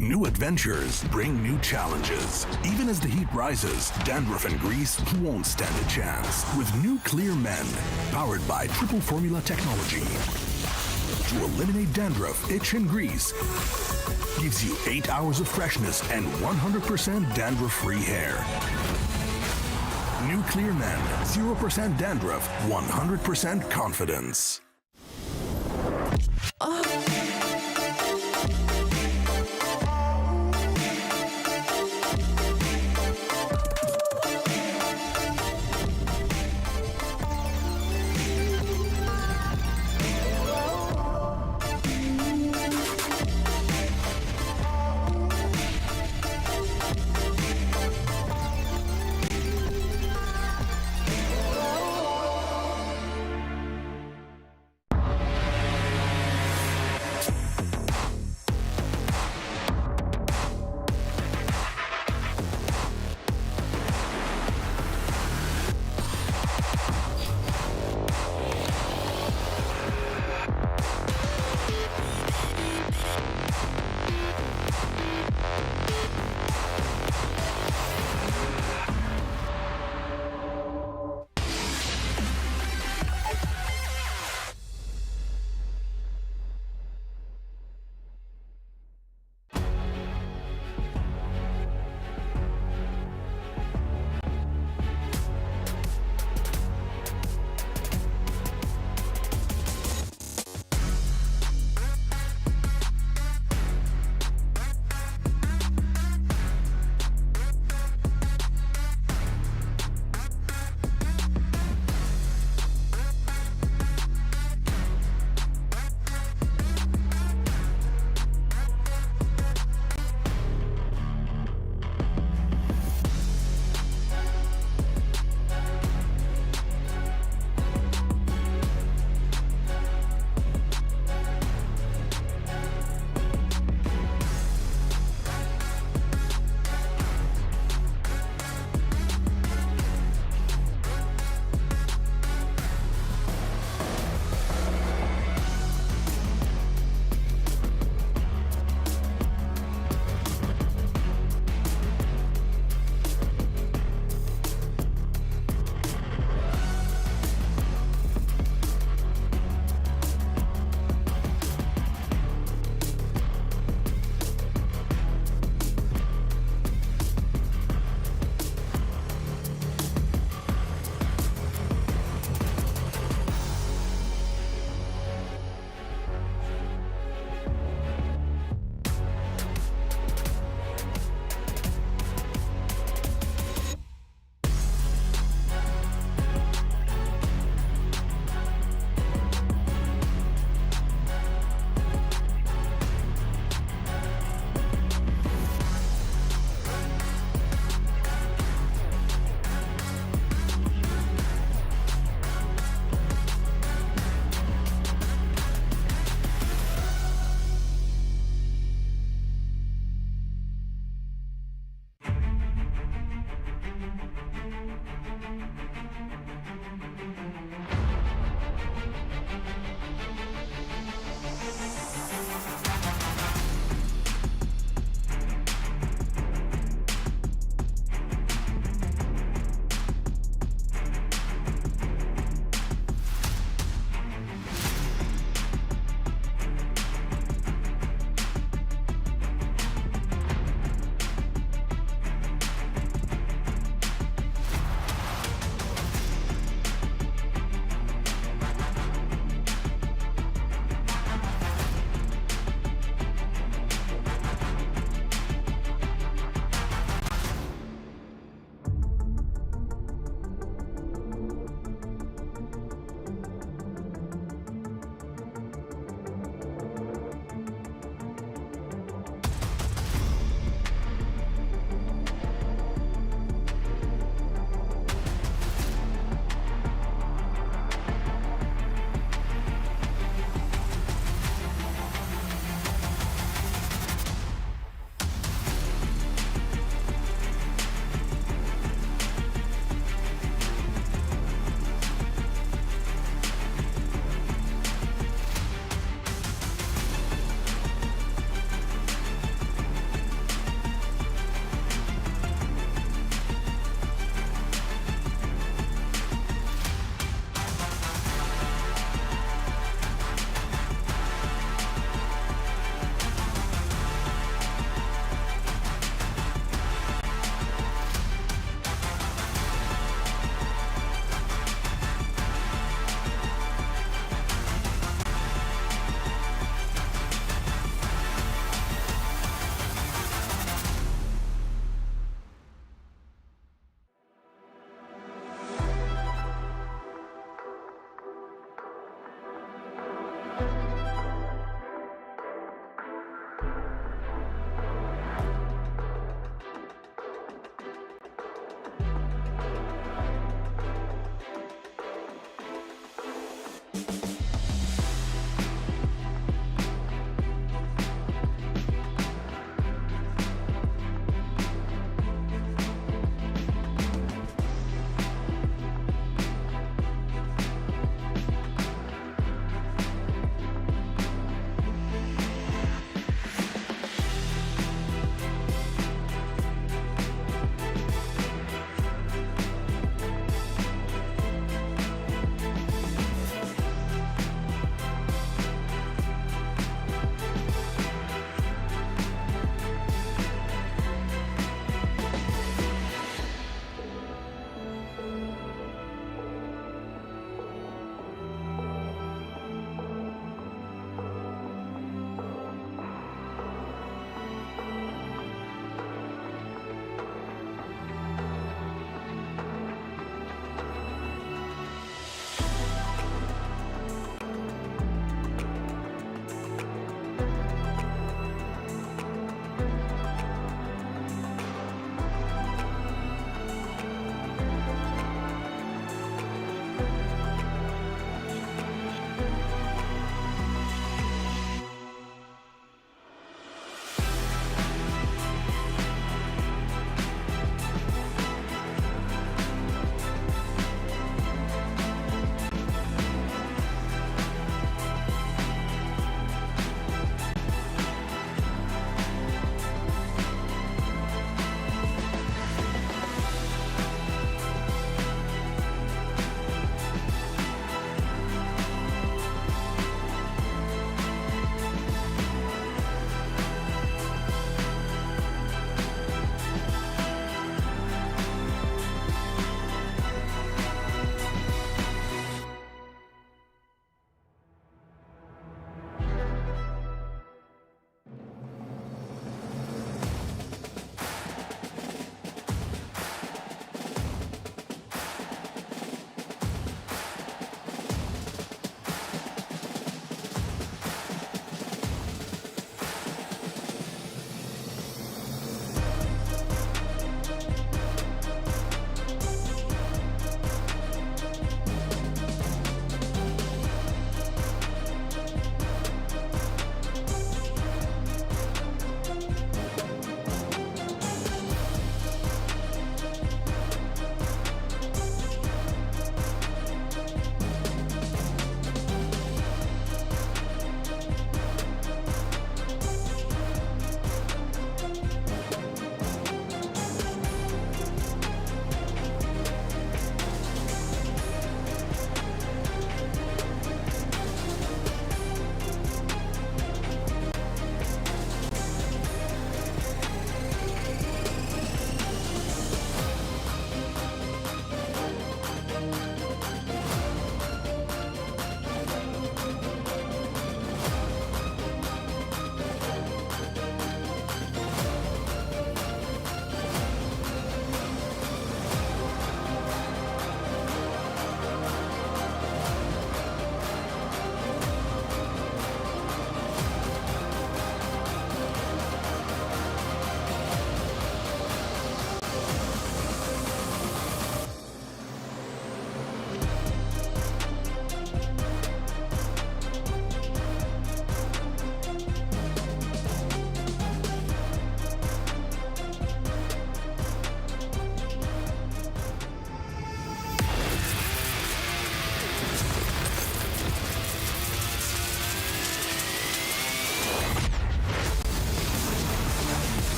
New adventures bring new challenges. Even as the heat rises, dandruff and grease won't stand a chance. With new Clear Men, powered by triple formula technology. To eliminate dandruff, itch, and grease, gives you 8 hours of freshness and 100% dandruff-free hair. New Clear Men, 0% dandruff, 100% confidence.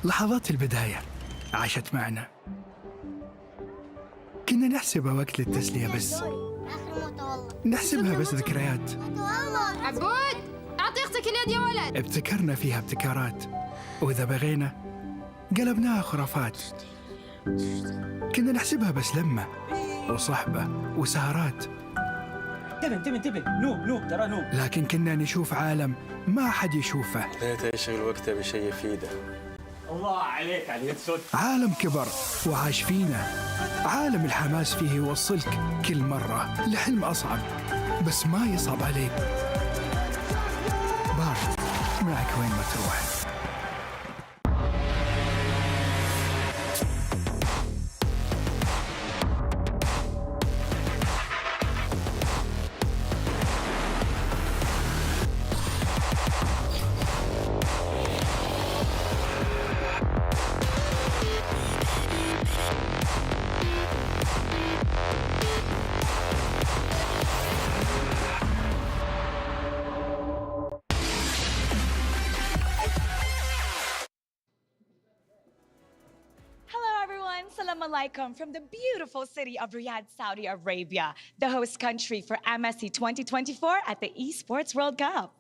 لحظات البداية عاشت معنا، كنا نحسبها وقت للتسلية بس، نحسبها بس ذكريات. عبود أعطي أختك اليد يا ولد. ابتكرنا فيها ابتكارات، وإذا بغينا قلبناها خرافات. كنا نحسبها بس لمة وصحبة وسهرات. انتبه نوب ترى نوب. لكن كنا نشوف عالم ما حد يشوفه. ليت يشغل وقته بشيء يفيده. الله عليك على اليد صدق. عالم كبر وعاش فينا، عالم الحماس فيه يوصلك كل مرة لحلم أصعب بس ما يصعب عليك. بارد معك وين ما تروح. Assalamu alaikum from the beautiful city of Riyadh, Saudi Arabia, the host country for MSC 2024 at the Esports World Cup.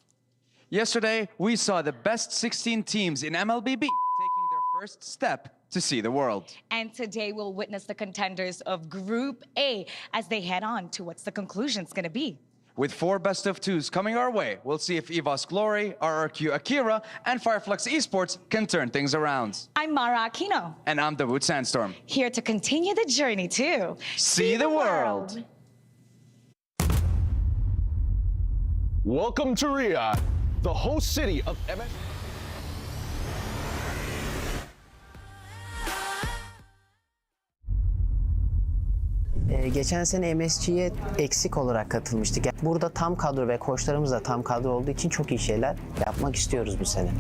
Yesterday, we saw the best 16 teams in MLBB taking their first step to see the world. And today we'll witness the contenders of Group A as they head on to what's the conclusion's going to be. With 4 best-of-2s coming our way, we'll see if EVOS Glory, RRQ Akira, and Fireflux Esports can turn things around. I'm Mara Aquino. And I'm Dawood Sandstorm. Here to continue the journey to See the world. Welcome to Riyadh, the host city of MSC. Geçen sene MSC'ye eksik olarak katılmıştık. Burada tam kadro ve koçlarımız da tam kadro olduğu için çok iyi şeyler yapmak istiyoruz bu sene.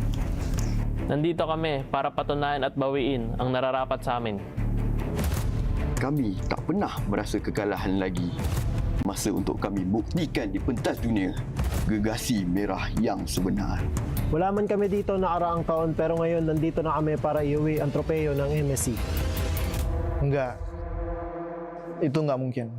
Nandito kami para patunayan at bawiin ang nararapat sa amin. Kami tak pernah merasa kekalahan lagi. Masa untuk kami buktikan di pentas dunia gergasi merah yang sebenar. Wala man kami dito nakaraang taon pero ngayon nandito na kami para iuwi ang tropeyo ng MSC. Enggak. Itu nggak mungkin.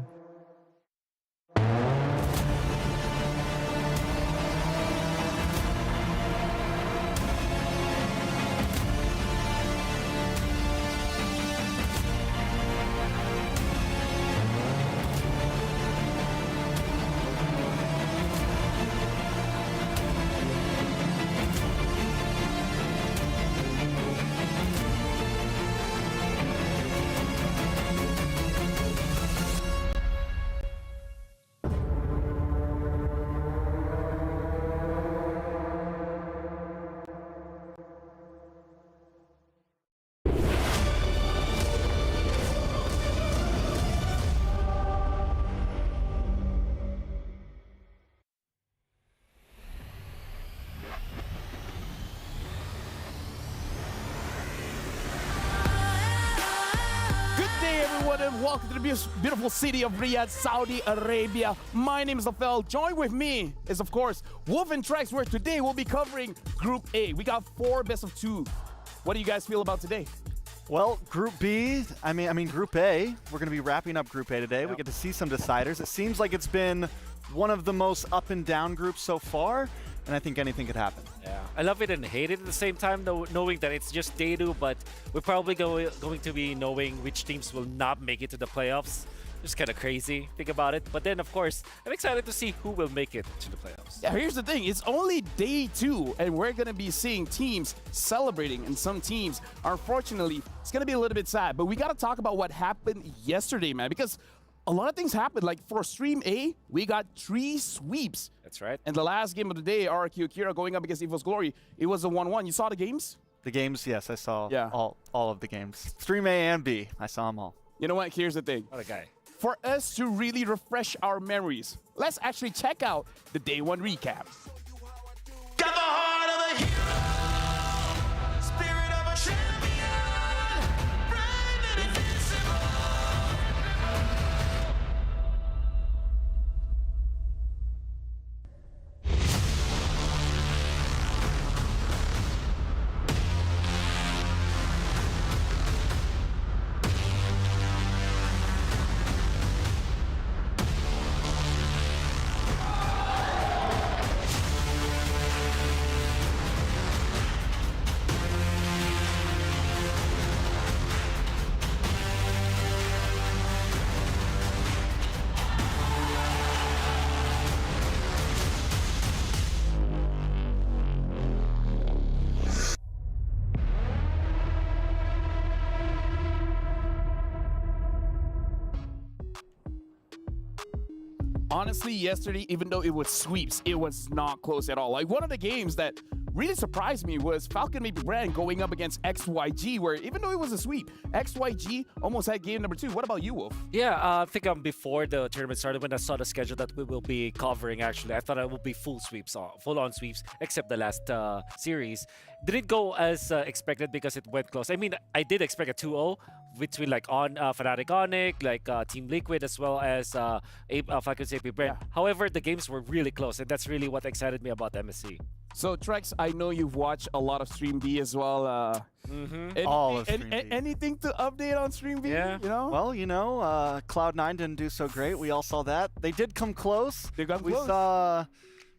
And welcome to the beautiful city of Riyadh, Saudi Arabia. My name is Afel. Join with me is, of course, Wolf and Trex, where today we'll be covering Group A. We got 4 best-of-2. What do you guys feel about today? Well, Group B, I mean Group A, we're going to be wrapping up Group A today. Yep. We get to see some deciders. It seems like it's been one of the most up and down groups so far, and I think anything could happen. Yeah, I love it and hate it at the same time, though, knowing that it's just day 2, but we're probably going to be knowing which teams will not make it to the playoffs. Just kind of crazy, think about it. But then, of course, I'm excited to see who will make it to the playoffs. Yeah, here's the thing. It's only day 2, and we're going to be seeing teams celebrating. And some teams, unfortunately, it's going to be a little bit sad. But we got to talk about what happened yesterday, man, because a lot of things happened. Like, for Stream A, we got 3 sweeps. That's right. And the last game of the day, RRQ Akira going up against EVOS Glory, it was a 1-1. You saw the games? The games, yes, I saw all of the games. Stream A and B, I saw them all. You know what? Here's the thing. What a guy. For us to really refresh our memories, let's actually check out the Day 1 recap. Got the heart of a hero, spirit of a champion, brave and invincible. honestly, yesterday, even though it was sweeps, it was not close at all. Like, one of the games that really surprised me was Falcon Maybe Brand going up against XYG, where even though it was a sweep, XYG almost had game number 2. What about you, Wolf? Yeah, I think before the tournament started, when I saw the schedule that we will be covering, actually, I thought it would be full sweeps, full-on sweeps, except the last series. Didn't go as expected because it went close. I mean, I did expect a 2-0 between like Fnatic Onyx, like Team Liquid, as well as Falcon's AP Brand. Yeah. However, the games were really close, and that's really what excited me about MSC. So, Trex, I know you've watched a lot of Stream B as well. All of Stream B. Anything to update on Stream B? Yeah. You know? Well, you know, Cloud9 didn't do so great. We all saw that. They did come close. They got close.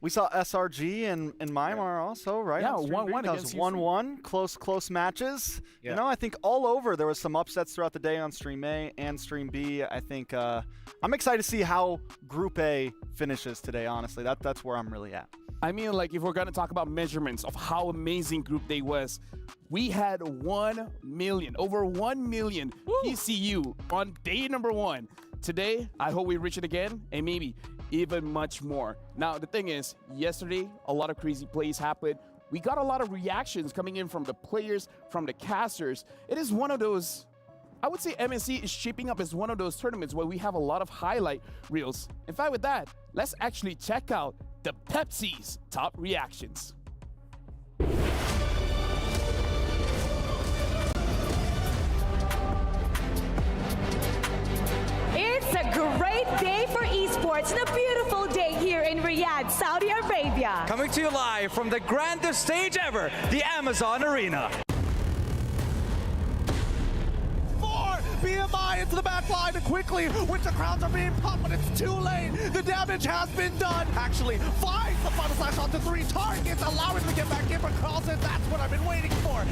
We saw SRG and Myanmar also, right? Yeah, 1-1 That was 1-1. Close matches. Yeah. You know, I think all over there was some upsets throughout the day on Stream A and Stream B. I think I'm excited to see how Group A finishes today, honestly. That's where I'm really at. I mean, like, if we're going to talk about measurements of how amazing Group Day was, we had 1 million, over 1 million PCU on day number 1. Today, I hope we reach it again, and maybe even much more. Now, the thing is, yesterday, a lot of crazy plays happened. We got a lot of reactions coming in from the players, from the casters. It is one of those, I would say MSC is shaping up as one of those tournaments where we have a lot of highlight reels. In fact, with that, let's actually check out the Pepsi's top reactions. It's a great day for esports and a beautiful day here in Riyadh, Saudi Arabia. Coming to you live from the grandest stage ever, the Amazon Arena. BMI into the back line quickly, which the crowds are being pumped, but it's too late. The damage has been done. Actually, finds the final slash onto 3 targets, allowing him to get back in, but Carl says that's what I've been waiting for.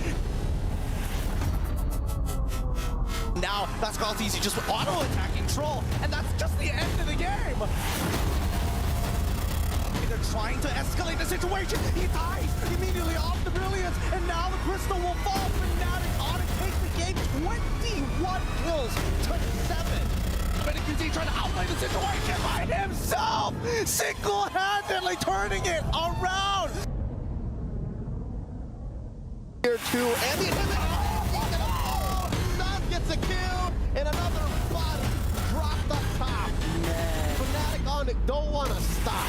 Now, that's Carl's easy, just auto-attacking Troll, and that's just the end of the game. They're trying to escalate the situation. He dies immediately off the brilliance, and now the crystal will fall. Fnatic on it, takes the game. 21 kills to 7. MLBB trying to outplay the situation by himself, single-handedly turning it around. Here too, and the gets a kill, and another bottom drop the top. Man. Fnatic on it, don't want to stop.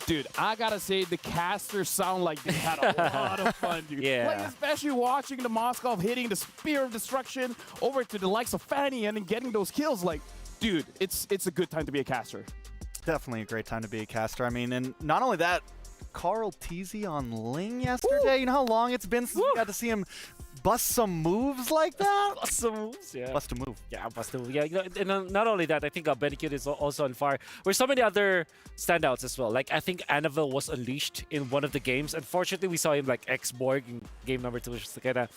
Dude, I gotta say, the casters sound like they had a lot of fun, dude. Yeah. Like, especially watching the Moskov hitting the Spear of Destruction over to the likes of Fanny and then getting those kills. Like, dude, it's a good time to be a caster. Definitely a great time to be a caster. I mean, and not only that, Carl Teasy on Ling yesterday. Woo! You know how long it's been since we got to see him bust some moves like that? Bust some moves, yeah. Bust a move. Yeah, bust a move. Yeah, you know, and not only that, I think Benecute is also on fire. There's so many other standouts as well. Like, I think Annabelle was unleashed in one of the games. Unfortunately, we saw him like X-Borg in game number 2, which is kind of,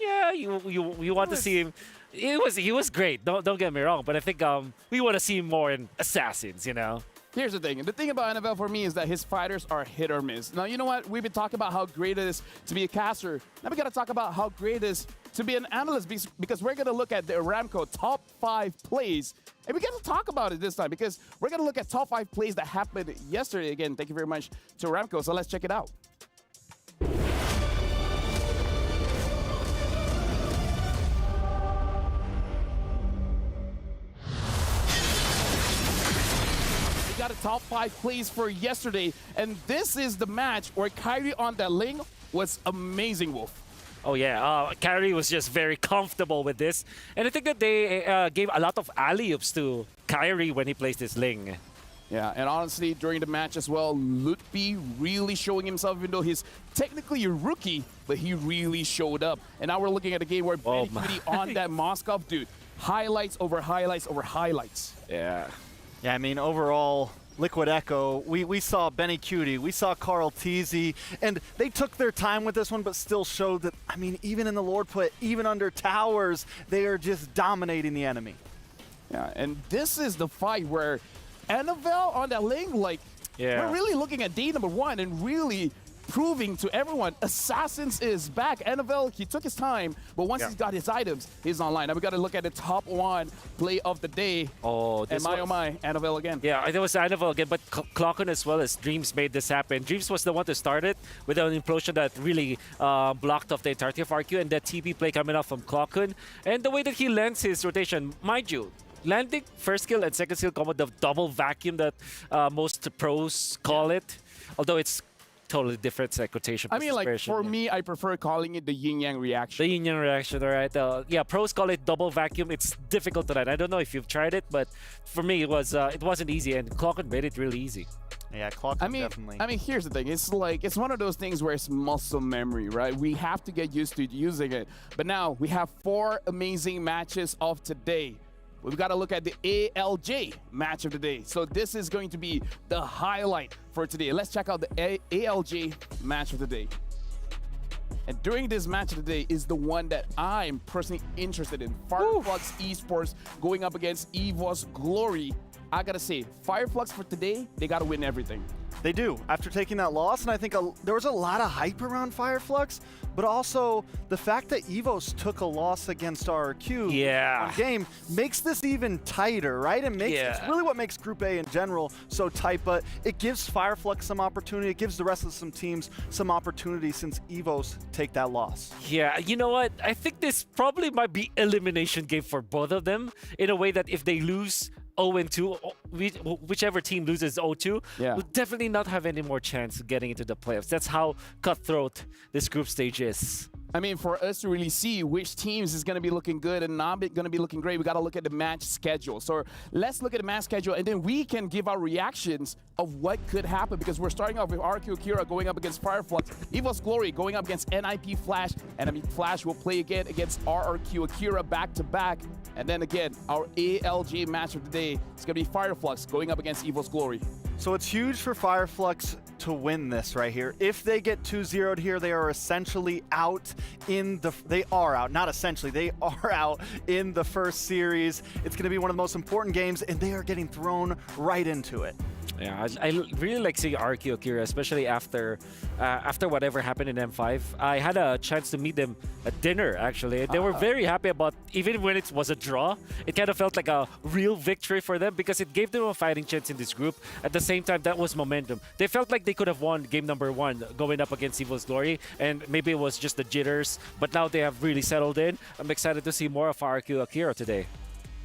yeah, you want to see him. He was great. Don't get me wrong, but I think we want to see him more in Assassins, you know. Here's the thing. The thing about Annabelle for me is that his fighters are hit or miss. Now, you know what? We've been talking about how great it is to be a caster. Now we got to talk about how great it is to be an analyst, because we're going to look at the Aramco top 5 plays. And we got to talk about it this time because we're going to look at top 5 plays that happened yesterday. Again, thank you very much to Aramco. So let's check it out. Got a top 5 plays for yesterday, and this is the match where Kyrie on that Ling was amazing, Wolf. Oh yeah, Kyrie was just very comfortable with this, and I think that they gave a lot of alley-oops to Kyrie when he placed his Ling. Yeah, and honestly, during the match as well, Lutfi really showing himself, even though he's technically a rookie, but he really showed up. And now we're looking at a game where Benecute on that Moskov, dude, highlights over highlights over highlights. Yeah. Yeah, I mean, overall, Liquid Echo, we saw Benecute, we saw Carl Teasy, and they took their time with this one, but still showed that, I mean, even in the Lord Put, even under towers, they are just dominating the enemy. Yeah, and this is the fight where Annabelle on that Ling, like, we're really looking at day number 1 and really proving to everyone, Assassins is back. Annabelle, he took his time, but once he's got his items, he's online. Now we got to look at the top one play of the day. Oh, this and my, Annabelle again. Yeah, it was Annabelle again, but Clocken as well as Dreams made this happen. Dreams was the one to start it with an implosion that really blocked off the entirety of RQ, and that TP play coming off from Clocken. And the way that he lands his rotation, mind you, landing first skill and second skill combo, the double vacuum that most pros call it, although it's totally different quotation. I mean, like, for me, I prefer calling it the yin-yang reaction. The yin-yang reaction, all right. Yeah, pros call it double vacuum. It's difficult to land. I don't know if you've tried it, but for me, it wasn't easy, and Clocken made it really easy. Yeah, Clocken definitely. I mean, here's the thing. It's like, it's one of those things where it's muscle memory, right? We have to get used to using it. But now, we have 4 amazing matches of today. We've got to look at the ALJ match of the day. So this is going to be the highlight for today. Let's check out the ALJ match of the day. And during this match of the day is the one that I'm personally interested in. Fireflux Esports going up against EVOS Glory. I gotta say, Fireflux for today, they gotta win everything. They do, after taking that loss, and I think there was a lot of hype around Fireflux, but also the fact that EVOS took a loss against RQ on game makes this even tighter, right? It's really what makes Group A in general so tight, but it gives Fireflux some opportunity, it gives the rest of some teams some opportunity since EVOS take that loss. Yeah, you know what? I think this probably might be elimination game for both of them, in a way that if they lose 0-2, whichever team loses 0-2, will definitely not have any more chance of getting into the playoffs. That's how cutthroat this group stage is. I mean, for us to really see which teams is going to be looking good and not going to be looking great, we got to look at the match schedule. So let's look at the match schedule, and then we can give our reactions of what could happen, because we're starting off with RQ Akira going up against Fireflux, EVOS Glory going up against NIP Flash, and NIP Flash will play again against RRQ Akira back-to-back. And then again, our ALJ match of the day is going to be Fireflux going up against EVOS Glory. So it's huge for Fireflux to win this right here. If they get 2-0'd here, they are essentially out in the... They are out, not essentially. They are out in the first series. It's going to be one of the most important games, and they are getting thrown right into it. Yeah, I really like seeing RQ Akira, especially after whatever happened in M5. I had a chance to meet them at dinner, actually. They were very happy about, even when it was a draw, it kind of felt like a real victory for them, because it gave them a fighting chance in this group. At the same time, that was momentum. They felt like they could have won game number 1 going up against EVOS Glory, and maybe it was just the jitters, but now they have really settled in. I'm excited to see more of RQ Akira today.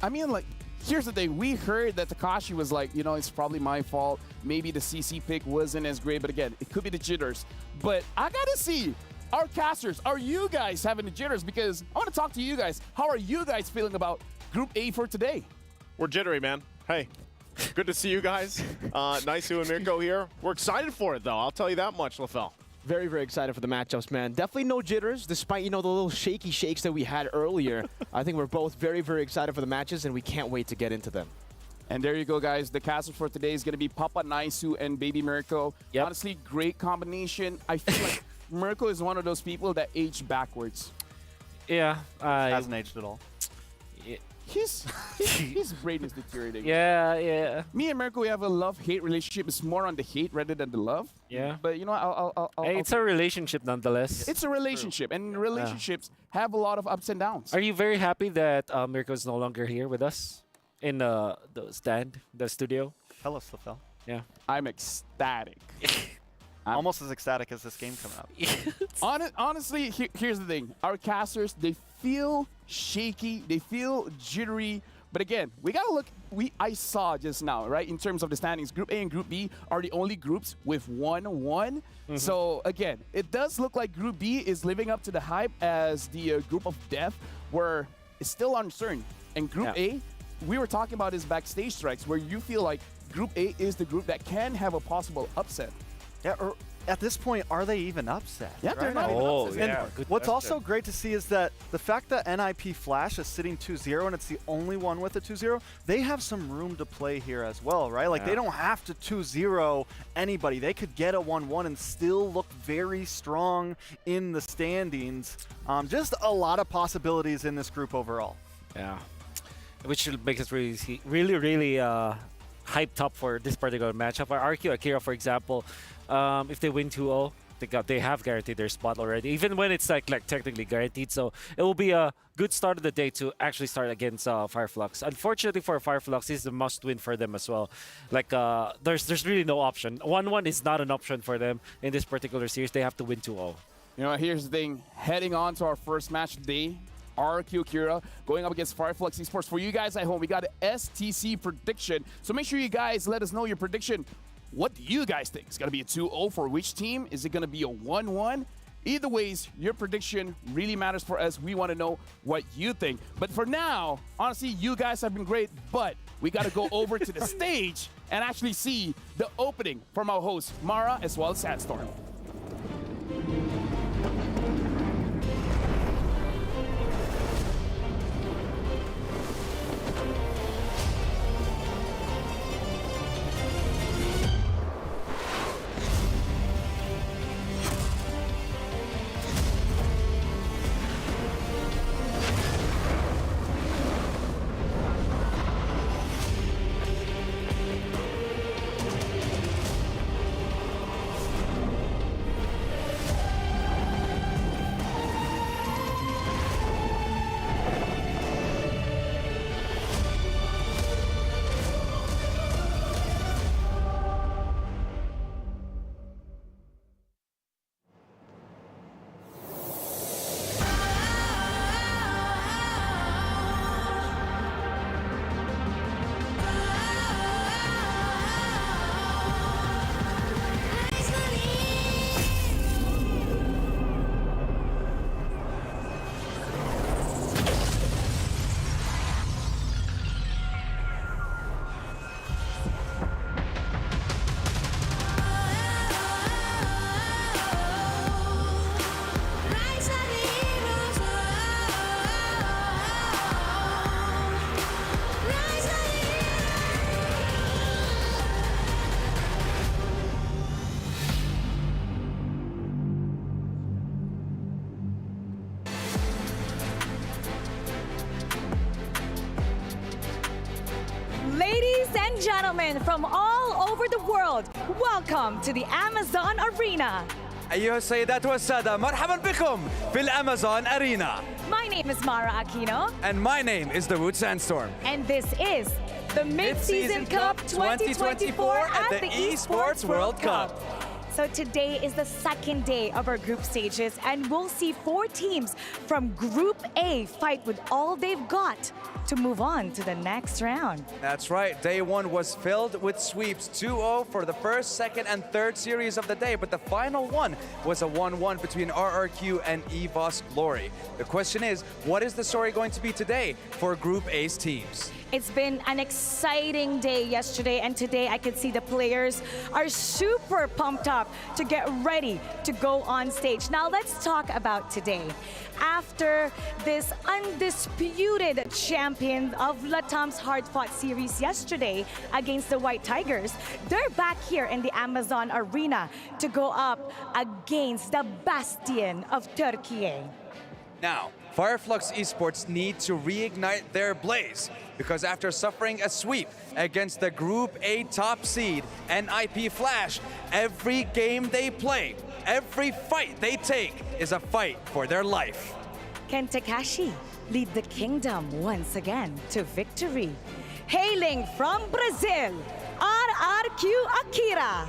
I mean, like, here's the thing. We heard that Takashi was like, you know, it's probably my fault. Maybe the CC pick wasn't as great, but again, it could be the jitters. But I gotta see, our casters, are you guys having the jitters? Because I want to talk to you guys. How are you guys feeling about Group A for today? We're jittery, man. Hey, good to see you guys. Naisu and Mirko here. We're excited for it, though. I'll tell you that much, LaFell. Very, very excited for the matchups, man. Definitely no jitters, despite, you know, the little shaky shakes that we had earlier. I think we're both very, very excited for the matches, and we can't wait to get into them. And there you go, guys. The casters for today is going to be Papa Naisu and Baby Mirko. Honestly, great combination. I feel like Mirko is one of those people that age backwards. Yeah. Hasn't aged at all. His brain is deteriorating. Yeah. Me and Mirko, we have a love-hate relationship. It's more on the hate rather than the love. Yeah. But you know, it's a relationship nonetheless. It's a relationship, and relationships have a lot of ups and downs. Are you very happy that Mirko is no longer here with us in the stand, the studio? Tell us, LaFell. Yeah. I'm ecstatic. Almost as ecstatic as this game coming up. Honestly, here's the thing. Our casters, they feel shaky, they feel jittery, but again, we gotta look. I saw just now, right, in terms of the standings, Group A and Group B are the only groups with 1-1. So again, it does look like Group B is living up to the hype as the group of death, where it's still uncertain. And Group A, we were talking about this backstage strikes, where you feel like Group A is the group that can have a possible upset. Yeah, or at this point, are they even upset? Yeah, they're not even upset. And what's also great to see is that the fact that NIP Flash is sitting 2-0 and it's the only one with a 2-0, they have some room to play here as well, right? Like, they don't have to 2-0 anybody. They could get a 1-1 and still look very strong in the standings. Just a lot of possibilities in this group overall. Yeah, which makes us really hyped up for this particular matchup. For RQ Akira, for example, if they win 2-0, they have guaranteed their spot already, even when it's like technically guaranteed. So it will be a good start of the day to actually start against Fireflux. Unfortunately for Fireflux, this is a must-win for them as well. Like there's really no option. 1-1 is not an option for them in this particular series. They have to win 2-0. You know, here's the thing. Heading on to our first match today, RRQ Akira going up against Fireflux Esports. For you guys at home, we got an STC prediction. So make sure you guys let us know your prediction. What do you guys think? It's going to be a 2-0 for which team? Is it going to be a 1-1? Either ways, your prediction really matters for us. We want to know what you think. But for now, honestly, you guys have been great, but we got to go over to the stage and actually see the opening from our host, Mara, as well as Sandstorm. Ladies and gentlemen from all over the world, welcome to the Amazon Arena. أيها السيدات والسادة مرحبا بكم في الأمازون أرينا. My name is Mara Aquino. And my name is Dawood Sandstorm. And this is the Mid-Season Cup 2024 at the Esports World Cup. So today is the second day of our group stages, and we'll see 4 teams from Group A fight with all they've got to move on to the next round. That's right. Day 1 was filled with sweeps, 2-0 for the first, second, and third series of the day, but the final one was a 1-1 between RRQ and EVOS Glory. The question is, what is the story going to be today for Group A's teams? It's been an exciting day yesterday, and today I can see the players are super pumped up to get ready to go on stage. Now let's talk about today. After this undisputed champion of Latam's hard-fought series yesterday against the White Tigers, they're back here in the Amazon Arena to go up against the Bastion of Turkey. Now, Fireflux Esports need to reignite their blaze, because after suffering a sweep against the Group A top seed, NIP Flash, every game they play, every fight they take is a fight for their life. Can Takashi lead the kingdom once again to victory? Hailing from Brazil, RRQ Akira.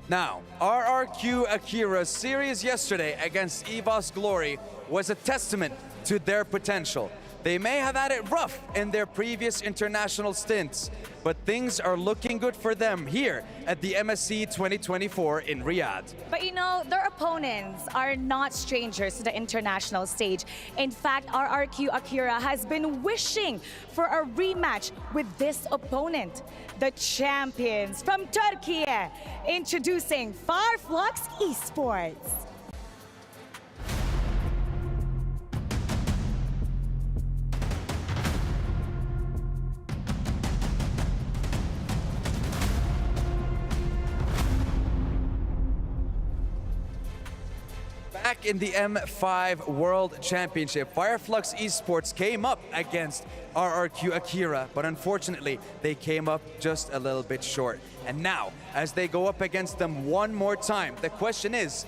Now, RRQ Akira's series yesterday against EVOS Glory was a testament to their potential. They may have had it rough in their previous international stints, but things are looking good for them here at the MSC 2024 in Riyadh. But you know, their opponents are not strangers to the international stage. In fact, RRQ Akira has been wishing for a rematch with this opponent. The champions from Turkey, introducing Fireflux Esports. back in the M5 World Championship. Fireflux Esports came up against RRQ Akira, but unfortunately, they came up just a little bit short. And now, as they go up against them one more time, the question is,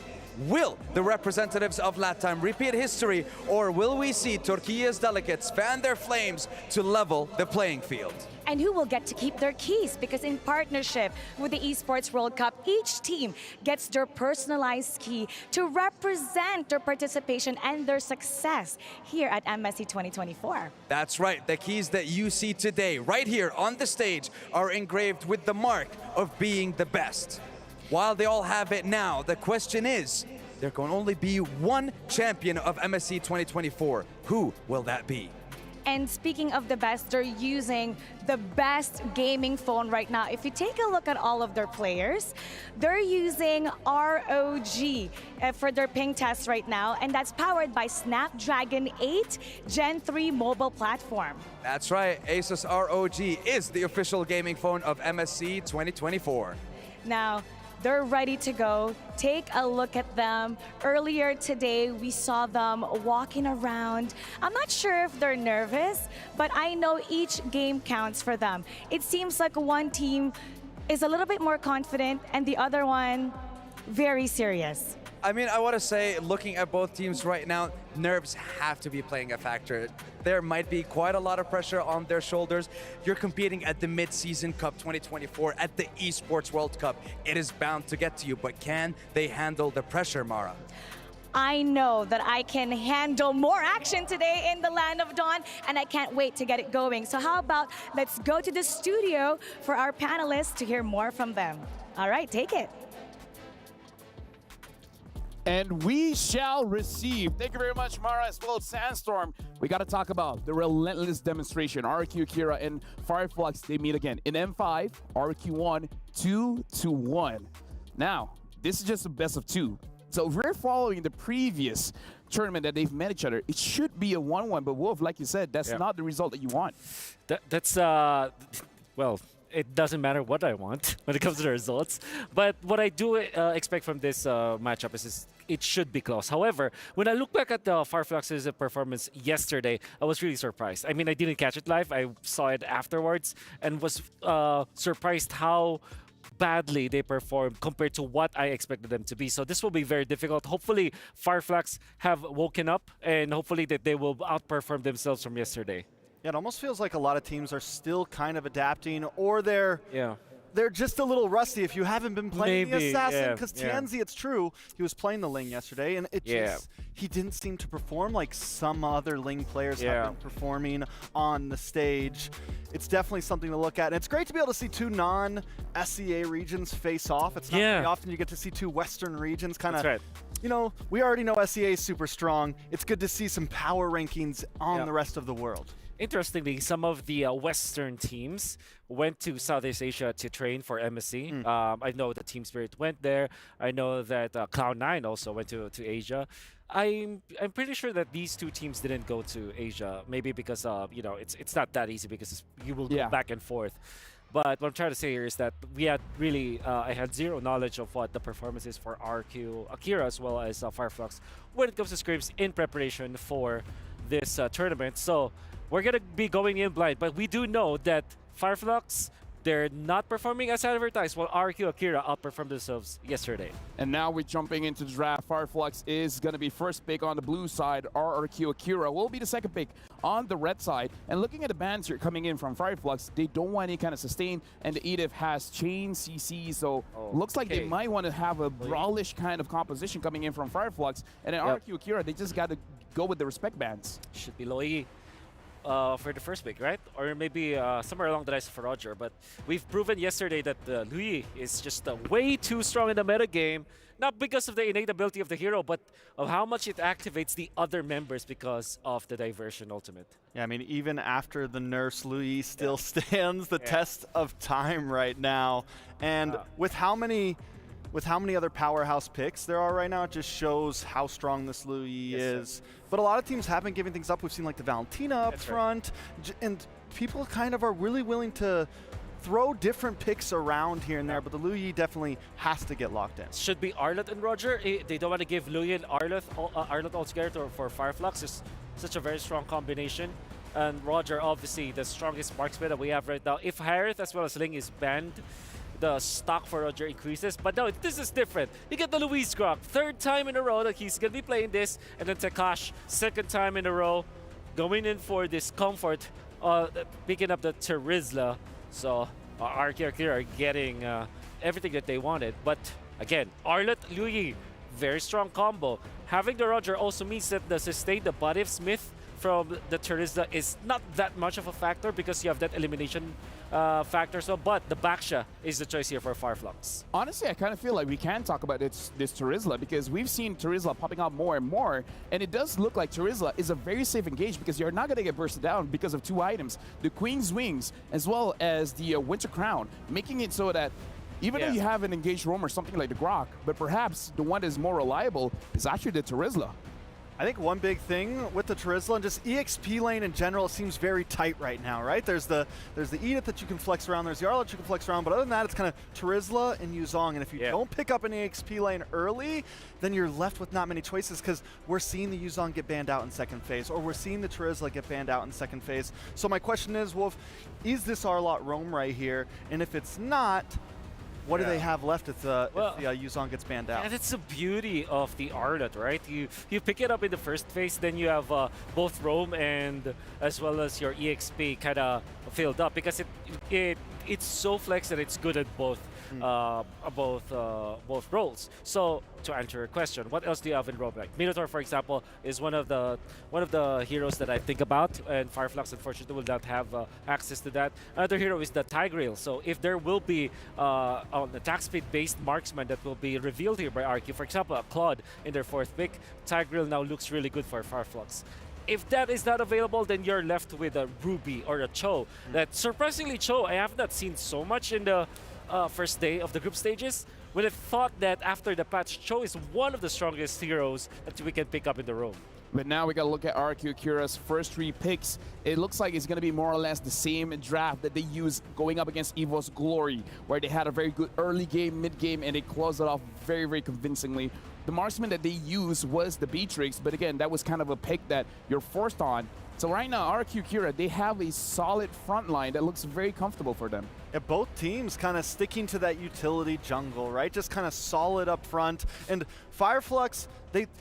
will the representatives of LATAM repeat history, or will we see Turkiya's delegates fan their flames to level the playing field? And who will get to keep their keys? Because in partnership with the Esports World Cup, each team gets their personalized key to represent their participation and their success here at MSC 2024. That's right. The keys that you see today, right here on the stage, are engraved with the mark of being the best. While they all have it now, the question is, there can only be one champion of MSC 2024. Who will that be? And speaking of the best, they're using the best gaming phone right now. If you take a look at all of their players, they're using ROG for their ping test right now, and that's powered by Snapdragon 8 Gen 3 mobile platform. That's right. Asus ROG is the official gaming phone of MSC 2024. Now, they're ready to go. Take a look at them. Earlier today, we saw them walking around. I'm not sure if they're nervous, but I know each game counts for them. It seems like one team is a little bit more confident and the other one very serious. I mean, I want to say, looking at both teams right now, nerves have to be playing a factor. There might be quite a lot of pressure on their shoulders. You're competing at the Mid-Season Cup 2024, at the Esports World Cup. It is bound to get to you, but can they handle the pressure, Mara? I know that I can handle more action today in the Land of Dawn, and I can't wait to get it going. So how about let's go to the studio for our panelists to hear more from them. All right, take it. And we shall receive. Thank you very much, Mara, as well as Sandstorm. We got to talk about the relentless demonstration. RQ Akira and Fireflux, they meet again. In M5, RQ won 2-1. Now, this is just the best of two. So if we're following the previous tournament that they've met each other, it should be a 1-1. But Wolf, like you said, that's not the result that you want. That's, well, it doesn't matter what I want when it comes to the results. But what I do expect from this matchup is it should be close. However, when I look back at the Fireflux's performance yesterday, I was really surprised. I mean, I didn't catch it live. I saw it afterwards and was surprised how badly they performed compared to what I expected them to be. So this will be very difficult. Hopefully, Fireflux have woken up and hopefully that they will outperform themselves from yesterday. Yeah, it almost feels like a lot of teams are still kind of adapting, or they're just a little rusty if you haven't been playing the Assassin. Because Tianzi, it's true, he was playing the Ling yesterday, and it just, he didn't seem to perform like some other Ling players have been performing on the stage. It's definitely something to look at, and it's great to be able to see two non-SEA regions face off. It's not very often you get to see two Western regions kind of. You know, we already know SEA is super strong. It's good to see some power rankings on the rest of the world. Interestingly, some of the Western teams went to Southeast Asia to train for MSC. I know that Team Spirit went there. I know that Cloud9 also went to Asia. I'm pretty sure that these two teams didn't go to Asia, maybe because you know, it's not that easy because you will go back and forth. But what I'm trying to say here is that we had really, I had zero knowledge of what the performance is for RQ Akira as well as Fireflux when it comes to scrims in preparation for this tournament. So we're going to be going in blind, but we do know that Fireflux, they're not performing as advertised, while RQ Akira outperformed themselves yesterday. And now we're jumping into the draft. Fireflux is going to be first pick on the blue side. RQ Akira will be the second pick on the red side. And looking at the bans here coming in from Fireflux, they don't want any kind of sustain, and the EDIF has chain CC, so looks like they might want to have a brawlish kind of composition coming in from Fireflux. And then RQ Akira, they just got to go with the respect bans. Should be low E. For the first pick, right? Or maybe somewhere along the lines for Roger. But we've proven yesterday that Louis is just way too strong in the meta game. Not because of the innate ability of the hero, but of how much it activates the other members because of the diversion ultimate. Yeah, I mean, even after the nerfs, Louis still stands the test of time right now. And with how many other powerhouse picks there are right now, it just shows how strong this Louis is. But a lot of teams have been giving things up. We've seen like the Valentina up front, and people kind of are really willing to throw different picks around here and there, but the Luyi definitely has to get locked in. Should be Arlott and Roger. They don't want to give Luyi and Arlott altogether for Fireflux. It's such a very strong combination. And Roger, obviously, the strongest marksman that we have right now. If Harith as well as Ling is banned, the stock for Roger increases. But no, this is different. You get the Luis Grok. 3rd time in a row that he's going to be playing this. And then Takash, 2nd time in a row, going in for this comfort, picking up the Terizla. So RQ are getting everything that they wanted. But again, Arlott, Luyi, very strong combo. Having the Roger also means that the sustain, the body of Smith from the Terizla is not that much of a factor because you have that elimination factor. So, but the Baksha is the choice here for Fireflux. Honestly, I kind of feel like we can talk about this Terizla because we've seen Terizla popping up more and more, and it does look like Terizla is a very safe engage because you're not going to get bursted down because of 2 items, the Queen's Wings as well as the Winter Crown, making it so that even though you have an engaged roam or something like the Grok, but perhaps the one that is more reliable is actually the Terizla. I think one big thing with the Terizla and just EXP lane in general seems very tight right now, right? There's the Edith that you can flex around, there's the Arlott you can flex around, but other than that, it's kind of Terizla and Yuzong, and if you don't pick up an EXP lane early, then you're left with not many choices because we're seeing the Yuzong get banned out in 2nd phase, or we're seeing the Terizla get banned out in 2nd phase. So my question is, Wolf, is this Arlott roam right here? And if it's not, what do they have left if the Yuzong gets banned out? And it's the beauty of the Arlott, right? You pick it up in the 1st phase, then you have both roam and as well as your EXP kind of filled up because it's so flex that it's good at both both roles. So to answer your question, what else do you have in roam? Like Minotaur, for example, is one of the heroes that I think about, and Fireflux unfortunately will not have access to that. Another hero is the Tigreal. So if there will be an attack speed based marksman that will be revealed here by RQ, for example, a Claude in their 4th pick, Tigreal now looks really good for Fireflux. If that is not available, then you're left with a Ruby or a Cho. That surprisingly, Cho, I have not seen so much in the first day of the group stages. Would have thought that after the patch, Cho is one of the strongest heroes that we can pick up in the roam. But now we got to look at RQ Kira's first 3 picks. It looks like it's going to be more or less the same draft that they used going up against EVOS Glory, where they had a very good early game, mid game, and they closed it off very, very convincingly. The marksman that they used was the Beatrix, but again, that was kind of a pick that you're forced on. So right now, RQ Kira, they have a solid front line that looks very comfortable for them. Yeah, both teams kind of sticking to that utility jungle, right? Just kind of solid up front. And Fireflux,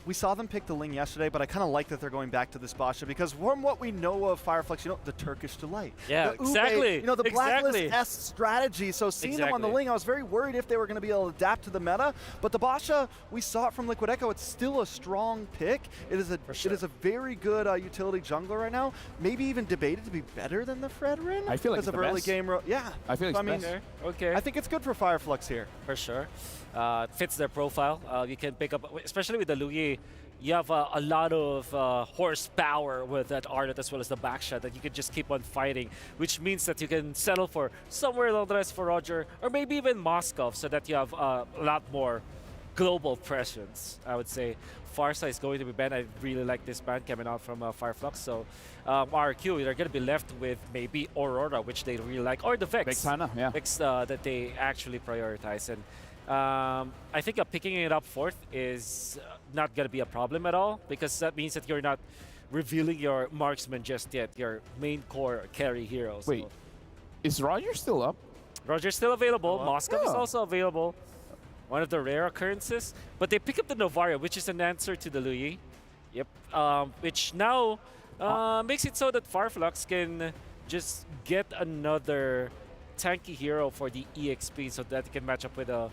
we saw them pick the Ling yesterday, but I kind of like that they're going back to this Basha because from what we know of Fireflux, the Turkish Delight. Yeah, the exactly. Ube, the Blacklist-esque strategy. So seeing them on the Ling, I was very worried if they were going to be able to adapt to the meta. But the Basha, we saw it from Liquid Echo. It's still a strong pick. It is a very good utility jungler right now. Maybe even debated to be better than the Fredrin. I feel like it's the early best. game. Yeah. I feel like it's okay. I think it's good for Fireflux here. For sure. Fits their profile. You can pick up, especially with the Luyi, you have a lot of horsepower with that Arlott as well as the backshot that you can just keep on fighting, which means that you can settle for somewhere along the rest for Roger, or maybe even Moscow, so that you have a lot more global presence, I would say. Farsa is going to be banned. I really like this ban coming out from Fireflux. So RQ, they're going to be left with maybe Aurora, which they really like, or the Vex. Vexana, yeah. Vex that they actually prioritize. And I think picking it up 4th is not going to be a problem at all, because that means that you're not revealing your marksman just yet, your main core carry heroes. Wait, is Roger still up? Roger's still available. Moscow is also available. One of the rare occurrences. But they pick up the Novaria, which is an answer to the Luyi. Yep. Which now makes it so that Fireflux can just get another tanky hero for the EXP so that it can match up with a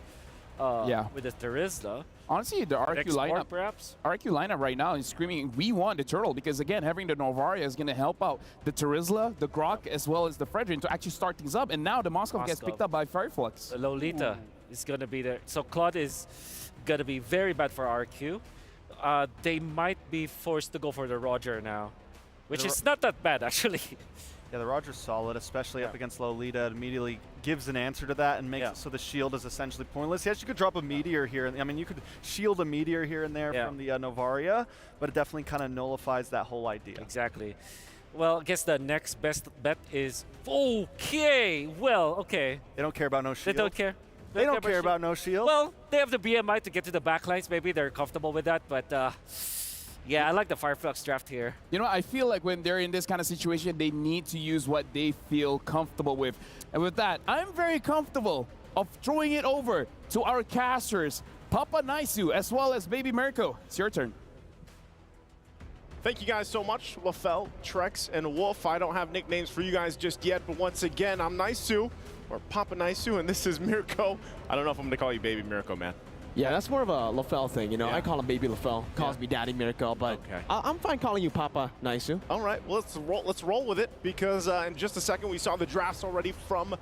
with the Terizla. Honestly, the RQ lineup, perhaps? RQ lineup right now is screaming, we want the turtle, because again, having the Novaria is going to help out the Terizla, the Grok, as well as the Fredrin to actually start things up. And now the Moscow gets picked up by Fireflux. The Lolita is going to be there. So Claude is going to be very bad for RQ. They might be forced to go for the Roger now, which is not that bad, actually. Yeah, the Roger's solid, especially up against Lolita. It immediately gives an answer to that and makes it so the shield is essentially pointless. Yes, you could drop a meteor here. I mean, you could shield a meteor here and there from the Novaria, but it definitely kind of nullifies that whole idea. Exactly. Well, I guess the next best bet is okay. Well, okay. They don't care about no shield. They don't care. They don't care about no shield. Well, they have the BMI to get to the backlines. Maybe they're comfortable with that. But yeah, I like the Fireflux draft here. You know, I feel like when they're in this kind of situation, they need to use what they feel comfortable with. And with that, I'm very comfortable of throwing it over to our casters, Papa Naisu, as well as Baby Mirko. It's your turn. Thank you guys so much, LaFell, Trex, and Wolf. I don't have nicknames for you guys just yet, but once again, I'm Naisu, or Papa Naisu, and this is Mirko. I don't know if I'm going to call you Baby Mirko, man. Yeah, that's more of a LaFell thing, you know. I call him Baby LaFell, calls me Daddy Mirko, but I'm fine calling you Papa Naisu. All right, well, let's roll with it, because in just a second, we saw the drafts already from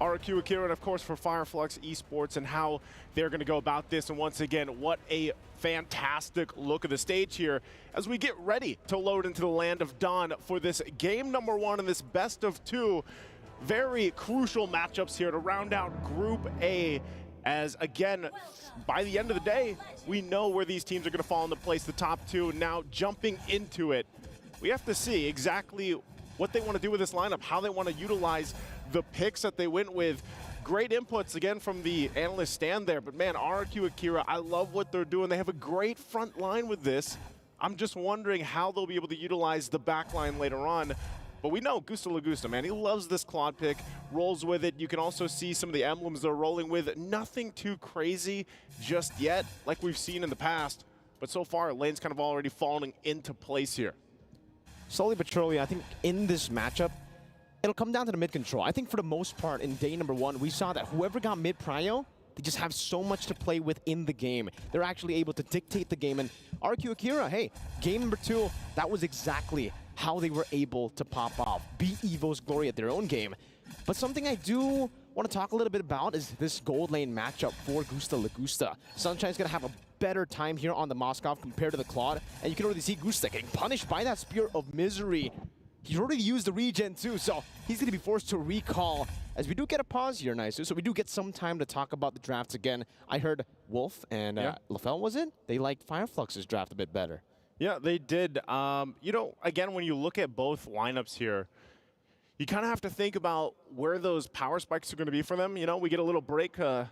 RQ Akira, and of course for Fireflux Esports, and how they're going to go about this. And once again, what a fantastic look of the stage here as we get ready to load into the Land of Dawn for this game number 1 in this best of 2. Very crucial matchups here to round out Group A, as again, by the end of the day, we know where these teams are going to fall into place, the top 2. Now jumping into it, we have to see exactly what they want to do with this lineup, how they want to utilize the picks that they went with. Great inputs again from the analyst stand there, but man, RQ Akira, I love what they're doing. They have a great front line with this. I'm just wondering how they'll be able to utilize the back line later on. But we know Gusta Lagusta, man, he loves this Claude pick, rolls with it. You can also see some of the emblems they're rolling with. Nothing too crazy just yet, like we've seen in the past. But so far, lane's kind of already falling into place here. Slowly but surely, I think in this matchup, it'll come down to the mid control. I think for the most part in day number 1, we saw that whoever got mid prio, they just have so much to play with in the game. They're actually able to dictate the game. And RQ Akira, hey, game number 2, that was exactly how they were able to pop off, beat EVOS Glory at their own game. But something I do want to talk a little bit about is this gold lane matchup for Gusta Lagusta. Sunshine's going to have a better time here on the Moskov compared to the Claude. And you can already see Gusta getting punished by that Spear of Misery. He already used the regen too, so he's going to be forced to recall. As we do get a pause here, Naisu, so we do get some time to talk about the drafts again. I heard Wolf and LaFell, was it? They liked Fireflux's draft a bit better. Yeah, they did. You know, again, when you look at both lineups here, you kind of have to think about where those power spikes are going to be for them. You know, we get a little climb,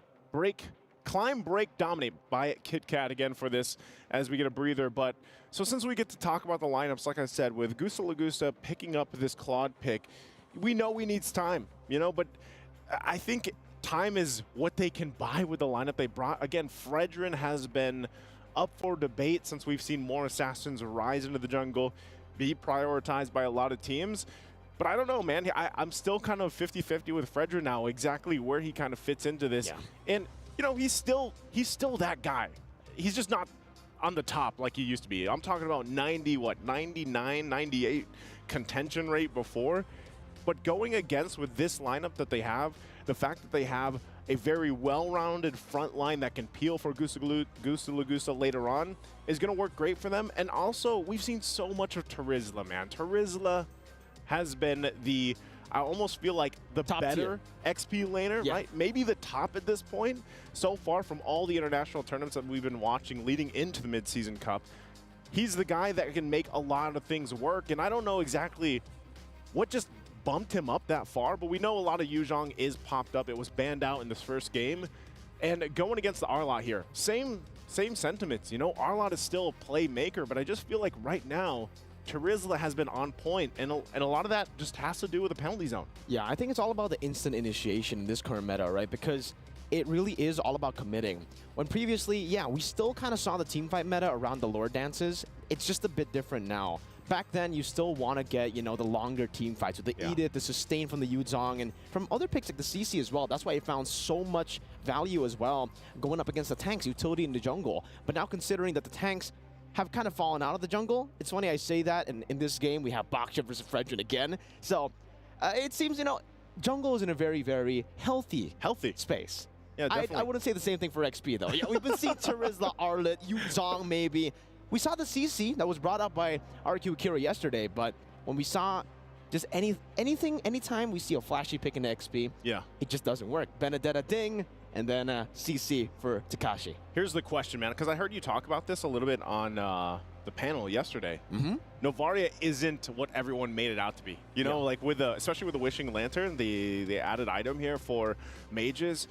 break, dominate by KitKat again for this as we get a breather. But so since we get to talk about the lineups, like I said, with Gusta Lagusta picking up this Claude pick, we know he needs time, you know, but I think time is what they can buy with the lineup they brought. Again, Fredrin has been up for debate since we've seen more assassins rise into the jungle, be prioritized by a lot of teams. But I don't know, man. I'm still kind of 50-50 with Fredrin now, exactly where he kind of fits into this. And, you know, he's still that guy. He's just not on the top like he used to be. I'm talking about 99, 98 contention rate before. But going against with this lineup that they have, the fact that they have a very well-rounded front line that can peel for Gusta Lagusta later on is going to work great for them. And also, we've seen so much of Terizla, man. Terizla has been the, I almost feel like the top better XP laner, right? Maybe the top at this point so far from all the international tournaments that we've been watching leading into the mid-season cup. He's the guy that can make a lot of things work, and I don't know exactly what just bumped him up that far, but we know a lot of Yuzhong is popped up. It was banned out in this first game, and going against the Arlot here, same sentiments. You know, Arlot is still a playmaker, but I just feel like right now Terizla has been on point, and a lot of that just has to do with the penalty zone. Yeah, I think it's all about the instant initiation in this current meta, right? Because it really is all about committing. When previously, yeah, we still kind of saw the teamfight meta around the lore dances. It's just a bit different now. Back then, you still want to get, you know, the longer team fights with the Edith, the sustain from the Yuzhong, and from other picks like the CC as well. That's why it found so much value as well going up against the tanks, utility in the jungle. But now considering that the tanks have kind of fallen out of the jungle, it's funny I say that, and in this game we have Baksha versus Fredrin again. So it seems, you know, jungle is in a very, very healthy space. Yeah, definitely. I wouldn't say the same thing for XP though. Yeah, we've been seeing Terizla, Arlet, Yuzhong maybe. We saw the CC that was brought up by RQ Akira yesterday, but when we saw just anytime we see a flashy pick in the XP, it just doesn't work. Benedetta ding, and then CC for Takashi. Here's the question, man, because I heard you talk about this a little bit on the panel yesterday, Novaria isn't what everyone made it out to be. You know, like with the, especially with the Wishing Lantern, the added item here for mages.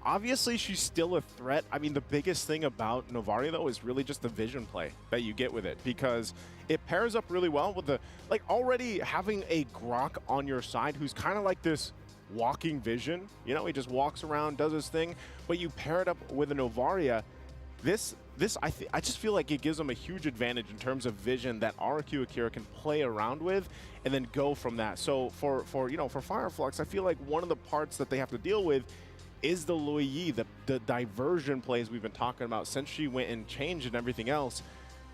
Obviously, she's still a threat. I mean, the biggest thing about Novaria, though, is really just the vision play that you get with it, because it pairs up really well with the, like, already having a Grok on your side who's kind of like this walking vision. You know, he just walks around, does his thing, but you pair it up with a Novaria. I just feel like it gives them a huge advantage in terms of vision that RQ Akira can play around with and then go from that. So for Fireflux, I feel like one of the parts that they have to deal with is the Lui Yi, the diversion plays we've been talking about since she went and changed and everything else.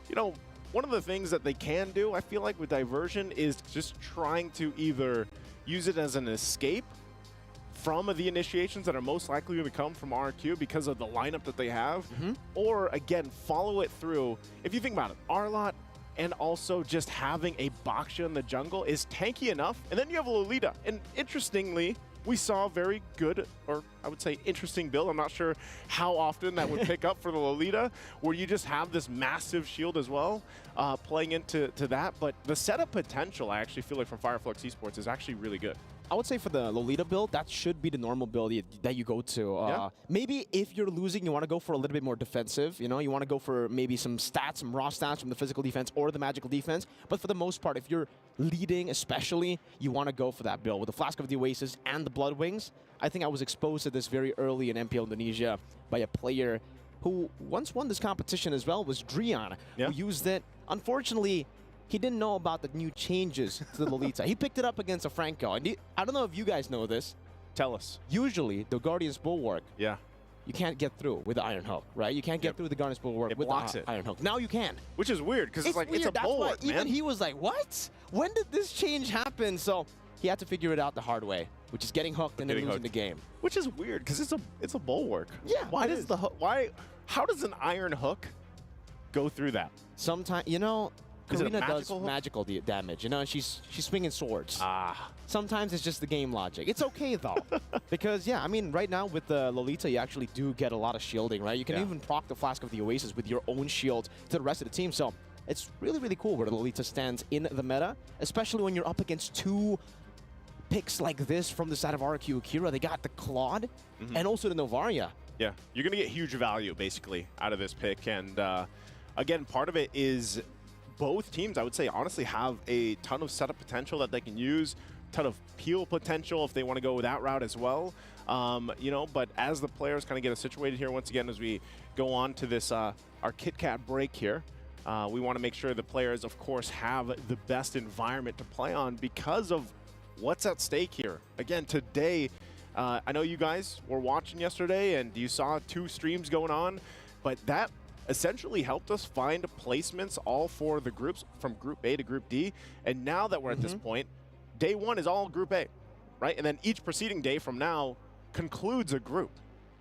You know, one of the things that they can do, I feel like, with diversion is just trying to either use it as an escape from the initiations that are most likely going to come from RQ because of the lineup that they have, or, again, follow it through. If you think about it, Arlott and also just having a Baksha in the jungle is tanky enough, and then you have Lolita. And interestingly, we saw a very good, or I would say interesting build. I'm not sure how often that would pick up for the Lolita, where you just have this massive shield as well, playing into that. But the setup potential, I actually feel like from Fireflux Esports is actually really good. I would say for the Lolita build, that should be the normal build that you go to. Maybe if you're losing, you want to go for a little bit more defensive. You know, you want to go for maybe some stats, some raw stats from the physical defense or the magical defense. But for the most part, if you're leading especially, you want to go for that build. With the Flask of the Oasis and the Blood Wings, I think I was exposed to this very early in MPL Indonesia by a player who once won this competition as well, was Drian, who used it. Unfortunately, he didn't know about the new changes to the Lolita. He picked it up against a Franco. And I don't know if you guys know this. Tell us. Usually, the Guardian's Bulwark, you can't get through with the Iron Hook, right? You can't get through the Guardian's Bulwark with the Iron Hook. Now you can. Which is weird, because it's like, weird. it's a bulwark, man. Even he was like, what? When did this change happen? So he had to figure it out the hard way, which is getting hooked and then losing the game. Which is weird, because it's a bulwark. Yeah. Why does how does an Iron Hook go through that? Sometimes, you know, Karina does magical damage, you know, and she's swinging swords. Sometimes it's just the game logic. It's okay, though, because, I mean, right now with the Lolita, you actually do get a lot of shielding, right? You can even proc the Flask of the Oasis with your own shield to the rest of the team. So it's really, really cool where the Lolita stands in the meta, especially when you're up against two picks like this from the side of RQ Akira. They got the Claude and also the Novaria. Yeah, you're going to get huge value, basically, out of this pick. And, again, part of it is both teams, I would say, honestly, have a ton of setup potential that they can use, ton of peel potential if they want to go that route as well. You know, but as the players kind of get us situated here, once again, as we go on to this, our Kit Kat break here, we want to make sure the players, of course, have the best environment to play on because of what's at stake here. Again, today, I know you guys were watching yesterday and you saw 2 streams going on, but that essentially helped us find placements all for the groups from Group A to Group D. And now that we're at this point, day 1 is all Group A, right? And then each preceding day from now concludes a group.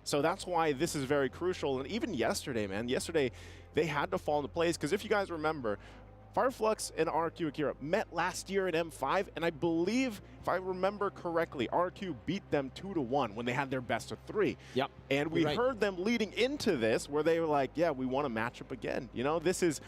So that's why this is very crucial. And even yesterday, man, they had to fall into place, because if you guys remember, Fireflux and RQ Akira met last year in M5, and I believe, if I remember correctly, RQ beat them 2-1 when they had their best of 3. Yep. And we heard them leading into this where they were like, yeah, we want to match up again. You know, this is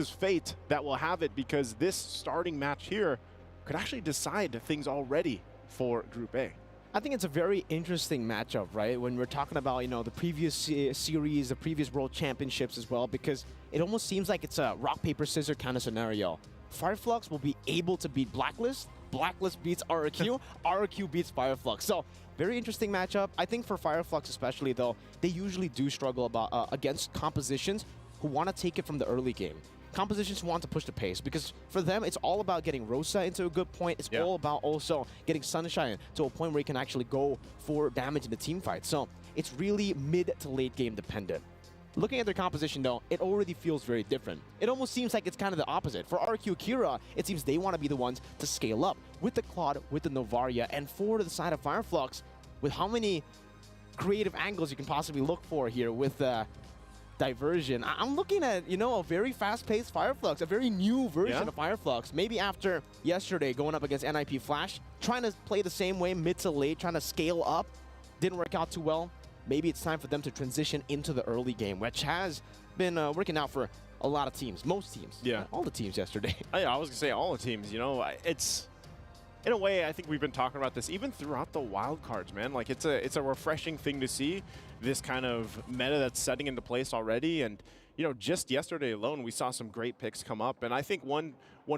fate that will have it, because this starting match here could actually decide things already for Group A. I think it's a very interesting matchup, right? When we're talking about, you know, the previous series, the previous World Championships as well, because it almost seems like it's a rock, paper, scissors kind of scenario. Fireflux will be able to beat Blacklist. Blacklist beats RQ. RQ beats Fireflux. So very interesting matchup. I think for Fireflux especially, though, they usually do struggle against compositions who want to take it from the early game. Compositions want to push the pace, because for them, it's all about getting Rosa into a good point. It's all about also getting Sunshine to a point where you can actually go for damage in the team fight. So it's really mid to late game dependent. Looking at their composition, though, it already feels very different. It almost seems like it's kind of the opposite. For RQ Akira, it seems they want to be the ones to scale up with the Claude, with the Novaria, and for the side of Fireflux, with how many creative angles you can possibly look for here with diversion. I'm looking at, you know, a very fast-paced Fireflux, a very new version of Fireflux. Maybe after yesterday going up against NIP Flash, trying to play the same way, mid to late, trying to scale up. Didn't work out too well. Maybe it's time for them to transition into the early game, which has been working out for a lot of teams, most teams. Yeah. All the teams yesterday. I was going to say all the teams, you know, it's, in a way, I think we've been talking about this even throughout the wild cards, man. Like, it's a refreshing thing to see, this kind of meta that's setting into place already. And, you know, just yesterday alone, we saw some great picks come up. And I think one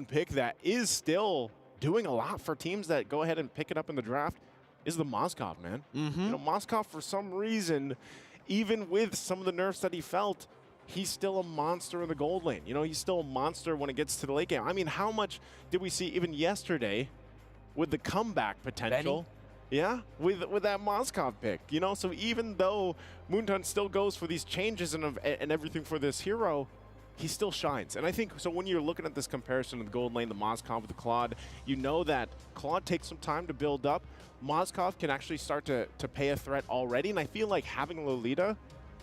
pick that is still doing a lot for teams that go ahead and pick it up in the draft is the Moskov, man. You know, Moskov, for some reason, even with some of the nerfs that he felt, he's still a monster in the gold lane. You know, he's still a monster when it gets to the late game. I mean, how much did we see even yesterday with the comeback potential? Yeah, with that Moskov pick, you know? So even though Moonton still goes for these changes and everything for this hero, he still shines. And I think, so when you're looking at this comparison of the gold lane, the Moskov with the Claude, you know that Claude takes some time to build up. Moskov can actually start to pay a threat already, and I feel like having Lolita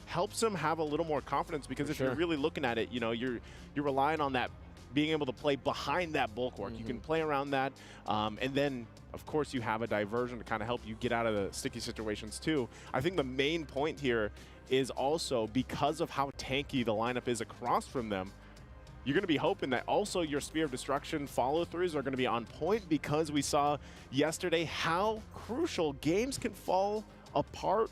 helps him have a little more confidence, because if you're really looking at it, you know, you're relying on that, being able to play behind that bulwark. You can play around that, and then, of course, you have a diversion to kind of help you get out of the sticky situations too. I think the main point here is also because of how tanky the lineup is across from them, you're going to be hoping that also your Spear of Destruction follow-throughs are going to be on point, because we saw yesterday how crucial games can fall apart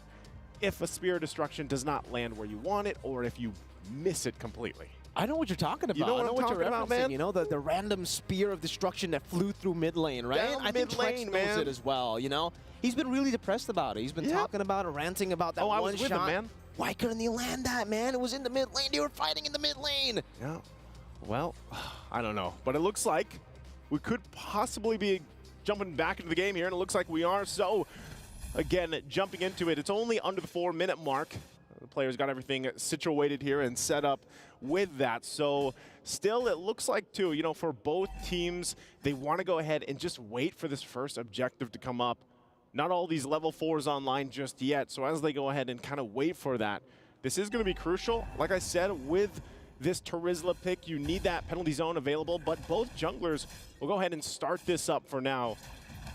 if a Spear of Destruction does not land where you want it, or if you miss it completely. I know what you're talking about. You know what I know I'm what talking you're about, referencing, man? You know, the random Spear of Destruction that flew through mid lane, right? Down I think mid lane, Trex knows man. it as well, you know? He's been really depressed about it. He's been talking about it, ranting about that I one was with shot. him, man. Why couldn't he land that, man? It was in the mid lane. They were fighting in the mid lane. Yeah. Well, I don't know. But it looks like we could possibly be jumping back into the game here, and it looks like we are. So, again, jumping into it, it's only under the 4-minute mark. The players got everything situated here and set up with that. So, still, it looks like, too, you know, for both teams, they want to go ahead and just wait for this first objective to come up. Not all these level 4s online just yet. So, as they go ahead and kind of wait for that, this is going to be crucial. Like I said, with this Terizla pick, you need that penalty zone available, but both junglers will go ahead and start this up for now.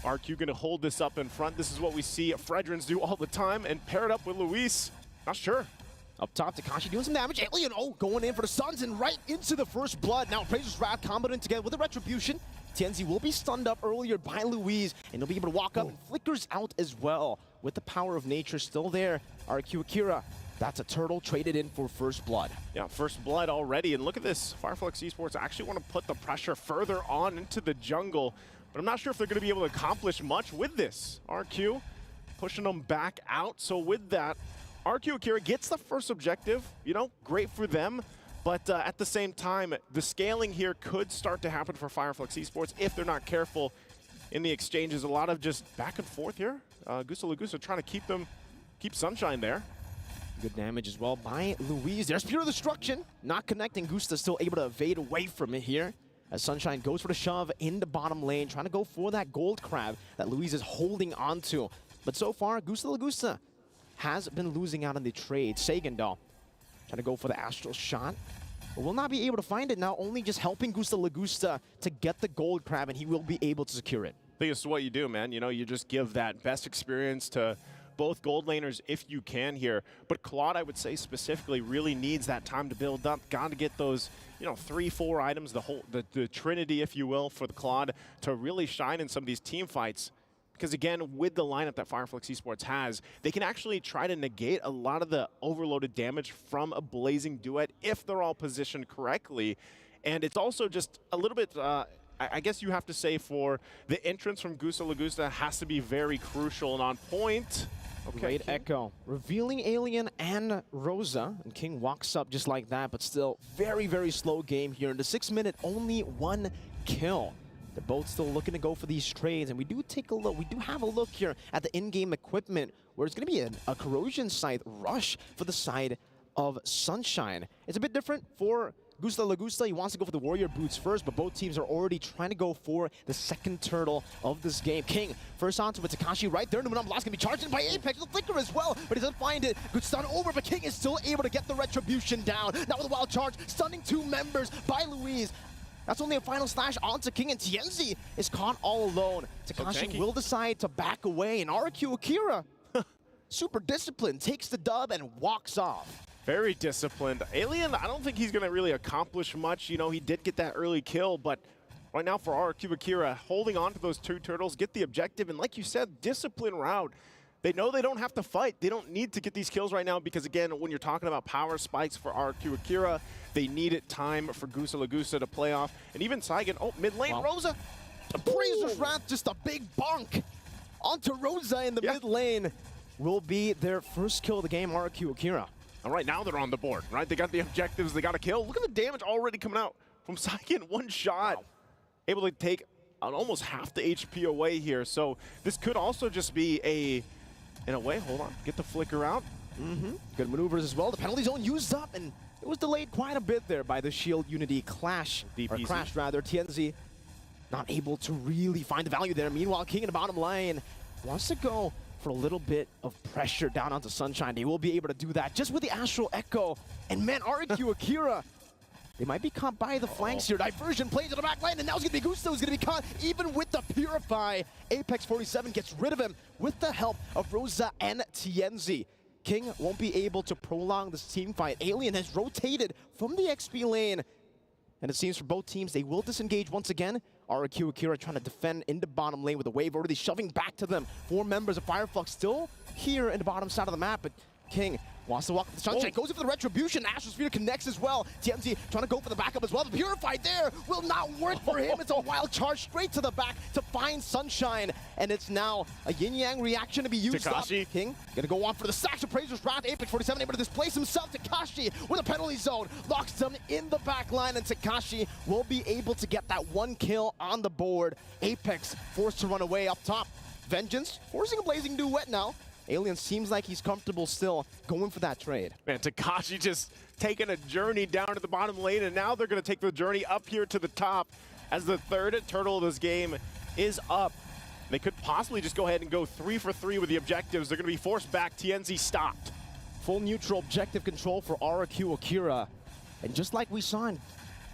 RQ going to hold this up in front. This is what we see Fredrins do all the time, and pair it up with Luis. Not sure. Up top, Takashi doing some damage. Alien, going in for the Suns and right into the first blood. Now, Appraiser's Wrath comboing together with the Retribution. Tienzi will be stunned up earlier by Luis, and he'll be able to walk up and flickers out as well. With the power of nature still there, RQ Akira. That's a turtle traded in for first blood. Yeah, first blood already. And look at this. Fireflux Esports actually want to put the pressure further on into the jungle. But I'm not sure if they're going to be able to accomplish much with this. RQ pushing them back out. So with that, RQ Akira gets the first objective. You know, great for them. But at the same time, the scaling here could start to happen for Fireflux Esports if they're not careful in the exchanges. A lot of just back and forth here. Gusta Lagusa trying to keep Sunshine there. Good damage as well by Luis. There's Spear of Destruction. Not connecting. Gusta still able to evade away from it here. As Sunshine goes for the shove in the bottom lane, trying to go for that gold crab that Luis is holding onto. But so far, Gusta Lagusa has been losing out on the trade. Sagan, though, trying to go for the astral shot. But will not be able to find it now, only just helping Gusta Lagusa to get the gold crab, and he will be able to secure it. I think it's what you do, man. You know, you just give that best experience to both gold laners if you can here. But Claude, I would say specifically, really needs that time to build up. Got to get those, you know, 3-4 items, the trinity, if you will, for the Claude to really shine in some of these team fights. Because again, with the lineup that Fireflux Esports has, they can actually try to negate a lot of the overloaded damage from a Blazing Duet if they're all positioned correctly. And it's also just a little bit, I guess you have to say, for the entrance from Gusta Lagusa has to be very crucial and on point. Okay, great echo. Revealing Alien and Rosa. And King walks up just like that, but still very, very slow game here. In the 6 minute, only 1 kill. They're both still looking to go for these trades, and we do take a look. We do have a look here at the in-game equipment, where it's going to be a corrosion scythe rush for the side of Sunshine. It's a bit different for Gusta Lagusa. He wants to go for the warrior boots first, but both teams are already trying to go for the second turtle of this game. King first onto with Takashi right there. Numenam Blast going to be charged in by Apex. The flicker as well, but he doesn't find it. Good stun over, but King is still able to get the retribution down. Now with a wild charge, stunning 2 members by Luis. That's only a final slash onto King, and Tienzi is caught all alone. Takashi will decide to back away, and RQ Akira, super disciplined, takes the dub and walks off. Very disciplined. Alien, I don't think he's going to really accomplish much. You know, he did get that early kill, but right now for RQ Akira, holding on to those 2 turtles, get the objective, and like you said, discipline route. They know they don't have to fight. They don't need to get these kills right now because, again, when you're talking about power spikes for RQ Akira, they needed time for Gusa Lagusa to play off. And even Saigon, oh, mid lane, wow. Rosa. Appraiser's Wrath, just a big bonk onto Rosa in the mid lane. Will be their first kill of the game, RQ Akira. All right, now they're on the board, right? They got the objectives, they got a kill. Look at the damage already coming out from Saigon, 1 shot. Wow. Able to take almost half the HP away here. So this could also just be in a way, hold on, get the flicker out. Good maneuvers as well. The penalty zone used up, and it was delayed quite a bit there by the Shield Unity clash, or crash rather. TNZ not able to really find the value there. Meanwhile, King in the bottom lane wants to go for a little bit of pressure down onto Sunshine. They will be able to do that just with the Astral Echo. And man, RQ Akira, they might be caught by the flanks here. Diversion plays to the back lane, and now it's going to be Gusto who's going to be caught even with the Purify. Apex 47 gets rid of him with the help of Rosa and TNZ. King won't be able to prolong this team fight. Alien has rotated from the XP lane, and it seems for both teams they will disengage once again. RQ Akira trying to defend in the bottom lane with a wave already shoving back to them. 4 members of Fireflux still here in the bottom side of the map, but King wants to walk with the Sunshine, goes in for the Retribution. Astral Sphere connects as well. TMZ trying to go for the backup as well. The Purify there will not work for him. It's a wild charge straight to the back to find Sunshine. And it's now a yin-yang reaction to be used Takashi. up. King gonna go on for the stacks of Appraiser's Wrath. Apex 47 able to displace himself. Takashi with a penalty zone. Locks them in the back line, and Takashi will be able to get that 1 kill on the board. Apex forced to run away up top. Vengeance forcing a blazing duet now. Alien seems like he's comfortable still going for that trade. Man, Takashi just taking a journey down to the bottom lane, and now they're going to take the journey up here to the top as the 3rd turtle of this game is up. They could possibly just go ahead and go 3 for 3 with the objectives. They're going to be forced back. TNZ stopped. Full neutral objective control for RQ Akira. And just like we saw in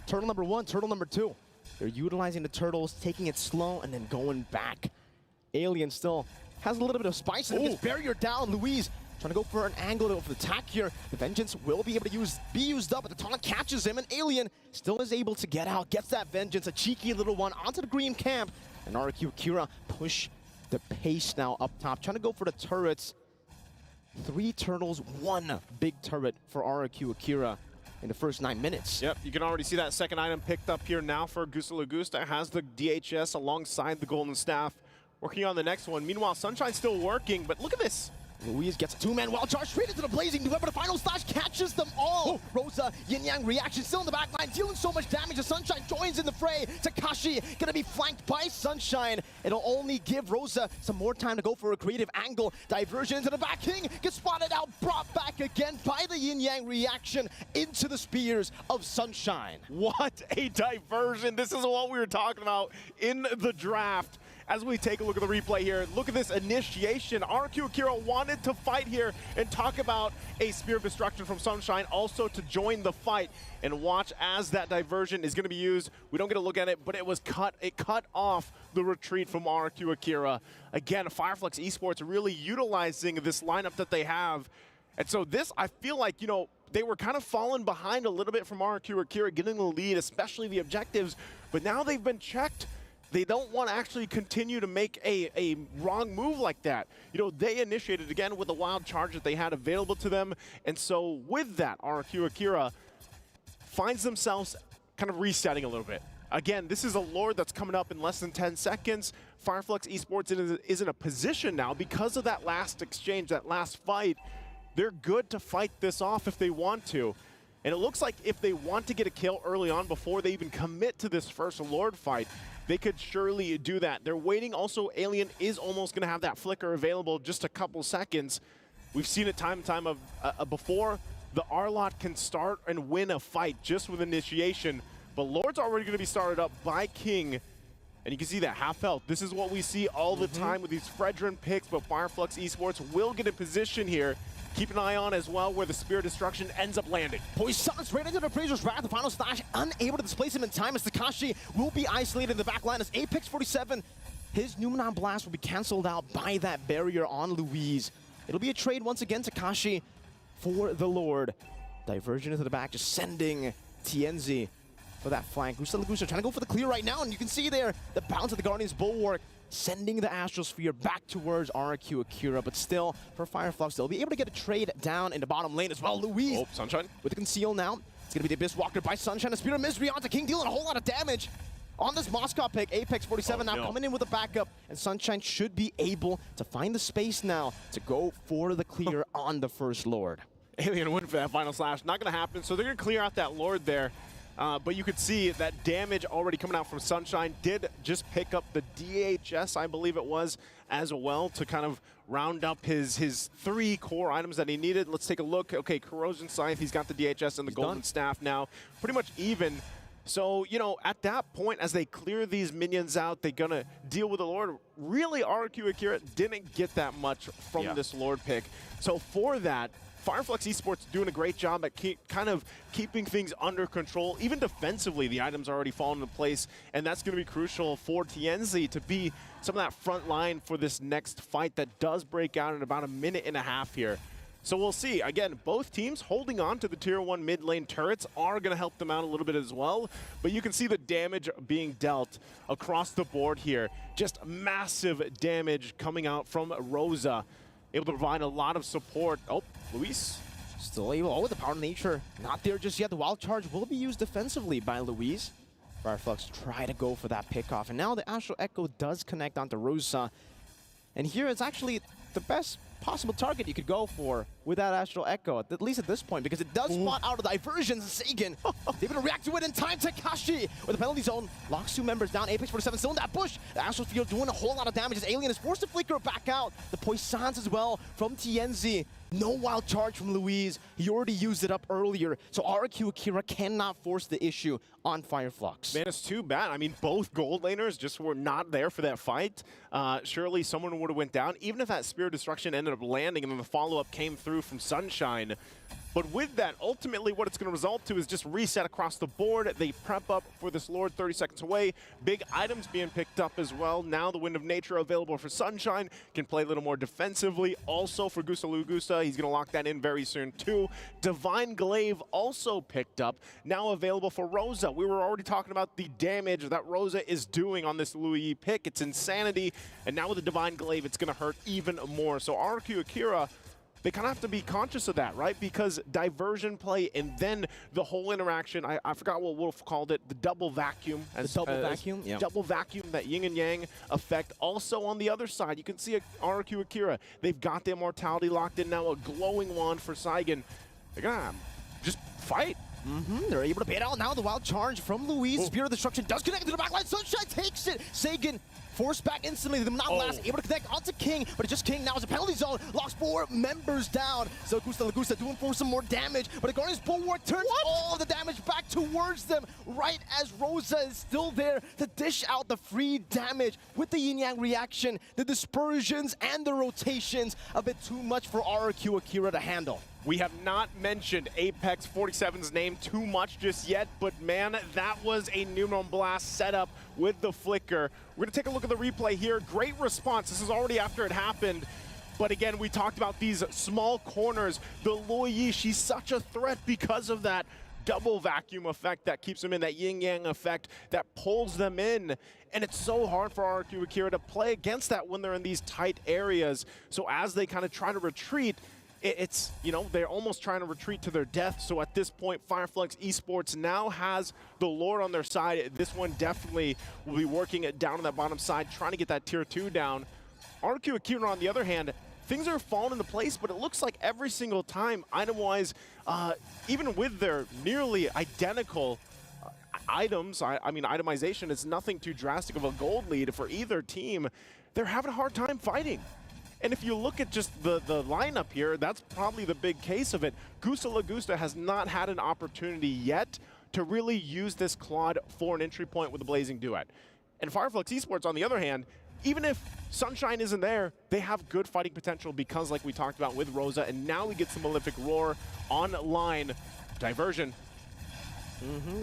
turtle number 1, turtle number 2, they're utilizing the turtles, taking it slow, and then going back. Alien still has a little bit of spice and gets barrier down. Louise trying to go for an angle of attack here. The Vengeance will be able to be used up, but the taunt catches him, and Alien still is able to get out, gets that Vengeance, a cheeky little one onto the green camp. And RQ Akira push the pace now up top, trying to go for the turrets. 3 turtles, 1 big turret for RQ Akira in the first 9 minutes. Yep, you can already see that second item picked up here now for Gusta Lagusta. Has the DHS alongside the Golden Staff. Working on the next one. Meanwhile, Sunshine's still working, but look at this. Luis gets a 2-man wild charge straight into the blazing duet, but the final slash catches them all. Rosa, yin-yang reaction still in the back line, dealing so much damage as Sunshine joins in the fray. Takashi gonna be flanked by Sunshine. It'll only give Rosa some more time to go for a creative angle. Diversion into the back. King gets spotted out, brought back again by the yin-yang reaction into the spears of Sunshine. What a diversion. This is what we were talking about in the draft. As we take a look at the replay here, look at this initiation. RQ Akira wanted to fight here and talk about a Spear of Destruction from Sunshine also to join the fight. And watch as that diversion is going to be used. We don't get a look at it, but it was cut. It cut off the retreat from RQ Akira. Again, Fireflux Esports really utilizing this lineup that they have. And so this, I feel like, you know, they were kind of falling behind a little bit from RQ Akira, getting the lead, especially the objectives. But now they've been checked. They don't want to actually continue to make a wrong move like that. You know, they initiated again with a wild charge that they had available to them. And so with that, RQ Akira finds themselves kind of resetting a little bit. Again, this is a Lord that's coming up in less than 10 seconds. Fireflux Esports is in a position now because of that last exchange, that last fight. They're good to fight this off if they want to. And it looks like if they want to get a kill early on before they even commit to this first Lord fight, they could surely do that. They're waiting. Also, Alien is almost going to have that flicker available just a couple seconds. We've seen it time and time before. The Arlot can start and win a fight just with initiation. But Lord's already going to be started up by King. And you can see that half health. This is what we see all the time with these Fredrin picks, but Fireflux Esports will get in position here. Keep an eye on as well where the Spear of Destruction ends up landing. Poison's right into the Appraiser's Wrath. The final slash unable to displace him in time as Takashi will be isolated in the back line as Apex 47. His Numenon Blast will be canceled out by that barrier on Louise. It'll be a trade once again, Takashi for the Lord. Diversion into the back, just sending TNZ for that flank. Gusta Lagusa trying to go for the clear right now, and you can see there the bounce of the Guardian's Bulwark, sending the Astrosphere back towards RQ Akira, but still, for Fireflux, they'll be able to get a trade down in the bottom lane as well. Luis, Sunshine with the conceal now. It's going to be the Abyss Walker by Sunshine, a Spirit of Misery onto King, dealing a whole lot of damage on this Moscow pick. Apex 47 now coming in with a backup, and Sunshine should be able to find the space now to go for the clear on the First Lord. Alien win for that final slash. Not going to happen, so they're going to clear out that Lord there. But you could see that damage already coming out from Sunshine. Did just pick up the DHS, I believe it was, as well, to kind of round up his 3 core items that he needed. Let's take a look. Okay, Corrosion Scythe, he's got the DHS and the Golden Staff now. Pretty much even. So, you know, at that point, as they clear these minions out, they're going to deal with the Lord. Really, RQ Akira didn't get that much from this Lord pick. So for that, Fireflux Esports doing a great job at kind of keeping things under control. Even defensively, the items are already falling into place, and that's going to be crucial for TNZ to be some of that front line for this next fight that does break out in about a minute and a half here. So we'll see. Again, both teams holding on to the Tier 1 mid lane turrets are going to help them out a little bit as well, but you can see the damage being dealt across the board here. Just massive damage coming out from Rosa. Able to provide a lot of support. Oh, Luis still able. Oh, the Power of Nature not there just yet. The Wild Charge will be used defensively by Luis. Fireflux try to go for that pick off, and now the Astral Echo does connect onto Rosa. And here it's actually the best possible target you could go for with that Astral Echo, at least at this point, because it does spot out of the diversions. Sagan, they're going to react to it in time. Takashi with the penalty zone locks 2 members down. Apex 47 still in that bush. The Astrosphere doing a whole lot of damage as Alien is forced to flicker back out. The Poissons as well from TNZ. No Wild Charge from Luis. He already used it up earlier, so RQ Akira cannot force the issue on Fireflux. Man, it's too bad. I mean, both gold laners just were not there for that fight. Surely someone would have went down, even if that Spear of Destruction ended up landing and then the follow-up came through from Sunshine. But with that, ultimately what it's going to result to is just reset across the board. They prep up for this Lord 30 seconds away. Big items being picked up as well. Now the Wind of Nature available for Sunshine. Can play a little more defensively. Also for Gusta Lugusa, he's going to lock that in very soon too. Divine Glaive also picked up. Now available for Rosa. We were already talking about the damage that Rosa is doing on this Louis pick. It's insanity. And now with the Divine Glaive, it's going to hurt even more. So RQ Akira, they kind of have to be conscious of that, right? Because diversion play and then the whole interaction, I forgot what Wolf called it, the double vacuum. Vacuum? Yeah. Double vacuum, that yin and yang effect. Also on the other side, you can see RQ Akira. They've got the immortality locked in now, a glowing wand for Saigon. They're going to just fight. They're able to bait out now the Wild Charge from Luis. Spear of Destruction does connect to the backline. Sunshine takes it. Sagan forced back instantly. The not last able to connect onto King, but it's just King now as a penalty zone. Locks 4 members down. So Gusta Lagusa doing for some more damage, but the Guardian's Bulwark turns all of the damage back towards them right as Rosa is still there to dish out the free damage with the yin-yang reaction. The dispersions and the rotations a bit too much for RQ Akira to handle. We have not mentioned Apex 47's name too much just yet, but man, that was a Numeron Blast setup with the flicker. We're going to take a look at the replay here. Great response. This is already after it happened. But again, we talked about these small corners. The Luoyi, she's such a threat because of that double vacuum effect that keeps them in, that yin-yang effect that pulls them in. And it's so hard for RQ Akira to play against that when they're in these tight areas. So as they kind of try to retreat, it's, you know, they're almost trying to retreat to their death. So at this point, Fireflux Esports now has the Lord on their side. This one definitely will be working it down on that bottom side, trying to get that tier 2 down. RQ Akira, on the other hand, things are falling into place, but it looks like every single time, item-wise, even with their nearly identical items, I mean, itemization is nothing too drastic of a gold lead for either team. They're having a hard time fighting. And if you look at just the lineup here, that's probably the big case of it. Gusta Lagusta has not had an opportunity yet to really use this Claude for an entry point with the Blazing Duet. And Fireflux Esports, on the other hand, even if Sunshine isn't there, they have good fighting potential because, like we talked about with Rosa, and now we get some Malefic Roar online. Diversion.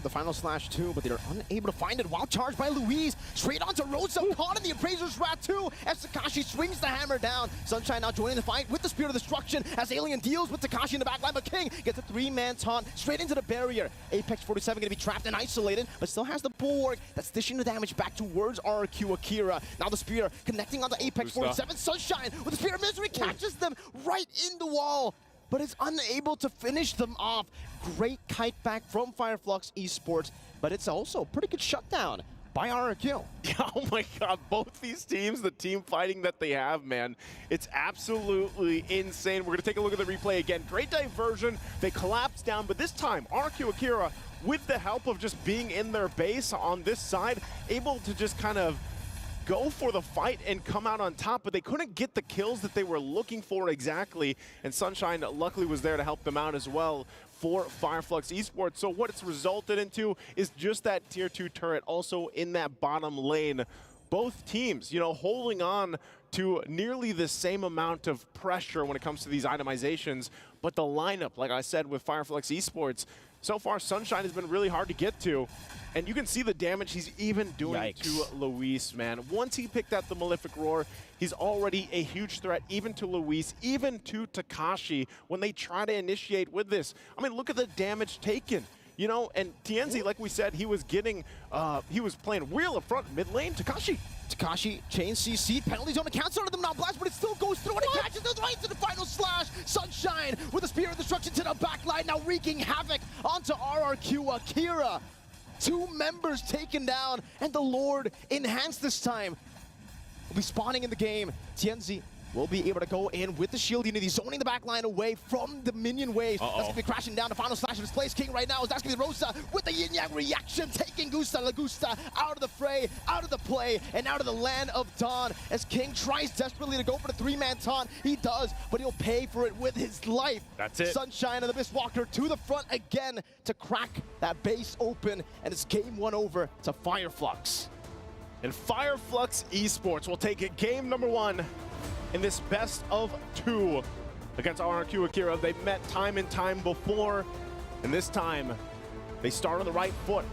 The final slash too, but they're unable to find it. Wild charge by Luis. Straight onto Rosa, caught in the Appraiser's Wrath too, as Takashi swings the hammer down. Sunshine now joining the fight with the Spirit of Destruction as Alien deals with Takashi in the backline, but King gets a 3-man taunt straight into the barrier. Apex 47 gonna be trapped and isolated, but still has the bulwark that's dishing the damage back towards RQ Akira. Now the Spear connecting onto Apex 47. Sunshine with the Spear of Misery catches them right in the wall, but is unable to finish them off. Great kite back from Fireflux Esports, but it's also a pretty good shutdown by RQ. Oh my god, both these teams, the team fighting that they have, man, it's absolutely insane. We're going to take a look at the replay again. Great diversion. They collapse down, but this time, RQ Akira, with the help of just being in their base on this side, able to just kind of go for the fight and come out on top, but they couldn't get the kills that they were looking for exactly, and Sunshine luckily was there to help them out as well for Fireflux Esports. So what it's resulted into is just that tier 2 turret also in that bottom lane. Both teams, you know, holding on to nearly the same amount of pressure when it comes to these itemizations, but the lineup, like I said, with Fireflux Esports, so far Sunshine has been really hard to get to. And you can see the damage he's even doing to Luis, man. Once he picked out the Malefic Roar, he's already a huge threat, even to Luis, even to Takashi, when they try to initiate with this. I mean, look at the damage taken. You know, and TNZ, like we said, he was getting, he was playing real up front, mid lane. Takashi, chain CC, penalties on account, some of them not blast, but it still goes through and it catches us right to the final slash. Sunshine with a Spear of Destruction to the backline, now wreaking havoc onto RRQ Akira. 2 members taken down, and the Lord enhanced this time will be spawning in the game. TNZ will be able to go in with the shield unity, zoning the backline away from the minion wave. That's going to be crashing down. The final slash of his place. King right now is asking Rosa with the yin-yang reaction, taking Lagusta out of the fray, out of the play, and out of the land of Dawn. As King tries desperately to go for the 3-man taunt, he does, but he'll pay for it with his life. That's it. Sunshine and the Mistwalker to the front again to crack that base open, and it's game 1 over to Fireflux. And Fireflux Esports will take it game number 1 in this best of 2 against RRQ Akira. They've met time and time before, and this time they start on the right foot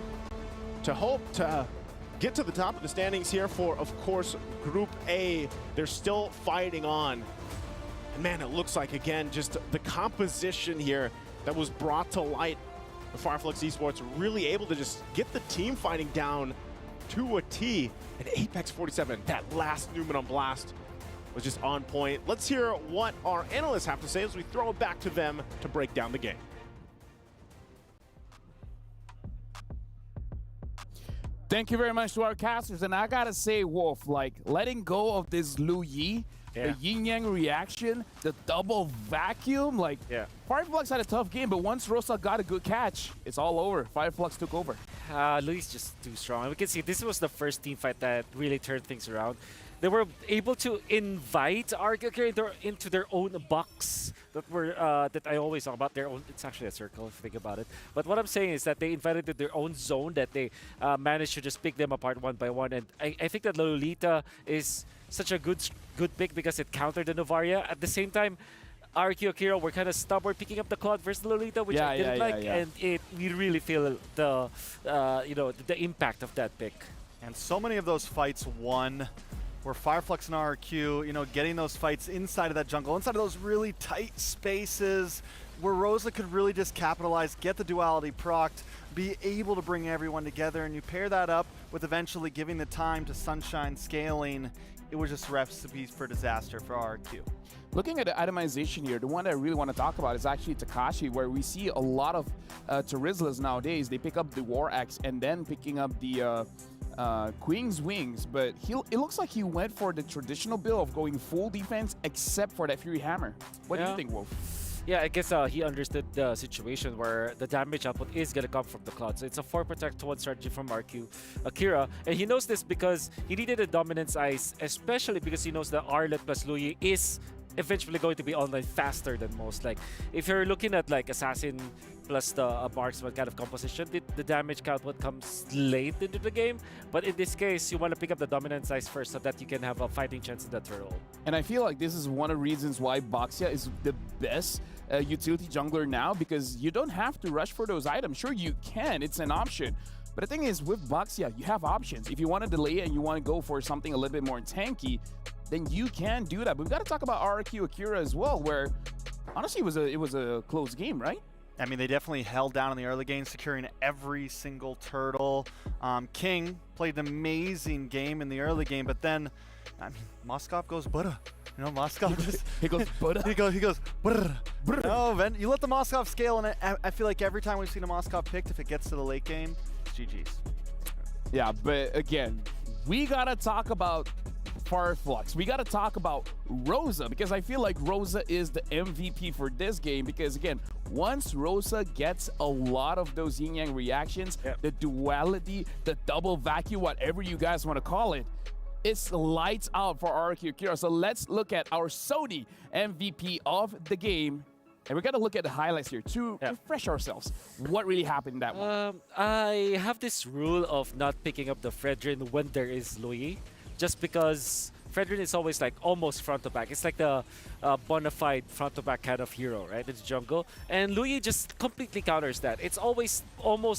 to hope to get to the top of the standings here for, of course, Group A. They're still fighting on. And man, it looks like, again, just the composition here that was brought to light. The Fireflux Esports really able to just get the team fighting down to a T. And Apex 47, that last Newman on Blast, was just on point. Let's hear what our analysts have to say as we throw it back to them to break down the game. Thank you very much to our casters. And I gotta say, Wolf, like, letting go of this Lu Yi, the yin-yang reaction, the double vacuum, like, Fireflux had a tough game, but once Rosa got a good catch, it's all over. Fireflux took over. Luis just too strong. We can see this was the first team fight that really turned things around. They were able to invite RQ into their own box that were that I always talk about. Their own. It's actually a circle if you think about it. But what I'm saying is that they invited to their own zone that they managed to just pick them apart one by one. And I think that Lolita is such a good pick because it countered the Novaria. At the same time, RQ Akira were kind of stubborn picking up the Cloud versus Lolita, which I didn't like, and we really feel the you know, the impact of that pick. And so many of those fights won. Where Fireflux and RQ, you know, getting those fights inside of that jungle, inside of those really tight spaces, where Rosa could really just capitalize, get the duality procced, be able to bring everyone together, and you pair that up with eventually giving the time to Sunshine scaling, it was just recipe for disaster for RQ. Looking at the itemization here, the one that I really want to talk about is actually Takashi, where we see a lot of Terizlas nowadays. They pick up the War Axe and then picking up the Queen's Wings, but it looks like he went for the traditional build of going full defense except for that Fury Hammer. What do you think, Wolf? Yeah, I guess he understood the situation where the damage output is going to come from the Cloud. So it's a 4 protect to 1 strategy from RQ Akira. And he knows this because he needed a Dominance Ice, especially because he knows that Arlet plus Louis is eventually going to be online faster than most. Like, if you're looking at like Assassin plus the marksman kind of composition, the damage output comes late into the game. But in this case, you want to pick up the dominant size first so that you can have a fighting chance in that turtle. And I feel like this is one of the reasons why Baxia is the best utility jungler now because you don't have to rush for those items. Sure, you can. It's an option. But the thing is, with Bucks, yeah, you have options. If you want to delay it and you want to go for something a little bit more tanky, then you can do that. But we've got to talk about RRQ Akira as well, where honestly it was a close game, right? I mean, they definitely held down in the early game, securing every single turtle. King played an amazing game in the early game, but then, I mean, Moskov goes Buddha. You know, Moskov just... he goes Buddha? He goes Buddha. No, man, you let the Moskov scale, and I feel like every time we've seen a Moskov picked, if it gets to the late game, it's GG's. Yeah, but again, we got to talk about Fireflux. We got to talk about Rosa because I feel like Rosa is the MVP for this game because, again, once Rosa gets a lot of those yin-yang reactions, the duality, the double vacuum, whatever you guys want to call it, it's lights out for RRQ Akira. So let's look at our Sony MVP of the game. And we got to look at the highlights here to refresh ourselves. What really happened in that one? I have this rule of not picking up the Fredrin when there is Louis, just because Fredrin is always like almost front to back. It's like the bona fide front to back kind of hero, right? It's jungle. And Louis just completely counters that. It's almost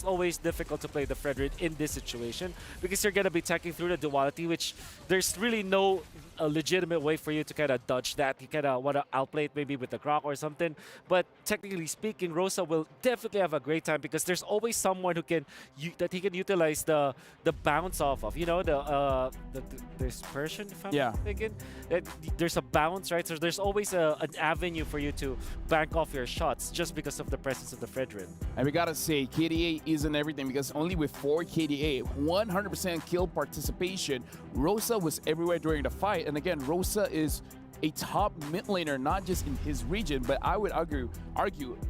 always difficult to play the Fredrin in this situation because you're going to be attacking through the duality, which there's really no a legitimate way for you to kind of dodge that. You kind of want to outplay it maybe with the Grok or something. But technically speaking, Rosa will definitely have a great time because there's always someone who can that he can utilize the bounce off of. You know, the dispersion, if I'm thinking. There's a bounce, right? So there's always an avenue for you to bank off your shots just because of the presence of the Fredrin. And we gotta say, KDA isn't everything because only with 4 KDA, 100% kill participation, Rosa was everywhere during the fight. And again, Rosa is a top mid laner, not just in his region, but I would argue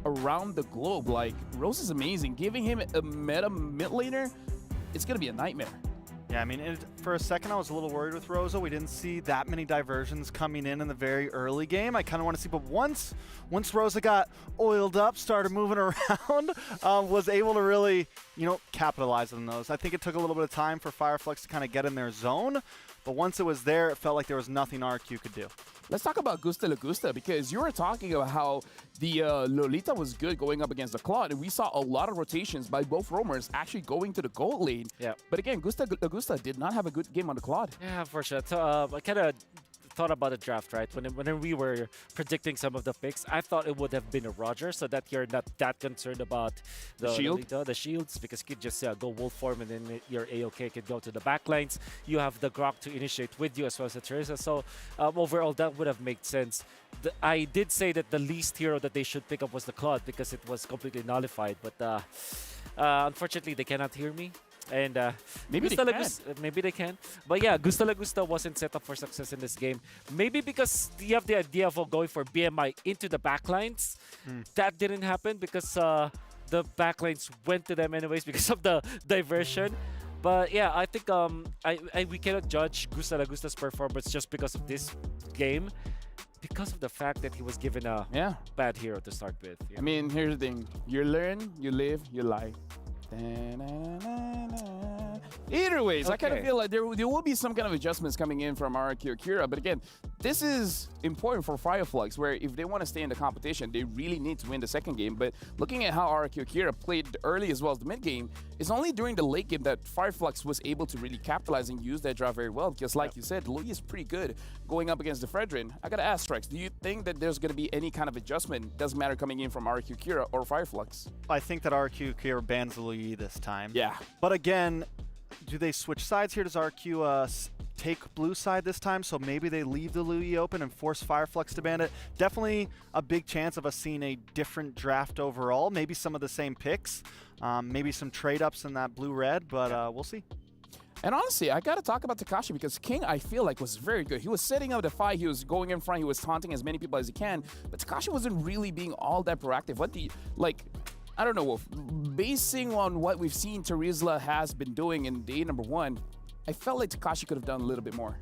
around the globe. Like, Rosa's amazing. Giving him a meta mid laner, it's gonna be a nightmare. Yeah, I mean, for a second I was a little worried with Rosa. We didn't see that many diversions coming in the very early game. I kind of want to see, but once Rosa got oiled up, started moving around, was able to really, capitalize on those. I think it took a little bit of time for Fireflux to kind of get in their zone, but once it was there, it felt like there was nothing RQ could do. Let's talk about Gusta Lagusta because you were talking about how the Lolita was good going up against the Claude, and we saw a lot of rotations by both roamers actually going to the gold lane. Yeah. But again, Gusta Lagusta did not have a good game on the Claude. Yeah, for sure. So, I kind of thought about the draft, right? When we were predicting some of the picks, I thought it would have been a Roger, so that you're not that concerned about the shields, because you could just go wolf form and then your AOK could go to the backlines. You have the Grok to initiate with you as well as the Teresa. So overall, that would have made sense. I did say that the least hero that they should pick up was the Claude because it was completely nullified, but unfortunately, they cannot hear me. And maybe they can. But yeah, Gusta Lagusta wasn't set up for success in this game. Maybe because you have the idea of going for BMI into the backlines. That didn't happen because the backlines went to them anyways because of the diversion. But yeah, I think we cannot judge Gusta Lagusta's performance just because of this game, because of the fact that he was given a bad hero to start with. I mean, here's the thing. You learn, you live, you lie. Either ways, I kind of feel like there will be some kind of adjustments coming in from RRQ Akira. But again, this is important for Fireflux, where if they want to stay in the competition, they really need to win the second game. But looking at how RRQ Akira played early as well as the mid game, it's only during the late game that Fireflux was able to really capitalize and use that draft very well. Because like you said, Louis is pretty good going up against the Fredrin. I got to ask, Strex, do you think that there's going to be any kind of adjustment, doesn't matter coming in from RRQ Akira or Fireflux? I think that RRQ Akira bans Louis this time. Yeah. But again, do they switch sides here? Does RQ take blue side this time? So maybe they leave the Louis open and force Fireflux to ban it. Definitely a big chance of us seeing a different draft overall. Maybe some of the same picks. Maybe some trade-ups in that blue-red, but we'll see. And honestly, I got to talk about Takashi because King, I feel like, was very good. He was setting up the fight. He was going in front. He was taunting as many people as he can. But Takashi wasn't really being all that proactive. I don't know, Wolf. Basing on what we've seen Terizla has been doing in day number 1, I felt like Takashi could have done a little bit more.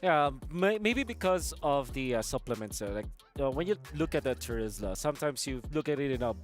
Yeah, maybe because of the supplements. Like when you look at the Turizla, sometimes you look at it in a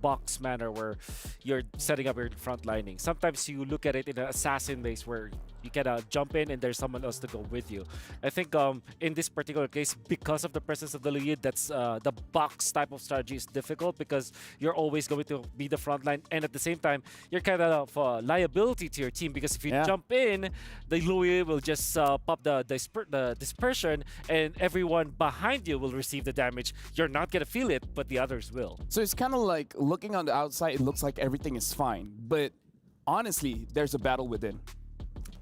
box manner where you're setting up your front lining. Sometimes you look at it in an assassin base where you can jump in and there's someone else to go with you. I think in this particular case, because of the presence of the lead, that's the box type of strategy is difficult because you're always going to be the front line, and at the same time, you're kind of a liability to your team because if you jump in, the Louis will just pop the dispersion, and everyone behind you will receive the damage. You're not gonna feel it, but the others will. So it's kind of like looking on the outside, it looks like everything is fine, but honestly, there's a battle within.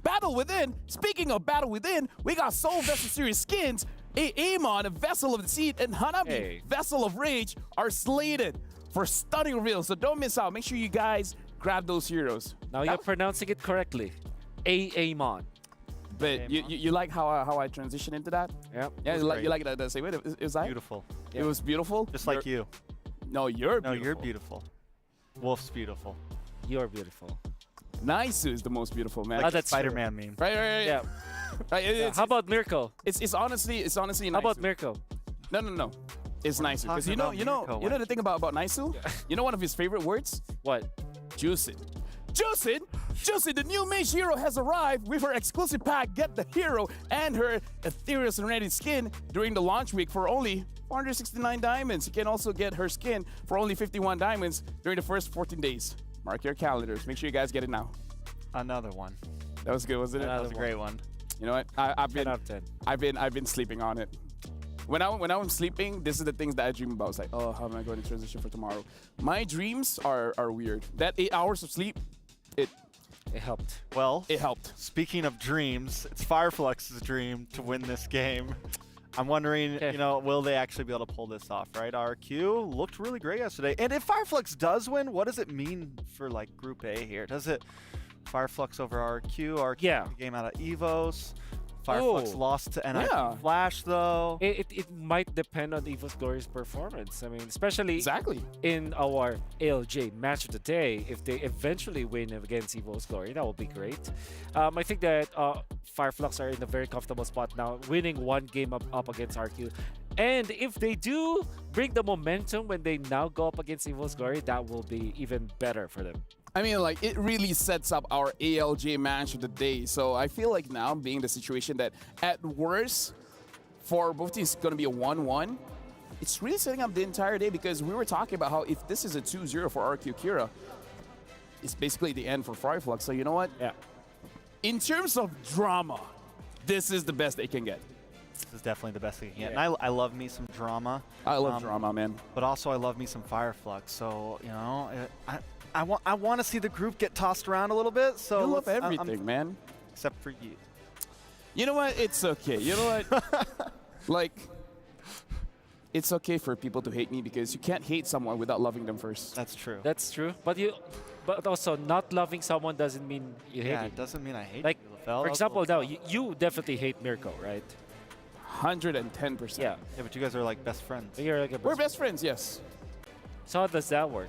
Battle within. Speaking of battle within, we got Soul Vessel Series skins. Amon, a Vessel of the Seed, and Hanabi, Vessel of Rage, are slated for stunning reveals. So don't miss out. Make sure you guys grab those heroes. Now you're pronouncing it correctly. Amon. But you like how I transition into that? Yeah. Yeah, you like that same way? Is that beautiful? It was beautiful. Just like you. No, you're beautiful. No, you're beautiful. Wolf's beautiful. You're beautiful. Nice is the most beautiful, man. Like that's Spider-Man meme. Right. Yeah. Right, how about Mirko? It's honestly nice. How about Mirko? No. It's nicer because you know the thing about Naisu. You know one of his favorite words? What? Juicing. Juicing, the new mage hero has arrived with her exclusive pack. Get the hero and her ethereal serenity skin during the launch week for only 469 diamonds. You can also get her skin for only 51 diamonds during the first 14 days. Mark your calendars. Make sure you guys get it now. Another one. That was good, wasn't it? That was a great one. You know what? I've been 10 out of 10. I've been sleeping on it. When I'm sleeping, this is the things that I dream about. It's like, oh, how am I going to transition for tomorrow? My dreams are weird. That 8 hours of sleep, it helped. Well, it helped. Speaking of dreams, it's Fireflux's dream to win this game. I'm wondering, will they actually be able to pull this off, right? RQ looked really great yesterday. And if Fireflux does win, what does it mean for, like, Group A here? Does it Fireflux over RQ? RQ the game out of EVOS. Fireflux lost to NIP Flash, though. It might depend on EVOS Glory's performance. I mean, especially in our ALJ match of the day, if they eventually win against EVOS Glory, that would be great. I think that Fireflux are in a very comfortable spot now, winning one game up against RQ. And if they do bring the momentum when they now go up against EVOS Glory, that will be even better for them. I mean, like, it really sets up our ALJ match of the day. So I feel like now, being the situation that at worst, for both teams, it's going to be a 1-1. It's really setting up the entire day because we were talking about how if this is a 2-0 for RQ Kira, it's basically the end for Fireflux. So you know what? Yeah. In terms of drama, this is the best they can get. This is definitely the best they can get. And I love me some drama. I love drama, man. But also I love me some Fireflux. So, you know, I want to see the group get tossed around a little bit. So you love everything, man. Except for you. You know what? It's okay. You know what? Like, it's okay for people to hate me because you can't hate someone without loving them first. That's true. That's true. But also, not loving someone doesn't mean you hate him. It doesn't mean I hate you, LaFell. For example, now, you definitely hate Mirko, right? 110%. Yeah, but you guys are like best friends. We're best friends, yes. So how does that work?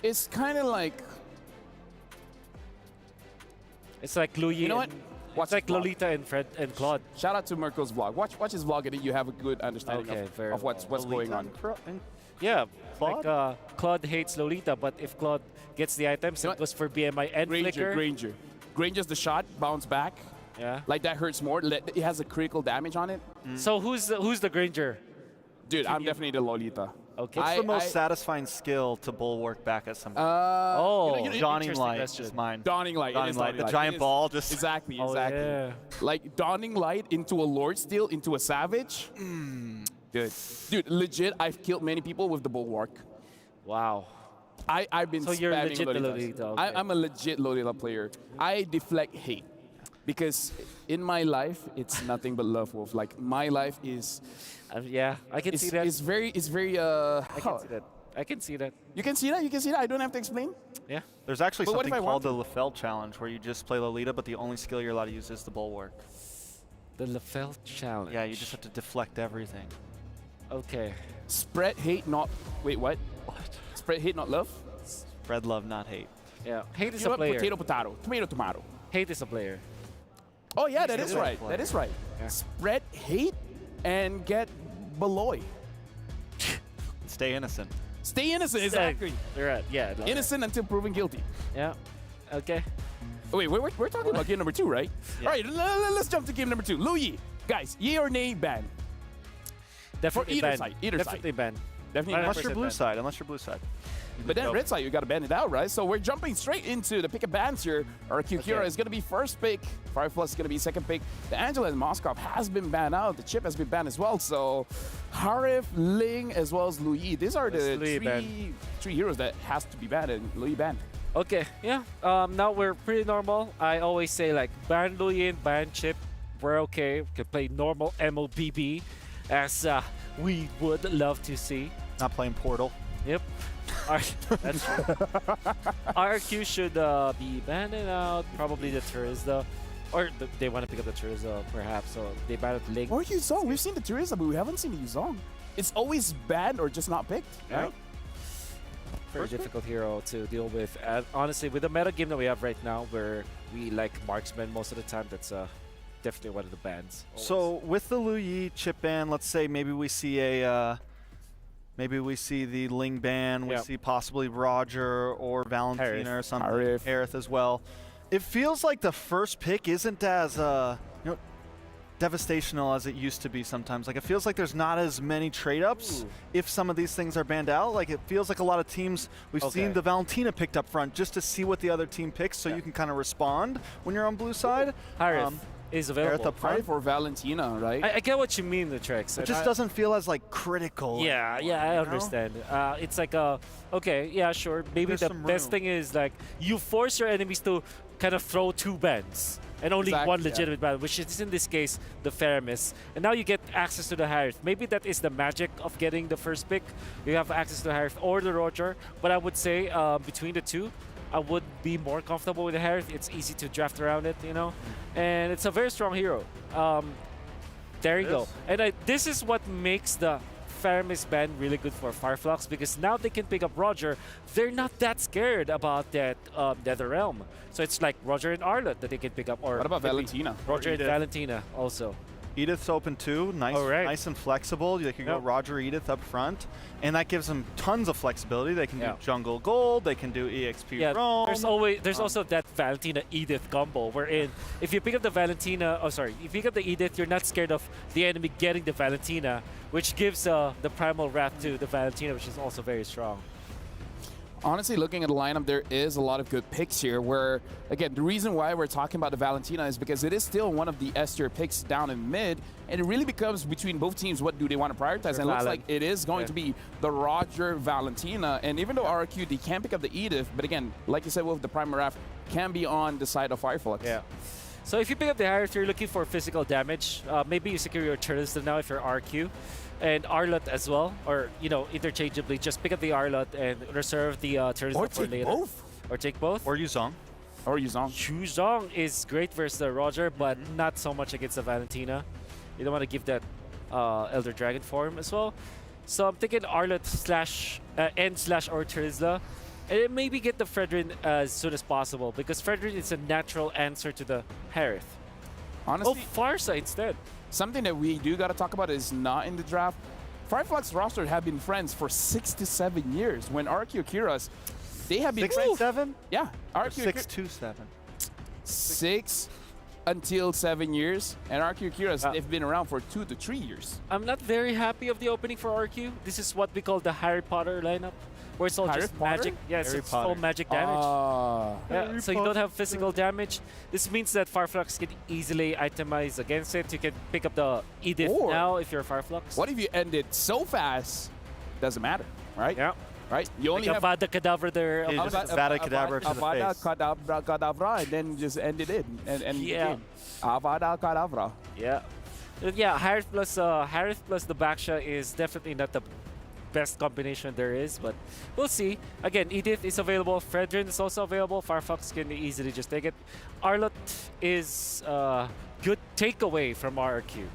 It's kind of like... It's like Louis. You know what? It's like Lolita and Fred and Claude. Shout out to Mirko's vlog. Watch his vlog and then you have a good understanding of what's going on. Yeah, Claude? like Claude hates Lolita, but if Claude gets the items, it goes for BMI and Flicker. Granger's the shot, bounce back. Yeah. Like that hurts more. It has a critical damage on it. So who's the Granger? Dude, I'm definitely the Lolita. Okay. What's the most satisfying skill to bulwark back at somebody? Dawning Light is mine. Dawning Light. The giant ball just... Exactly. Yeah. Like Dawning Light into a Lord Steel, into a Savage. Dude, legit, I've killed many people with the bulwark. Wow. I've been so you're spamming legit Lolita. Okay. I'm a legit Lolita player. I deflect hate. Because in my life, it's nothing but love, Wolf. Like, my life is... yeah, I can see that. It's very... I can see that. I can see that. You can see that? You can see that? I don't have to explain? Yeah. There's actually something called the LaFell Challenge, where you just play Lolita, but the only skill you're allowed to use is the bulwark. The LaFell Challenge? Yeah, you just have to deflect everything. Okay. Spread hate, not... Wait, what? Spread hate, not love? Spread love, not hate. Yeah. Hate is a player. Potato, potato. Tomato, tomato. Hate is a player. Oh, yeah, that is right. That is right. Yeah. Spread hate and get Beloy. Stay innocent. Stay innocent, exactly. Yeah. Innocent until proven guilty. Yeah. Okay. Wait, we're talking about game number 2, right? Yeah. All right, let's jump to game number 2. Louis, guys, yay or nay ban? Definitely For either ban. side. Either Definitely side. ban. Definitely. Unless you're blue ban. side. Unless you're blue side. But then red side, you got to ban it out, right? So we're jumping straight into the pick of bans here. RQ Kira is going to be first pick. Fireflux is going to be second pick. The Angela and Moskov has been banned out. The Chip has been banned as well. So Harif, Ling, as well as Louis. These are the three heroes that has to be banned, and Louis banned. Okay, yeah. Now we're pretty normal. I always say like ban Louis in, ban Chip. We're okay. We can play normal MLBB as we would love to see. Not playing Portal. Yep. That's true. RQ should be banned out. Probably the Terizla. Or they want to pick up the Terizla, perhaps. So they banned Ling. Or Yuzong. We've seen the Terizla, but we haven't seen the Yuzong. It's always banned or just not picked, right? Very difficult hero to deal with. And honestly, with the meta game that we have right now, where we like marksmen most of the time, that's definitely one of the bans. So with the Lu Yi chip ban, let's say maybe we see a maybe we see the Ling ban, we see possibly Roger or Valentina or something, Harith as well. It feels like the first pick isn't as devastational as it used to be sometimes. Like, it feels like there's not as many trade-ups if some of these things are banned out. Like, it feels like a lot of teams, we've seen the Valentina picked up front just to see what the other team picks so you can kind of respond when you're on blue side. Harith is available. Harith up front for Valentina, right? I get what you mean, the tricks. It just doesn't feel as, like, critical. Yeah, I understand. It's like, okay, yeah, sure. Maybe the best thing is, like, you force your enemies to kind of throw 2 bans. And only one legitimate ban, which is in this case the Faramis. And now you get access to the Harith. Maybe that is the magic of getting the first pick. You have access to the Harith or the Roger. But I would say between the two, I would be more comfortable with the Harith. It's easy to draft around it, you know. And it's a very strong hero. There you go. And this is what makes the Faramis ban really good for Fireflux, because now they can pick up Roger. They're not that scared about that Netherrealm. So it's like Roger and Arlott that they can pick up. Or what about Valentina? Roger and Valentina also. Edith's open too, nice and flexible. They can go Roger, Edith up front, and that gives them tons of flexibility. They can do jungle gold, they can do EXP roam. There's also that Valentina Edith combo wherein if you pick up the Valentina, if you pick up the Edith, you're not scared of the enemy getting the Valentina, which gives the primal wrath to the Valentina, which is also very strong. Honestly, looking at the lineup, there is a lot of good picks here where, again, the reason why we're talking about the Valentina is because it is still one of the S-tier picks down in mid, and it really becomes between both teams what do they want to prioritize, and it looks like it is going to be the Roger Valentina, and even though RQ, they can pick up the Edith, but again, like you said, with the Primal Wrath, can be on the side of Fireflux. Yeah. So if you pick up the Harith, you're looking for physical damage. Maybe you secure your Terizla now if you're RQ. And Arlott as well, or, you know, interchangeably, just pick up the Arlott and reserve the Terizla for later. Or take both. Or Yuzong. Yuzong is great versus the Roger, but not so much against the Valentina. You don't want to give that Elder Dragon form as well. So I'm thinking Arlott /or Terizla. And maybe get the Fredrin as soon as possible, because Fredrin is a natural answer to the Harith. Honestly, Farsa instead. Something that we do got to talk about is not in the draft. Fireflux roster have been friends for 6 to 7 years. When RQ Kiras, they have been 6 to 7? Yeah, RQ 6 to 7. 6 until 7 years, and RQ Kiras, they've been around for 2 to 3 years. I'm not very happy of the opening for RQ. This is what we call the Harry Potter lineup, where it's all just magic. Yeah, it's all magic damage. So you don't have physical damage. This means that Fireflux can easily itemize against it. You can pick up the Edith now if you're Fireflux. What if you end it so fast? Doesn't matter, right? Yeah. Right? You only have Avada Kedavra there. Avada Kedavra to the face. Avada Kedavra, and then just end it in. And Avada Kedavra. Yeah. Yeah, Harith plus the Baksha is definitely not the best combination there is, but we'll see. Again, Edith is available, Fredrin is also available, Fireflux can easily just take it. Arlott is a good takeaway from RQ.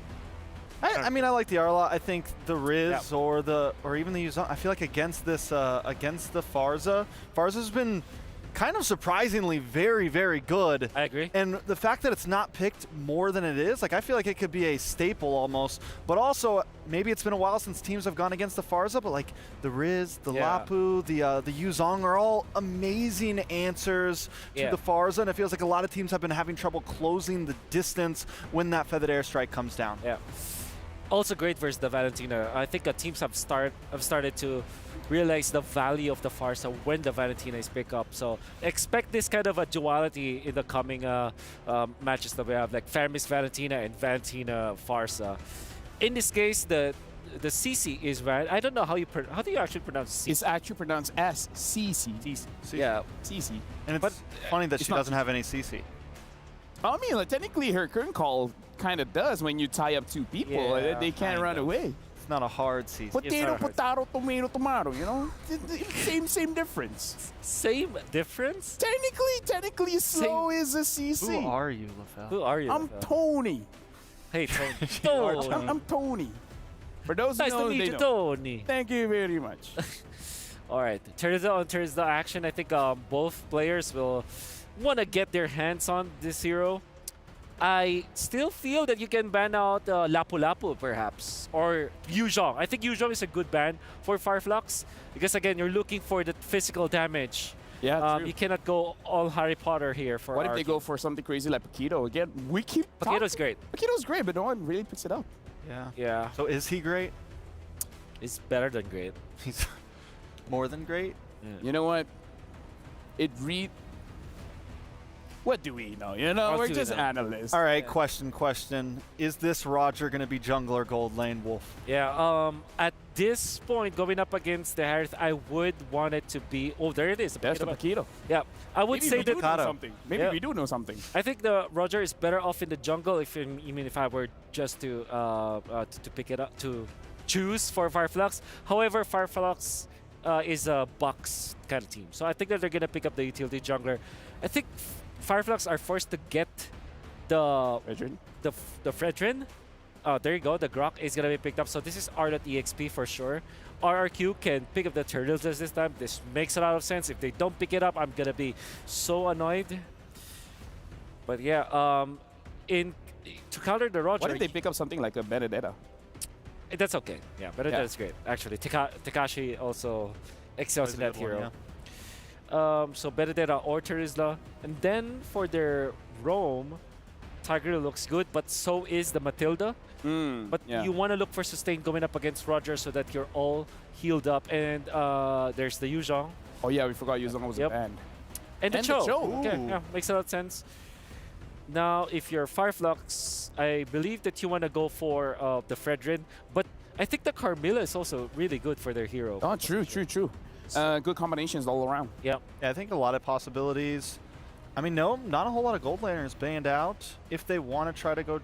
I mean, I like the Arlott. I think the Riz or even the Yuzong, I feel like against this against the Farza's been kind of surprisingly very, very good. I agree. And the fact that it's not picked more than it is, like I feel like it could be a staple almost. But also, maybe it's been a while since teams have gone against the Farza, but like the Riz, the Lapu, the Yuzong are all amazing answers to the Farza, and it feels like a lot of teams have been having trouble closing the distance when that feathered airstrike comes down. Yeah. Also great versus the Valentina. I think teams have started to realize the value of the Farsa when the Valentina is picked up. So expect this kind of a duality in the coming matches that we have, like Fermis Valentina and Valentina Farsa. In this case, the CC is right. I don't know how do you actually pronounce CC? It's actually pronounced as CC. Yeah, CC. And it's funny that she doesn't have any CC. I mean, like, technically her current call kind of does when you tie up two people. Yeah, they can't run away. It's not a hard CC. Potato, potato, tomato, tomato, you know? Same difference. Same difference? Technically, slow is a CC. Who are you, LaFell? Who are you, I'm LaFell? Tony. Hey, Tony. Tony. I'm Tony. For those Nice who know, to meet they you, know. Tony. Thank you very much. All right, turns the action. I think both players will want to get their hands on this hero. I still feel that you can ban out Lapu Lapu, perhaps, or Yuzhong. I think Yuzhong is a good ban for Fireflux because, again, you're looking for the physical damage. Yeah, you cannot go all Harry Potter here for What if our they team. go for something crazy like Paquito? Again, we keep Paquito's great. Paquito's great, but no one really picks it up. Yeah. So is he great? He's better than great. He's more than great? Yeah. You know what? What do we know? You know, we're just analysts. All right, question. Is this Roger going to be jungler gold lane Wolf? Yeah, at this point, going up against the Harith, I would want it to be... Oh, there it is. That's the Paquito. Yeah, I would Maybe say we do that... know something. Maybe we do know something. I think the Roger is better off in the jungle if I were just to pick it up, to choose for Fireflux. However, Fireflux is a Bucks kind of team. So I think that they're going to pick up the utility jungler. I think Fireflux are forced to get the Fredrin. There you go. The Grok is going to be picked up. So this is R.EXP for sure. RRQ can pick up the turtles this time. This makes a lot of sense. If they don't pick it up, I'm going to be so annoyed. But yeah, to counter the Roger... What if they pick up something like a Benedetta? That's okay. Yeah, Benedetta's great. Actually, Takashi also excels in that hero. Yeah. So Benedetta or Terizla. And then for their roam, Tiger looks good, but so is the Matilda. But you want to look for sustain going up against Roger so that you're all healed up. And there's the Yuzhong. Oh yeah, we forgot Yuzhong was a band. And the Cho. Okay, Ooh. yeah, makes a lot of sense. Now, if you're Fireflux, I believe that you want to go for the Fredrin. But I think the Carmilla is also really good for their hero. Oh, true. Good combinations all around. Yeah, I think a lot of possibilities. I mean, no, not a whole lot of gold laners banned out. If they want to try to go,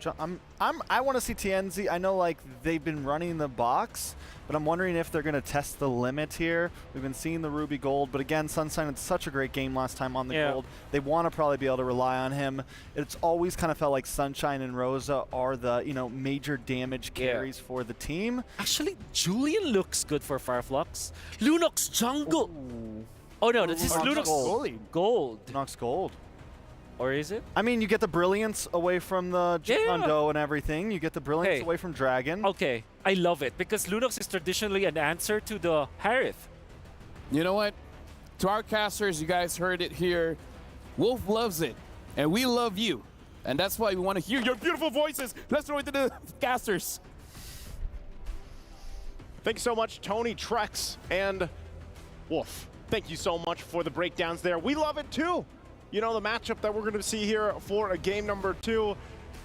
I want to see TNZ. I know, like, they've been running the box, but I'm wondering if they're going to test the limit here. We've been seeing the Ruby Gold, but again, Sunshine had such a great game last time on the Gold. They want to probably be able to rely on him. It's always kind of felt like Sunshine and Rosa are the, major damage carries for the team. Actually, Julian looks good for Fireflux. Lunox jungle. Oh no, this is Lunox Gold. Lunox Gold. Or is it? I mean, you get the brilliance away from the Jikondo and everything. You get the brilliance away from Dragon. Okay, I love it because Lunox is traditionally an answer to the Harith. You know what? To our casters, you guys heard it here. Wolf loves it, and we love you. And that's why we want to hear your beautiful voices. Let's throw it to the casters. Thank you so much, Tony, Trex, and Wolf. Thank you so much for the breakdowns there. We love it too. You know, the matchup that we're going to see here for a game number 2.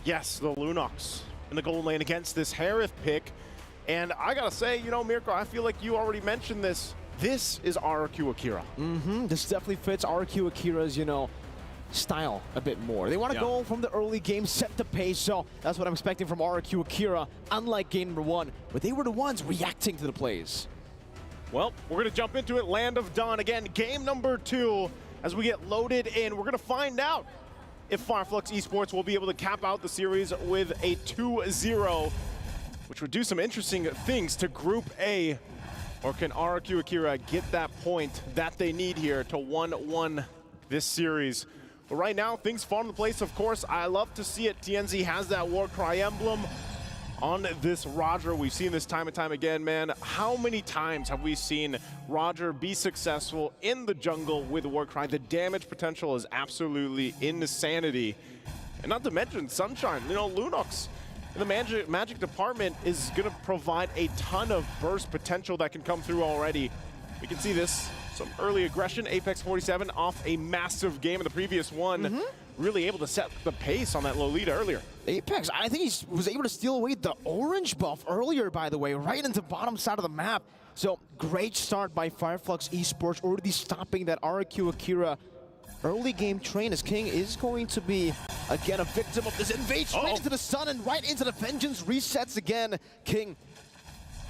Yes, the Lunox in the gold lane against this Harith pick. And I got to say, Mirko, I feel like you already mentioned this. This is RRQ Akira. This definitely fits RRQ Akira's, style a bit more. They want to go from the early game, set the pace, so that's what I'm expecting from RRQ Akira, unlike game number 1, but they were the ones reacting to the plays. Well, we're going to jump into it. Land of Dawn again, game number 2. As we get loaded in, we're going to find out if Fireflux Esports will be able to cap out the series with a 2-0, which would do some interesting things to Group A. Or can RRQ Akira get that point that they need here to 1-1 this series. But right now, things fall into place, of course. I love to see it. TNZ has that Warcry emblem on this Roger. We've seen this time and time again, man. How many times have we seen Roger be successful in the jungle with Warcry? The damage potential is absolutely insanity. And not to mention Sunshine, you know, Lunox in the magic department is going to provide a ton of burst potential that can come through already. We can see this, some early aggression. Apex 47 off a massive game in the previous one. Really able to set the pace on that low lead earlier. Apex, I think he was able to steal away the orange buff earlier, by the way, right into the bottom side of the map. So great start by Fireflux Esports, already stopping that RQ Akira early game train, as King is going to be, again, a victim of this invade straight into the sun and right into the vengeance resets again. King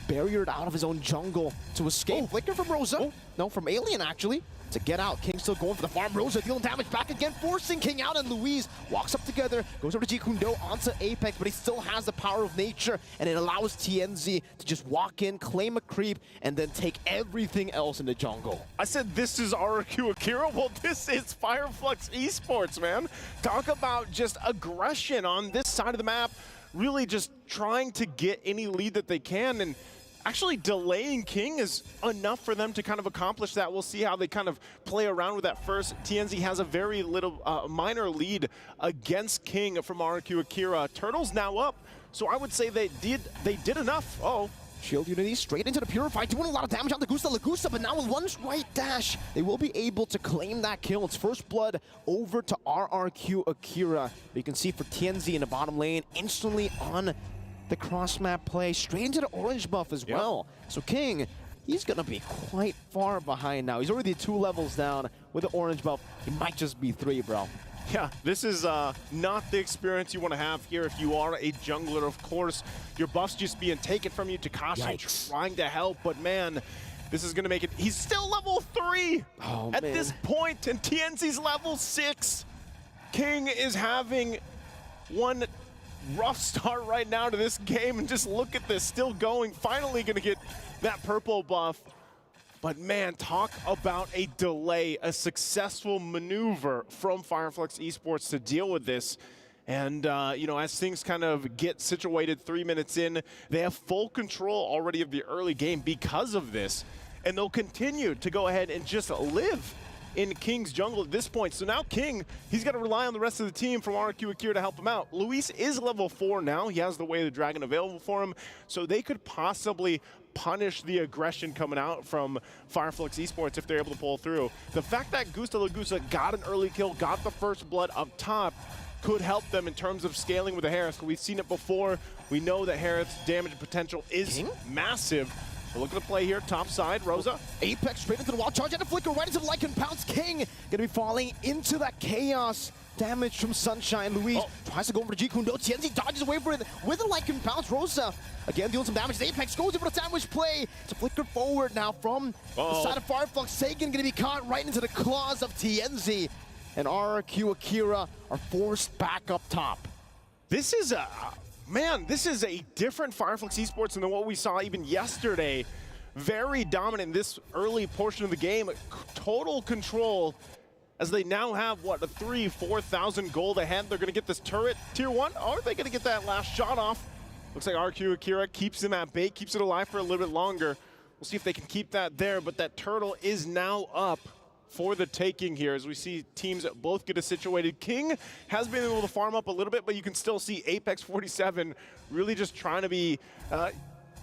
barriered out of his own jungle to escape. Flicker from Rosa. No, from Alien, actually, to get out. King still going for the farm. Rosa dealing damage back again, forcing King out, and Luis walks up together, goes over to Jikundo onto Apex, but he still has the power of nature, and it allows TNZ to just walk in, claim a creep, and then take everything else in the jungle. I said this is RQ Akira. Well, this is Fireflux Esports, man. Talk about just aggression on this side of the map, really just trying to get any lead that they can, and actually delaying King is enough for them to kind of accomplish that. We'll see how they kind of play around with that first. TNZ has a very little minor lead against King from RQ Akira. Turtle's now up, so I would say they did enough. Shield Unity straight into the Purify, doing a lot of damage on the Gusta Lagusta, but now with one right dash, they will be able to claim that kill. It's first blood over to RRQ Akira. But you can see for TNZ in the bottom lane, instantly on the cross-map play, straight into the orange buff as well. So King, he's gonna be quite far behind now. He's already 2 levels down with the orange buff. He might just be 3, bro. Yeah, this is not the experience you want to have here if you are a jungler. Of course, your buff's just being taken from you. Takashi trying to help, but man, this is going to make it. He's still level 3 at this point, and TNZ's level 6. King is having one rough start right now to this game, and just look at this, still going, finally going to get that purple buff. But man, talk about a delay, a successful maneuver from Fireflux Esports to deal with this. And, you know, as things kind of get situated 3 minutes in, they have full control already of the early game because of this. And they'll continue to go ahead and just live in King's jungle at this point. So now King, he's got to rely on the rest of the team from RQ Akira to help him out. Luis is level 4 now. He has the Way of the Dragon available for him. So they could possibly punish the aggression coming out from Fireflux Esports if they're able to pull through. The fact that Gusta Lagusa got an early kill, got the first blood up top, could help them in terms of scaling with the Harris. We've seen it before. We know that Harris' damage potential is massive. Look at the play here, top side, Rosa. Apex straight into the wall, charge and a flicker right into the Lycan Pounce. King gonna be falling into that chaos. Damage from Sunshine. Luis tries to go over to Jikundo. TNZ dodges away for it with a Lycan Pounce. Rosa again dealing some damage. Apex goes over the sandwich play. It's a flicker forward now from the side of Fireflux. Sagan gonna be caught right into the claws of TNZ. And RQ Akira are forced back up top. This is a... Man, this is a different Fireflux Esports than what we saw even yesterday. Very dominant in this early portion of the game. Total control as they now have, what, a 3,000-4,000 gold ahead. They're going to get this turret tier 1. Or are they going to get that last shot off? Looks like RQ Akira keeps him at bay, keeps it alive for a little bit longer. We'll see if they can keep that there, but that turtle is now up for the taking here as we see teams both get situated. King has been able to farm up a little bit, but you can still see Apex 47 really just trying to be,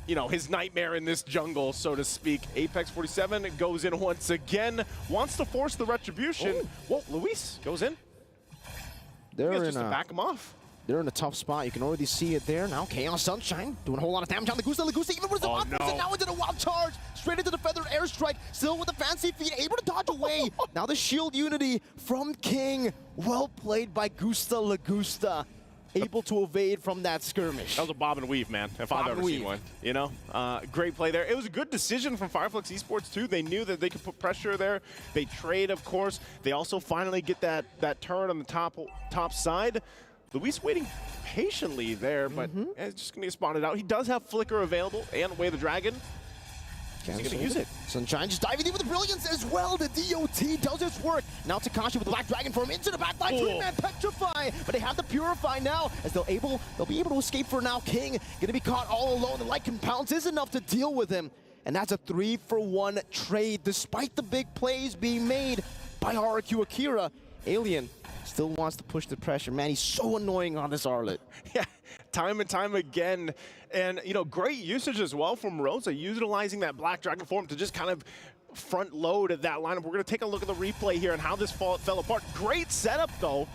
you know, his nightmare in this jungle, so to speak. Apex 47 goes in once again, wants to force the retribution. Whoa, Luis goes in. They're just to back him off. They're in a tough spot. You can already see it there. Now Chaos Sunshine doing a whole lot of damage on the Gusta Lagusta, even with the wild boost, and now into the wild charge. Straight into the feathered airstrike, still with the fancy feet, able to dodge away. Now the shield unity from King. Well played by Gusta Lagusta. Able to evade from that skirmish. That was a bob and weave, man, if I've ever seen one. You know, great play there. It was a good decision from Fireflux Esports, too. They knew that they could put pressure there. They trade, of course. They also finally get that turret on the top side. Luis waiting patiently there, but it's just going to get spotted out. He does have Flicker available and Way of the Dragon. He's going to use it. Sunshine just diving in with the brilliance as well. The DOT does its work. Now Takashi with the Black Dragon form into the back line. Three-man Petrify, but they have the Purify now as they'll be able to escape for now. King gonna be caught all alone. The light compounds is enough to deal with him. And that's a 3-for-1 trade despite the big plays being made by RQ Akira. Alien still wants to push the pressure. Man, he's so annoying on this Arlet. Yeah, time and time again. And, you know, great usage as well from Rosa, utilizing that Black Dragon form to just kind of front load at that lineup. We're going to take a look at the replay here and how this fell apart. Great setup, though,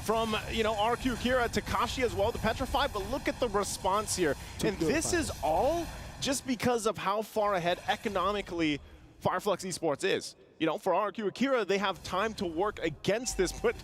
from, you know, RQ Akira, Takashi as well, the Petrify, but look at the response here. And this is all just because of how far ahead economically Fireflux Esports is. You know, for RQ Akira, they have time to work against this, but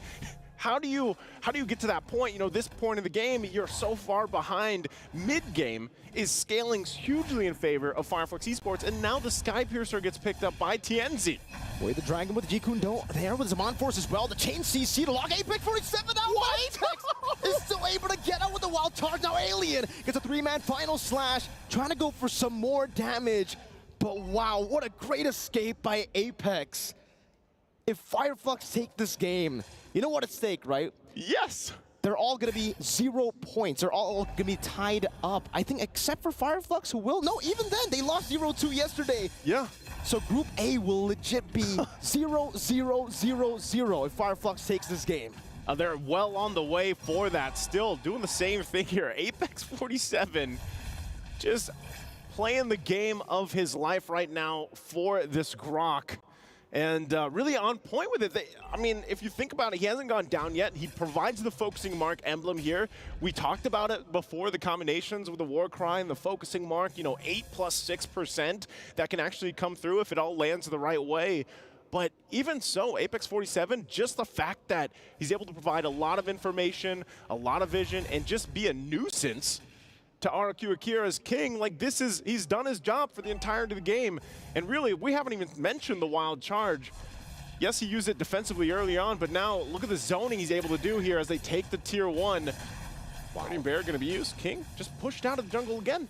how do you get to that point? You know, this point of the game, you're so far behind. Mid-game is scaling hugely in favor of Fireflux Esports, and now the Skypiercer gets picked up by TNZ. Boy, the Dragon with the Jikundo there with Zaman Force as well. The Chain CC to lock Apex 47 out. Apex is still able to get out with the wild charge. Now Alien gets a 3-man final slash, trying to go for some more damage. But wow, what a great escape by Apex. If Fireflux take this game, you know what at stake, right? Yes. They're all going to be 0 points. They're all going to be tied up. I think except for Fireflux, who will. No, even then, they lost 0-2 yesterday. Yeah. So Group A will legit be 0-0-0-0 if Fireflux takes this game. They're well on the way for that. Still doing the same thing here. Apex 47 just playing the game of his life right now for this Grok. And really on point with it. I mean, if you think about it, he hasn't gone down yet. He provides the focusing mark emblem here. We talked about it before, the combinations with the war cry and the focusing mark, you know, 8+6% that can actually come through if it all lands the right way. But even so, Apex 47, just the fact that he's able to provide a lot of information, a lot of vision, and just be a nuisance to RQ Akira's King, like this is, he's done his job for the entirety of the game. And really, we haven't even mentioned the wild charge. Yes, he used it defensively early on, but now look at the zoning he's able to do here as they take the tier 1. Guardian Bear gonna be used. King just pushed out of the jungle again.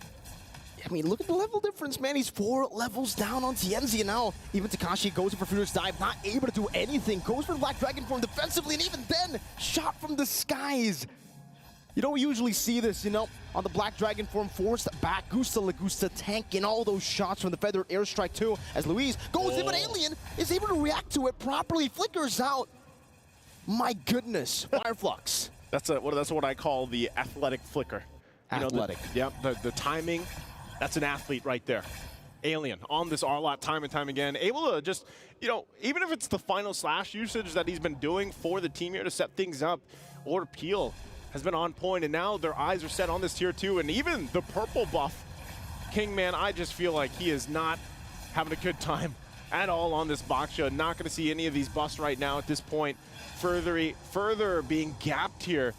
I mean, look at the level difference, man. He's 4 levels down on TNZ, and now even Takashi goes for Furious Dive, not able to do anything. Goes for the Black Dragon form defensively, and even then, shot from the skies. You don't usually see this, you know, on the Black Dragon form, forced back, Gusta Lagusta tanking all those shots from the Feathered Airstrike too, as Luis goes in, but Alien is able to react to it properly, flickers out. My goodness, Fireflux. That's what I call the athletic flicker. Athletic. The timing, that's an athlete right there. Alien on this R-Lot time and time again, able to just, you know, even if it's the final slash usage that he's been doing for the team here to set things up, or Peel has been on point, and now their eyes are set on this tier 2, and even the purple buff King, man, I just feel like he is not having a good time at all on this Baksha. Not going to see any of these buffs right now at this point. Further being gapped here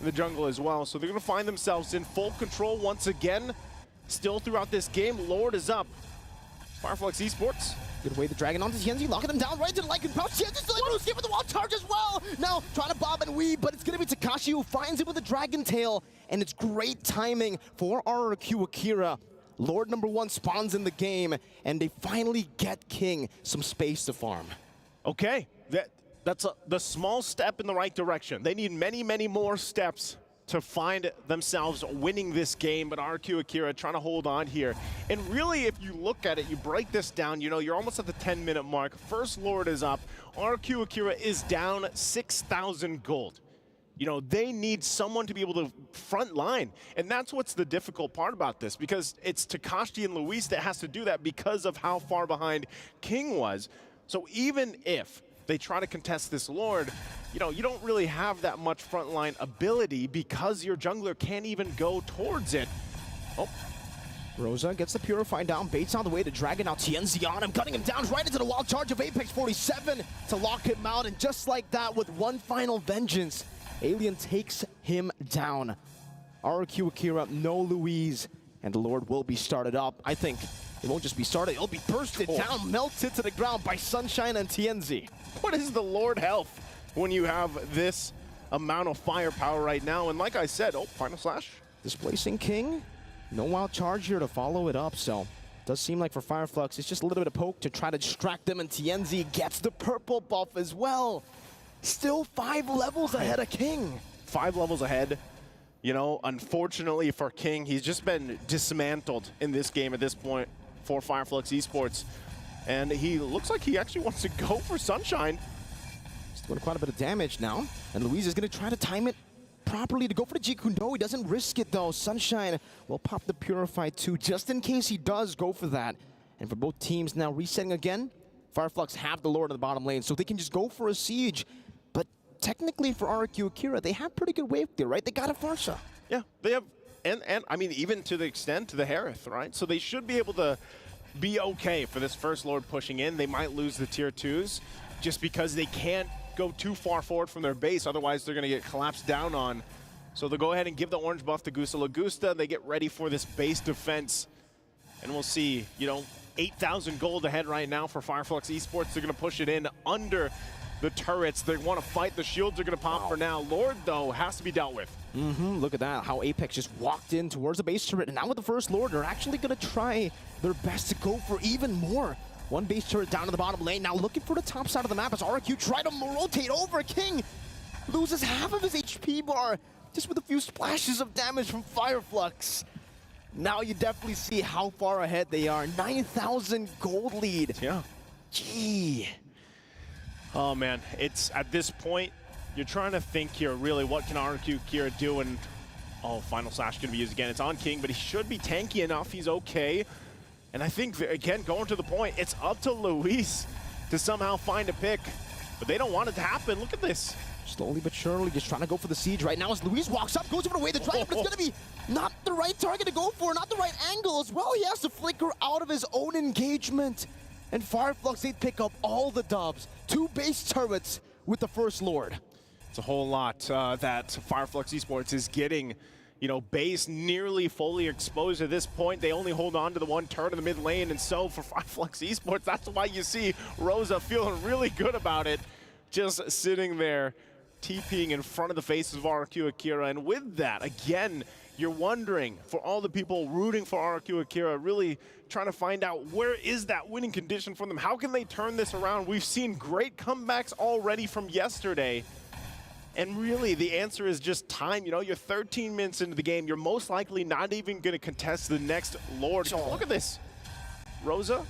in the jungle as well, so they're going to find themselves in full control once again. Still throughout this game, Lord is up. Fireflux Esports. Good way the Dragon onto TNZ, locking him down right into the Lycan pouch. TNZ still able to escape with the wild charge as well. Now trying to bob and weave, but it's going to be Takashi who finds it with the Dragon Tail. And it's great timing for RQ Akira. Lord #1 spawns in the game, and they finally get King some space to farm. Okay, that's the small step in the right direction. They need many, many more steps to find themselves winning this game, but RQ Akira trying to hold on here. And really, if you look at it, you break this down, you know, you're almost at the 10-minute mark. First Lord is up. RQ Akira is down 6,000 gold. You know, they need someone to be able to front line. And that's what's the difficult part about this, because it's Takashi and Luis that has to do that because of how far behind King was. So even if they try to contest this Lord, you know, you don't really have that much frontline ability because your jungler can't even go towards it. Oh. Rosa gets the Purify down, baits on the way to Dragon. Now TNZ on him, cutting him down right into the wild charge of Apex 47 to lock him out. And just like that, with one final vengeance, Alien takes him down. RQ Akira, no Louise, and the Lord will be started up. I think it won't just be started, it'll be bursted down, melted to the ground by Sunshine and TNZ. What is the Lord health when you have this amount of firepower right now? And like I said, oh, final slash. Displacing King. No wild charge here to follow it up, so Does seem like for Fireflux, it's just a little bit of poke to try to distract them, and TNZ gets the purple buff as well. Still 5 levels ahead of King. 5 levels ahead. You know, unfortunately for King, he's just been dismantled in this game at this point for Fireflux Esports. And he looks like he actually wants to go for Sunshine. He's doing quite a bit of damage now. And Luis is going to try to time it properly to go for the Jikundo. He doesn't risk it though. Sunshine will pop the Purify too, just in case he does go for that. And for both teams now resetting again, Fireflux have the Lord in the bottom lane, so they can just go for a siege. But technically for RQ Akira, they have pretty good wave there, right? They got a Farsha. Yeah, they have, and I mean, even to the extent to the Harith, right? So they should be able to be okay for this first Lord pushing in. They might lose the tier 2s just because they can't go too far forward from their base, otherwise they're going to get collapsed down on. So they'll go ahead and give the orange buff to Gusta Lagusta. They get ready for this base defense, and we'll see, you know, 8,000 gold ahead right now for Fireflux Esports. They're going to push it in under the turrets. They want to fight. The shields are going to pop for now. Lord, though, has to be dealt with. Look at that, how Apex just walked in towards the base turret, and now with the first Lord, they're actually going to try their best to go for even more. One base turret down to the bottom lane, now looking for the top side of the map as RQ try to rotate over. King loses half of his HP bar just with a few splashes of damage from Fireflux. Now you definitely see how far ahead they are. 9,000 gold lead. Yeah. Gee. Oh man, it's at this point, you're trying to think here, really, what can RQ Kira do? And oh, Final Slash going to be used again. It's on King, but he should be tanky enough. He's okay. And I think, again, going to the point, it's up to Luis to somehow find a pick. But they don't want it to happen. Look at this. Slowly but surely, just trying to go for the siege right now as Luis walks up, goes over the way the dragon, but it's going to be not the right target to go for, not the right angle as well. He has to flicker out of his own engagement. And Fireflux, they pick up all the dubs. 2 base turrets with the first Lord. It's a whole lot that Fireflux Esports is getting. You know, base nearly fully exposed at this point. They only hold on to the 1 turret in the mid lane, and so for Fireflux Esports, that's why you see Rosa feeling really good about it. Just sitting there, TPing in front of the faces of RQ Akira, and with that, again, you're wondering, for all the people rooting for RQ Akira, really trying to find out where is that winning condition for them? How can they turn this around? We've seen great comebacks already from yesterday. And really, the answer is just time. You know, you're 13 minutes into the game. You're most likely not even going to contest the next Lord. Oh, look at this. Rosa.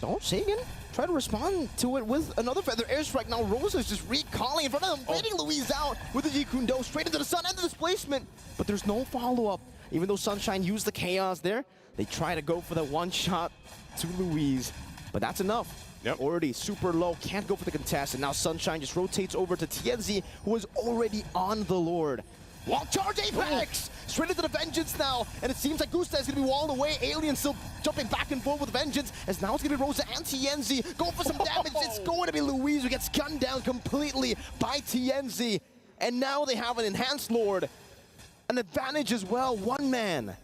Oh, Sagan. Try to respond to it with another feather airstrike. Now Rosa's just recalling in front of them, waiting Luis out with the Jikundo straight into the sun and the displacement. But there's no follow-up. Even though Sunshine used the chaos there, they try to go for the one shot to Luis. But that's enough. Yep. Already super low, can't go for the contest, and now Sunshine just rotates over to TNZ, who is already on the Lord. Wall charge Apex! Straight into the Vengeance now, and it seems like Gusta is going to be walled away. Alien still jumping back and forth with Vengeance, as now it's going to be Rosa and TNZ going for some damage. It's going to be Luis who gets gunned down completely by TNZ, and now they have an enhanced Lord, an advantage as well, 1 man.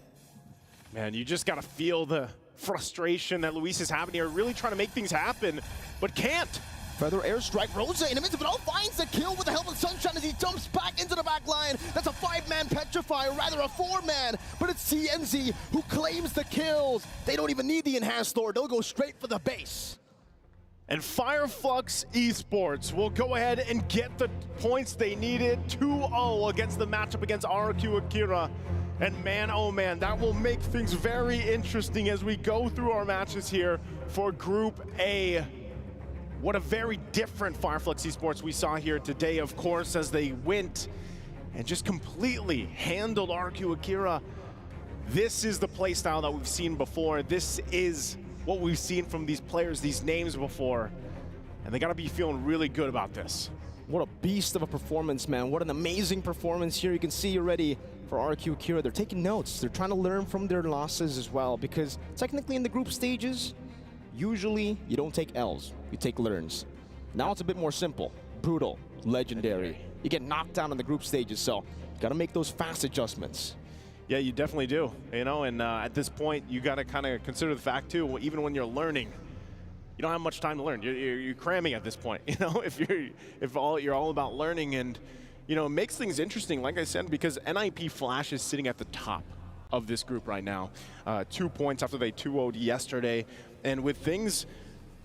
Man, you just got to feel the frustration that Luis is having here, really trying to make things happen, but can't. Feather airstrike, Rosa in the midst of it all finds the kill with the help of Sunshine as he jumps back into the back line. That's a 5-man petrify, or rather a 4-man, but it's TNZ who claims the kills. They don't even need the enhanced Lord, they'll go straight for the base. And Fireflux Esports will go ahead and get the points they needed, 2-0 against the matchup against RQ Akira. And man, oh man, that will make things very interesting as we go through our matches here for Group A. What a very different Fireflux Esports we saw here today, of course, as they went and just completely handled RQ Akira. This is the playstyle that we've seen before. This is what we've seen from these players, these names before. And they gotta be feeling really good about this. What a beast of a performance, man. What an amazing performance here. You can see already for RQ Akira, they're taking notes. They're trying to learn from their losses as well, because technically in the group stages, usually you don't take L's, you take learns. Now it's a bit more simple. Brutal, legendary. You get knocked down in the group stages, so you gotta make those fast adjustments. Yeah, you definitely do, you know, and at this point, you gotta kind of consider the fact too, even when you're learning, you don't have much time to learn. You're cramming at this point, you know, if you're all about learning. And you know, it makes things interesting, like I said, because NIP Flash is sitting at the top. of this group right now. 2 points after they 2-0'd yesterday. And with things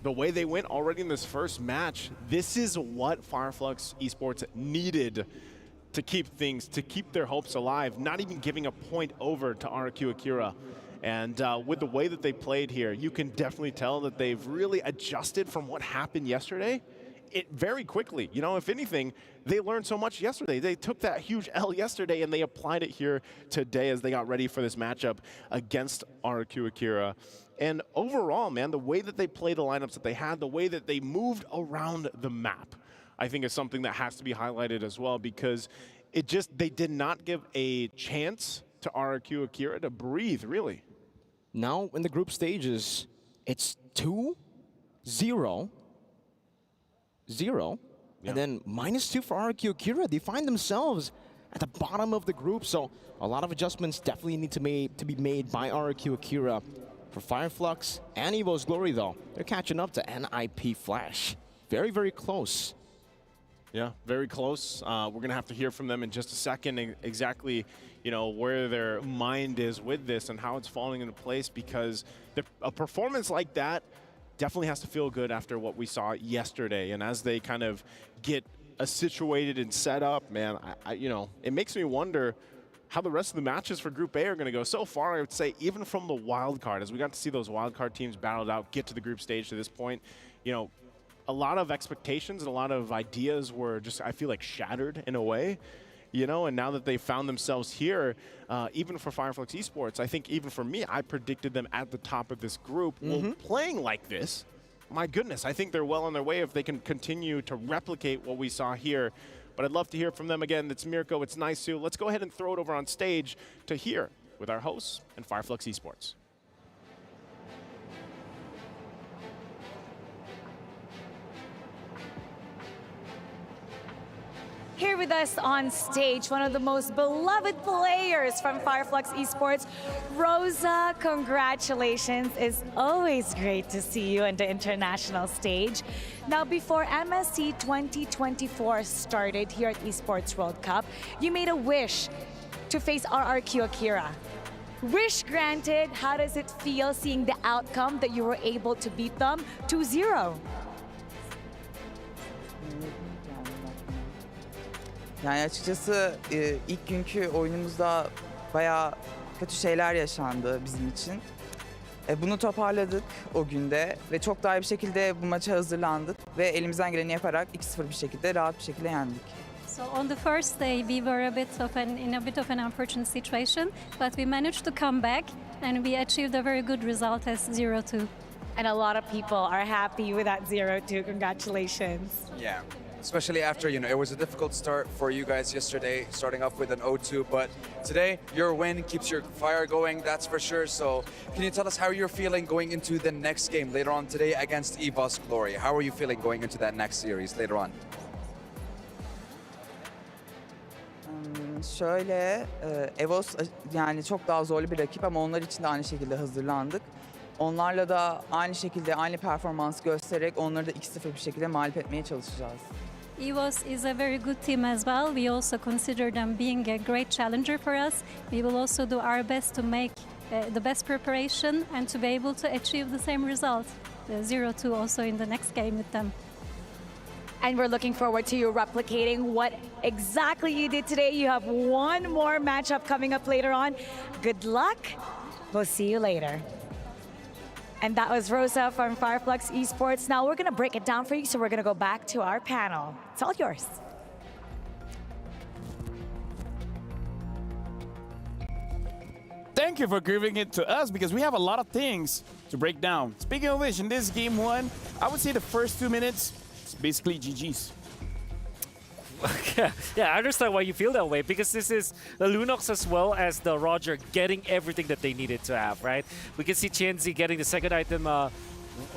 the way they went already in this first match, this is what Fireflux Esports needed to keep their hopes alive, not even giving a point over to RQ Akira. And with the way that they played here, you can definitely tell that they've really adjusted from what happened yesterday. Very quickly. You know, if anything, they learned so much yesterday. They took that huge L yesterday and they applied it here today as they got ready for this matchup against RQ Akira. And overall, man, the way that they played the lineups that they had, the way that they moved around the map, I think is something that has to be highlighted as well, because they did not give a chance to RQ Akira to breathe, really. Now in the group stages, it's 2-0. And then -2 for RQ Akira. They find themselves at the bottom of the group, so a lot of adjustments definitely need to be made by RQ Akira. For Fireflux and EVOS Glory, though, they're catching up to NIP Flash. Very, very close. Yeah, very close. We're going to have to hear from them in just a second exactly, you know, where their mind is with this and how it's falling into place, because a performance like that definitely has to feel good after what we saw yesterday. And as they kind of get situated and set up, man, you know, it makes me wonder how the rest of the matches for Group A are going to go. So far, I would say, even from the wild card, as we got to see those wild card teams battled out, get to the group stage to this point, you know, a lot of expectations and a lot of ideas were just, I feel like, shattered in a way. You know, and now that they found themselves here, even for Fireflux Esports, I think even for me, I predicted them at the top of this group. Well, playing like this, my goodness, I think they're well on their way if they can continue to replicate what we saw here. But I'd love to hear from them again. It's Mirko, it's Naisu. Let's go ahead and throw it over on stage to hear with our hosts and Fireflux Esports. Here with us on stage, one of the most beloved players from Fireflux Esports, Rosa, congratulations. It's always great to see you on the international stage. Now, before MSC 2024 started here at Esports World Cup, you made a wish to face RRQ Akira. Wish granted, how does it feel seeing the outcome that you were able to beat them 2-0? Yani açıkçası ilk günkü oyunumuzda bayağı kötü şeyler yaşandı bizim için. Bunu toparladık o günde ve çok daha iyi bir şekilde bu maça hazırlandık ve elimizden geleni yaparak 2-0 bir şekilde rahat bir şekilde yendik. So on the first day we were in a bit of an unfortunate situation, but we managed to come back and we achieved a very good result as 0-2. And a lot of people are happy with that 0-2. Congratulations. Yeah. Especially after, you know, it was a difficult start for you guys yesterday, starting off with an 0-2, but today your win keeps your fire going, that's for sure. So can you tell us how you're feeling going into the next game later on today against EVOS Glory? How are you feeling going into that next series later on? Şöyle, EVOS yani çok daha zorlu bir rakip ama onlar için de aynı şekilde hazırlandık. Onlarla da aynı şekilde aynı performans göstererek onları da 2-0 bir şekilde mağlup etmeye çalışacağız. EVOS is a very good team as well. We also consider them being a great challenger for us. We will also do our best to make the best preparation and to be able to achieve the same result, 0-2 also in the next game with them. And we're looking forward to you replicating what exactly you did today. You have one more matchup coming up later on. Good luck. We'll see you later. And that was Rosa from Fireflux Esports. Now we're going to break it down for you, so we're going to go back to our panel. It's all yours. Thank you for giving it to us because we have a lot of things to break down. Speaking of which, in this game one, I would say the first 2 minutes, it's basically GG's. Yeah, I understand why you feel that way, because this is the Lunox as well as the Roger getting everything that they needed to have, right? We can see Chienzi getting the second item,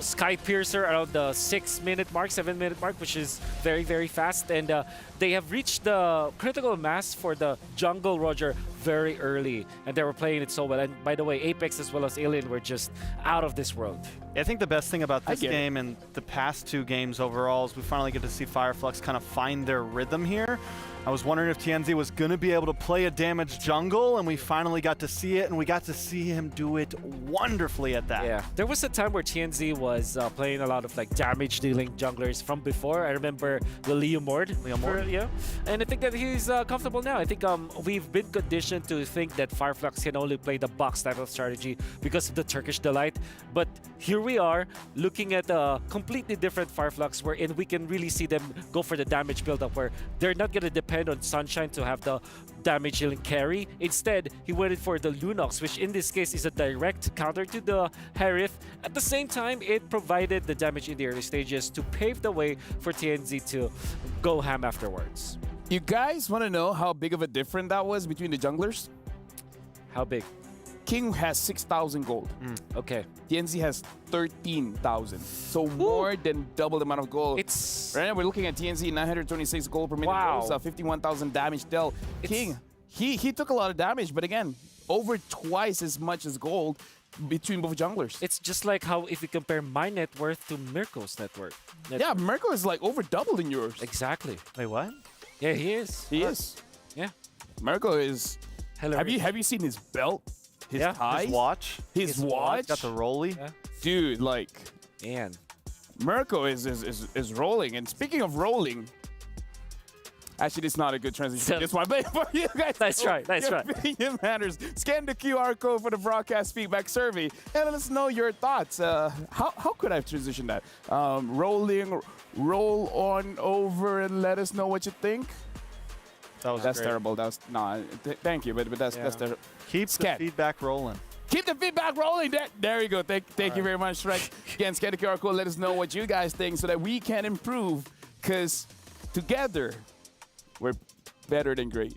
Sky Piercer, around the 6-minute mark, 7-minute mark, which is very, very fast. And they have reached the critical mass for the jungle Roger very early, and they were playing it so well. And by the way, Apex as well as Alien were just out of this world. I think the best thing about this game and the past 2 games overall is we finally get to see Fireflux kind of find their rhythm here. I was wondering if TNZ was going to be able to play a damaged jungle, and we finally got to see it, and we got to see him do it wonderfully at that. Yeah, there was a time where TNZ was playing a lot of like damage-dealing junglers from before. I remember the Leomord. Yeah, and I think that he's comfortable now. I think we've been conditioned to think that Fireflux can only play the box type of strategy because of the Turkish Delight. But here we are looking at a completely different Fireflux, wherein we can really see them go for the damage build-up, where they're not going to depend on Sunshine to have the damage healing carry. Instead, he went for the Lunox, which in this case is a direct counter to the Harith. At the same time, it provided the damage in the early stages to pave the way for TNZ to go ham afterwards. You guys want to know how big of a difference that was between the junglers? How big? King has 6,000 gold. Okay. TNZ has 13,000. So more than double the amount of gold. Right now we're looking at TNZ 926 gold per minute. Wow. 51,000 damage dealt. King, he took a lot of damage, but again, over twice as much as gold between both junglers. It's just like how if you compare my net worth to Mirko's net worth. Yeah, Mirko is like over double than yours. Exactly. Wait, what? Yeah, he is. He is. Yeah. Mirko is. Have you seen his belt? His ties? His watch. His watch. Got the rolly. Yeah. Dude, like. Man. Mirko is rolling. And speaking of rolling, actually, it's not a good transition. This one, but for you guys, that's right. That's right. Opinion matters. Scan the QR code for the broadcast feedback survey and let us know your thoughts. How could I transition that? Roll on over and let us know what you think. That's great. terrible. Thank you, but that's terrible. Keep the feedback rolling. Keep the feedback rolling. There you go. Thank you very much, Shrek. Again, scan the QR code. Let us know what you guys think so that we can improve. Because together, we're better than great.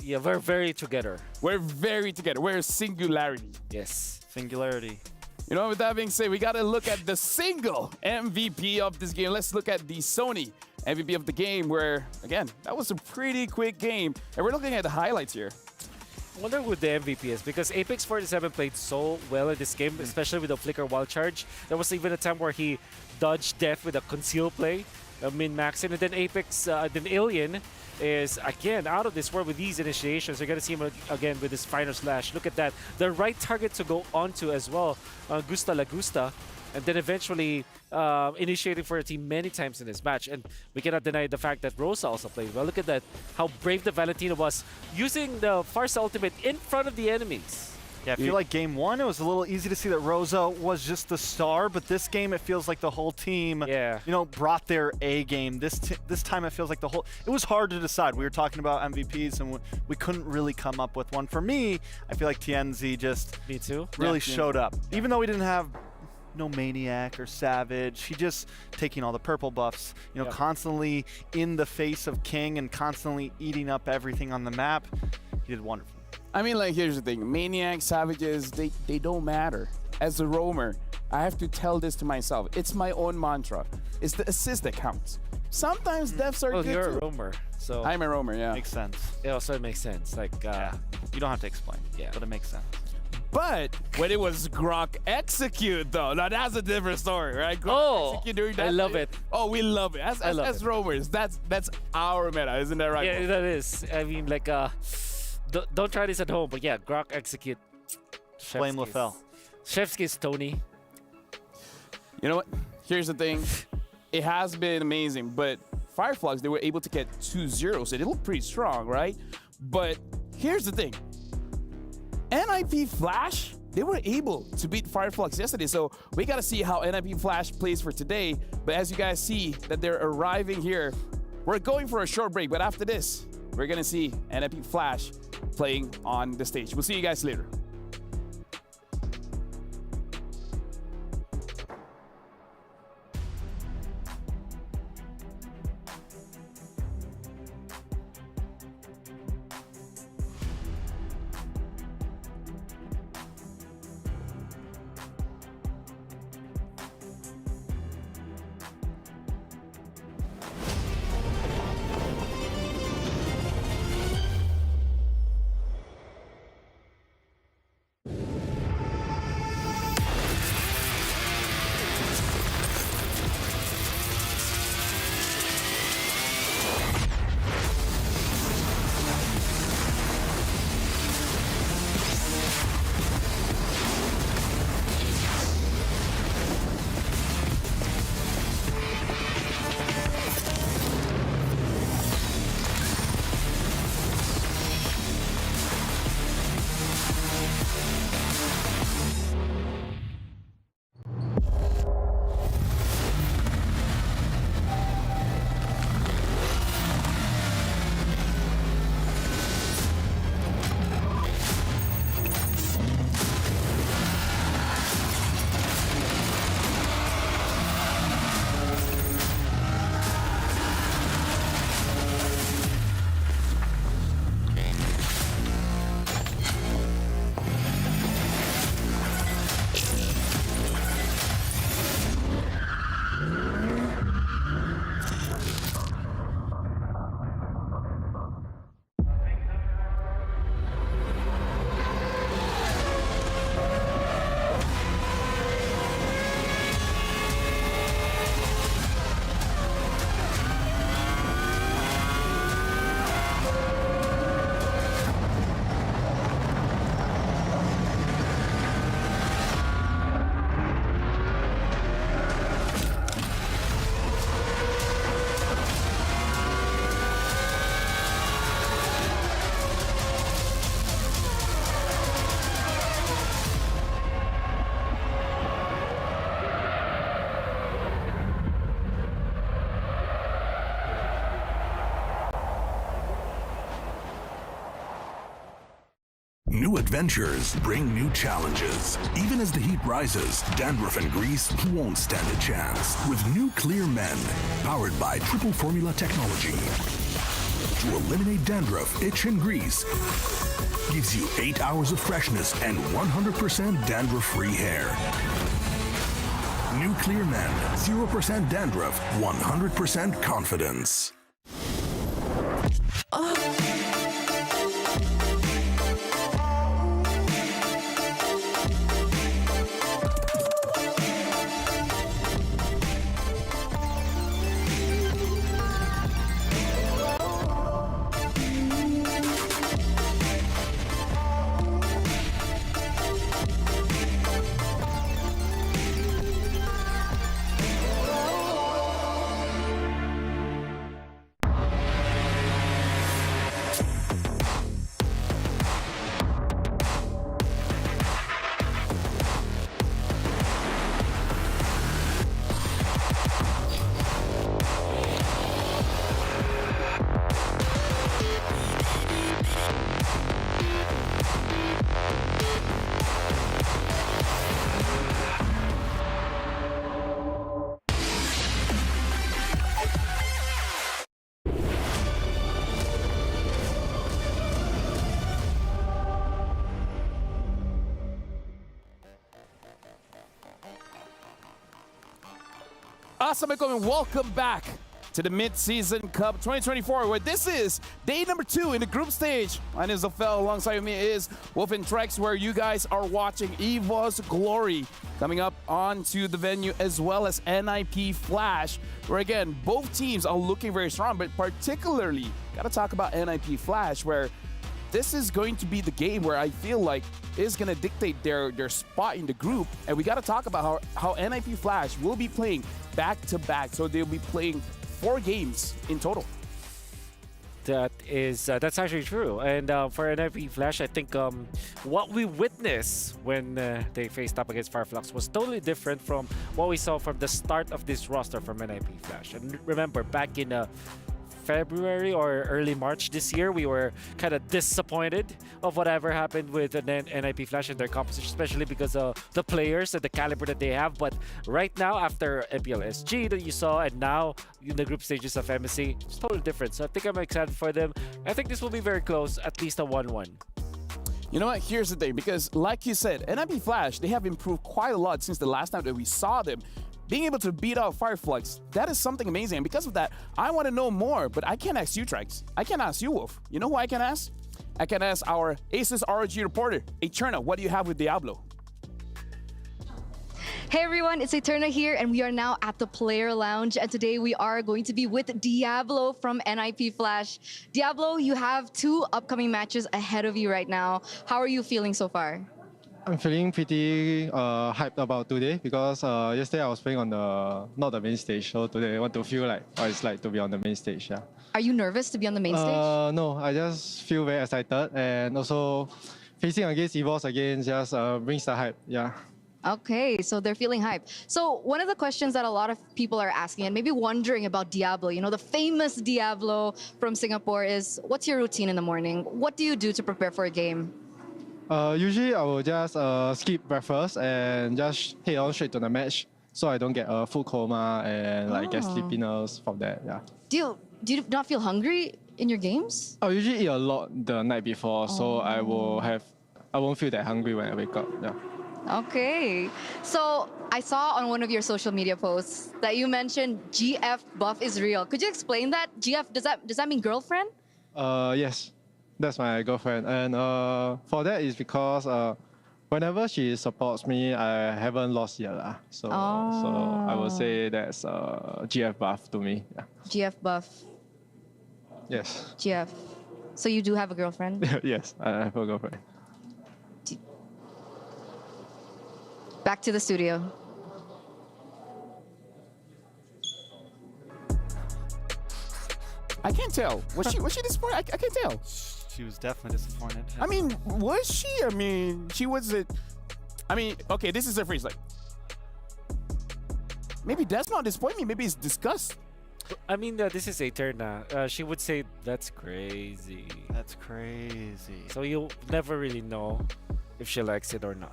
Yeah, we're very together. We're very together. We're a singularity. Yes. Singularity. You know, with that being said, we got to look at the single MVP of this game. Let's look at the Sony MVP of the game where, again, that was a pretty quick game. And we're looking at the highlights here. I wonder who the MVP is, because Apex 47 played so well in this game, especially with the Flicker Wild Charge. There was even a time where he dodged death with a conceal play, min-maxing, and then then Alien is, again, out of this world with these initiations. You're going to see him again with his final slash. Look at that. The right target to go onto as well, Gusta La Gusta, and then eventually initiating for a team many times in this match. And we cannot deny the fact that Rosa also played well. Look at that, how brave the Valentino was, using the Farsa ultimate in front of the enemies. Yeah, I feel like game one, it was a little easy to see that Rosa was just the star, but this game, it feels like the whole team, brought their A game. This time, it feels like it was hard to decide. We were talking about MVPs, and we couldn't really come up with one. For me, I feel like TNZ just really showed up. Even though we didn't have no Maniac or Savage, he just taking all the purple buffs, constantly in the face of King and constantly eating up everything on the map. He did wonderful. I mean, like, here's the thing. Maniacs, Savages, they don't matter. As a roamer, I have to tell this to myself. It's my own mantra. It's the assist that counts. Sometimes deaths are good you're too. a roamer, so... I'm a roamer, yeah. Makes sense. It also makes sense. Like, you don't have to explain, but it makes sense. But when it was Grok Execute, though, now that's a different story, right? Grok Execute during that I love it. Oh, we love it. As roamers, that's our meta, isn't that right? Yeah, that is. I mean, like, don't try this at home, but yeah, Grok Execute. Blame LaFell. Chef's kiss, Tony. You know what? Here's the thing. It has been amazing, but Fireflux, they were able to get 2-0, so they look pretty strong, right? But here's the thing. NIP Flash, they were able to beat Fireflux yesterday, so we got to see how NIP Flash plays for today. But as you guys see that they're arriving here, we're going for a short break, but after this, we're going to see NIP Flash playing on the stage. We'll see you guys later. New adventures bring new challenges. Even as the heat rises, dandruff and grease won't stand a chance. With new Clear Men, powered by triple formula technology. To eliminate dandruff, itch, and grease, gives you 8 hours of freshness and 100% dandruff-free hair. New Clear Men, 0% dandruff, 100% confidence. Assalamualaikum and welcome back to the Mid-Season Cup 2024, where this is day number 2 in the group stage. My name is Zafel, alongside me is Wolf and Trex, where you guys are watching EVOS Glory coming up onto the venue, as well as NIP Flash, where again, both teams are looking very strong, but particularly, gotta talk about NIP Flash, where this is going to be the game where I feel like is going to dictate their spot in the group. And we got to talk about how NIP Flash will be playing back-to-back. So they'll be playing 4 games in total. That's actually true. And for NIP Flash, I think what we witnessed when they faced up against Fireflux was totally different from what we saw from the start of this roster from NIP Flash. And remember, back in February or early March this year, we were kind of disappointed of whatever happened with NIP Flash and their composition, especially because of the players and the caliber that they have. But right now, after MPLSG that you saw, and now in the group stages of MSC, it's totally different. So I think I'm excited for them. I think this will be very close, at least a 1-1. You know what? Here's the thing, because like you said, NIP Flash, they have improved quite a lot since the last time that we saw them. Being able to beat out Fireflux, that is something amazing. And because of that, I want to know more, but I can't ask you, Trex. I can't ask you, Wolf. You know who I can ask? I can ask our Aces ROG reporter, Eterna. What do you have with Diablo? Hey everyone, it's Eterna here, and we are now at the Player Lounge, and today we are going to be with Diablo from NIP Flash. Diablo, you have 2 upcoming matches ahead of you right now. How are you feeling so far? I'm feeling pretty hyped about today because yesterday I was playing on not the main stage, so today I want to feel like what it's like to be on the main stage. Yeah. Are you nervous to be on the main stage? No, I just feel very excited, and also facing against EVOS again just brings the hype. Yeah. Okay, so they're feeling hype. So one of the questions that a lot of people are asking and maybe wondering about Diablo, you know, the famous Diablo from Singapore, is what's your routine in the morning? What do you do to prepare for a game? Usually I will just skip breakfast and just head on straight to the match, so I don't get a food coma and like get sleepiness from that. Yeah. Do you not feel hungry in your games? I usually eat a lot the night before, so I won't feel that hungry when I wake up. Yeah. Okay. So I saw on one of your social media posts that you mentioned GF buff is real. Could you explain that? GF, does that mean girlfriend? Yes. That's my girlfriend, and for that is because whenever she supports me, I haven't lost yet, so I would say that's GF buff to me. Yeah. GF buff. Yes. GF. So you do have a girlfriend? Yes, I have a girlfriend. Back to the studio. I can't tell. Was she disappointed? I can't tell. She was definitely disappointed. I mean, was she? I mean, she wasn't. I mean, okay, this is her phrase. Like, maybe that's not disappointment. Maybe it's disgust. I mean, this is Eterna. She would say, that's crazy. That's crazy. So you'll never really know if she likes it or not.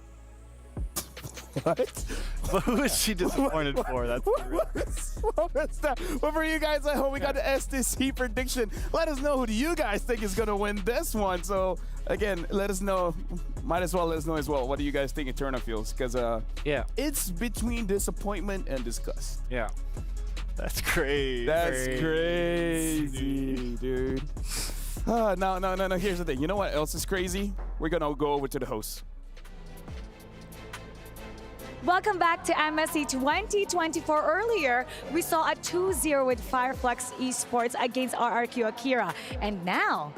What? But who is she disappointed for? That's what was that? Well, for you guys at home, we got the STC prediction. Let us know who do you guys think is going to win this one. So, again, let us know. Might as well let us know as well. What do you guys think Eterna feels? Because yeah, it's between disappointment and disgust. Yeah. That's crazy. That's crazy, dude. No. Here's the thing. You know what else is crazy? We're going to go over to the host. Welcome back to MSC 2024. Earlier, we saw a 2-0 with Fireflux Esports against RRQ Akira. And now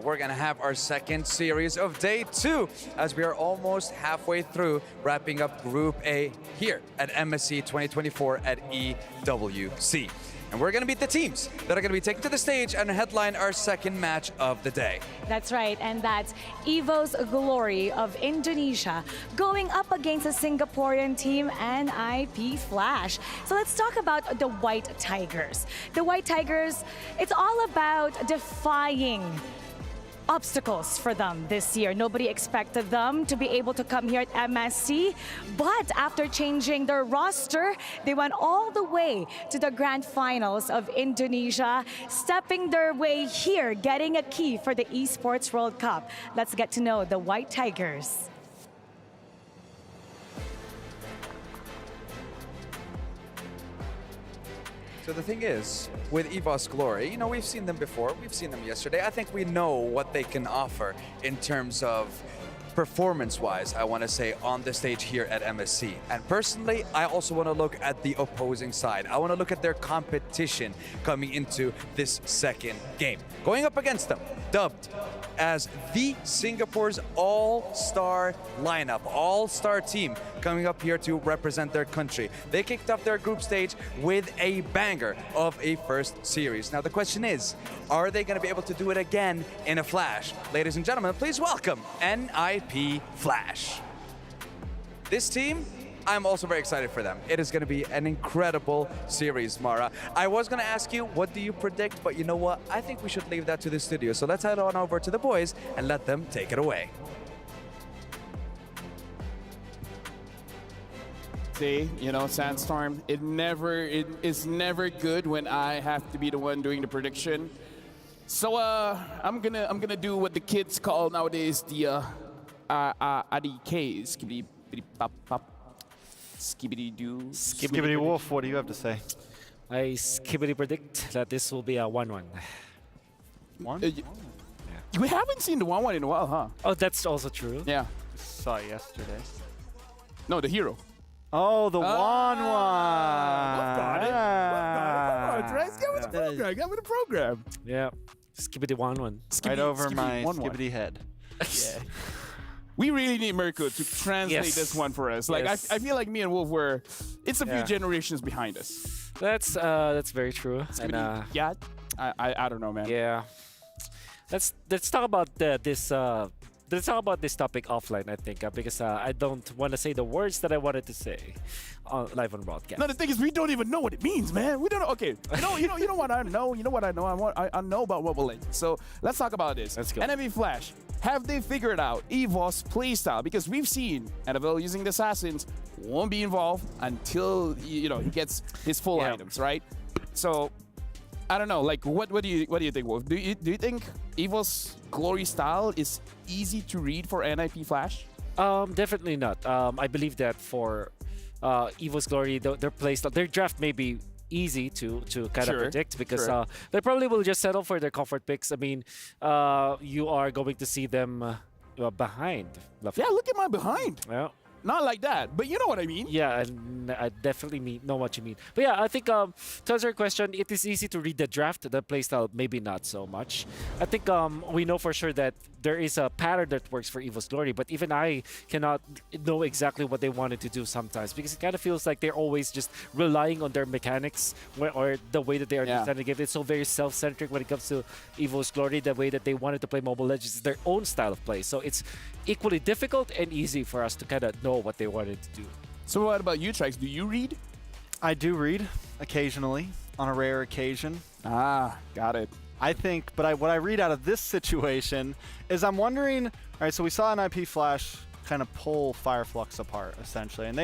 we're gonna have our second series of day 2 as we are almost halfway through wrapping up Group A here at MSC 2024 at EWC. And we're going to beat the teams that are going to be taken to the stage and headline our second match of the day. That's right, and that's EVOS Glory of Indonesia going up against a Singaporean team, NIP Flash. So let's talk about the White Tigers. The White Tigers, it's all about defying obstacles for them this year. Nobody expected them to be able to come here at MSC, but after changing their roster, they went all the way to the grand finals of Indonesia, stepping their way here, getting a key for the Esports World Cup. Let's get to know the White Tigers. So the thing is, with EVOS Glory, you know, we've seen them before. We've seen them yesterday. I think we know what they can offer in terms of performance-wise, I want to say, on the stage here at MSC. And personally, I also want to look at the opposing side. I want to look at their competition coming into this second game. Going up against them, dubbed as the Singapore's all-star lineup, all-star team coming up here to represent their country. They kicked off their group stage with a banger of a first series. Now the question is, are they going to be able to do it again in a flash? Ladies and gentlemen, please welcome NIP Flash. This team, I'm also very excited for them. It is going to be an incredible series, Mara. I was going to ask you, what do you predict? But you know what? I think we should leave that to the studio. So let's head on over to the boys and let them take it away. See, you know, Sandstorm, it is never good when I have to be the one doing the prediction. So I'm gonna do what the kids call nowadays the ADKs. Skibbity-doo. Skibbity Wolf, what do you have to say? I skibbity predict that this will be a 1-1. We haven't seen the 1-1 in a while, huh? Oh, that's also true. Yeah. Saw it yesterday. No, the hero. Oh, the 1-1. Got it. Get with the program. Get with the program. Yeah. Skibbity 1-1. Right over my skibbity head. Yeah. We really need Mirko to translate this one for us. Like I feel like me and Wolf it's a few generations behind us. That's very true. And, yeah. I don't know, man. Yeah. Let's talk about this. Let's talk about this topic offline, I think, because I don't want to say the words that I wanted to say live on broadcast. No, the thing is, we don't even know what it means, man. We don't know. Okay, you know what I know. You know what I know. I know about Mobile Legends. So let's talk about this. Let's go. NIP Flash. Have they figured out EVOS playstyle? Because we've seen NFL using the assassins won't be involved until he gets his full items, right? So I don't know. Like, what do you think, Wolf? Do you think EVOS Glory style is easy to read for NIP Flash? Definitely not. I believe that for EVOS Glory, their playstyle, their draft may be easy to kind of predict because they probably will just settle for their comfort picks. I mean, you are going to see them behind. Yeah, look at my behind. Yeah. Not like that, but you know what I mean. Yeah, I definitely know what you mean. But yeah, I think to answer your question, it is easy to read the draft. The playstyle, maybe not so much. I think we know for sure that there is a pattern that works for EVOS Glory, but even I cannot know exactly what they wanted to do sometimes because it kind of feels like they're always just relying on their mechanics or the way that they are designing the game. It's so very self-centric when it comes to EVOS Glory. The way that they wanted to play Mobile Legends is their own style of play. So it's equally difficult and easy for us to kind of know what they wanted to do. So what about you, Trix? Do you read? I do read occasionally. on a rare occasion. Ah, got it. I think, but what I read out of this situation is I'm wondering, all right, so we saw NIP Flash kind of pull Fireflux apart, essentially. And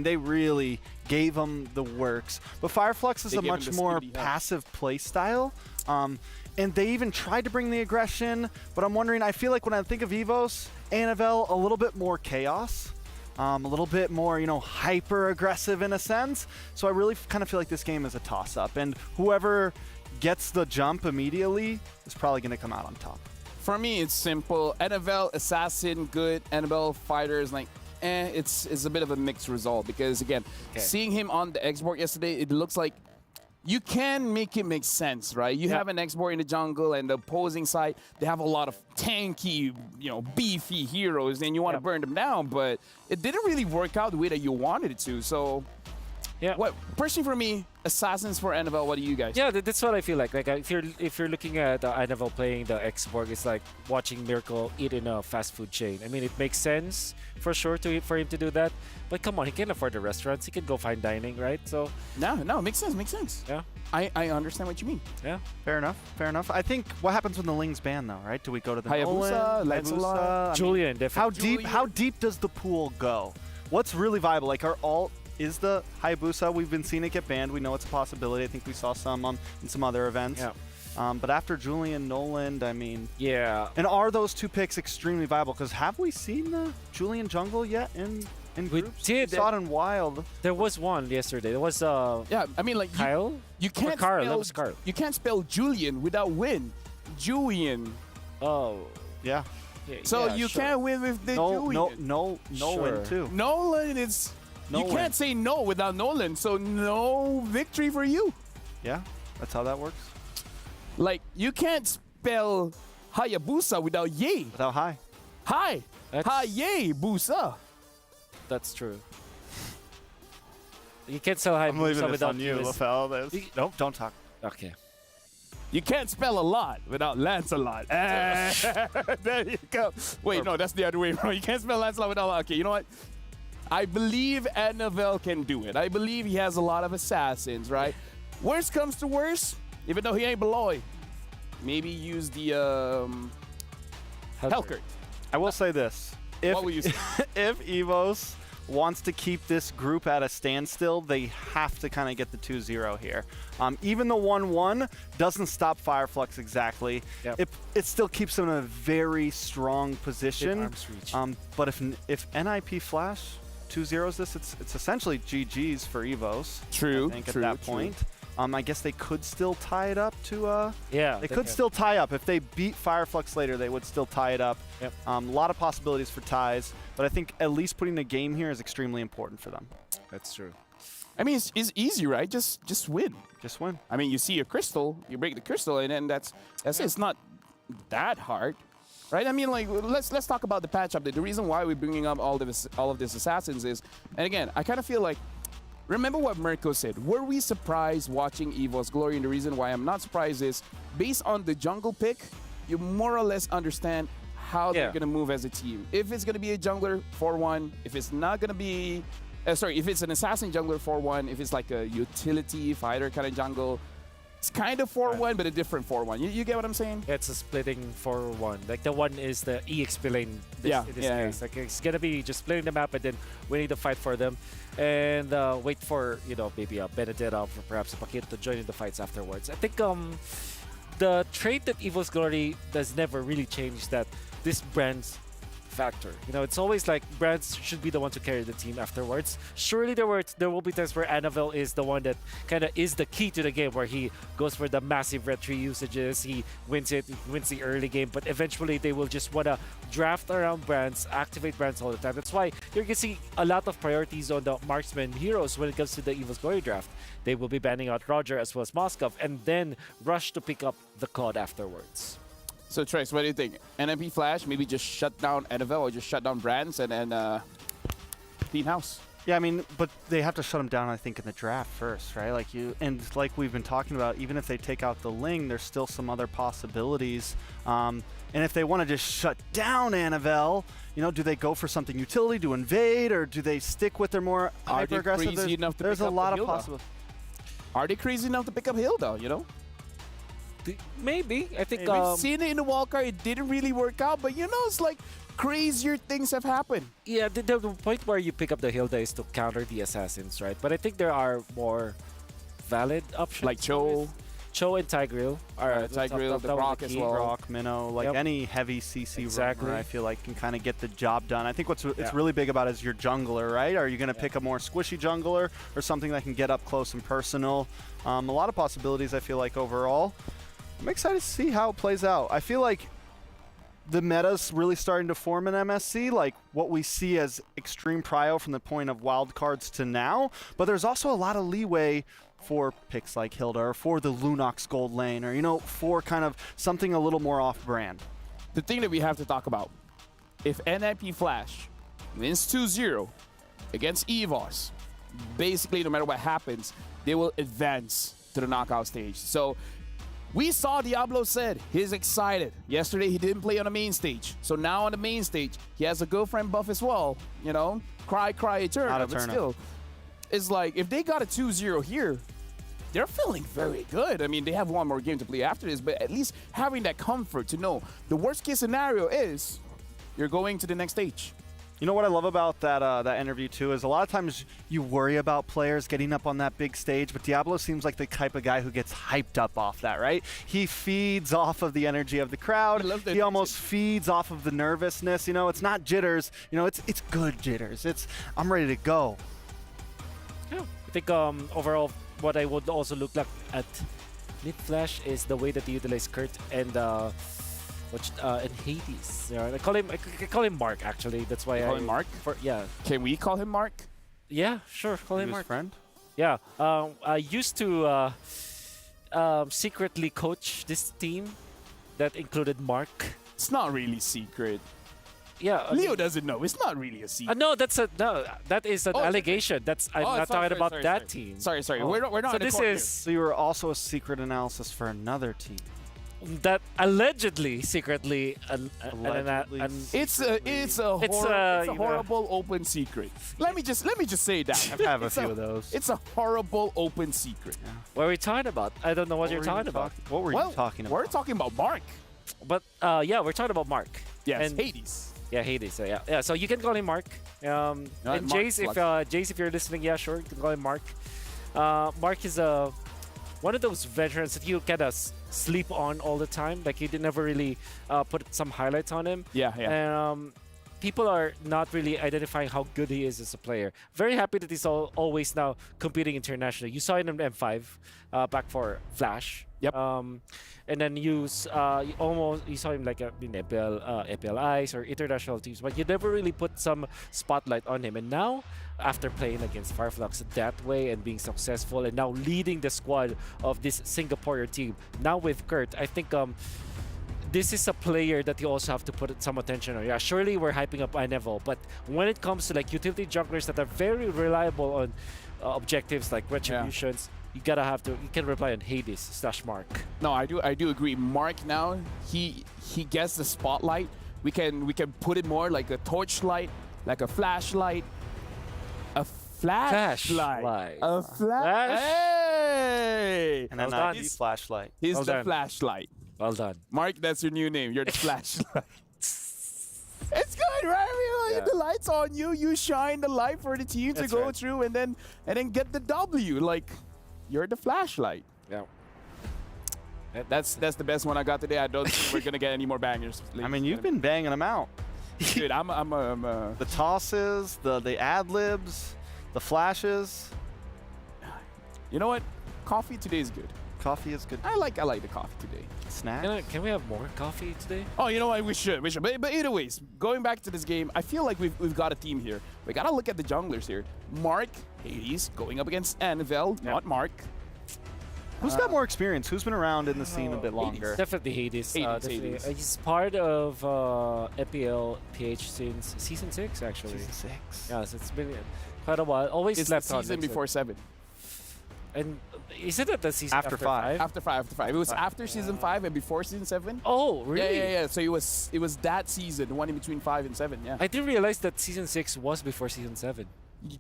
they really gave them the works. But Fireflux is a much more passive play style. And they even tried to bring the aggression, but I'm wondering, I feel like when I think of EVOS, Annabelle, a little bit more chaos. A little bit more, hyper aggressive in a sense. So I really kind of feel like this game is a toss-up. And whoever gets the jump immediately is probably going to come out on top. For me, it's simple. Annabelle, Assassin, good. Annabelle, Fighter is like, it's a bit of a mixed result. Because, again, seeing him on the export yesterday, it looks like you can make it make sense, right? You have an export in the jungle, and the opposing side, they have a lot of tanky, beefy heroes, and you want to burn them down, but it didn't really work out the way that you wanted it to. So, personally for me, Assassins for Annabelle, what do you guys? Yeah, that's what I feel like. Like if you're looking at Annabelle playing the X-Borg, it's like watching Miracle eat in a fast food chain. I mean, it makes sense for sure for him to do that. But come on, he can afford the restaurants. He can go fine dining, right? So no, makes sense. Yeah, I understand what you mean. Yeah, fair enough. I think what happens when the Ling's banned, though, right? Do we go to the Hayabusa, Lancelot, Julian? Definitely. How deep does the pool go? What's really viable? Like our alt is the Hayabusa. We've been seeing it get banned. We know it's a possibility. I think we saw some in some other events. Yeah. But after Julian, Noland, I mean... Yeah. And are those two picks extremely viable? Because have we seen the Julian jungle yet in groups? We saw it in Wild. There was one yesterday. There was yeah, I mean, like Kyle. You can't Carl. spell, That was Carl. You can't spell Julian without win. Julian. Oh. Yeah. So you can't win with the Julian. No win too. Nolan is... No you win. can't say no without Nolan, so no victory for you. Yeah, that's how that works. Like, you can't spell Hayabusa without Yay. Without Hi. Hi. Hayabusa. That's true. You can't spell Hayabusa without on you, LaFell. Nope, don't talk. Okay. You can't spell a lot without Lancelot. There you go. Wait, no, that's the other way around. You can't spell Lancelot without... Okay, you know what? I believe Annabelle can do it. I believe he has a lot of assassins, right? Worst comes to worst, even though he ain't Beloy, maybe use the Helkert. I will say this. What will you say? If EVOS wants to keep this group at a standstill, they have to kind of get the 2-0 here. Even the 1-1 doesn't stop Fireflux exactly. Yep. It still keeps them in a very strong position. Arms reach. But if NIP Flash 2-0s this, it's essentially GG's for EVOS. True. I think at that point. I guess they could still tie it up to they could still tie up. If they beat Fireflux later, they would still tie it up. Yep. A lot of possibilities for ties, but I think at least putting a game here is extremely important for them. That's true. I mean, it's easy, right? Just win. Just win. I mean, you see a crystal, you break the crystal, and then that's it. It's not that hard, right? I mean, like, let's talk about the patch update. The reason why we're bringing up all of these assassins is, and again, I kind of feel like, remember what Mirko said. Were we surprised watching EVOS Glory? And the reason why I'm not surprised is, based on the jungle pick, you more or less understand how they're going to move as a team. If it's going to be a jungler, 4-1. If it's not going to be... if it's an assassin jungler, 4-1. If it's like a utility fighter kind of jungle, it's kind of 4-1, but a different 4-1. You get what I'm saying? It's a splitting 4-1. Like, the one is the EXP lane in this case. Like, it's going to be just splitting the map and then winning the fight for them. And wait for, maybe a Benedetta or perhaps a Paquito to join in the fights afterwards. I think the trait that EVOS Glory does never really change, that this brand's factor. It's always like brands should be the one to carry the team afterwards. Surely there will be times where Annabelle is the one that kind of is the key to the game, where he goes for the massive red tree usages, he wins the early game, but eventually they will just want to draft around brands, activate brands all the time. That's why you're going to see a lot of priorities on the marksman heroes when it comes to the EVOS Glory draft. They will be banning out Roger as well as Moskov, and then rush to pick up the COD afterwards. So, Trace, what do you think? NIP Flash, maybe just shut down Annabelle or just shut down brands and then clean house? Yeah, I mean, but they have to shut them down, I think, in the draft first, right? Like like we've been talking about, even if they take out the Ling, there's still some other possibilities. And if they want to just shut down Annabelle, do they go for something utility to invade, or do they stick with their more hyper-aggressive? Crazy enough to there's pick a up lot the of Hilda? possibilities. Are they crazy enough to pick up Hilda, you know? Maybe. I think we've seen it in the wildcard. It didn't really work out, but you know, it's like crazier things have happened. Yeah, the point where you pick up the Hilda is to counter the assassins, right? But I think there are more valid options. Like Cho and Tigreal are Tigreal, the Rock as well. Rock, Minnow, like any heavy CC roamer, I feel like can kind of get the job done. I think what's it's really big about is your jungler, right? Are you going to pick a more squishy jungler or something that can get up close and personal? A lot of possibilities, I feel like, overall. I'm excited to see how it plays out. I feel like the meta's really starting to form in MSC, like what we see as extreme prio from the point of wildcards to now, but there's also a lot of leeway for picks like Hilda or for the Lunox gold lane or, you know, for kind of something a little more off-brand. The thing that we have to talk about, if NIP Flash wins 2-0 against EVOS, basically no matter what happens, they will advance to the knockout stage. So we saw Diablo said he's excited. Yesterday he didn't play on the main stage. So now on the main stage, he has a girlfriend buff as well. You know, cry Eterna, but still. It's like, if they got a 2-0 here, they're feeling very good. I mean, they have one more game to play after this, but at least having that comfort to know the worst case scenario is you're going to the next stage. You know what I love about that that interview too is a lot of times you worry about players getting up on that big stage, but Diablo seems like the type of guy who gets hyped up off that, right? He feeds off of the energy of the crowd. He almost feeds off of the nervousness. You know, it's not jitters. You know, it's good jitters. It's I'm ready to go. Yeah, I think overall, what I would also look like at Mid Flash is the way that they utilize Kurt and Hades. I call him Mark actually. That's why I call him Mark. Yeah. Can we call him Mark? Yeah, sure. Call him Mark. Friend. Yeah. I used to secretly coach this team that included Mark. It's not really secret. Yeah, Leo doesn't know. It's not really a secret. No, that is an allegation. That's I'm not talking about that team. Sorry. We're not. So this is. So you were also a secret analysis for another team. That allegedly, secretly, it's a horrible open secret. Let me just say that. I have a few of those. It's a horrible open secret. Yeah. What are we talking about? I don't know what you're talking about. What were you talking about? We're talking about Mark. But yeah, we're talking about Mark. Yes, and Hades. Yeah, Hades. So yeah. So you can call him Mark. And Jace, if you're listening, yeah, sure, you can call him Mark. Mark is one of those veterans that you kind of sleep on all the time. Like you never really put some highlights on him. Yeah. And people are not really identifying how good he is as a player. Very happy that he's always now competing internationally. You saw him in M5 back for Flash. Yep. And then you saw him like in EPL Ice or international teams, but you never really put some spotlight on him. And now, after playing against Fireflux that way and being successful, and now leading the squad of this Singaporean team, now with Kurt, I think this is a player that you also have to put some attention on. Yeah, surely we're hyping up iNevo, but when it comes to like utility junglers that are very reliable on objectives like retributions, you can rely on Hades / Mark. No, I do agree. Mark now, he gets the spotlight. We can put it more like a torchlight, like a flashlight. A flashlight. A flash. Hey! And then he's flashlight. He's the flashlight. Well done. Mark, that's your new name. You're the flashlight. It's good, right? I mean, the light's on you. You shine the light for the team to go through and then get the W. Like, you're the flashlight. Yeah. That's the best one I got today. I don't think we're gonna get any more bangers. I mean, you've been banging them out. Dude, I'm the tosses, the ad libs, the flashes. You know what? Coffee today is good. Coffee is good. I like the coffee today. Snack. Can we have more coffee today? Oh, you know what? We should. But either ways, going back to this game, I feel like we've got a team here. We gotta look at the junglers here. Mark, Hades, going up against Anvel, not Mark. Who's got more experience? Who's been around in the scene a bit longer? Hades. Definitely Hades. He's part of EPL PH since Season 6, actually. Season 6. Yeah, so it's been quite a while. Always it's slept the season before 7. And is it at the season after 5? After 5. It was after season 5 and before season 7. Oh, really? Yeah. So it was that season, the one in between 5 and 7. Yeah. I didn't realize that season 6 was before season 7.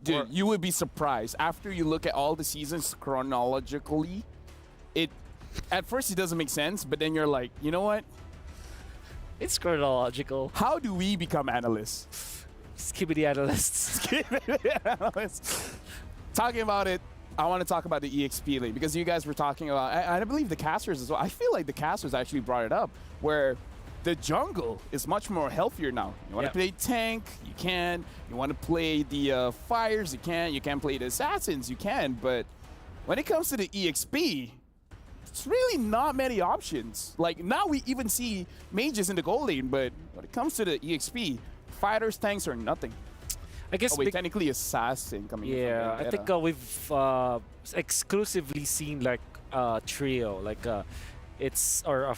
Dude, you would be surprised. After you look at all the seasons chronologically, at first it doesn't make sense, but then you're like, you know what? It's chronological. How do we become analysts? Skibbity analysts. Skibbity analysts. Talking about it, I want to talk about the EXP lane because you guys were talking about, I believe the casters as well. I feel like the casters actually brought it up, where the jungle is much more healthier now. You want to play tank, you can. You want to play the fires, you can. You can play the assassins, you can. But when it comes to the EXP, it's really not many options. Like now we even see mages in the gold lane, but when it comes to the EXP, fighters, tanks are nothing. I guess technically assassin coming in. Yeah, I think we've exclusively seen like trio, like it's actually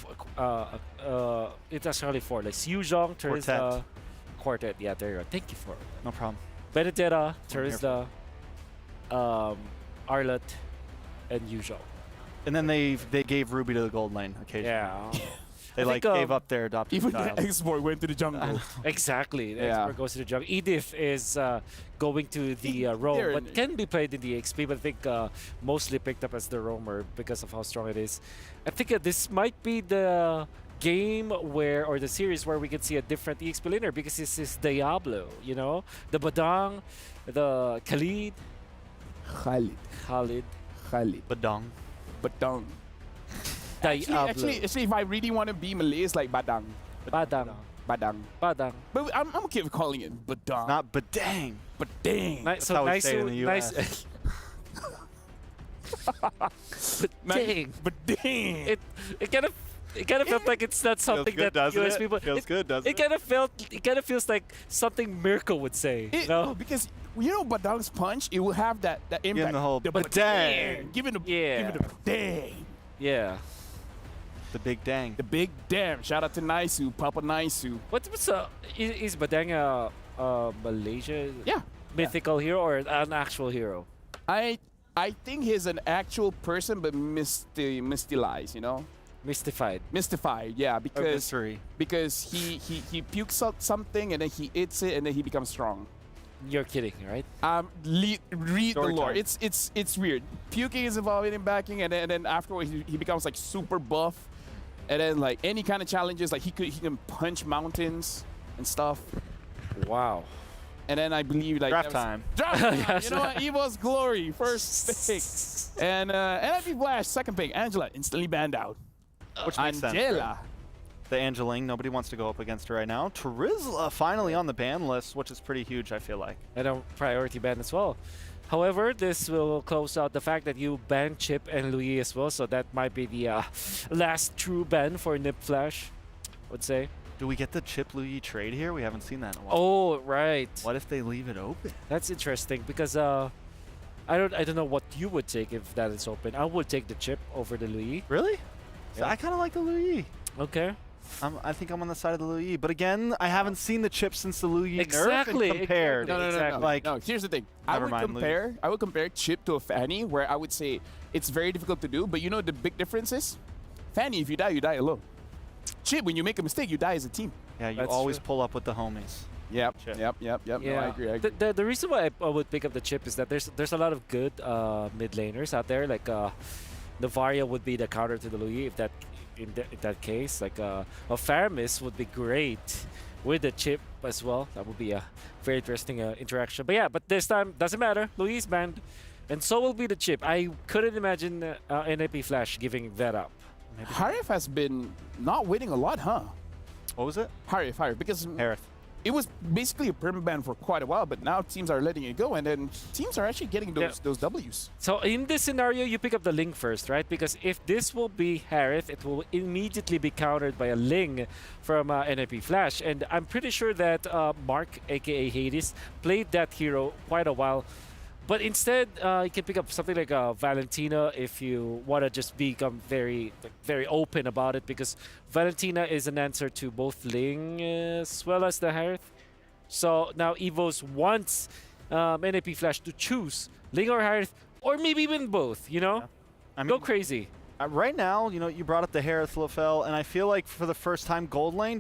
four, like Yuzhong, Terizla, Quartet. Yeah, there you go. Thank you for it. No problem. Benedetta, Terizla, Arlott, and Yuzhong. And then they gave Ruby to the gold lane occasionally. Yeah. They like gave up their adopted even child. the X-Boy went to the jungle. Exactly. The X-Boy goes to the jungle. Edith is going to the roam, but can be played in the XP, but I think mostly picked up as the roamer because of how strong it is. I think this might be the game where, or the series where we can see a different EXP laner because this is Diablo, you know? The Badang, the Khalid. Badang. Actually, if I really want to be Malay, it's like Badang. Badang. But I'm okay with calling it Badang. Not Badang. Badang. That's how we say it in the US. Badang. Badang. It kind of felt like it's not something good, that doesn't US it? people. Feels good, doesn't it? It kind of feels like something Mirko would say. No, because you know Badang's punch, it will have that impact. the whole Badang. Give it a Badang. Yeah. The big dang. The big damn. Shout out to Naisu, Papa Naisu. What's is Badang a Malaysia mythical hero or an actual hero? I think he's an actual person, but mystified, you know? Mystified, yeah, because he pukes out something and then he eats it and then he becomes strong. You're kidding, right? Read the lore. It's weird. Puking is involved in backing, and then afterwards he becomes like super buff, and then like any kind of challenges, like he can punch mountains and stuff. Wow. And then I believe like draft time. You know what? EVOS Glory first pick, and NIP Flash second pick. Angela instantly banned out. Which makes sense. Right? The Angeling, nobody wants to go up against her right now. Terizla finally on the ban list, which is pretty huge, I feel like. And a priority ban as well. However, this will close out the fact that you banned Chip and Louis as well, so that might be the last true ban for NIP Flash, I would say. Do we get the Chip Louis trade here? We haven't seen that in a while. Oh, right. What if they leave it open? That's interesting because I don't know what you would take if that is open. I would take the Chip over the Louis. Really? Yeah. I kind of like the Louis. Okay. I think I'm on the side of the Louis, but again, I haven't seen the Chip since the Louis exactly. nerf and compared. No. Like, no, here's the thing. I would compare Chip to a Fanny, where I would say it's very difficult to do, but you know the big difference is? Fanny, if you die alone. Chip, when you make a mistake, you die as a team. Yeah, you always pull up with the homies. Yep. Yeah. No, I agree. The reason why I would pick up the Chip is that there's a lot of good mid laners out there. Like Navaria would be the counter to the Louis if that in that case. Like a Faramis would be great with the Chip as well. That would be a very interesting interaction. But yeah, but this time doesn't matter. Louis is banned, and so will be the Chip. I couldn't imagine NIP Flash giving that up. Harif has been not winning a lot, huh? What was it? Harif, because it was basically a permanent ban for quite a while, but now teams are letting it go, and then teams are actually getting those Ws. So in this scenario, you pick up the Ling first, right? Because if this will be Harith, it will immediately be countered by a Ling from NIP Flash, and I'm pretty sure that Mark, aka Hades, played that hero quite a while. But instead, you can pick up something like Valentina if you want to just become very open about it, because Valentina is an answer to both Ling as well as the Harith. So now EVOS wants NIP Flash to choose Ling or Harith, or maybe even both, you know? Yeah. I mean, go crazy. Right now, you know, you brought up the Harith Lofel, and I feel like for the first time, Gold Lane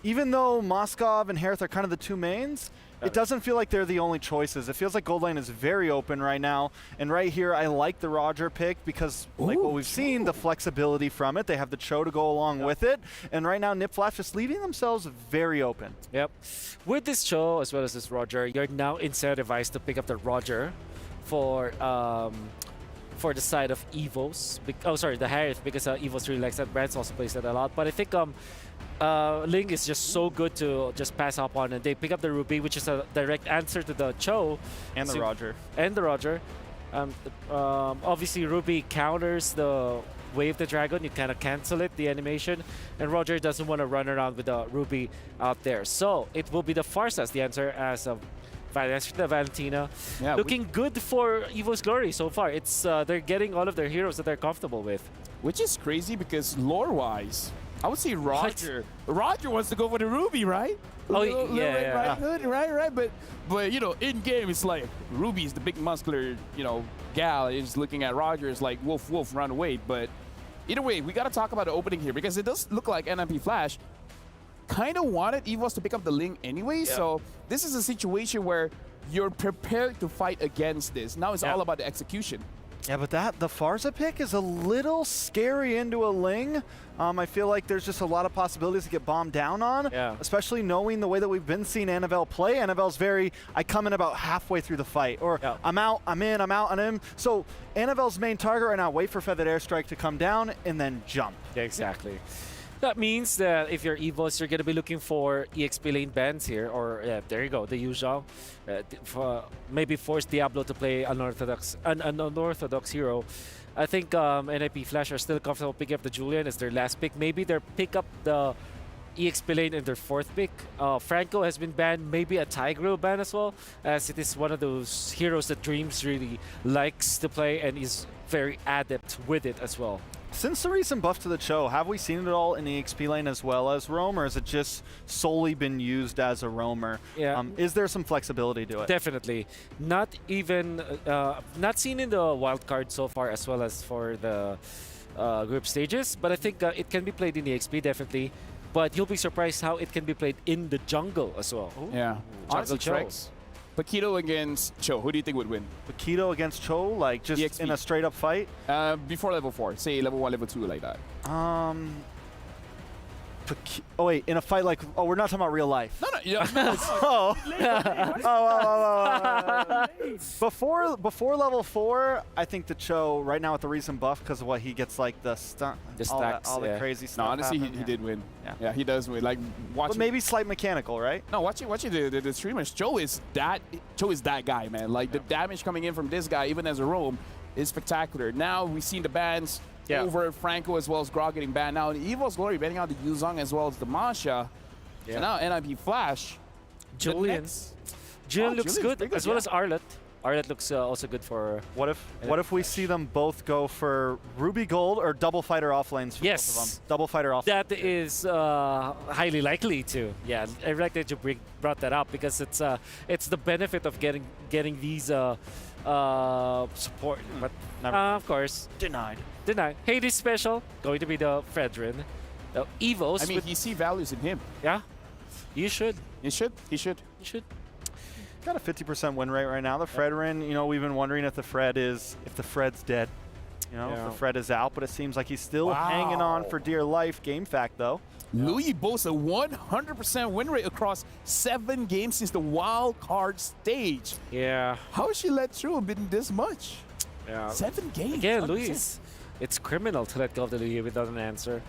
even though Moskov and Harith are kind of the two mains, it doesn't feel like they're the only choices. It feels like gold lane is very open right now. And right here, I like the Roger pick because, like what we've seen, the flexibility from it. They have the Cho to go along with it. And right now, NipFlash just leaving themselves very open. Yep. With this Cho, as well as this Roger, you're now incentivized to pick up the Roger for the side of EVOS. The Harith, because EVOS really likes that. Brands also plays that a lot. But I think Ling is just so good to just pass up on, and they pick up the Ruby, which is a direct answer to the Cho. And the Roger. And the Roger. Obviously, Ruby counters the Wave the Dragon. You kind of cancel it, the animation. And Roger doesn't want to run around with the Ruby out there. So it will be the Pharsa, the answer, as of Valentina. Yeah, looking good for EVO's Glory so far. It's they're getting all of their heroes that they're comfortable with. Which is crazy because lore-wise, I would say Roger. Roger wants to go for the Ruby, right? Oh, yeah. Right. But you know, in game, it's like Ruby's the big muscular, gal is looking at Roger. It's like wolf, run away. But either way, we got to talk about the opening here because it does look like NIP Flash kind of wanted EVOS to pick up the Ling anyway. Yeah. So this is a situation where you're prepared to fight against this. Now it's all about the execution. Yeah, but the Pharsa pick is a little scary into a Ling. I feel like there's just a lot of possibilities to get bombed down on, especially knowing the way that we've been seeing Annabelle play. Annabelle's I come in about halfway through the fight, or I'm out, I'm in, I'm out, I'm in. So Annabelle's main target right now, wait for Feathered Airstrike to come down and then jump. Yeah, exactly. That means that if you're EVOS, you're going to be looking for EXP lane bans here, or there you go, the usual. Maybe force Diablo to play an unorthodox hero. I think NIP Flash are still comfortable picking up the Julian as their last pick. Maybe they pick up the EXP lane in their fourth pick. Franco has been banned, maybe a Tigreal ban as well, as it is one of those heroes that Dreams really likes to play and is very adept with it as well. Since the recent buff to the Cho, have we seen it all in the XP lane as well as roam, or has it just solely been used as a roamer? Yeah. Is there some flexibility to it? Definitely. Not even, not seen in the wild card so far as well as for the group stages, but I think it can be played in the XP definitely. But you'll be surprised how it can be played in the jungle as well. Ooh. Yeah. Jungle Cho. Paquito against Cho, who do you think would win? Paquito against Cho, like just EXP. In a straight up fight? Before level 4, say level 1, level 2, like that. Oh wait, in a fight like, we're not talking about real life. Before level 4, I think the Cho right now with the recent buff because of what he gets like the stun, all the crazy stuff. No, honestly, he did win. Yeah, he does win. Like but maybe slight mechanical, right? No, watching the streamers, Cho is that guy, man. Like the damage coming in from this guy, even as a roam, is spectacular. Now we've seen the bans. Over Franco as well as Grog getting banned. Now EVO's Glory banning out the Yuzong as well as the Masha. So now NIP Flash. Julian looks good, as well as Arlet. Arlet looks also good for... What if we see them both go for Ruby Gold or double fighter off lanes for both of them? Double fighter off lanes. That is highly likely to. Yeah, I like that you brought that up because it's the benefit of getting these support. But of course, denied. Hades special going to be the Fredrin. EVOS. I mean, he see values in him. Yeah, you should. He should. Got a 50% win rate right now. The Fredrin, we've been wondering if the Fred's dead. If the Fred is out, but it seems like he's still hanging on for dear life. Game fact, though. Louis boasts a 100% win rate across 7 games since the wild card stage. Yeah. How has she let through been this much? Yeah. 7 games. Again, Louis. It's criminal to let go of the Louis without an answer.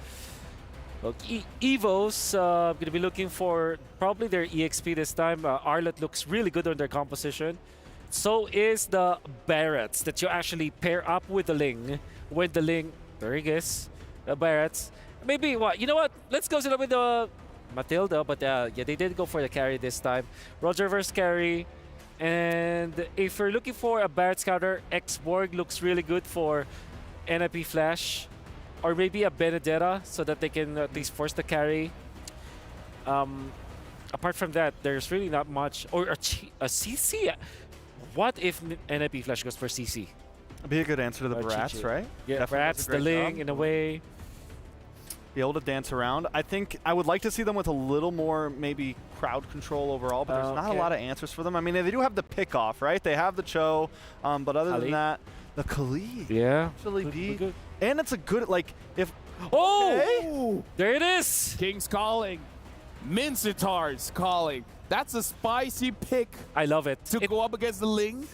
Look, EVOS going to be looking for probably their EXP this time. Arlet looks really good on their composition. So is the Barretts that you actually pair up with the Ling. When the Ling, there he is, the Barretts. Maybe what? You know what? Let's go with the Matilda, but yeah, they did go for the carry this time. Roger versus carry. And if you're looking for a Barrett Scouter, X-Borg looks really good for NIP Flash. Or maybe a Benedetta so that they can at least force the carry. Apart from that, there's really not much. Or a CC. What if NIP Flash goes for CC? It'd be a good answer to the Barats, right? Yeah, Barats, the Ling in a way. be able to dance around. I think I would like to see them with a little more maybe crowd control overall, but there's not a lot of answers for them. I mean, they do have the pick-off, right? They have the Cho, but other than that, the Khalid. Yeah. Actually good. And it's a good, like, if... Oh! There it is! King's calling. Mincitar's calling. That's a spicy pick. I love it. To go up against the Ling.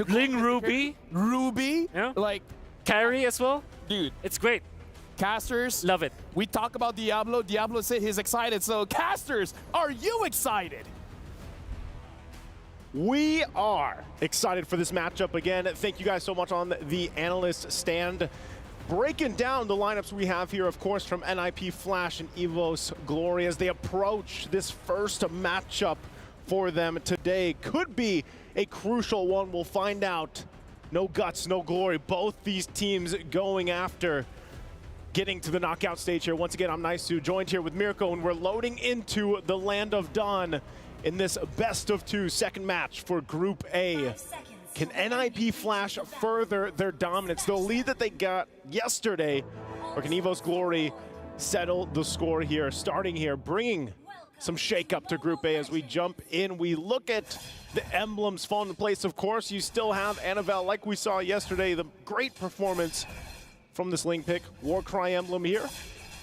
Ling Ruby. Ruby. Yeah. Like... Carry as well. Dude. It's great. Casters. Love it. We talk about Diablo. Diablo said he's excited. So, Casters, are you excited? We are excited for this matchup again. Thank you guys so much on the analyst stand. Breaking down the lineups we have here, of course, from NIP Flash and EVOS Glory as they approach this first matchup for them today. Could be a crucial one. We'll find out. No guts, no glory. Both these teams going after getting to the knockout stage here. Once again, I'm Naisu, joined here with Mirko, and we're loading into the Land of Dawn in this best-of-2 second match for Group A. Can NIP Flash further their dominance, the lead that they got yesterday, or can EVOS Glory settle the score here, starting here, bringing some shake-up to Group A as we jump in. We look at the emblems falling in place. Of course, you still have Anavel, like we saw yesterday, the great performance from this Ling pick. Warcry emblem here.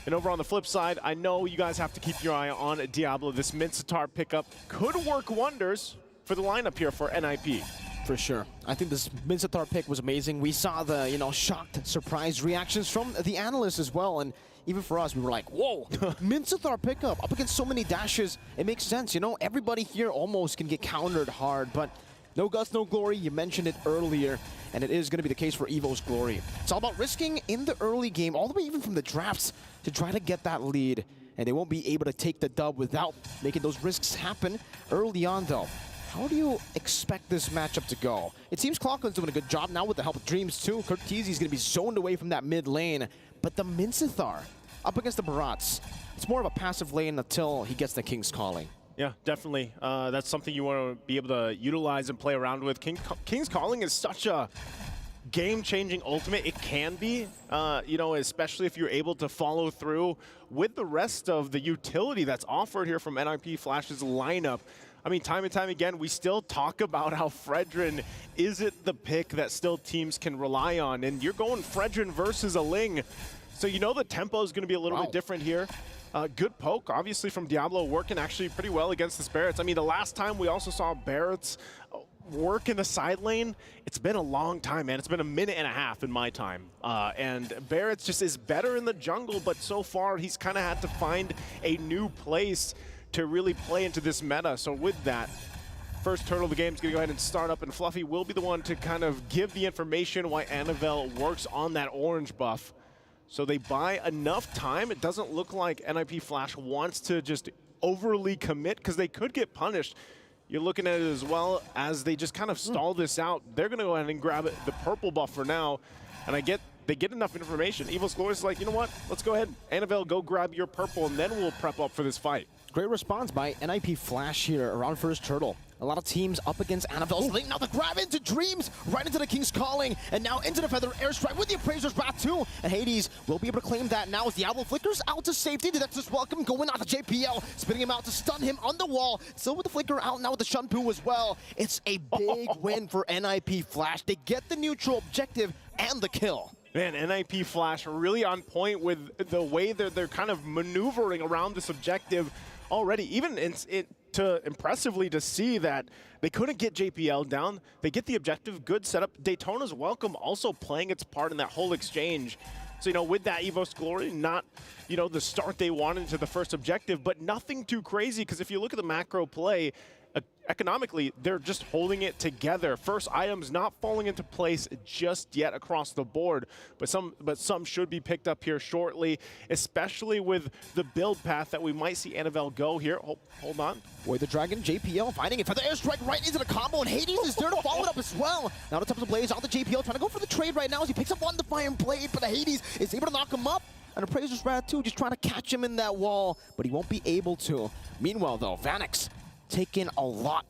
And over on the flip side, I know you guys have to keep your eye on Diablo. This Mincitar pickup could work wonders for the lineup here for NIP. For sure. I think this Mincitar pick was amazing. We saw the, shocked, surprised reactions from the analysts as well. And even for us, we were like, whoa, Mincitar pickup up against so many dashes. It makes sense, everybody here almost can get countered hard, but no guts, no glory. You mentioned it earlier, and it is going to be the case for EVOS Glory. It's all about risking in the early game, all the way even from the drafts, to try to get that lead. And they won't be able to take the dub without making those risks happen early on, though. How do you expect this matchup to go? It seems Clockin's doing a good job now with the help of Dreams too. Kurtizi's going to be zoned away from that mid lane. But the Mincithar up against the Barats, it's more of a passive lane until he gets the King's Calling. Yeah, definitely. That's something you want to be able to utilize and play around with. King's Calling is such a game-changing ultimate. It can be, especially if you're able to follow through with the rest of the utility that's offered here from NIP Flash's lineup. I mean, time and time again, we still talk about how Fredrin isn't the pick that still teams can rely on. And you're going Fredrin versus a Ling. So the tempo is going to be a little bit different here. Good poke, obviously, from Diablo, working actually pretty well against this Barretts. I mean, the last time we also saw Barretts work in the side lane, it's been a long time, man. It's been a minute and a half in my time. And Barretts just is better in the jungle, but so far he's kind of had to find a new place to really play into this meta. So with that, first turtle of the game is going to go ahead and start up, and Fluffy will be the one to kind of give the information why Anavel works on that orange buff. So they buy enough time. It doesn't look like NIP Flash wants to just overly commit because they could get punished. You're looking at it as well as they just kind of stall this out. They're going to go ahead and grab it, the purple buff for now. And they get enough information. EVOS Glory is like, you know what? Let's go ahead. Anavel, go grab your purple, and then we'll prep up for this fight. Great response by NIP Flash here around first turtle. A lot of teams up against Anavel's lane. Now the grab into Dreams, right into the King's Calling, and now into the Feather Airstrike with the Appraiser's Wrath too. And Hades will be able to claim that now as Diablo flickers out to safety. That's just welcome going on to JPL, spinning him out to stun him on the wall. Still with the flicker out now with the Shunpu as well. It's a big win for NIP Flash. They get the neutral objective and the kill. Man, NIP Flash really on point with the way they're kind of maneuvering around this objective already. Even impressively to see that they couldn't get JPL down. They get the objective, good setup. Daytona's Welcome also playing its part in that whole exchange. So, with that EVOS Glory, not, the start they wanted to the first objective, but nothing too crazy, because if you look at the macro play, economically, they're just holding it together. First items not falling into place just yet across the board, but some should be picked up here shortly, especially with the build path that we might see Anavel go here. Hold on. Boy, the Dragon, JPL finding it for the airstrike right into the combo, and Hades is there to follow it up as well. Now the top of the Blaze on the JPL, trying to go for the trade right now as he picks up on the Fire and Blade, but the Hades is able to knock him up. And Appraiser's Wrath too, just trying to catch him in that wall, but he won't be able to. Meanwhile though, Vanix taking a lot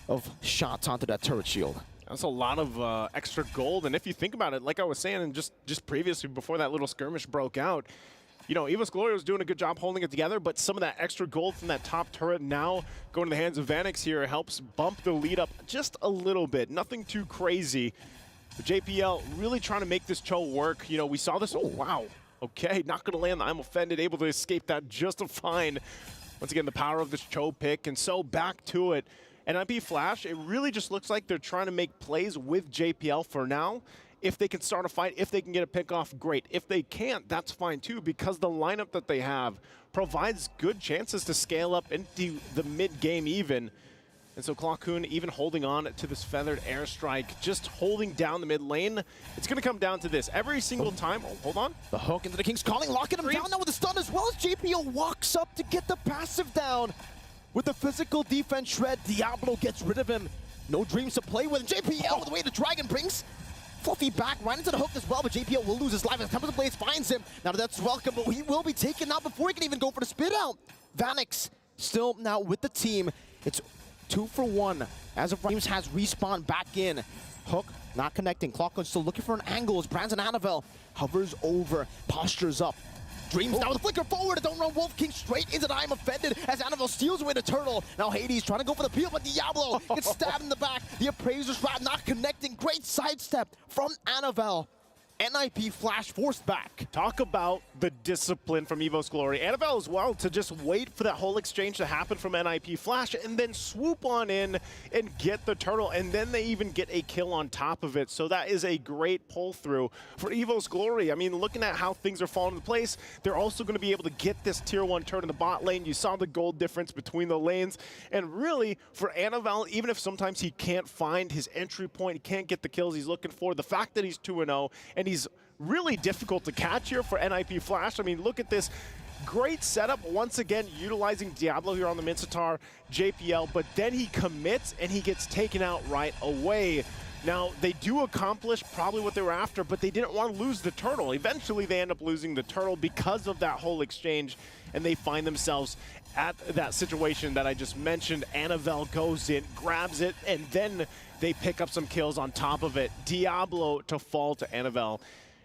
of shots onto that turret shield. That's a lot of extra gold, and if you think about it, like I was saying, and just previously before that little skirmish broke out, you know, EVOS Glory was doing a good job holding it together, but some of that extra gold from that top turret now going to the hands of Vanix here helps bump the lead up just a little bit. Nothing too crazy. But JPL really trying to make this Cho work. You know, we saw this. Oh, wow. Okay, not going to land the I'm Offended, able to escape that just fine. Once again, the power of this Cho pick, and so back to it. And NIP Flash, it really just looks like they're trying to make plays with JPL for now. If they can start a fight, if they can get a pick off, great. If they can't, that's fine too, because the lineup that they have provides good chances to scale up into the mid-game even. And so Clockhoon even holding on to this feathered airstrike, just holding down the mid lane. It's going to come down to this. Every single time, oh, hold on. The hook into the King's Calling, locking him down now with the stun as well as JPL walks up to get the passive down. With the physical defense shred, Diablo gets rid of him. No dreams to play with. JPL with the way the Dragon brings Fluffy back right into the hook as well, but JPL will lose his life as Tempest Blaze finds him. Now that's welcome, but he will be taken out before he can even go for the spit out. Vanix still now with the team. It's 2 for 1 as of James has respawned back in. Hook not connecting. Clockhoon still looking for an angle as Brandon Annabelle hovers over, postures up. Dreams now with a flicker forward. Don't run Wolf King straight into the I'm Offended as Annabelle steals away the turtle. Now Hades trying to go for the peel, but Diablo gets stabbed in the back. The Appraiser's Rat not connecting. Great sidestep from Annabelle. NIP Flash forced back. Talk about the discipline from EVOS Glory. Annabelle as well to just wait for that whole exchange to happen from NIP Flash and then swoop on in and get the turtle, and then they even get a kill on top of it. So that is a great pull through for EVOS Glory. I mean, looking at how things are falling into place, they're also going to be able to get this tier 1 turret in the bot lane. You saw the gold difference between the lanes. And really, for Annabelle, even if sometimes he can't find his entry point, he can't get the kills he's looking for, the fact that he's 2-0 and he's really difficult to catch here for NIP Flash. I mean, look at this. Great setup, once again, utilizing Diablo here on the Mincetar, JPL, but then he commits and he gets taken out right away. Now, they do accomplish probably what they were after, but they didn't want to lose the turtle. Eventually, they end up losing the turtle because of that whole exchange, and they find themselves at that situation that I just mentioned. Annabelle goes in, grabs it, and then they pick up some kills on top of it. Diablo to fall to Annabelle.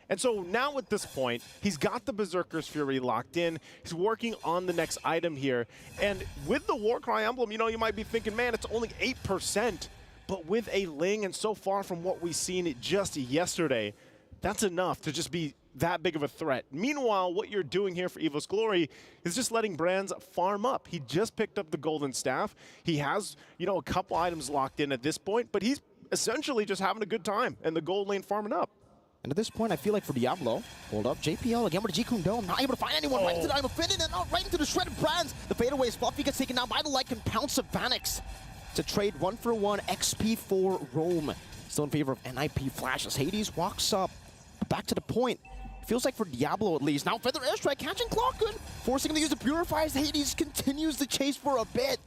And so now at this point, he's got the Berserker's Fury locked in. He's working on the next item here. And with the Warcry emblem, you know, you might be thinking, man, it's only 8%. But with a Ling, and so far from what we've seen just yesterday, that's enough to just be that big of a threat. Meanwhile, what you're doing here for EVOS Glory is just letting Brands farm up. He just picked up the Golden Staff. He has, you know, a couple items locked in at this point, but he's essentially just having a good time, and the gold lane farming up. And at this point, I feel like for Diablo, hold up, JPL again with a Jikun Dome, not able to find anyone, right into the I'm Offended, and not right into the shredded Brands. The fadeaway is Fluffy gets taken down by the Lycan Pounce of Vanix to trade 1 for 1 XP for Rome. Still in favor of NIP Flash as Hades walks up. Back to the point. Feels like for Diablo at least. Now Feather Airstrike catching Clockhoon, forcing him to use the Purify as Hades continues the chase for a bit.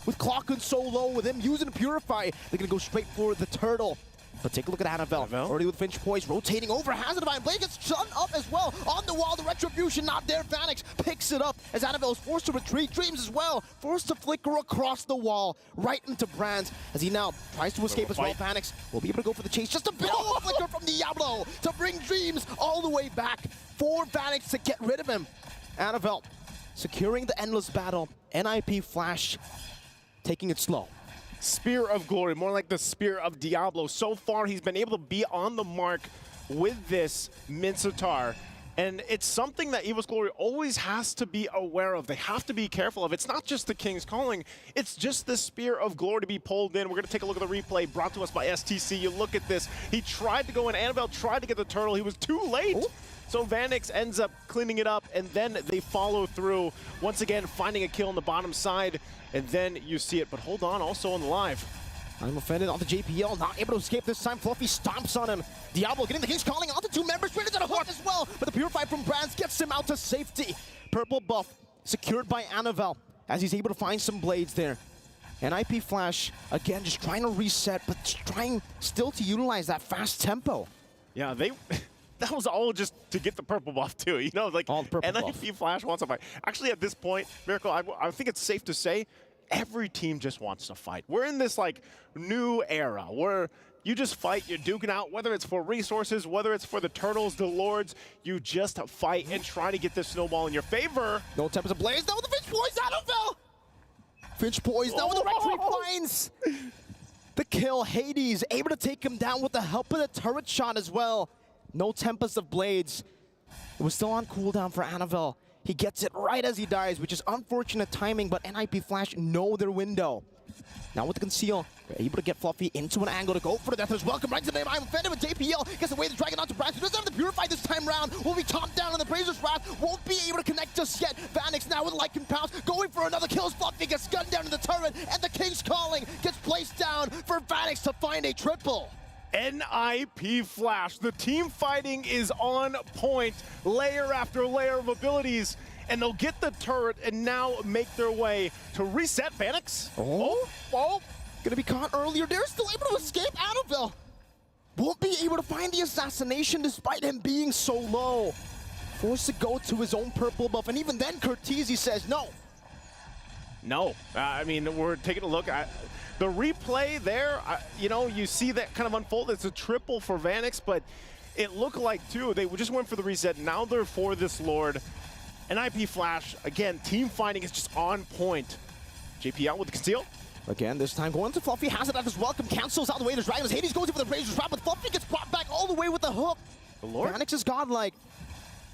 With Clockhoon so low, with him using the Purify, they're gonna go straight for the turtle. But take a look at Annabelle. Already with Finch Poise, rotating over, has a Divine Blade, gets shut up as well. On the wall, the Retribution not there. Vanix picks it up as Annabelle is forced to retreat. Dreams as well, forced to flicker across the wall, right into Brands, as he now tries to escape as well. Vanix will be able to go for the chase. Just a bit of a flicker from Diablo to bring Dreams all the way back for Vanix to get rid of him. Annabelle securing the endless battle. NIP Flash taking it slow. Spear of Glory, more like the Spear of Diablo. So far, he's been able to be on the mark with this Mincetar. And it's something that EVOS Glory always has to be aware of. They have to be careful of. It's not just the King's Calling. It's just the Spear of Glory to be pulled in. We're going to take a look at the replay brought to us by STC. You look at this. He tried to go in. Annabelle tried to get the turtle. He was too late. Ooh. So Vanix ends up cleaning it up, and then they follow through, once again finding a kill on the bottom side, and then you see it. But hold on, also on the live. I'm Offended on the JPL, not able to escape this time. Fluffy stomps on him. Diablo getting the King's Calling onto 2 members, straight into the hook as well. But the Purify from Brands gets him out to safety. Purple buff secured by Annabelle as he's able to find some blades there. NIP Flash, again, just trying to reset, but trying still to utilize that fast tempo. Yeah, that was all just to get the purple buff too, you know, like NIP Flash wants to fight. Actually, at this point, Miracle, I think it's safe to say every team just wants to fight. We're in this like new era where You just fight, you're duking out, whether it's for resources, whether it's for the turtles, the lords, you just fight and try to get this snowball in your favor. No Tempest ablaze, now with the Finch poise, Annabelle! Finch poise, now with the retreat finds the kill. Hades able to take him down with the help of the turret shot as well. No Tempest of Blades. It was still on cooldown for Annabelle. He gets it right as he dies, which is unfortunate timing, but NIP Flash know their window. Now with the conceal, they're able to get Fluffy into an angle to go for the death. Welcome right to the name. I'm offended with JPL. Gets away the Dragon onto Branch. He doesn't have the Purify this time round. Will be chopped down on the Brazer's Wrath. Won't be able to connect just yet. Vanix now with Lycan Pounce. Going for another kill. Fluffy gets gunned down to the turret. And the King's Calling gets placed down for Vanix to find a triple. NIP Flash. The team fighting is on point. Layer after layer of abilities. And they'll get the turret and now make their way to reset Vanix. Oh, gonna be caught earlier. They're still able to escape. Annabelle won't be able to find the assassination despite him being so low. Forced to go to his own purple buff, and even then Cortese says no. No, I mean, we're taking a look at the replay there. You know, you see that kind of unfold. It's a triple for Vanix, but it looked like too, they just went for the reset. Now they're for this Lord. NIP Flash, again, team fighting is just on point. JPL with the conceal. Again, this time going to Fluffy, has it at his welcome, cancels out the way there's Dragons. Hades goes in for the Brazer's Wrath, but Fluffy gets brought back all the way with the hook. The Lord? Vanix is godlike.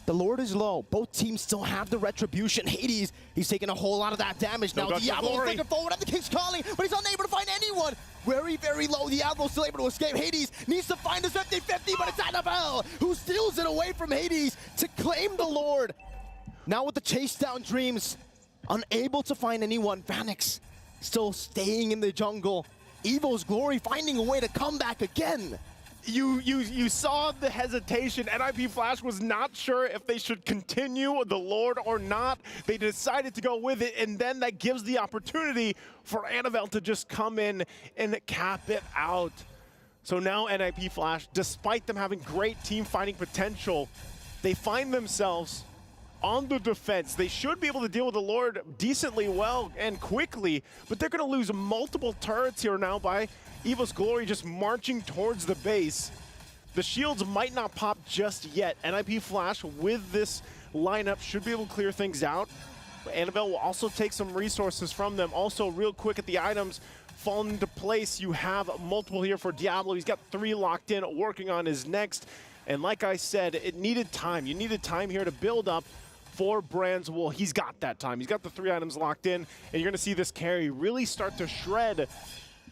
The Lord is low. Both teams still have the retribution. Hades, he's taking a whole lot of that damage now. Diablo taking forward at the King's Calling, but he's unable to find anyone. Very, very low. Diablo still able to escape. Hades needs to find his 50-50, but it's Annabelle who steals it away from Hades to claim the Lord. Now with the chase down Dreams, unable to find anyone. Vanix still staying in the jungle. EVOS Glory finding a way to come back again. You saw the hesitation. NIP Flash was not sure if they should continue the Lord or not. They decided to go with it, and then that gives the opportunity for Annabelle to just come in and cap it out. So now NIP Flash, despite them having great team fighting potential, they find themselves on the defense. They should be able to deal with the Lord decently well and quickly, but they're going to lose multiple turrets here now by EVOS Glory just marching towards the base. The shields might not pop just yet. NIP Flash with this lineup should be able to clear things out. But Annabelle will also take some resources from them. Also, real quick at the items fall into place. You have multiple here for Diablo. He's got 3 locked in, working on his next. And like I said, it needed time. You needed time here to build up for Brands. Well, he's got that time. He's got the 3 items locked in, and you're going to see this carry really start to shred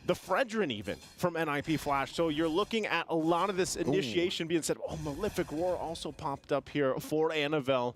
the Fredrin even from NIP Flash. So you're looking at a lot of this initiation being said. Oh, Malefic Roar also popped up here for Annabelle.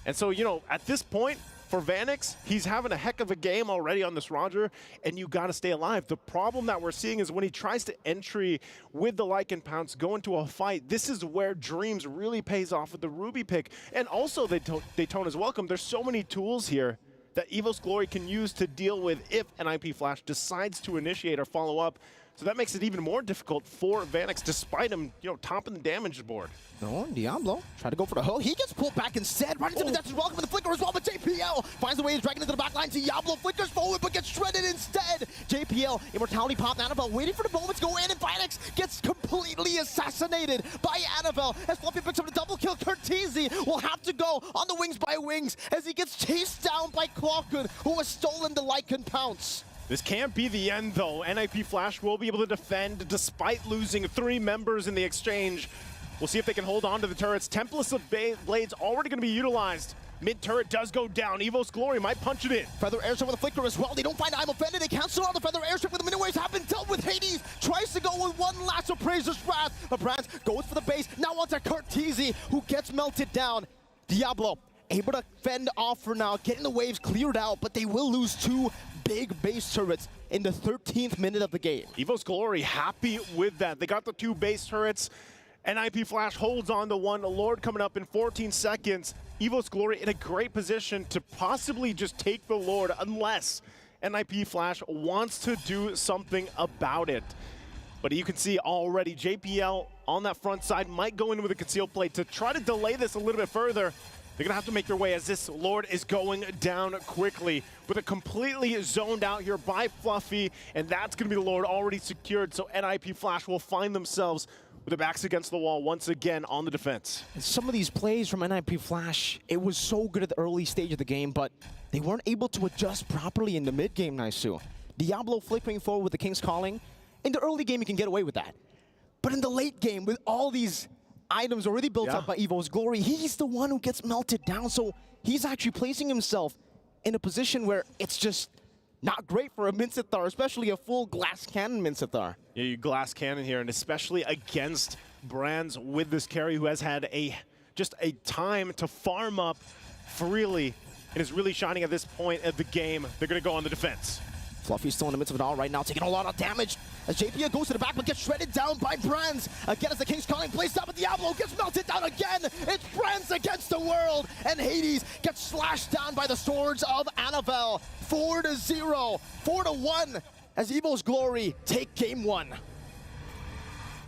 And so, you know, at this point, for Vanix, he's having a heck of a game already on this Roger, and you got to stay alive. The problem that we're seeing is when he tries to entry with the Lycan Pounce, go into a fight, this is where Dreams really pays off with the Ruby pick. And also, Daytona's welcome. There's so many tools here that EVOS Glory can use to deal with if NIP Flash decides to initiate or follow up. So that makes it even more difficult for Vanix, despite him, you know, topping the damage board. No, Diablo try to go for the hook. He gets pulled back instead. Right into the death is welcome with the flicker as well, but JPL finds the way to drag into the back line. Diablo flickers forward, but gets shredded instead. JPL, Immortality pop, Annabelle waiting for the moment to go in, and Vanix gets completely assassinated by Annabelle. As Fluffy picks up the double kill, Cortese will have to go on the wings by wings as he gets chased down by Clockwood, who has stolen the Lycan Pounce. This can't be the end, though. NIP Flash will be able to defend despite losing 3 members in the exchange. We'll see if they can hold on to the turrets. Tempest of Blades already going to be utilized. Mid-turret does go down. EVOS Glory might punch it in. Feather Airstrike with a flicker as well. They don't find I'm offended. They cancel out the Feather Airstrike with the minute waves have been dealt with. Hades tries to go with one last Appraiser's Wrath. The Brands goes for the base. Now onto Cortese, who gets melted down. Diablo able to fend off for now, getting the waves cleared out, but they will lose 2 big base turrets in the 13th minute of the game. EVOS Glory happy with that. They got the 2 base turrets. NIP Flash holds on to 1. The Lord coming up in 14 seconds. EVOS Glory in a great position to possibly just take the Lord unless NIP Flash wants to do something about it. But you can see already JPL on that front side might go in with a concealed plate to try to delay this a little bit further. They're going to have to make their way as this Lord is going down quickly with a completely zoned out here by Fluffy, and that's going to be the Lord already secured, so NIP Flash will find themselves with their backs against the wall once again on the defense. And some of these plays from NIP Flash, it was so good at the early stage of the game, but they weren't able to adjust properly in the mid-game, Naisu. Diablo flipping forward with the King's Calling. In the early game, you can get away with that. But in the late game, with all these items already built up by EVOS Glory, he's the one who gets melted down. So he's actually placing himself in a position where it's just not great for a Minsithar, especially a full glass cannon Minsithar. Yeah, you glass cannon here, and especially against Brands with this carry who has had just a time to farm up freely and is really shining at this point of the game. They're going to go on the defense. Fluffy's still in the midst of it all right now, taking a lot of damage as JPA goes to the back but gets shredded down by Brands. Again, as the King's Calling plays up, but Diablo gets melted down again. It's Brands against the world, and Hades gets slashed down by the swords of Annabelle. 4-0, 4-1 as EVOS Glory take game one.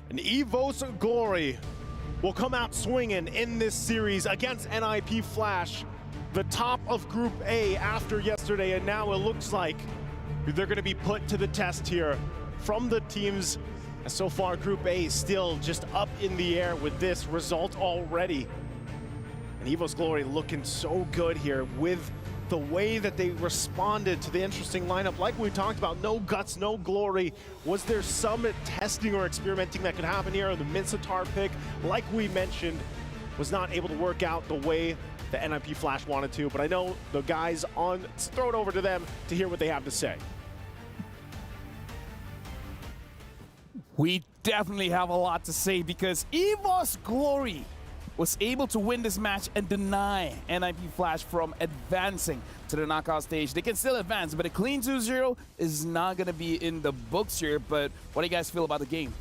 And EVOS Glory will come out swinging in this series against NIP Flash, the top of Group A after yesterday, and now it looks like they're going to be put to the test here from the teams. And so far, Group A is still just up in the air with this result already. And EVOS Glory looking so good here with the way that they responded to the interesting lineup. Like we talked about, no guts, no glory. Was there some testing or experimenting that could happen here? The Minsithar pick, like we mentioned, was not able to work out the way the NIP Flash wanted to, but I know the guys on, let's throw it over to them to hear what they have to say. We definitely have a lot to say because EVOS Glory was able to win this match and deny NIP Flash from advancing to the knockout stage. They can still advance, but a clean 2-0 is not going to be in the books here. But what do you guys feel about the game?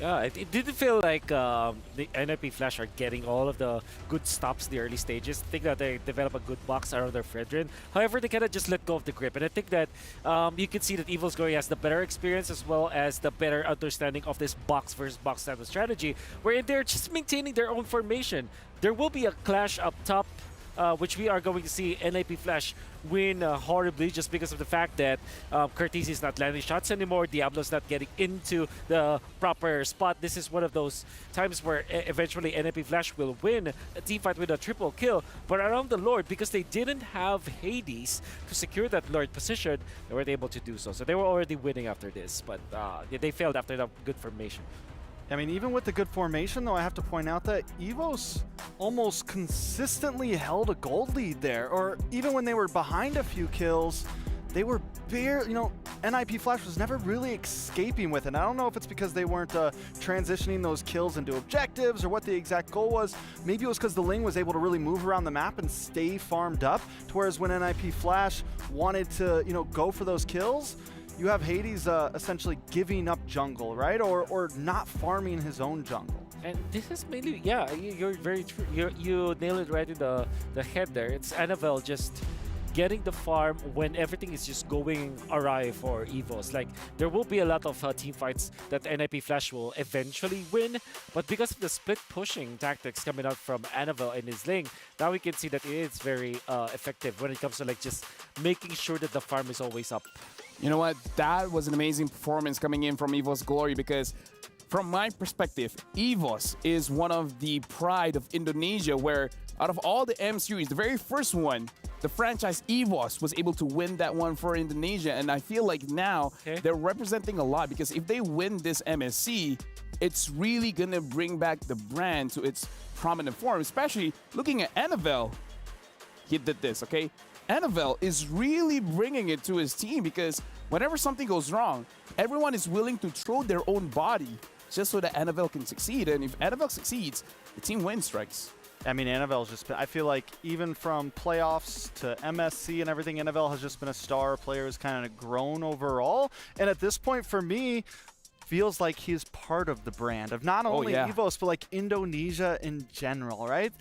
Yeah, it didn't feel like the NIP Flash are getting all of the good stops in the early stages. I think that they develop a good box around their Fredrin. However, they kind of just let go of the grip. And I think that you can see that EVOS Glory has the better experience as well as the better understanding of this box versus box type of strategy, wherein they're just maintaining their own formation. There will be a clash up top, which we are going to see NIP Flash win horribly just because of the fact that Curtis is not landing shots anymore. Diablo's not getting into the proper spot. This is one of those times where eventually NIP Flash will win a team fight with a triple kill. But around the Lord, because they didn't have Hades to secure that Lord position, they weren't able to do so. So they were already winning after this, but they failed after the good formation. I mean, even with the good formation, though, I have to point out that EVOS almost consistently held a gold lead there. Or even when they were behind a few kills, they were barely, NIP Flash was never really escaping with it. I don't know if it's because they weren't transitioning those kills into objectives or what the exact goal was. Maybe it was because the Ling was able to really move around the map and stay farmed up. To whereas when NIP Flash wanted to, go for those kills, you have Hades essentially giving up jungle, right? Or not farming his own jungle. And this is mainly, yeah, you're very true. You nail it right in the head there. It's Annabelle just getting the farm when everything is just going awry for EVOS. Like, there will be a lot of team fights that NIP Flash will eventually win, but because of the split pushing tactics coming out from Annabelle and his Ling, now we can see that it is very effective when it comes to like just making sure that the farm is always up. You know what? That was an amazing performance coming in from EVOS Glory because from my perspective, EVOS is one of the pride of Indonesia where out of all the M series, the very first one, the franchise EVOS was able to win that one for Indonesia. And I feel like now they're representing a lot because if they win this MSC, it's really going to bring back the brand to its prominent form, especially looking at Annabelle. He did this, okay? Annabelle is really bringing it to his team because whenever something goes wrong, everyone is willing to throw their own body just so that Annabelle can succeed. And if Annabelle succeeds, the team wins, strikes. I mean, Annabelle's just been, I feel like even from playoffs to MSC and everything, Annabelle has just been a star player, has kind of grown overall. And at this point, for me, feels like he's part of the brand of not only EVOS, but like Indonesia in general, right?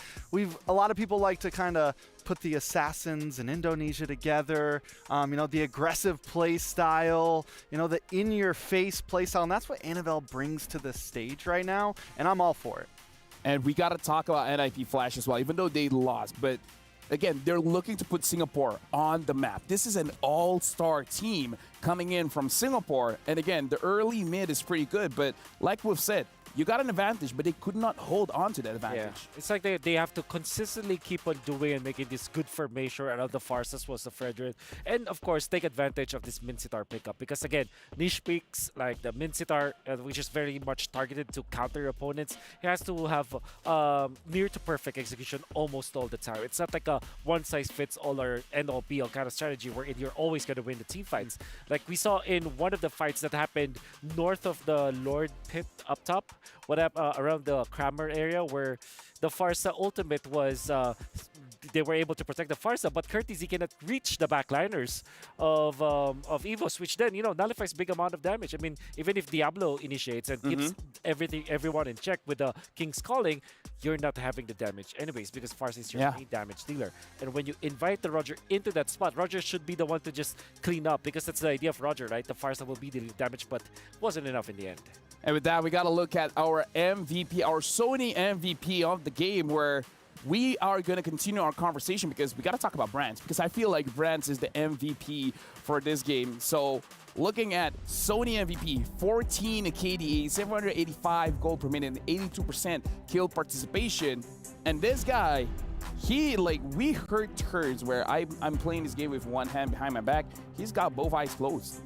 A lot of people like to kind of put the assassins in Indonesia together, the aggressive play style, the in-your-face play style, and that's what Annabelle brings to the stage right now, and I'm all for it. And we got to talk about NIP Flash as well, even though they lost. But again, they're looking to put Singapore on the map. This is an all-star team coming in from Singapore. And again, the early mid is pretty good. But like we've said, you got an advantage, but they could not hold on to that advantage. Yeah. It's like they have to consistently keep on doing and making this good formation out of the Farsas was the Frederick. And of course, take advantage of this Mincitar pickup. Because again, niche picks like the Mincitar, which is very much targeted to counter your opponents, he has to have near to perfect execution almost all the time. It's not like a one-size-fits-all or end-all be-all kind of strategy wherein you're always going to win the team fights. Like we saw in one of the fights that happened north of the Lord Pit up top, around the Kramer area, where the Farsa ultimate was they were able to protect the Farsa, but Curtis, he cannot reach the backliners of EVOS, which then, you know, nullifies big amount of damage. I mean, even if Diablo initiates and keeps everyone in check with the King's Calling, you're not having the damage anyways, because Farsa is your main damage dealer. And when you invite the Roger into that spot, Roger should be the one to just clean up, because that's the idea of Roger, right? The Farsa will be dealing damage, but wasn't enough in the end. And with that, we got to look at our MVP, our Sony MVP of the game, where we are going to continue our conversation because we got to talk about Brands, because I feel like Brands is the MVP for this game. So looking at Sony MVP, 14 KDA, 785 gold per minute, 82% kill participation. And this guy, we heard turns where I'm playing this game with one hand behind my back. He's got both eyes closed.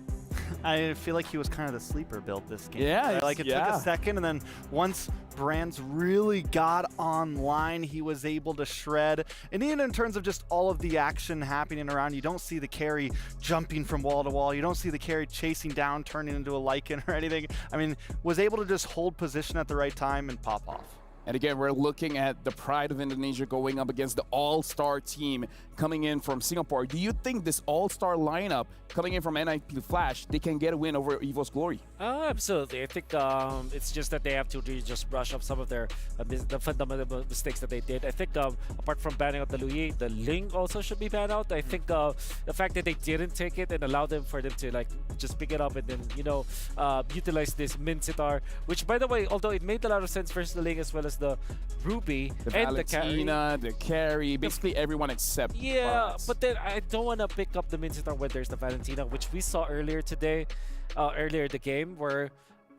I feel like he was kind of the sleeper build this game. Yeah. Right? Like it took a second, and then once Brands really got online, he was able to shred. And even in terms of just all of the action happening around, you don't see the carry jumping from wall to wall. You don't see the carry chasing down, turning into a Lycan or anything. I mean, was able to just hold position at the right time and pop off. And again, we're looking at the Pride of Indonesia going up against the all-star team coming in from Singapore. Do you think this all-star lineup coming in from NIP Flash, they can get a win over EVOS Glory? Absolutely. I think it's just that they have to really just brush up some of their the fundamental mistakes that they did. I think apart from banning out the Louis, the Ling also should be banned out. I think the fact that they didn't take it and allow them for them to like just pick it up and then, you know, utilize this Mincitar, which by the way, although it made a lot of sense versus the Ling as well as the Ruby and the carry, basically everyone except Bars. But then I don't want to pick up the Mincitar when there's the Valentina, which we saw earlier today, earlier in the game, where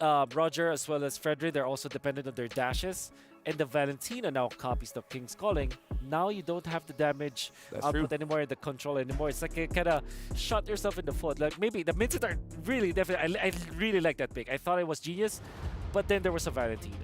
Roger as well as Frederick, they're also dependent on their dashes, and the Valentina now copies the King's Calling. Now you don't have the damage output anymore, the control anymore. It's like you kind of shot yourself in the foot. Like maybe the Mincitar really definitely, I really like that pick. I thought it was genius, but then there was a Valentina.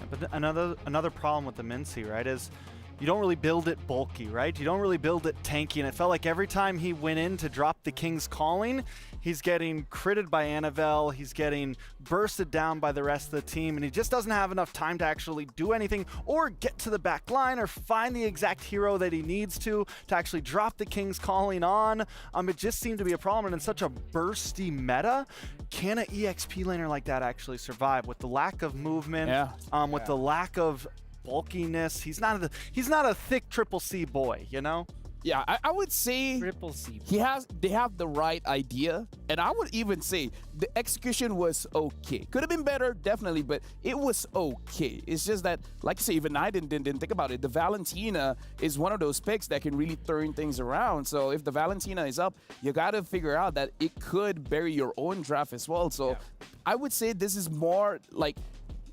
But another problem with the Mincy, right, is you don't really build it bulky, right? You don't really build it tanky, and it felt like every time he went in to drop the King's Calling, he's getting critted by Anavel, he's getting bursted down by the rest of the team, and he just doesn't have enough time to actually do anything or get to the back line or find the exact hero that he needs to actually drop the King's Calling on. It just seemed to be a problem, and in such a bursty meta, can an EXP laner like that actually survive with the lack of movement, with the lack of bulkiness? He's not a thick triple C boy, you know? Yeah, I would say triple C. They have the right idea, and I would even say the execution was okay. Could have been better, definitely, but it was okay. It's just that, like I say, even I didn't think about it. The Valentina is one of those picks that can really turn things around. So if the Valentina is up, you got to figure out that it could bury your own draft as well. So I would say this is more like,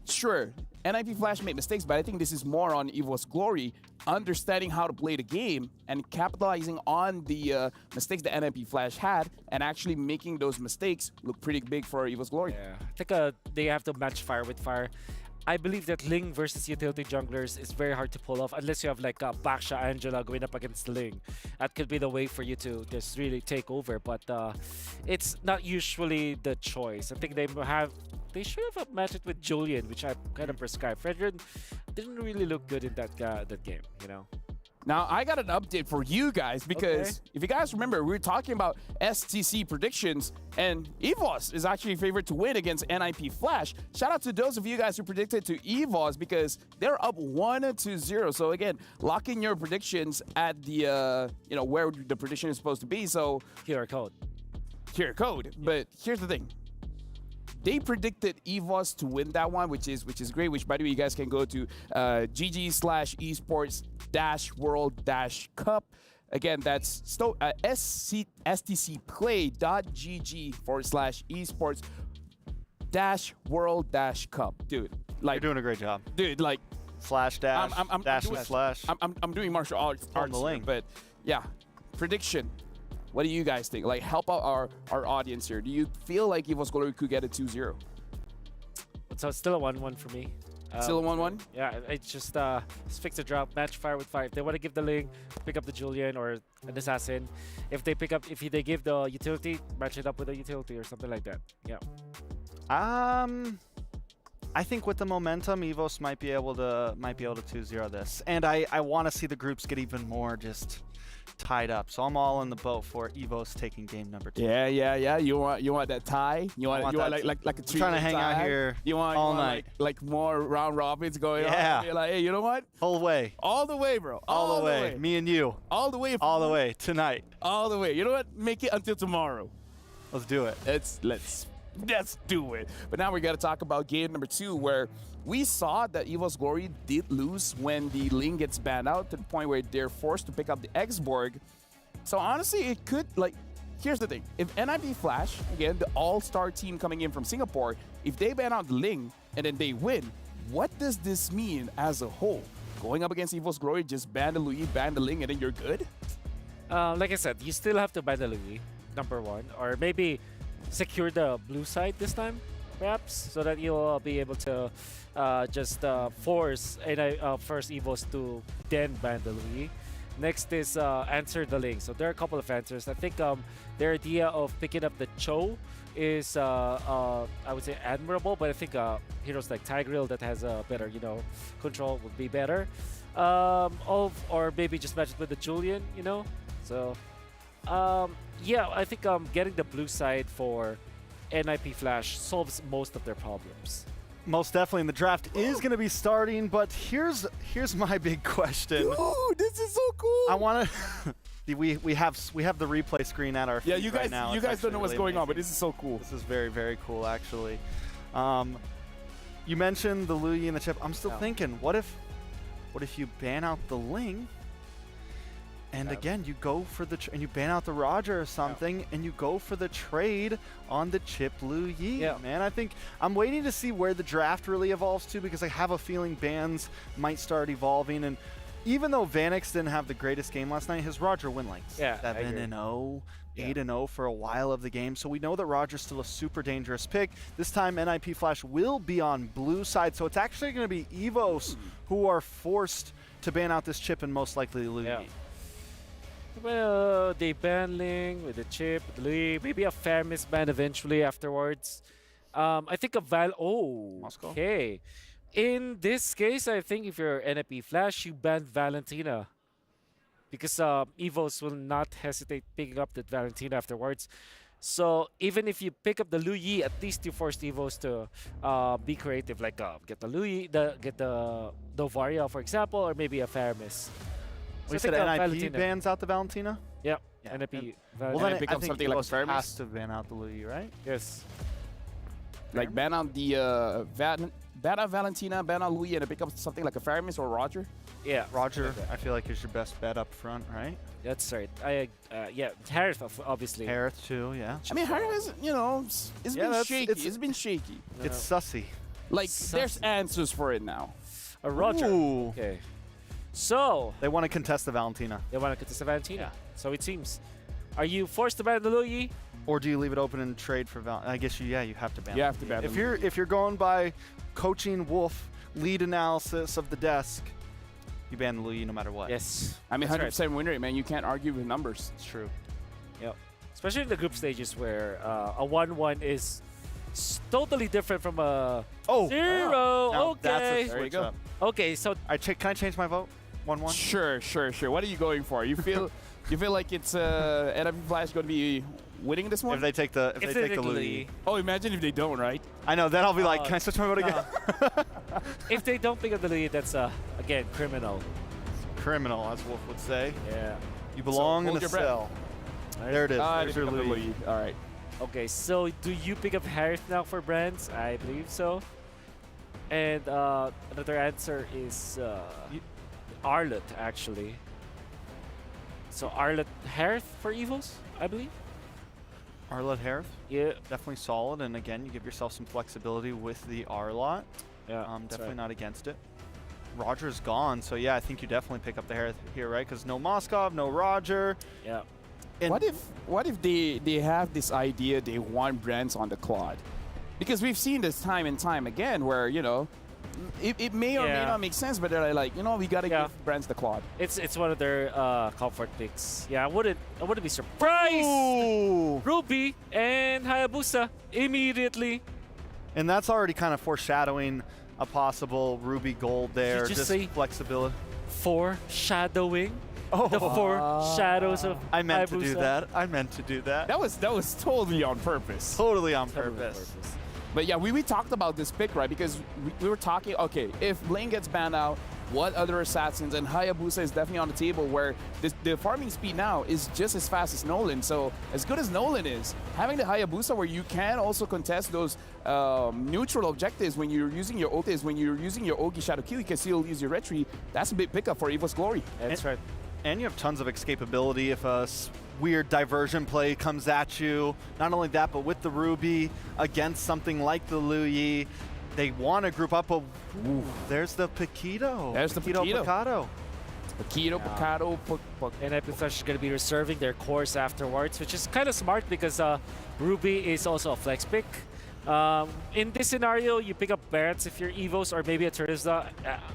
sure, NIP Flash made mistakes, but I think this is more on EVOS Glory understanding how to play the game and capitalizing on the mistakes that NIP Flash had and actually making those mistakes look pretty big for EVOS Glory. Yeah, I think they have to match fire with fire. I believe that Ling versus utility junglers is very hard to pull off unless you have like Baksha Angela going up against Ling. That could be the way for you to just really take over, but it's not usually the choice. I think they should have matched it with Julian, which I kind of prescribed. Frederick didn't really look good in that game, you know. Now, I got an update for you guys because if you guys remember, we were talking about STC predictions, and EVOS is actually favored to win against NIP Flash. Shout out to those of you guys who predicted to EVOS because they're up 1-0. So again, lock in your predictions at the, where the prediction is supposed to be. So QR code. But here's the thing. they predicted EVOS to win that one, which is great. Which, by the way, you guys can go to GG/esports-world-cup. Again, that's stcplay.gg/esports-world-cup. Dude, like you're doing a great job. Dude, like slash dash dash doing, slash. I'm doing martial arts on the here, link, but yeah, prediction. What do you guys think? Like, help out our audience here. Do you feel like EVOS Glory could get a 2-0? So it's still a 1-1 for me. Still a 1-1? Yeah, it's just fix the drop, match fire with fire. If they want to give the Ling, pick up the Julian or an assassin. If they give the utility, match it up with a utility or something like that. Yeah. I think with the momentum, EVOS might be able to 2-0 this, and I want to see the groups get even more just tied up. So I'm all in the boat for EVOS taking game number 2. Yeah. You want that tie? You want like a treat? Trying to hang out here all night. Like more round robins going on. Yeah. You're like, hey, you know what? All the way. All the way, bro. All the way. Me and you. All the way. All the way tonight. All the way. You know what? Make it until tomorrow. Let's do it. Let's do it. But now we got to talk about game number 2, where we saw that EVOS Glory did lose when the Ling gets banned out to the point where they're forced to pick up the X-Borg. So honestly, it could, like, here's the thing. If NIP Flash, again, the all-star team coming in from Singapore, if they ban out the Ling and then they win, what does this mean as a whole? Going up against EVOS Glory, just ban the Louis, ban the Ling, and then you're good? Like I said, you still have to ban the Louis, number 1. Or maybe secure the blue side this time, perhaps, so that you'll be able to just force first EVOS to then ban the Louis. Next is answer the Ling. So there are a couple of answers. I think their idea of picking up the Cho is, I would say, admirable, but I think heroes like Tigreal that has a better, control would be better. Or maybe just match it with the Julian, So, yeah, I think getting the blue side for NIP Flash solves most of their problems. Most definitely, and the draft is going to be starting, but here's my big question. Ooh, this is so cool. I want to we have the replay screen at our feet right now. You guys don't know what's going on, but this is so cool. This is very, very cool, actually. You mentioned the Luyi and the chip. I'm still thinking, what if you ban out the Ling? And again, you go for and you ban out the Roger or something, and you go for the trade on the chip Luyi. Yeah. Man, I think I'm waiting to see where the draft really evolves to, because I have a feeling bans might start evolving. And even though Vanix didn't have the greatest game last night, his Roger win like 7-0, 8-0 for a while of the game. So we know that Roger's still a super dangerous pick. This time, NIP Flash will be on blue side, so it's actually going to be EVOS who are forced to ban out this chip and most likely Luyi. Yeah. Well, they ban Ling with the chip, with Louis, maybe a Fairness ban eventually afterwards. I think a Moscow. Okay. In this case, I think if you're NIP Flash, you ban Valentina. Because EVOS will not hesitate picking up that Valentina afterwards. So even if you pick up the Luyi, at least you force EVOS to be creative, like get the Luyi, get the Varia, for example, or maybe a Fairness. So you said NIP bans out the Valentina? Yep. NIP. Well, then becomes something like a Fairness. Has to ban out the Luyi, right? Yes. Like ban out the ban out Valentina, ban out Luyi, and it becomes something like a Fairness or Roger? Yeah. Roger, I feel like is your best bet up front, right? That's right. Yeah, Harith, obviously. Harith too, yeah. I mean, Harith is, it's been shaky. It's been shaky. It's sussy. Like, there's answers for it now. A Roger. Ooh. Okay. So they want to contest the Valentina. They want to contest the Valentina. Yeah. So it seems. Are you forced to ban the Luyi? Or do you leave it open and trade for Val? I guess you have to ban. You have to ban. If you're going by coaching Wolf lead analysis of the desk, you ban the Luyi no matter what. Yes. I mean, 100% win rate, man. You can't argue with numbers. It's true. Yep. Especially in the group stages where a 1-1 is totally different from a 0. Now, okay. That's there you go. Okay, so can I change my vote? 1-1. Sure. What are you going for? You feel like it's NIP Flash going to be winning this one? If they take the Luyi. Oh, imagine if they don't, right? I know. Then I'll be like, can I switch my vote again? If they don't pick up the Luyi, that's again criminal. Criminal, as Wolf would say. Yeah. You belong in the cell. Right. There it is. There's There's your Luyi. All right. Okay, so do you pick up Harith now for brands? I believe so. And another answer is Arlet, actually. So Arlet Harith for EVOS, I believe. Arlet Harith? Yeah. Definitely solid, and again, you give yourself some flexibility with the R-Lot. Yeah, definitely not against it. Roger's gone, so yeah, I think you definitely pick up the Harith here, right? Because no Moskov, no Roger. Yeah. And what if they have this idea they want brands on the Claude? Because we've seen this time and time again where, you know, it may or may not make sense, but they're like, you know, we gotta give brands the Claude. It's one of their comfort picks. Yeah, I wouldn't be surprised. Ooh. Ruby and Hayabusa immediately. And that's already kind of foreshadowing a possible Ruby gold there. Did you just say flexibility. Foreshadowing? Oh. The four shadows of I meant Hayabusa. to do that. I meant to do that. That was totally on purpose. Totally on purpose. But yeah, we talked about this pick, right? Because we were talking, okay, if Blaine gets banned out, what other assassins? And Hayabusa is definitely on the table where the farming speed now is just as fast as Nolan. So as good as Nolan is, having the Hayabusa where you can also contest those neutral objectives when you're using your ultis, when you're using your Ogi Shadow Kill, you can still use your retreat. That's a big pickup for EVOS Glory. That's right. And you have tons of escapability if a weird diversion play comes at you. Not only that, but with the Ruby against something like the Luyi, they want to group up. There's the Paquito. There's the Paquito. Paquito. And Epiflash is going to be reserving their cores afterwards, which is kind of smart because Ruby is also a flex pick. In this scenario, you pick up Barretts if you're EVOS or maybe a Terizla.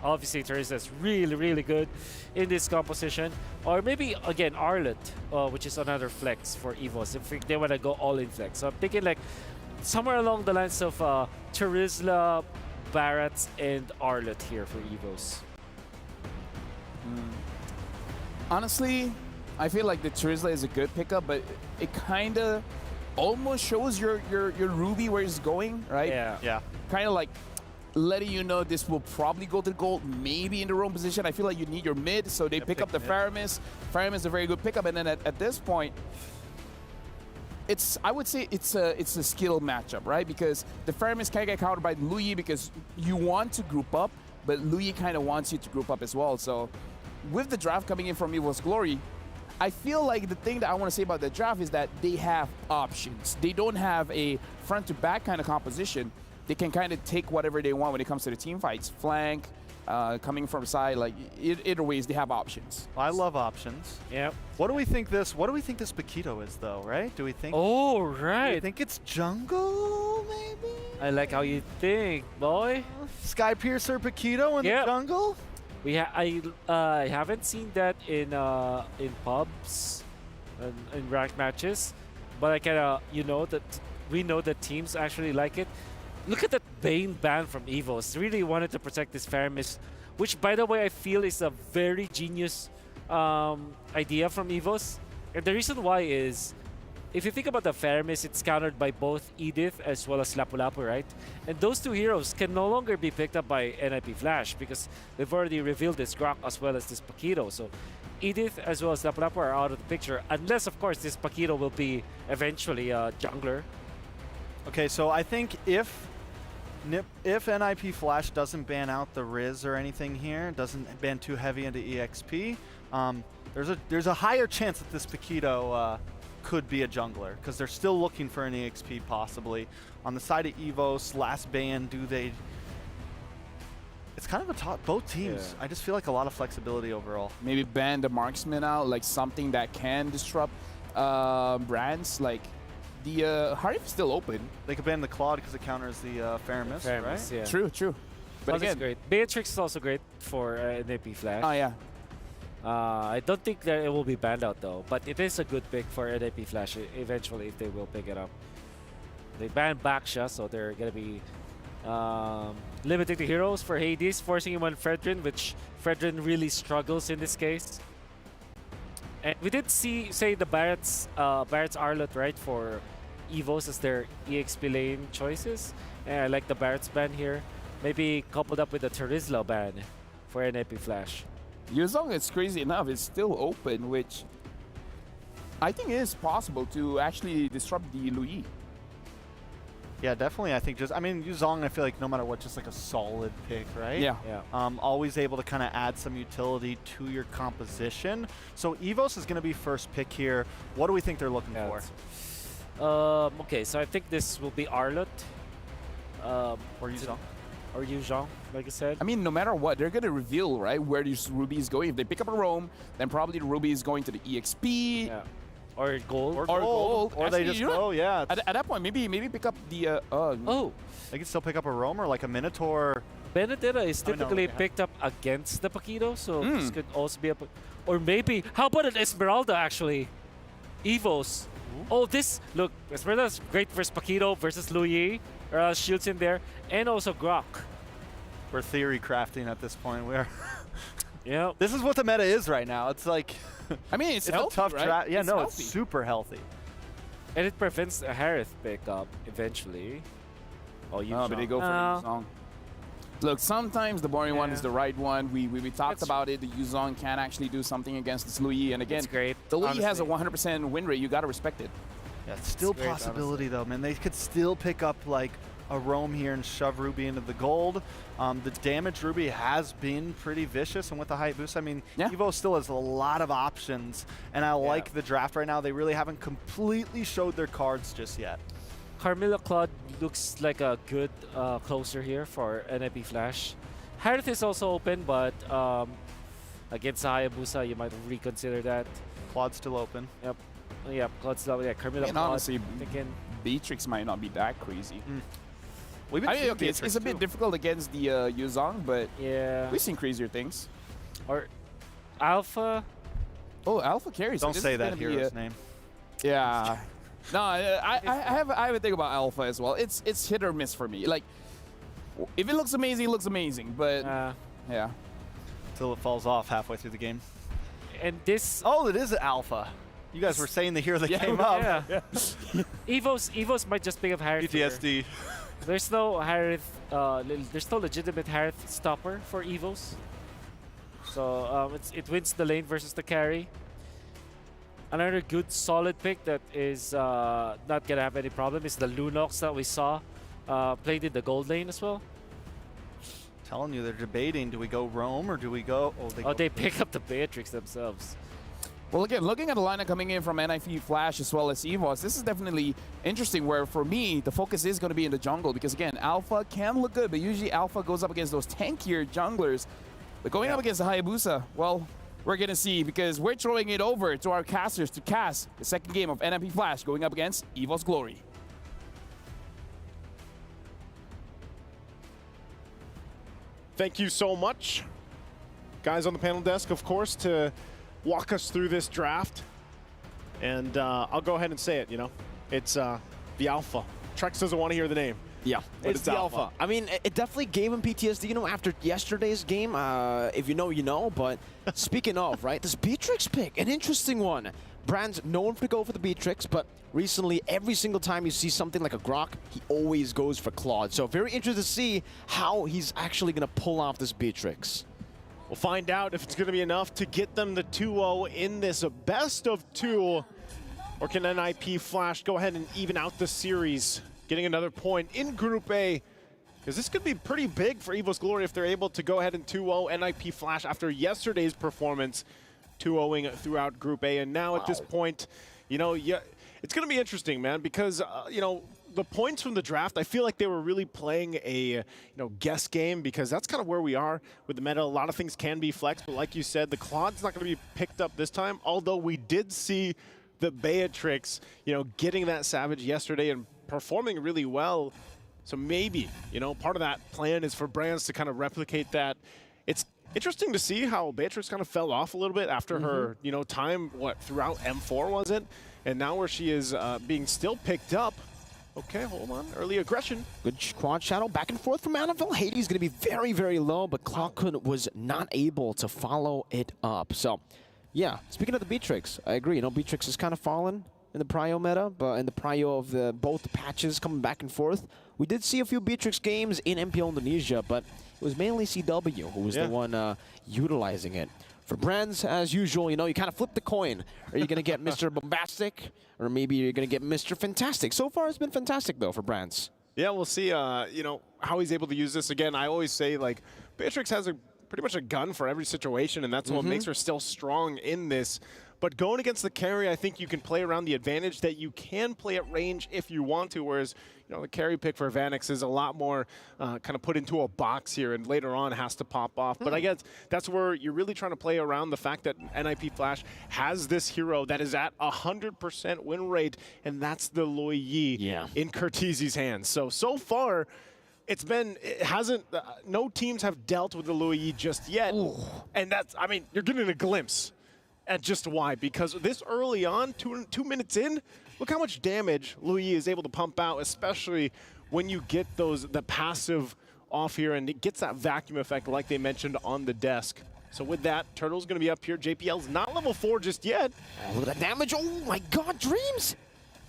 Obviously, Terizla is really, really good in this composition. Or maybe, again, Arlet, which is another flex for EVOS if they want to go all-in flex. So I'm thinking like somewhere along the lines of Terizla, Barretts, and Arlet here for EVOS. Honestly, I feel like the Terizla is a good pickup, but it kind of almost shows your Ruby where it's going, right? Yeah. Kind of like letting you know this will probably go to the gold, maybe in the wrong position. I feel like you need your mid, so they pick up the Faramis. Faramis is a very good pickup, and then at this point, I would say it's a skill matchup, right? Because the Faramis can get countered by Luyi because you want to group up, but Luyi kind of wants you to group up as well. So with the draft coming in from EVOS Glory, I feel like the thing that I want to say about the draft is that they have options. They don't have a front-to-back kind of composition. They can kind of take whatever they want when it comes to the team fights. Flank, coming from side, like either ways, they have options. I love options. Yeah. What do we think this Paquito is though, right? Do we think Oh right. Do you think it's jungle maybe? I like how you think, boy. Sky Piercer Paquito in the jungle? I haven't seen that in pubs and in ranked matches, but I kind of we know that teams actually like it. Look at that Bane ban from EVOS. Really wanted to protect this Faramis, which by the way I feel is a very genius idea from EVOS. And the reason why is, if you think about the Faramis, it's countered by both Edith as well as Lapu-Lapu, right? And those two heroes can no longer be picked up by NIP Flash because they've already revealed this Grok as well as this Paquito. So Edith as well as Lapu-Lapu are out of the picture, unless of course this Paquito will be eventually a jungler. Okay, so I think if NIP Flash doesn't ban out the Riz or anything here, doesn't ban too heavy into EXP, there's a higher chance that this Paquito could be a jungler because they're still looking for an EXP possibly. On the side of EVOS, last ban, it's kind of a top, both teams. I just feel like a lot of flexibility overall. Maybe ban the marksman out, like something that can disrupt brands. Like the Harif is still open. They could ban the Claude because it counters the Faramis, right? Yeah. True. But again, great. Beatrix is also great for NIP Flash. Oh yeah. I don't think that it will be banned out though, but it is a good pick for NIP Flash eventually if they will pick it up. They banned Baksha, so they're going to be limiting the heroes for Hades, forcing him on Fredrin, which Fredrin really struggles in this case. And we did say the Barrett's Arlet, right, for EVOS as their EXP lane choices. And I like the Barrett's ban here. Maybe coupled up with the Terizla ban for NIP Flash. Yuzong, it's crazy enough, it's still open, which I think it is possible to actually disrupt the Louis. Yeah, definitely. I think Yuzong, I feel like no matter what, just like a solid pick, right? Yeah. Always able to kind of add some utility to your composition. So EVOS is going to be first pick here. What do we think they're looking for? Okay, so I think this will be Arlott. Or Yuzong. Or Yuzong, like I said. I mean, no matter what, they're going to reveal, right, where this Ruby is going. If they pick up a Roam, then probably the Ruby is going to the EXP. Yeah. Or gold. Or gold. Or Actually, they just go, yeah. At that point, maybe pick up the... They can still pick up a Roam or like a Minotaur. Benedetta is typically picked up against the Paquito, so this could also be a... Or maybe... How about an Esmeralda, actually? EVOS. Oh, this... Look, Esmeralda's great versus Paquito versus Louis. Shields in there. And also Grok. We're theory crafting at this point. We are... Yeah. This is what the meta is right now. It's like... I mean, it's healthy, a tough right? draft. Yeah, It's no, healthy. it's super healthy. And it prevents a Harith pickup eventually. Oh, you but they go for the Yuzong. Look, sometimes the boring one is the right one. We talked about it. The Yuzong can actually do something against this Louis. And again, great. The Louis has a 100% win rate. You got to respect it. Yeah, it's still great, possibility though, man. They could still pick up like a Roam here and shove Ruby into the gold. The damage Ruby has been pretty vicious, and with the high boost, I mean, Evo still has a lot of options, and I like the draft right now. They really haven't completely showed their cards just yet. Carmilla Claude looks like a good closer here for NIP Flash. Harith is also open, but against Hayabusa, you might reconsider that. Claude's still open. Yep. Yep, Claude's still open. Yeah, Carmilla Claude. Honestly, Beatrix might not be that crazy. I mean, okay, it's a bit difficult against the Yuzong, but we've seen crazier things. Or Alpha. Oh, Alpha carries. Don't say that hero's name. Yeah. No, I have a thing about Alpha as well. It's hit or miss for me. Like, if it looks amazing, it looks amazing. But yeah, till it falls off halfway through the game. And this. Oh, it is Alpha. You guys were saying the hero that came up. Yeah. EVOS might just pick up Harith. PTSD. There's no Harith. There's no legitimate Harith stopper for EVOS. So it wins the lane versus the carry. Another good solid pick that is not gonna have any problem is the Lunox that we saw played in the gold lane as well. Telling you, they're debating: do we go Roam or do we go? They pick up the Beatrix themselves. Well, again, looking at the lineup coming in from NIP Flash as well as EVOS, this is definitely interesting where, for me, the focus is going to be in the jungle because, again, Alpha can look good, but usually Alpha goes up against those tankier junglers. But going up against the Hayabusa, well, we're going to see because we're throwing it over to our casters to cast the second game of NIP Flash going up against EVOS Glory. Thank you so much, guys on the panel desk, of course, to walk us through this draft. And I'll go ahead and say it, it's the Alpha. Trex doesn't want to hear the name. Yeah, it's the Alpha. I mean, it definitely gave him PTSD, after yesterday's game. If you know, you know. But speaking of, right, this Beatrix pick, an interesting one. Brand's known to go for the Beatrix, but recently, every single time you see something like a Grok, he always goes for Claude. So very interested to see how he's actually going to pull off this Beatrix. We'll find out if it's going to be enough to get them the 2-0 in this best of 2. Or can NIP Flash go ahead and even out the series, getting another point in Group A? Because this could be pretty big for EVOS Glory if they're able to go ahead and 2-0 NIP Flash after yesterday's performance, 2-0ing throughout Group A. And now at this point, it's going to be interesting, man, because, the points from the draft, I feel like they were really playing a guess game because that's kind of where we are with the meta. A lot of things can be flexed, but like you said, the Claude's not going to be picked up this time, although we did see the Beatrix, getting that Savage yesterday and performing really well. So maybe, part of that plan is for brands to kind of replicate that. It's interesting to see how Beatrix kind of fell off a little bit after her, time, throughout M4 was it? And now where she is being still picked up. Okay, hold on. Early aggression. Good quad shadow back and forth from Annabelle. Hades going to be very, very low, but Clockhood was not able to follow it up. So, yeah, speaking of the Beatrix, I agree. Beatrix has kind of fallen in the prio meta, but in the prio of both patches coming back and forth. We did see a few Beatrix games in MPL Indonesia, but it was mainly CW who was the one utilizing it. For Brands, as usual, you know, you kind of flip the coin. Are you going to get Mr. Bombastic, or maybe you're going to get Mr. Fantastic? So far, it's been fantastic, though, for Brands. Yeah, we'll see, you know, how he's able to use this. Again, I always say, like, Beatrix has pretty much a gun for every situation, and that's what makes her still strong in this. But going against the carry, I think you can play around the advantage that you can play at range if you want to, whereas, you know, the carry pick for Vanix is a lot more kind of put into a box here and later on has to pop off. But I guess that's where you're really trying to play around the fact that NIP Flash has this hero that is at 100% win rate, and that's the Loi Yi in Curtizi's hands. So far, no teams have dealt with the Loi Yi just yet. Ooh. And that's, I mean, you're getting a glimpse at just why, because this early on, two minutes in, look how much damage Loi Yi is able to pump out, especially when you get the passive off here, and it gets that vacuum effect like they mentioned on the desk. So with that, Turtle's going to be up here. JPL's not level 4 just yet. Oh, look at that damage. Oh my god, Dreams!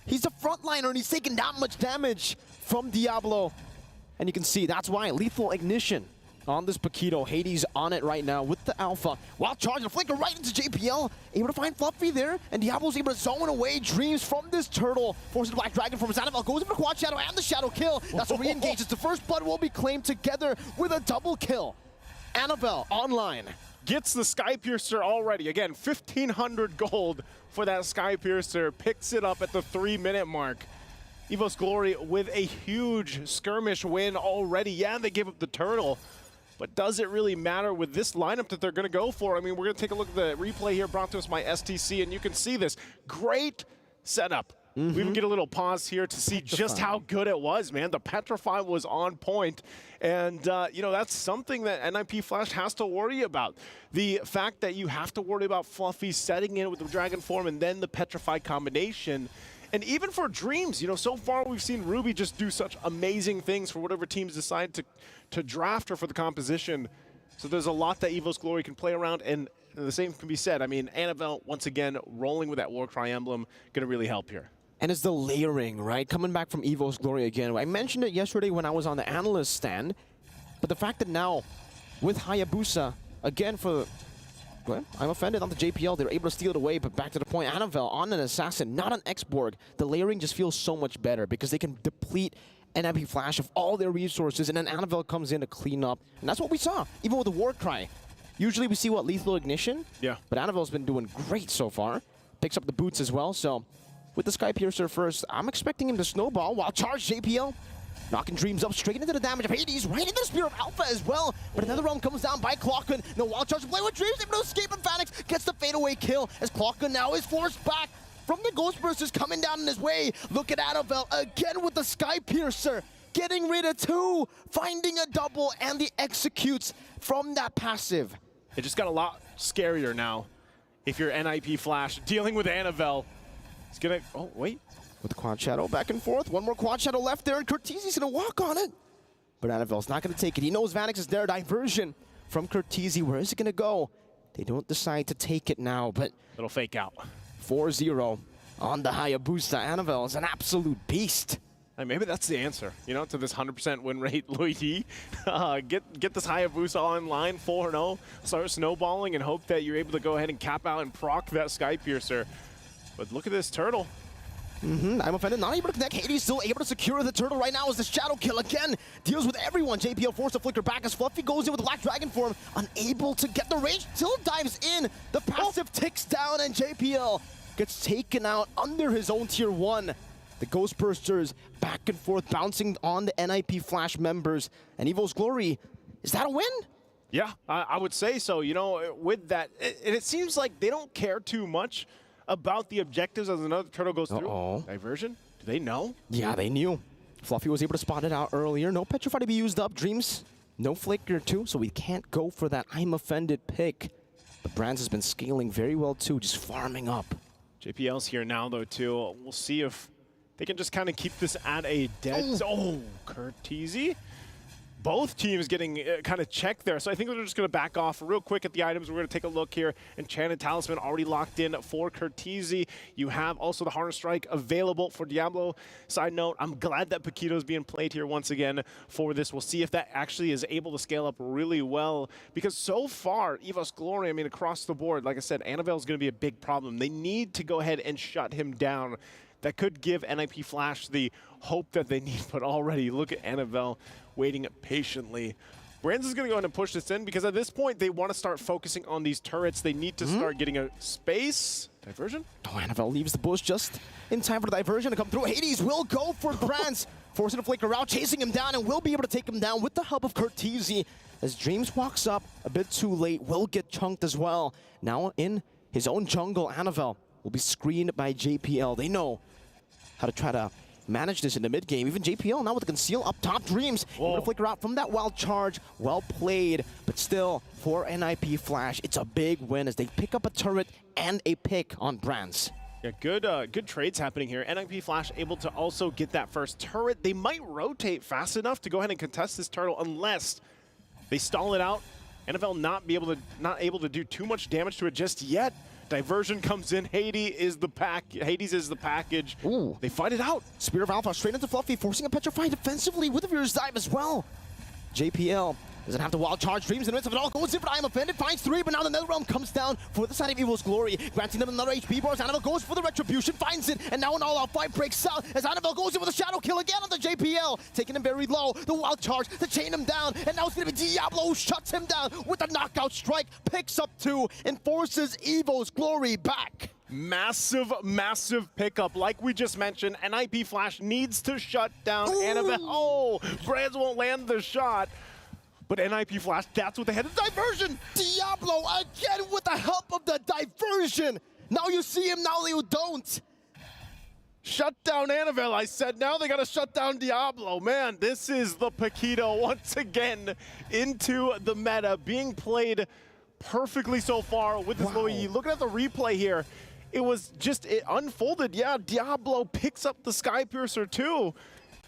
He's a frontliner and he's taking that much damage from Diablo. And you can see that's why Lethal Ignition on this Paquito. Hades on it right now with the Alpha. While charging, flicker right into JPL. Able to find Fluffy there. And Diablo's able to zone away Dreams from this Turtle. Forces the Black Dragon from his Annabelle. Goes into the Quad Shadow and the Shadow kill. That's what re-engages. The first blood will be claimed together with a double kill. Annabelle online. Gets the Skypiercer already. Again, 1,500 gold for that Skypiercer. Picks it up at the 3-minute mark. EVOS Glory with a huge skirmish win already. Yeah, they gave up the Turtle. But does it really matter with this lineup that they're going to go for? I mean, we're going to take a look at the replay here brought to us by STC, and you can see this. Great setup. We even get a little pause here to see just how good it was, man. The Petrify was on point. And, you know, that's something that NIP Flash has to worry about. The fact that you have to worry about Fluffy setting in with the Dragon Form and then the Petrify combination. And even for Dreams, you know, so far we've seen Ruby just do such amazing things for whatever teams decide to draft her for the composition. So there's a lot that EVOS Glory can play around, and the same can be said. I mean, Annabelle, once again, rolling with that Warcry emblem, going to really help here. And it's the layering, right? Coming back from EVOS Glory again. I mentioned it yesterday when I was on the analyst stand, but the fact that now, with Hayabusa, again for... Well, I'm offended on the JPL. They were able to steal it away, but back to the point, Annabelle on an Assassin, not an X-Borg. The layering just feels so much better because they can deplete NIP Flash of all their resources, and then Annabelle comes in to clean up. And that's what we saw, even with the Warcry. Usually we see what Lethal Ignition, but Annabelle's been doing great so far. Picks up the boots as well, so with the Skypiercer first, I'm expecting him to snowball while charged JPL. Knocking Dreams up straight into the damage of Hades, right into the Spear of Alpha as well. But another realm comes down by Clockgun. No wild charge to play with Dreams, able to escape, and Phanix gets the fadeaway kill as Clockgun now is forced back from the Ghostbusters coming down in his way. Look at Annabelle again with the Skypiercer, getting rid of 2, finding a double, and the executes from that passive. It just got a lot scarier now. If you're NIP Flash dealing with Annabelle, it's gonna, oh wait. With the Quad Shadow back and forth. One more Quad Shadow left there, and Curtizi's going to walk on it. But Annabelle's not going to take it. He knows Vanix is there. Diversion from Curtizi. Where is it going to go? They don't decide to take it now, but... It'll fake out. 4-0 on the Hayabusa. Annabelle is an absolute beast. And maybe that's the answer, you know, to this 100% win rate, Loi Yi. Get this Hayabusa online, 4-0. Start snowballing and hope that you're able to go ahead and cap out and proc that Skypiercer. But look at this Turtle. I'm offended, not able to connect. Hades still able to secure the Turtle right now as the Shadow kill again deals with everyone. JPL forced to flicker back as Fluffy goes in with the Black Dragon form, unable to get the range, still dives in. The passive ticks down and JPL gets taken out under his own tier 1. The Ghostbusters back and forth bouncing on the NIP Flash members. And EVOS Glory, is that a win? Yeah, I would say so. You know, with that, it seems like they don't care too much about the objectives as another Turtle goes through. Diversion? Do they know? Yeah, they knew. Fluffy was able to spot it out earlier. No Petrify to be used up. Dreams, no Flicker too, so we can't go for that I'm offended pick. But Brands has been scaling very well too, just farming up. JPL's here now though too. We'll see if they can just kind of keep this at a dead... Oh, Curtizi both teams getting kind of checked there. So I think they're just going to back off real quick at the items. We're going to take a look here. Enchanted Talisman already locked in for Curtizi. You have also the Harness Strike available for Diablo. Side note, I'm glad that Paquito is being played here once again for this. We'll see if that actually is able to scale up really well, because so far, EVOS Glory, I mean, across the board, like I said, Annabelle is going to be a big problem. They need to go ahead and shut him down. That could give NIP Flash the hope that they need, but already look at Annabelle waiting patiently. Brands is going to go ahead and push this in, because at this point they want to start focusing on these turrets. They need to start getting a space. Diversion? Oh, Annabelle leaves the bush just in time for the diversion to come through. Hades will go for Brands, forcing to flicker out, chasing him down, and will be able to take him down with the help of Curtizi. As Dreams walks up a bit too late, will get chunked as well. Now in his own jungle, Annabelle will be screened by JPL. They know how to try to manage this in the mid game. Even JPL now with the conceal up top. Dreams able to flicker out from that wild charge. Well played, but still for NIP Flash, it's a big win as they pick up a turret and a pick on Brands. Yeah, good trades happening here. NIP Flash able to also get that first turret. They might rotate fast enough to go ahead and contest this turtle unless they stall it out. NFL not able to do too much damage to it just yet. Diversion comes in. Hades is the package. Ooh. They fight it out. Spear of Alpha straight into Fluffy, forcing a Petrify defensively with a Fierce Dive as well. JPL doesn't have to wild charge. Dreams in the midst of it all. Goes in for I'm Offended. Finds 3, but now the Netherrealm comes down for the side of EVOS Glory, granting them another HP bars. Annabelle goes for the Retribution, finds it, and now an all-out fight breaks out as Annabelle goes in with a Shadow Kill again on the JPL, taking him very low. The wild charge to chain him down, and now it's going to be Diablo who shuts him down with a knockout strike, picks up 2, and forces EVOS Glory back. Massive, massive pickup. Like we just mentioned, NIP Flash needs to shut down Annabelle. Oh, Brands won't land the shot. But NIP Flash, that's what they had. The diversion! Diablo again with the help of the diversion. Now you see him, now you don't. Shut down Annabelle, I said. Now they got to shut down Diablo. Man, this is the Paquito once again into the meta, being played perfectly so far with this low E. Looking at the replay here, it was just, it unfolded. Yeah, Diablo picks up the Sky Piercer too.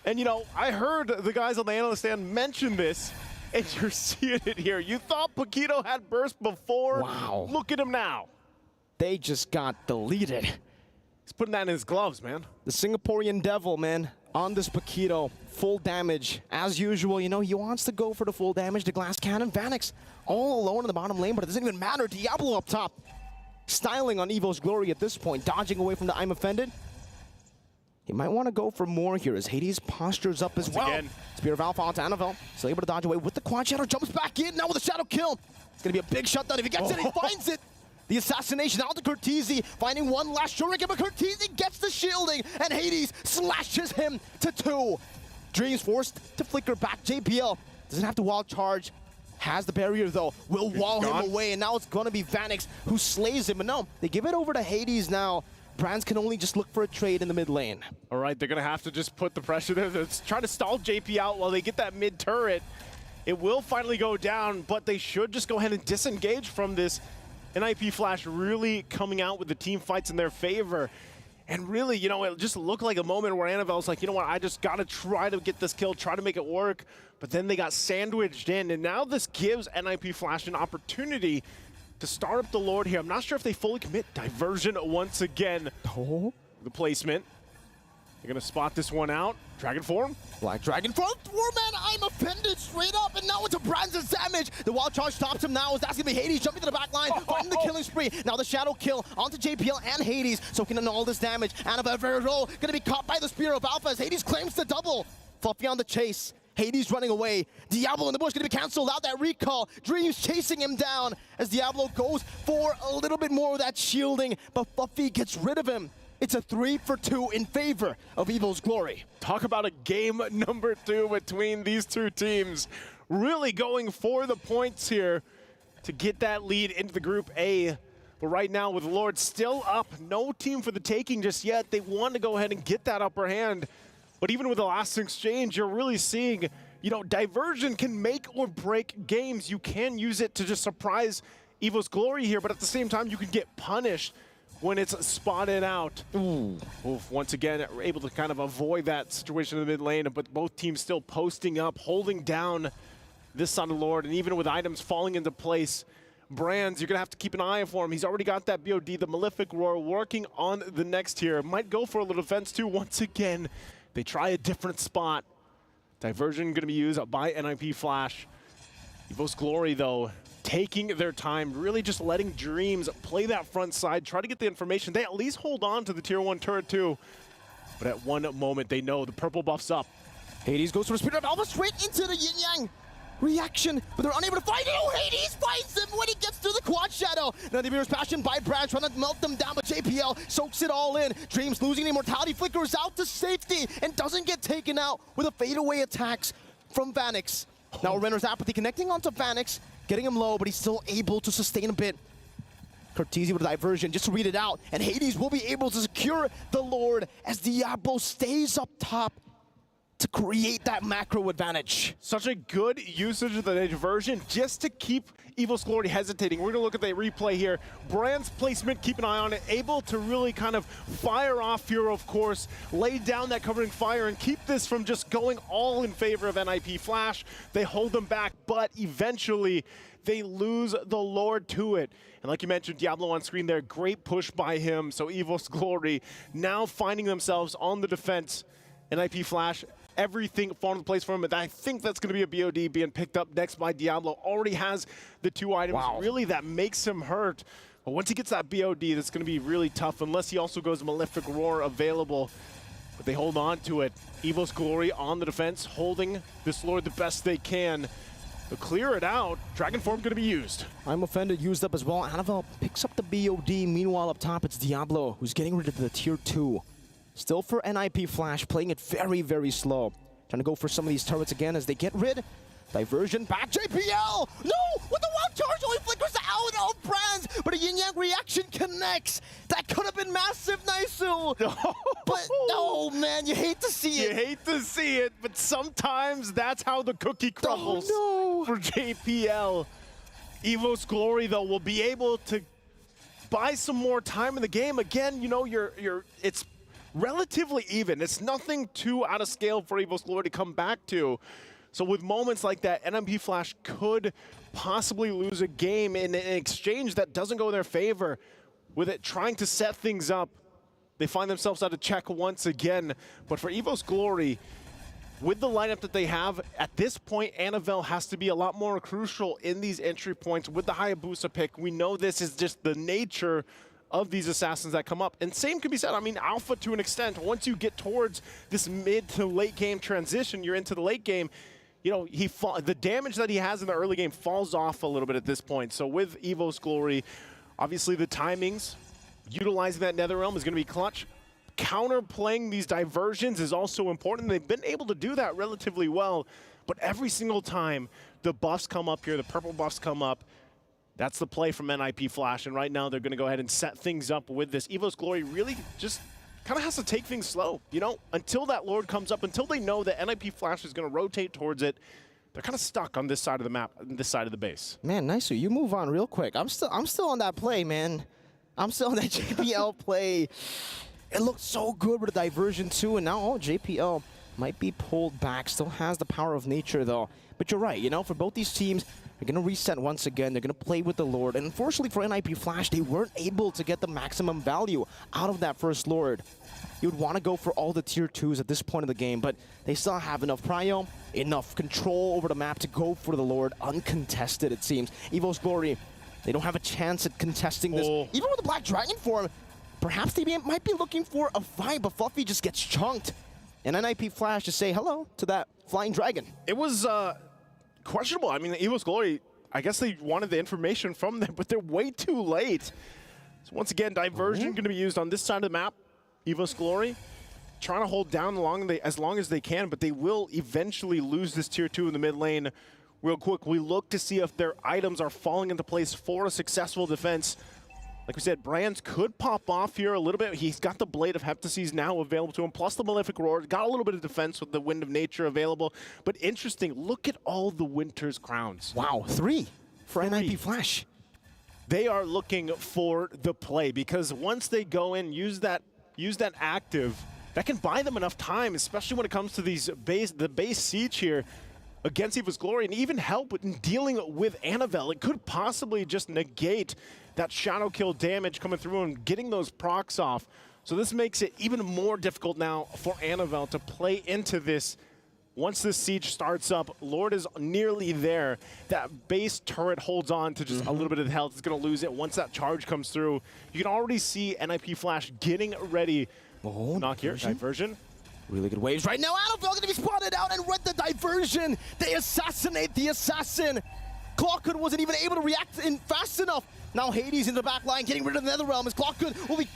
And you know, I heard the guys on the analyst stand mention this, and you're seeing it here. You thought Paquito had burst before. Wow. Look at him now. They just got deleted. He's putting that in his gloves, man. The Singaporean Devil, man, on this Paquito. Full damage. As usual, you know, he wants to go for the full damage. The Glass Cannon. Vanix all alone in the bottom lane, but it doesn't even matter. Diablo up top. Styling on EVOS Glory at this point. Dodging away from the I'm Offended. He might want to go for more here as Hades postures up as well. Again. Spear of Alpha onto Annabelle. Still able to dodge away with the Quad Shadow. Jumps back in now with a Shadow Kill. It's going to be a big shutdown. If he gets it, he finds it. The assassination out to Curtizi, finding one last Shuriken, but Curtizi gets the shielding, and Hades slashes him to 2. Dreams forced to flicker back. JPL doesn't have to wild charge. Has the barrier though. Will wall him away, and now it's going to be Vanix who slays him. But no, they give it over to Hades now. Brands can only just look for a trade in the mid lane. All right, they're going to have to just put the pressure there. They're trying to stall JP out while they get that mid turret. It will finally go down, but they should just go ahead and disengage from this. NIP Flash really coming out with the team fights in their favor. And really, you know, it just looked like a moment where Annabelle's like, you know what, I just got to try to get this kill, try to make it work. But then they got sandwiched in, and now this gives NIP Flash an opportunity to start up the Lord here. I'm not sure if they fully commit. Diversion once again. Oh. The placement. They're going to spot this one out. Dragon form. Black Dragon form. Man, I'm Offended straight up, and now it's a Brands' damage. The wild charge stops him now. That's going to be Hades jumping to the back line, finding the killing spree. Now the Shadow Kill onto JPL and Hades, soaking in all this damage. Annabelle very low, going to be caught by the Spear of Alpha as Hades claims the double. Fluffy on the chase. Hades running away. Diablo in the bush going to be canceled out. That recall. Dreams chasing him down as Diablo goes for a little bit more of that shielding, but Fluffy gets rid of him. It's a 3 for 2 in favor of EVOS Glory. Talk about a game number 2 between these two teams. Really going for the points here to get that lead into the Group A. But right now with Lord still up, no team for the taking just yet. They want to go ahead and get that upper hand. But even with the last exchange, you're really seeing, you know, Diversion can make or break games. You can use it to just surprise EVOS Glory here, but at the same time, you can get punished when it's spotted out. Ooh. Oof, once again, we're able to kind of avoid that situation in the mid lane, but both teams still posting up, holding down this side of the Lord, and even with items falling into place, Brands, you're going to have to keep an eye for him. He's already got that BOD, the Malefic Roar, working on the next tier. Might go for a little defense too. Once again, they try a different spot. Diversion going to be used by NIP Flash. EVOS Glory, though, taking their time, really just letting Dreams play that front side, try to get the information. They at least hold on to the tier 1 turret too. But at one moment, they know the purple buff's up. Hades goes for a Spirit of Alpha straight into the Yin Yang. Reaction, but they're unable to fight it. Oh, Hades finds him when he gets through the quad shadow. Now the Mirror's Passion by Brad trying to melt them down, but JPL soaks it all in. Dreams losing immortality, flickers out to safety and doesn't get taken out with a fadeaway attacks from Vanix. Now Renner's Apathy connecting onto Vanix, getting him low, but he's still able to sustain a bit. Cortese with a diversion just to read it out, and Hades will be able to secure the Lord as Diablo stays up top to create that macro advantage. Such a good usage of the diversion just to keep EVOS Glory hesitating. We're gonna look at the replay here. Brand's placement, keep an eye on it, able to really kind of fire off here, of course, lay down that covering fire and keep this from just going all in favor of NIP Flash. They hold them back, but eventually they lose the Lord to it. And like you mentioned, Diablo on screen there, great push by him. So EVOS Glory now finding themselves on the defense. NIP Flash, everything falling into place for him, and I think that's going to be a BOD being picked up next by Diablo. Already has the 2 items, really, that makes him hurt. But once he gets that BOD, that's going to be really tough, unless he also goes Malefic Roar available. But they hold on to it. EVOS Glory on the defense, holding this Lord the best they can. But clear it out, Dragon Form going to be used. I'm offended, used up as well. Annabelle picks up the BOD. Meanwhile, up top, it's Diablo, who's getting rid of the tier 2. Still for NIP Flash, playing it very, very slow. Trying to go for some of these turrets again as they get rid. Diversion back, JPL! No! With the wild charge, only flickers out of Brands, but a Yin Yang reaction connects. That could have been massive, Naisu! But no, man, you hate to see it. You hate to see it, but sometimes that's how the cookie crumbles for JPL. EVOS Glory, though, will be able to buy some more time in the game. Again, you know, it's relatively even. It's nothing too out of scale for EVOS Glory to come back to. So with moments like that, NIP Flash could possibly lose a game in an exchange that doesn't go in their favor. With it trying to set things up, they find themselves out of check once again. But for EVOS Glory, with the lineup that they have, at this point, Annabelle has to be a lot more crucial in these entry points with the Hayabusa pick. We know this is just the nature of these assassins that come up. And same can be said, I mean, Alpha to an extent. Once you get towards this mid to late game transition, you're into the late game, you know, the damage that he has in the early game falls off a little bit at this point. So with EVOS Glory, obviously the timings, utilizing that Netherrealm is going to be clutch. Counterplaying these diversions is also important. They've been able to do that relatively well, but every single time the buffs come up here, the purple buffs come up, that's the play from NIP Flash, and right now they're going to go ahead and set things up with this. EVOS Glory really just kind of has to take things slow, you know, until that Lord comes up, until they know that NIP Flash is going to rotate towards it. They're kind of stuck on this side of the map, this side of the base. Man, Naisu, you move on real quick. I'm still on that play, man. I'm still on that JPL play. It looked so good with the diversion too, and now JPL might be pulled back. Still has the power of nature though. But you're right, you know, for both these teams, they're going to reset once again. They're going to play with the Lord. And unfortunately for NIP Flash, they weren't able to get the maximum value out of that first Lord. You would want to go for all the tier 2s at this point of the game, but they still have enough prio, enough control over the map to go for the Lord uncontested, it seems. EVOS Glory, they don't have a chance at contesting this. Even with the Black Dragon form, perhaps they might be looking for a fight, but Fluffy just gets chunked. And NIP Flash to say hello to that Flying Dragon. It was questionable. I mean, the EVOS Glory, I guess they wanted the information from them, but they're way too late. So once again, diversion going to be used on this side of the map. EVOS Glory trying to hold down as long as they can, but they will eventually lose this tier 2 in the mid lane. Real quick, we look to see if their items are falling into place for a successful defense. Like we said, Brands could pop off here a little bit. He's got the Blade of Heptases now available to him, plus the Malefic Roar. Got a little bit of defense with the Wind of Nature available. But interesting, look at all the Winter's Crowns. Wow, 3 for NIP Flash. they are looking for the play, because once they go in, use that active, that can buy them enough time, especially when it comes to the base siege here against EVOS Glory, and even help in dealing with Annabelle. It could possibly just negate that shadow kill damage coming through and getting those procs off. So this makes it even more difficult now for Annabelle to play into this. Once this siege starts up, Lord is nearly there. That base turret holds on to just a little bit of health. It's going to lose it once that charge comes through. You can already see NIP Flash getting ready. Oh, knock here, diversion. Really good waves right now. Annabelle going to be spotted out and read the diversion. They assassinate the assassin. Clockhood wasn't even able to react in fast enough. Now Hades in the back line getting rid of the Netherrealm as Clockhood will be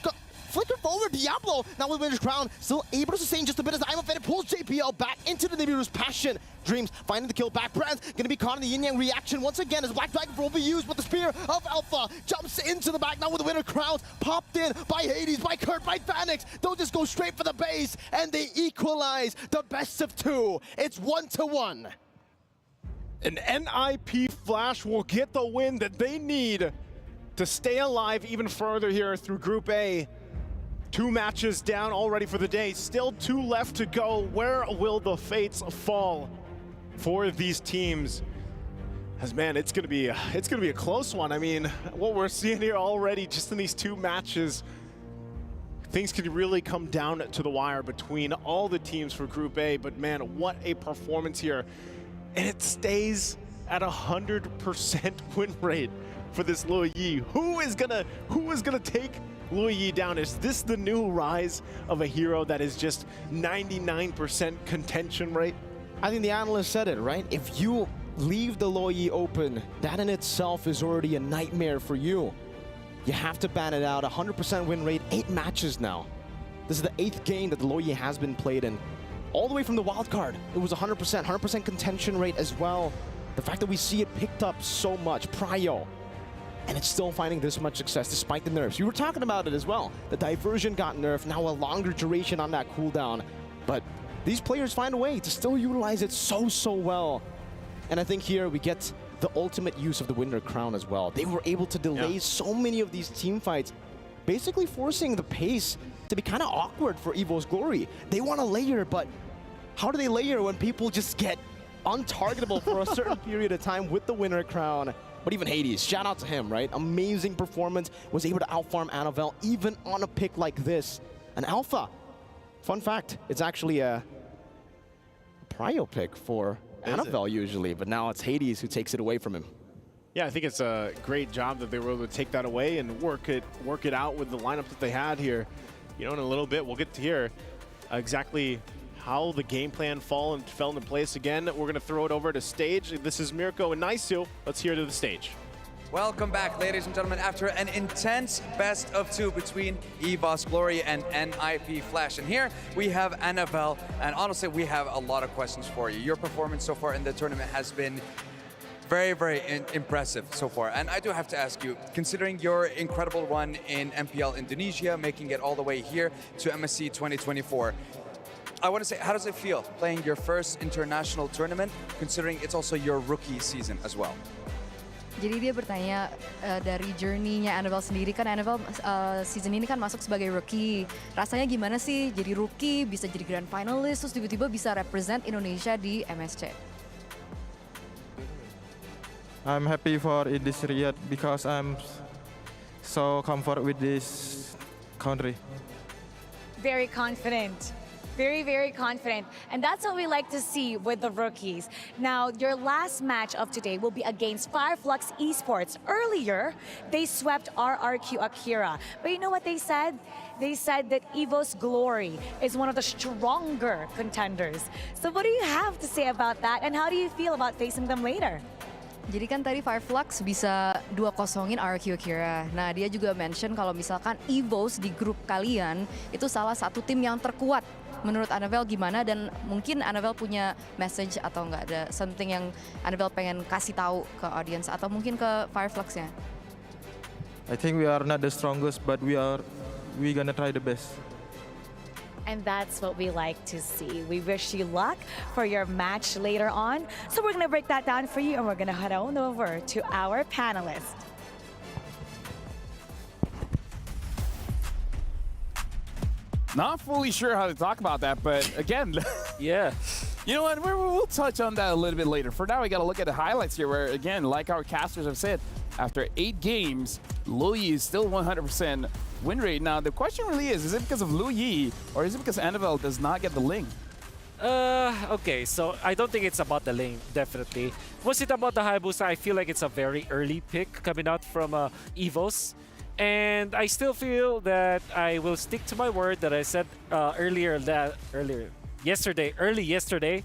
flickered forward. Diablo now with Winter's Crown still able to sustain just a bit as I'm offended. Pulls JPL back into the Nibiru's Passion. Dreams finding the kill back. Brand's gonna be caught in the yin-yang reaction once again as Black Dragon will be used, but the Spear of Alpha jumps into the back now with the Winter Crowns popped in by Hades, by Kurt, by Phoenix. They'll just go straight for the base and they equalize the best of two. It's 1-1. And NIP Flash will get the win that they need to stay alive even further here through Group A. 2 matches down already for the day. Still 2 left to go. Where will the fates fall for these teams? As man, it's gonna be a close one. I mean, what we're seeing here already, just in these 2 matches, things could really come down to the wire between all the teams for Group A. But man, what a performance here, and it stays at 100% win rate for this Luo Yi. Who is gonna take Luo Yi down? Is this the new rise of a hero that is just 99% contention rate? I think the analyst said it, right? If you leave the Luo Yi open, that in itself is already a nightmare for you. You have to ban it out. 100% win rate, 8 matches now. This is the 8th game that the Luo Yi has been played in. All the way from the wild card, it was 100% contention rate as well. The fact that we see it picked up so much, Prio, and it's still finding this much success despite the nerfs. You were talking about it as well. The diversion got nerfed, now a longer duration on that cooldown. But these players find a way to still utilize it so well. And I think here we get the ultimate use of the Winter Crown as well. They were able to delay so many of these team fights, basically forcing the pace to be kind of awkward for EVOS Glory. They want to layer, but how do they layer when people just get untargetable for a certain period of time with the Winter Crown? But even Hades, shout out to him, right? Amazing performance, was able to outfarm Annabelle even on a pick like this. An Alpha, fun fact, it's actually a prio pick for Annabelle usually, but now it's Hades who takes it away from him. Yeah, I think it's a great job that they were able to take that away and work it out with the lineup that they had here. You know, in a little bit, we'll get to hear exactly how the game plan fell into place again. We're going to throw it over to stage. This is Mirko and Naisu. Let's hear to the stage. Welcome back, ladies and gentlemen, after an intense best of 2 between EVOS Glory and NIP Flash. And here we have Annabelle, and honestly, we have a lot of questions for you. Your performance so far in the tournament has been very impressive so far. And I do have to ask you, considering your incredible run in MPL Indonesia, making it all the way here to MSC 2024, I want to say, how does it feel playing your first international tournament, considering it's also your rookie season as well? Jadi dia bertanya dari journey-nya Annabelle sendiri, kan Annabelle season ini kan masuk sebagai rookie. Rasanya gimana sih jadi rookie, bisa jadi grand finalist, terus tiba-tiba bisa represent Indonesia di MSC? I'm happy for in this Riyadh because I'm so comfort with this country. Very confident. Very confident. And that's what we like to see with the rookies. Now, your last match of today will be against Fireflux Esports. Earlier, they swept RRQ Akira. But you know what they said? They said that EVOS Glory is one of the stronger contenders. So what do you have to say about that? And how do you feel about facing them later? Jadi kan tadi Fireflux bisa 2-0-in RRQ Akira. Nah, dia juga mention kalau misalkan EVOS di grup kalian itu salah satu tim yang terkuat. Menurut Annabelle gimana, dan mungkin Annabelle punya message atau nggak ada something yang Annabelle pengen kasih tahu ke audience atau mungkin ke Fireflux-nya? I think we are not the strongest, but we gonna try the best. And that's what we like to see. We wish you luck for your match later on. So we're going to break that down for you, and we're going to head on over to our panelists. Not fully sure how to talk about that, but again, yeah. You know what? We'll touch on that a little bit later. For now, we got to look at the highlights here, where again, like our casters have said, after 8 games, Lu Yi is still 100% win rate. Now, the question really is it because of Lu Yi, or is it because Annabelle does not get the Ling? Okay, so I don't think it's about the lane, definitely. Was it about the Hayabusa? I feel like it's a very early pick coming out from EVOS. And I still feel that I will stick to my word that I said earlier yesterday.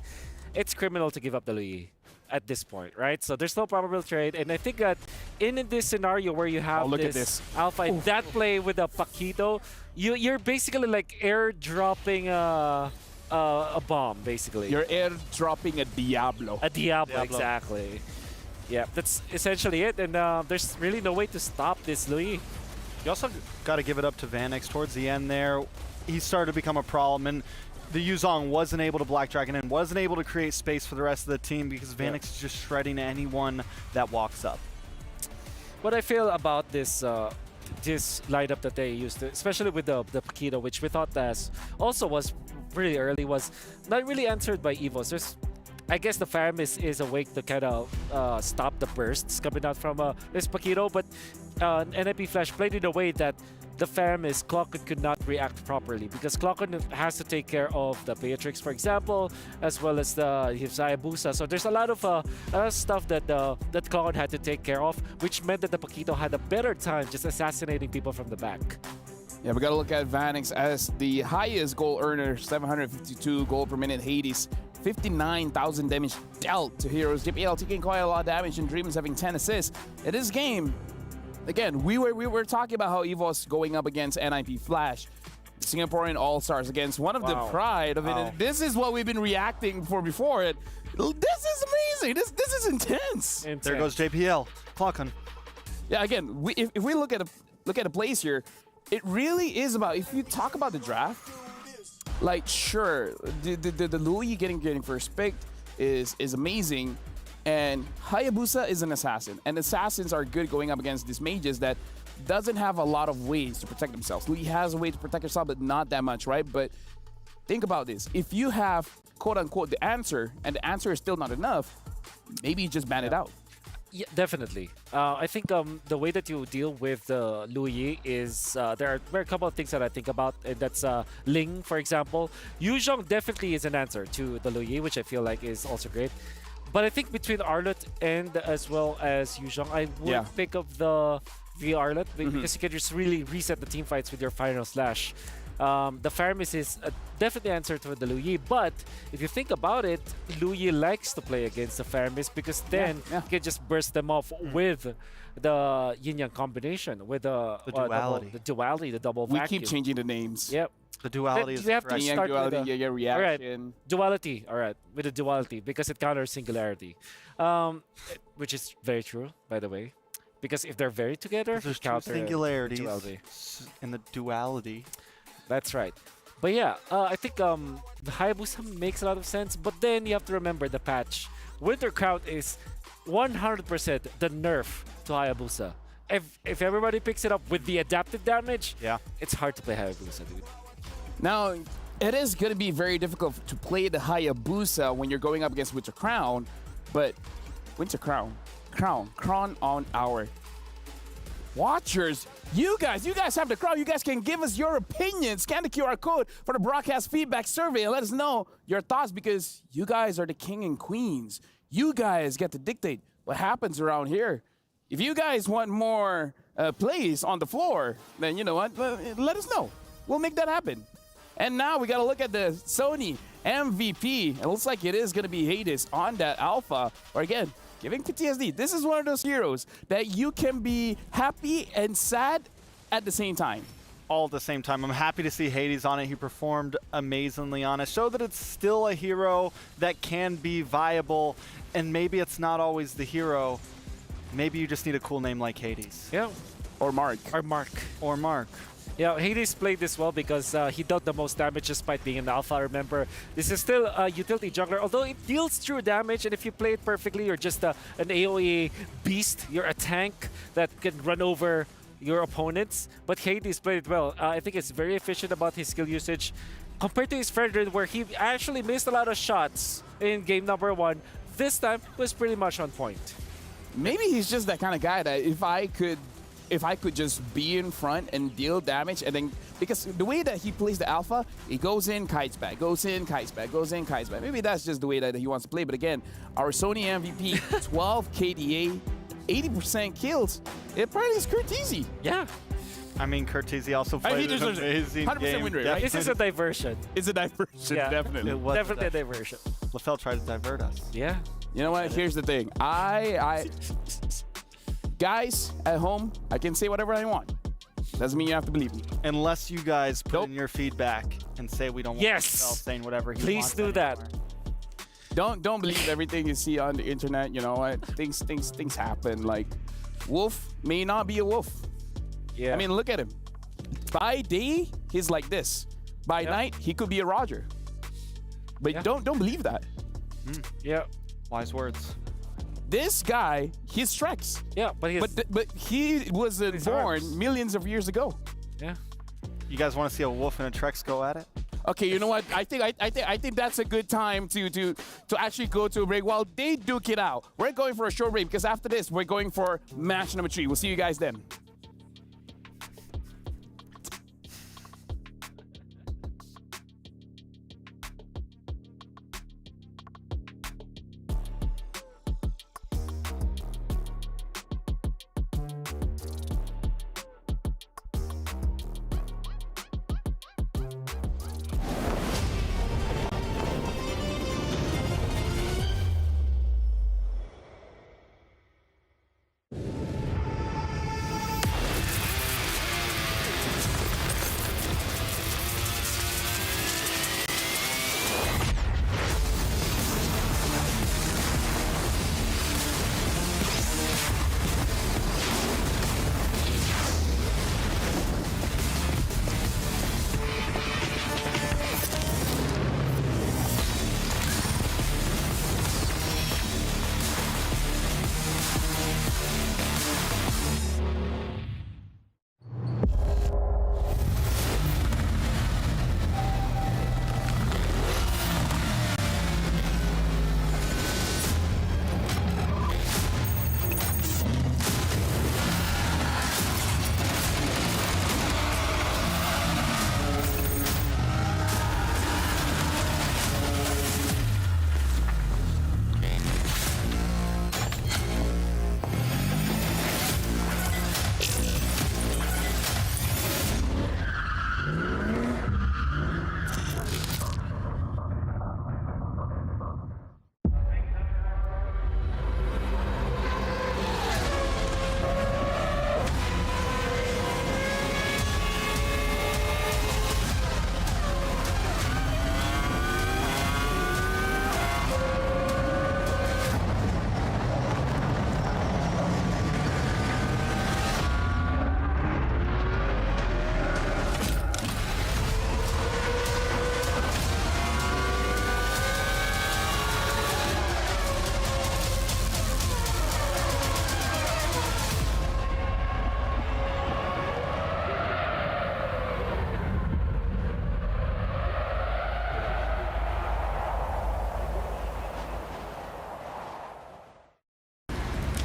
It's criminal to give up the Lu Yi at this point, right? So there's no probable trade. And I think that in this scenario where you have this Alpha, in that play with the Paquito, you're basically like airdropping a bomb, basically. You're airdropping a Diablo. A Diablo, exactly. Yeah, that's essentially it. And there's really no way to stop this Lu Yi. You also got to give it up to Vanix towards the end there. He started to become a problem, and the Yuzong wasn't able to Black Dragon and wasn't able to create space for the rest of the team because Vanix is just shredding anyone that walks up. What I feel about this this lineup that they used, especially with the Paquito, which we thought that also was really early, was not really answered by EVOS. I guess the Faramis is awake to kind of stop the bursts coming out from this Paquito, but NIP Flash played in a way that the Faramis, Clockon could not react properly because Clockon has to take care of the Beatrix, for example, as well as his Hayabusa. So there's a lot of stuff that that Clockon had to take care of, which meant that the Paquito had a better time just assassinating people from the back. Yeah, we got to look at Vanix as the highest goal earner, 752 gold per minute. Hades, 59,000 damage dealt to heroes. JPL taking quite a lot of damage, and Dreams having 10 assists. In this game, again, we were talking about how EVOS going up against NIP Flash, Singaporean All-Stars against one of the pride of it. And this is what we've been reacting for before it. This is amazing. This is intense. There goes JPL. Clockon. Yeah, again, if we look at a place here, it really is about, if you talk about the draft, like sure, the Lu Yi getting first picked is amazing. And Hayabusa is an assassin, and assassins are good going up against these mages that doesn't have a lot of ways to protect themselves. Lu Yi has a way to protect herself, but not that much, right? But think about this. If you have, quote-unquote, the answer, and the answer is still not enough, maybe you just ban it out. Yeah, definitely. I think the way that you deal with the Lu Yi is there are a couple of things that I think about, and that's Ling, for example. Yuzhong definitely is an answer to the Lu Yi, which I feel like is also great. But I think between Arlott and as well as Yuzhong, I would pick up the Arlott because you can just really reset the team fights with your final slash. The Faramis is definitely answer to the Lu Yi, but if you think about it, Lu Yi likes to play against the Faramis because then you can just burst them off with the yin-yang combination, with the duality, the double vacuum. We keep changing the names. Yep. The duality is we have to start duality, with the reaction. All right. Duality, all right, with the duality because it counters singularity, which is very true, by the way. Because if they're very together, there's two singularities duality. in the duality. That's right. But yeah, I think the Hayabusa makes a lot of sense. But then you have to remember the patch. Winter Crown is 100% the nerf to Hayabusa. If everybody picks it up with the adaptive damage, it's hard to play Hayabusa, dude. Now, it is going to be very difficult to play the Hayabusa when you're going up against Winter Crown, but Winter Crown on our watchers. You guys have the crown. You guys can give us your opinion. Scan the QR code for the broadcast feedback survey and let us know your thoughts because you guys are the king and queens. You guys get to dictate what happens around here. If you guys want more plays on the floor, then you know what? Let us know. We'll make that happen. And now we got to look at the Sony MVP. It looks like it is going to be Hades on that Alpha. Or again, giving PTSD. This is one of those heroes that you can be happy and sad at the same time. All at the same time. I'm happy to see Hades on it. He performed amazingly on it. Show that it's still a hero that can be viable. And maybe it's not always the hero. Maybe you just need a cool name like Hades. Yeah. Or Mark. Or Mark. Yeah, Hades played this well because he dealt the most damage despite being an alpha. Remember, this is still a utility jungler, although it deals true damage, and if you play it perfectly, you're just an AoE beast. You're a tank that can run over your opponents, but Hades played it well. I think it's very efficient about his skill usage compared to his Fredrin, where he actually missed a lot of shots in game number 1. This time was pretty much on point. Maybe he's just that kind of guy that if I could just be in front and deal damage, and then because the way that he plays the alpha, he goes in, kites back, goes in, kites back, goes in, kites back. Maybe that's just the way that he wants to play. But again, our Sony MVP, 12 KDA, 80% kills. It probably is Curtizi. Yeah. I mean, Curtizi also played an amazing 100% game. win rate, right? This is a diversion. It's a diversion, Yeah. definitely. It was Definitely a diversion. LaFell tried to divert us. Yeah. You know what? Here's the thing. Guys at home, I can say whatever I want. Doesn't mean you have to believe me. Unless you guys put in your feedback and say we don't want LaFell saying whatever he Please wants do that. Don't believe everything you see on the internet. You know what? Things happen. Like, Wolf may not be a wolf. Yeah. I mean, look at him. By day, he's like this. By night, he could be a Roger. But don't believe that. Yeah. Wise words. This guy, he's Trex. Yeah, but he was born millions of years ago. Yeah. You guys want to see a wolf and a Trex go at it? Okay, you know what? I think that's a good time to actually go to a break while they duke it out. We're going for a short break because after this, we're going for match number 3. We'll see you guys then.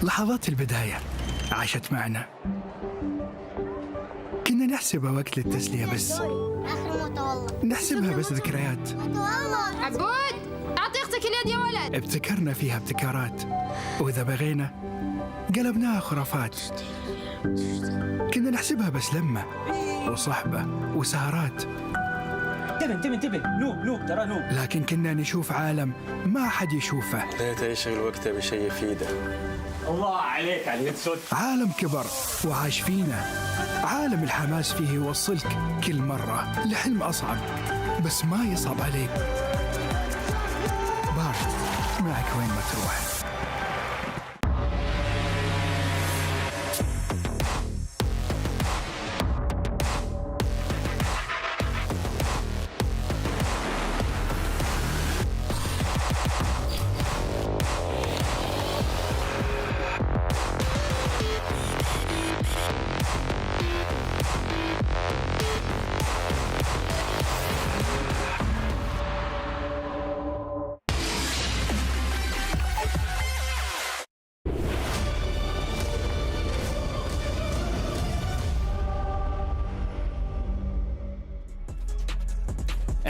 لحظات البداية عاشت معنا. كنا نحسبها وقت للتسلية بس. نحسبها بس ذكريات. عبود أعطي أختك اليد يا ولد. ابتكرنا فيها ابتكارات، وإذا بغينا قلبناها خرافات. كنا نحسبها بس لمة وصحبة وسهرات. انتبه نوب ترى نوب. لكن كنا نشوف عالم ما حد يشوفه. ليت يشغل وقته بشيء يفيده. الله عليك على الهيدسوت. عالم كبر وعاش فينا. عالم الحماس فيه يوصلك كل مرة لحلم أصعب، بس ما يصعب عليك. بارت معك وين ما تروح.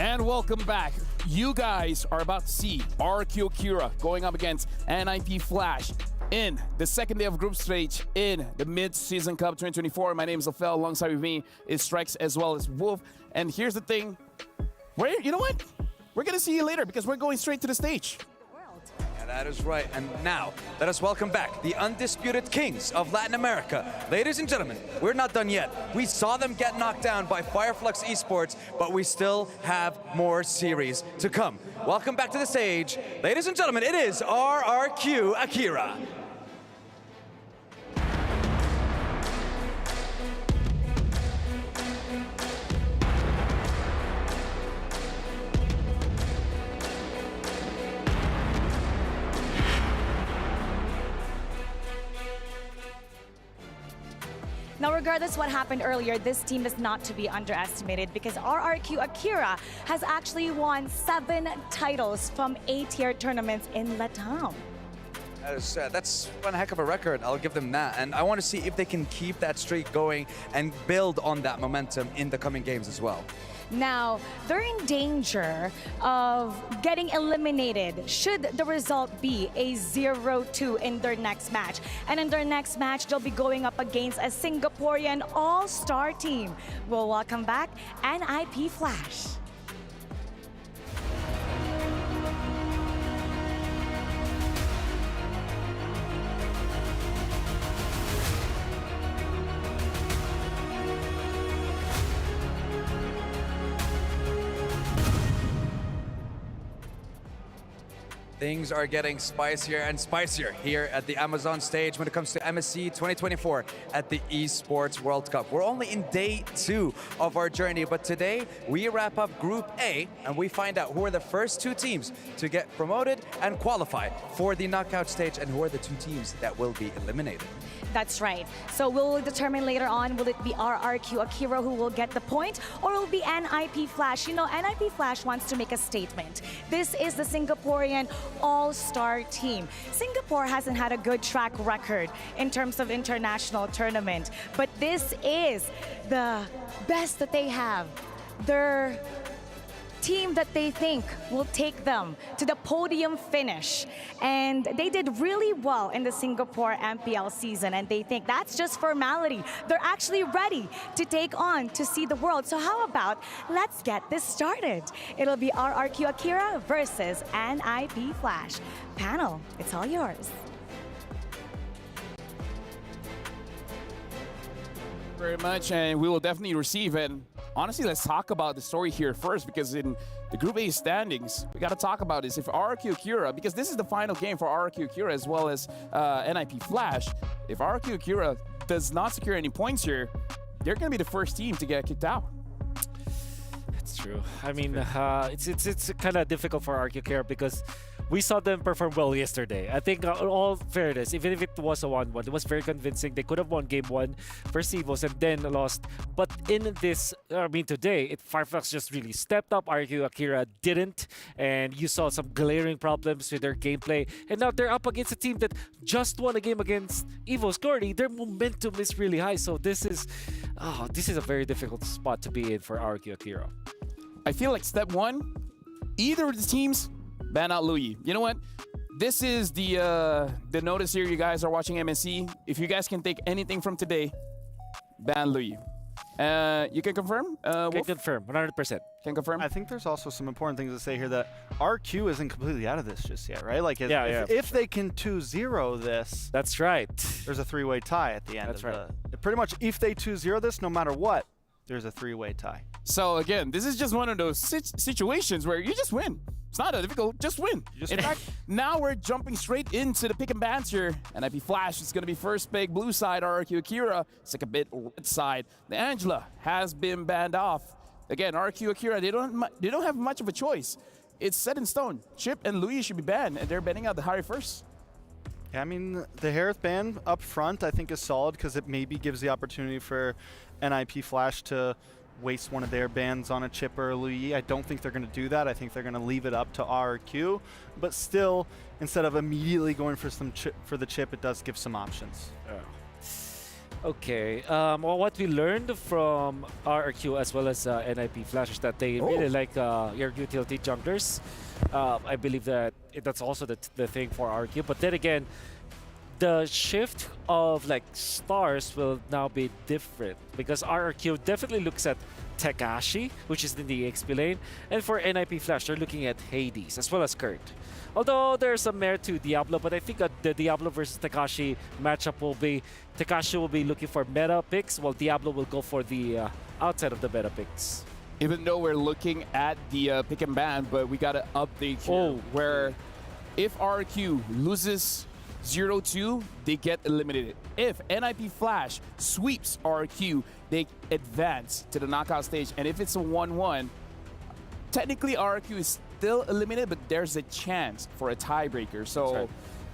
And welcome back. You guys are about to see RQ Akira going up against NIP Flash in the second day of group stage in the Mid-Season Cup 2024. My name is Lafel. Alongside with me is Strikes as well as Wolf. And here's the thing. You know what? We're going to see you later because we're going straight to the stage. Yeah, that is right. And now, let us welcome back the undisputed kings of Latin America. Ladies and gentlemen, we're not done yet. We saw them get knocked down by Fireflux Esports, but we still have more series to come. Welcome back to the stage. Ladies and gentlemen, it is RRQ Akira. Now, regardless what happened earlier, this team is not to be underestimated because RRQ Akira has actually won 7 titles from A-tier tournaments in Latam. That's one heck of a record. I'll give them that. And I want to see if they can keep that streak going and build on that momentum in the coming games as well. Now, they're in danger of getting eliminated should the result be a 0-2 in their next match. And in their next match, they'll be going up against a Singaporean all-star team. We'll welcome back NIP Flash. Things are getting spicier and spicier here at the Amazon stage when it comes to MSC 2024 at the Esports World Cup. We're only in day 2 of our journey, but today we wrap up Group A and we find out who are the first 2 teams to get promoted and qualify for the knockout stage and who are the 2 teams that will be eliminated. That's right. So we'll determine later on, will it be RRQ Akira who will get the point, or will it be NIP Flash? You know, NIP Flash wants to make a statement. This is the Singaporean all-star team. Singapore hasn't had a good track record in terms of international tournament, but this is the best that they have. Their team that they think will take them to the podium finish. And they did really well in the Singapore MPL season, and they think that's just formality. They're actually ready to take on to see the world. So how about let's get this started? It'll be RRQ Akira versus NIP Flash. Panel, it's all yours. Very much, and we will definitely receive it. Honestly, let's talk about the story here first, because in the Group A standings, we got to talk about this. If RRQ Akira, because this is the final game for RRQ Akira as well as NIP Flash, if RRQ Akira does not secure any points here, they're going to be the first team to get kicked out. That's true. I mean, it's kind of difficult for RRQ Akira because we saw them perform well yesterday. I think all fairness, even if it was a 1-1, it was very convincing. They could have won game 1 versus EVOS and then lost. But in this, today, Fireflux just really stepped up. RRQ Akira didn't. And you saw some glaring problems with their gameplay. And now they're up against a team that just won a game against EVOS Glory. Their momentum is really high. So this is a very difficult spot to be in for RRQ Akira. I feel like step 1, either of the teams ban out Louis. You know what? This is the notice here. You guys are watching MSC. If you guys can take anything from today, ban Louis. You can confirm? Can confirm, 100%. Can confirm? I think there's also some important things to say here that RQ isn't completely out of this just yet, right? Like, yeah. If they can 2-0 this, that's right. There's a 3-way tie at the end. That's right. Pretty much, if they 2-0 this, no matter what, there's a 3-way tie. So again, this is just one of those situations where you just win. It's not that difficult, just win. In fact, now we're jumping straight into the pick and bans here. NIP Flash is going to be first pick, blue side, RRQ Akira, second bit, red side. The Angela has been banned off. Again, RRQ Akira, they don't have much of a choice. It's set in stone. Chip and Louis should be banned, and they're banning out the Harry first. Yeah, I mean, the Harith ban up front I think is solid because it maybe gives the opportunity for NIP Flash to waste one of their bans on a Chip or a Louis. I don't think they're going to do that. I think they're going to leave it up to RRQ. But still, instead of immediately going for the Chip, it does give some options. Okay. Well, what we learned from RRQ as well as NIP Flash is that they really like your utility junglers. I believe that that's also the thing for RRQ. But then again, the shift of like stars will now be different because RRQ definitely looks at Tekashi, which is in the XP lane, and for NIP Flash, they're looking at Hades as well as Kurt. Although there's some merit to Diablo, but I think the Diablo versus Tekashi matchup will be Tekashi will be looking for meta picks, while Diablo will go for the outside of the meta picks. Even though we're looking at the pick and ban, but we got an update here where if RQ loses 0-2, they get eliminated. If NIP Flash sweeps RQ, they advance to the knockout stage. And if it's a 1-1, technically RQ is still eliminated, but there's a chance for a tiebreaker. So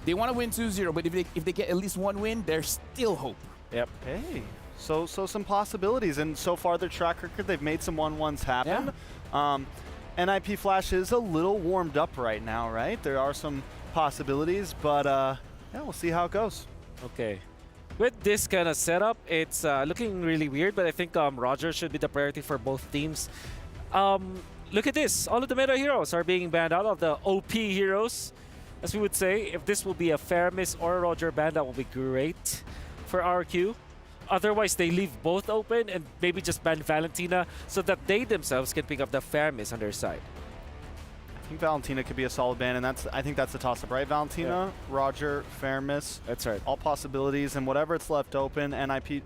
they want to win 2-0, but if they get at least one win, there's still hope. Yep. Hey, so some possibilities. And so far their track record, they've made some 1-1s happen. NIP Flash is a little warmed up right now, right? There are some possibilities, but yeah, we'll see how it goes. Okay. With this kind of setup, it's looking really weird, but I think Roger should be the priority for both teams. Look at this. All of the meta heroes are being banned out of the OP heroes, as we would say. If this will be a Faramis or a Roger ban, that will be great for RQ. Otherwise, they leave both open and maybe just ban Valentina so that they themselves can pick up the Faramis on their side. I think Valentina could be a solid ban, and I think that's the toss-up, right? Valentina, Roger, Faramis. That's right. All possibilities, and whatever it's left open, NIP,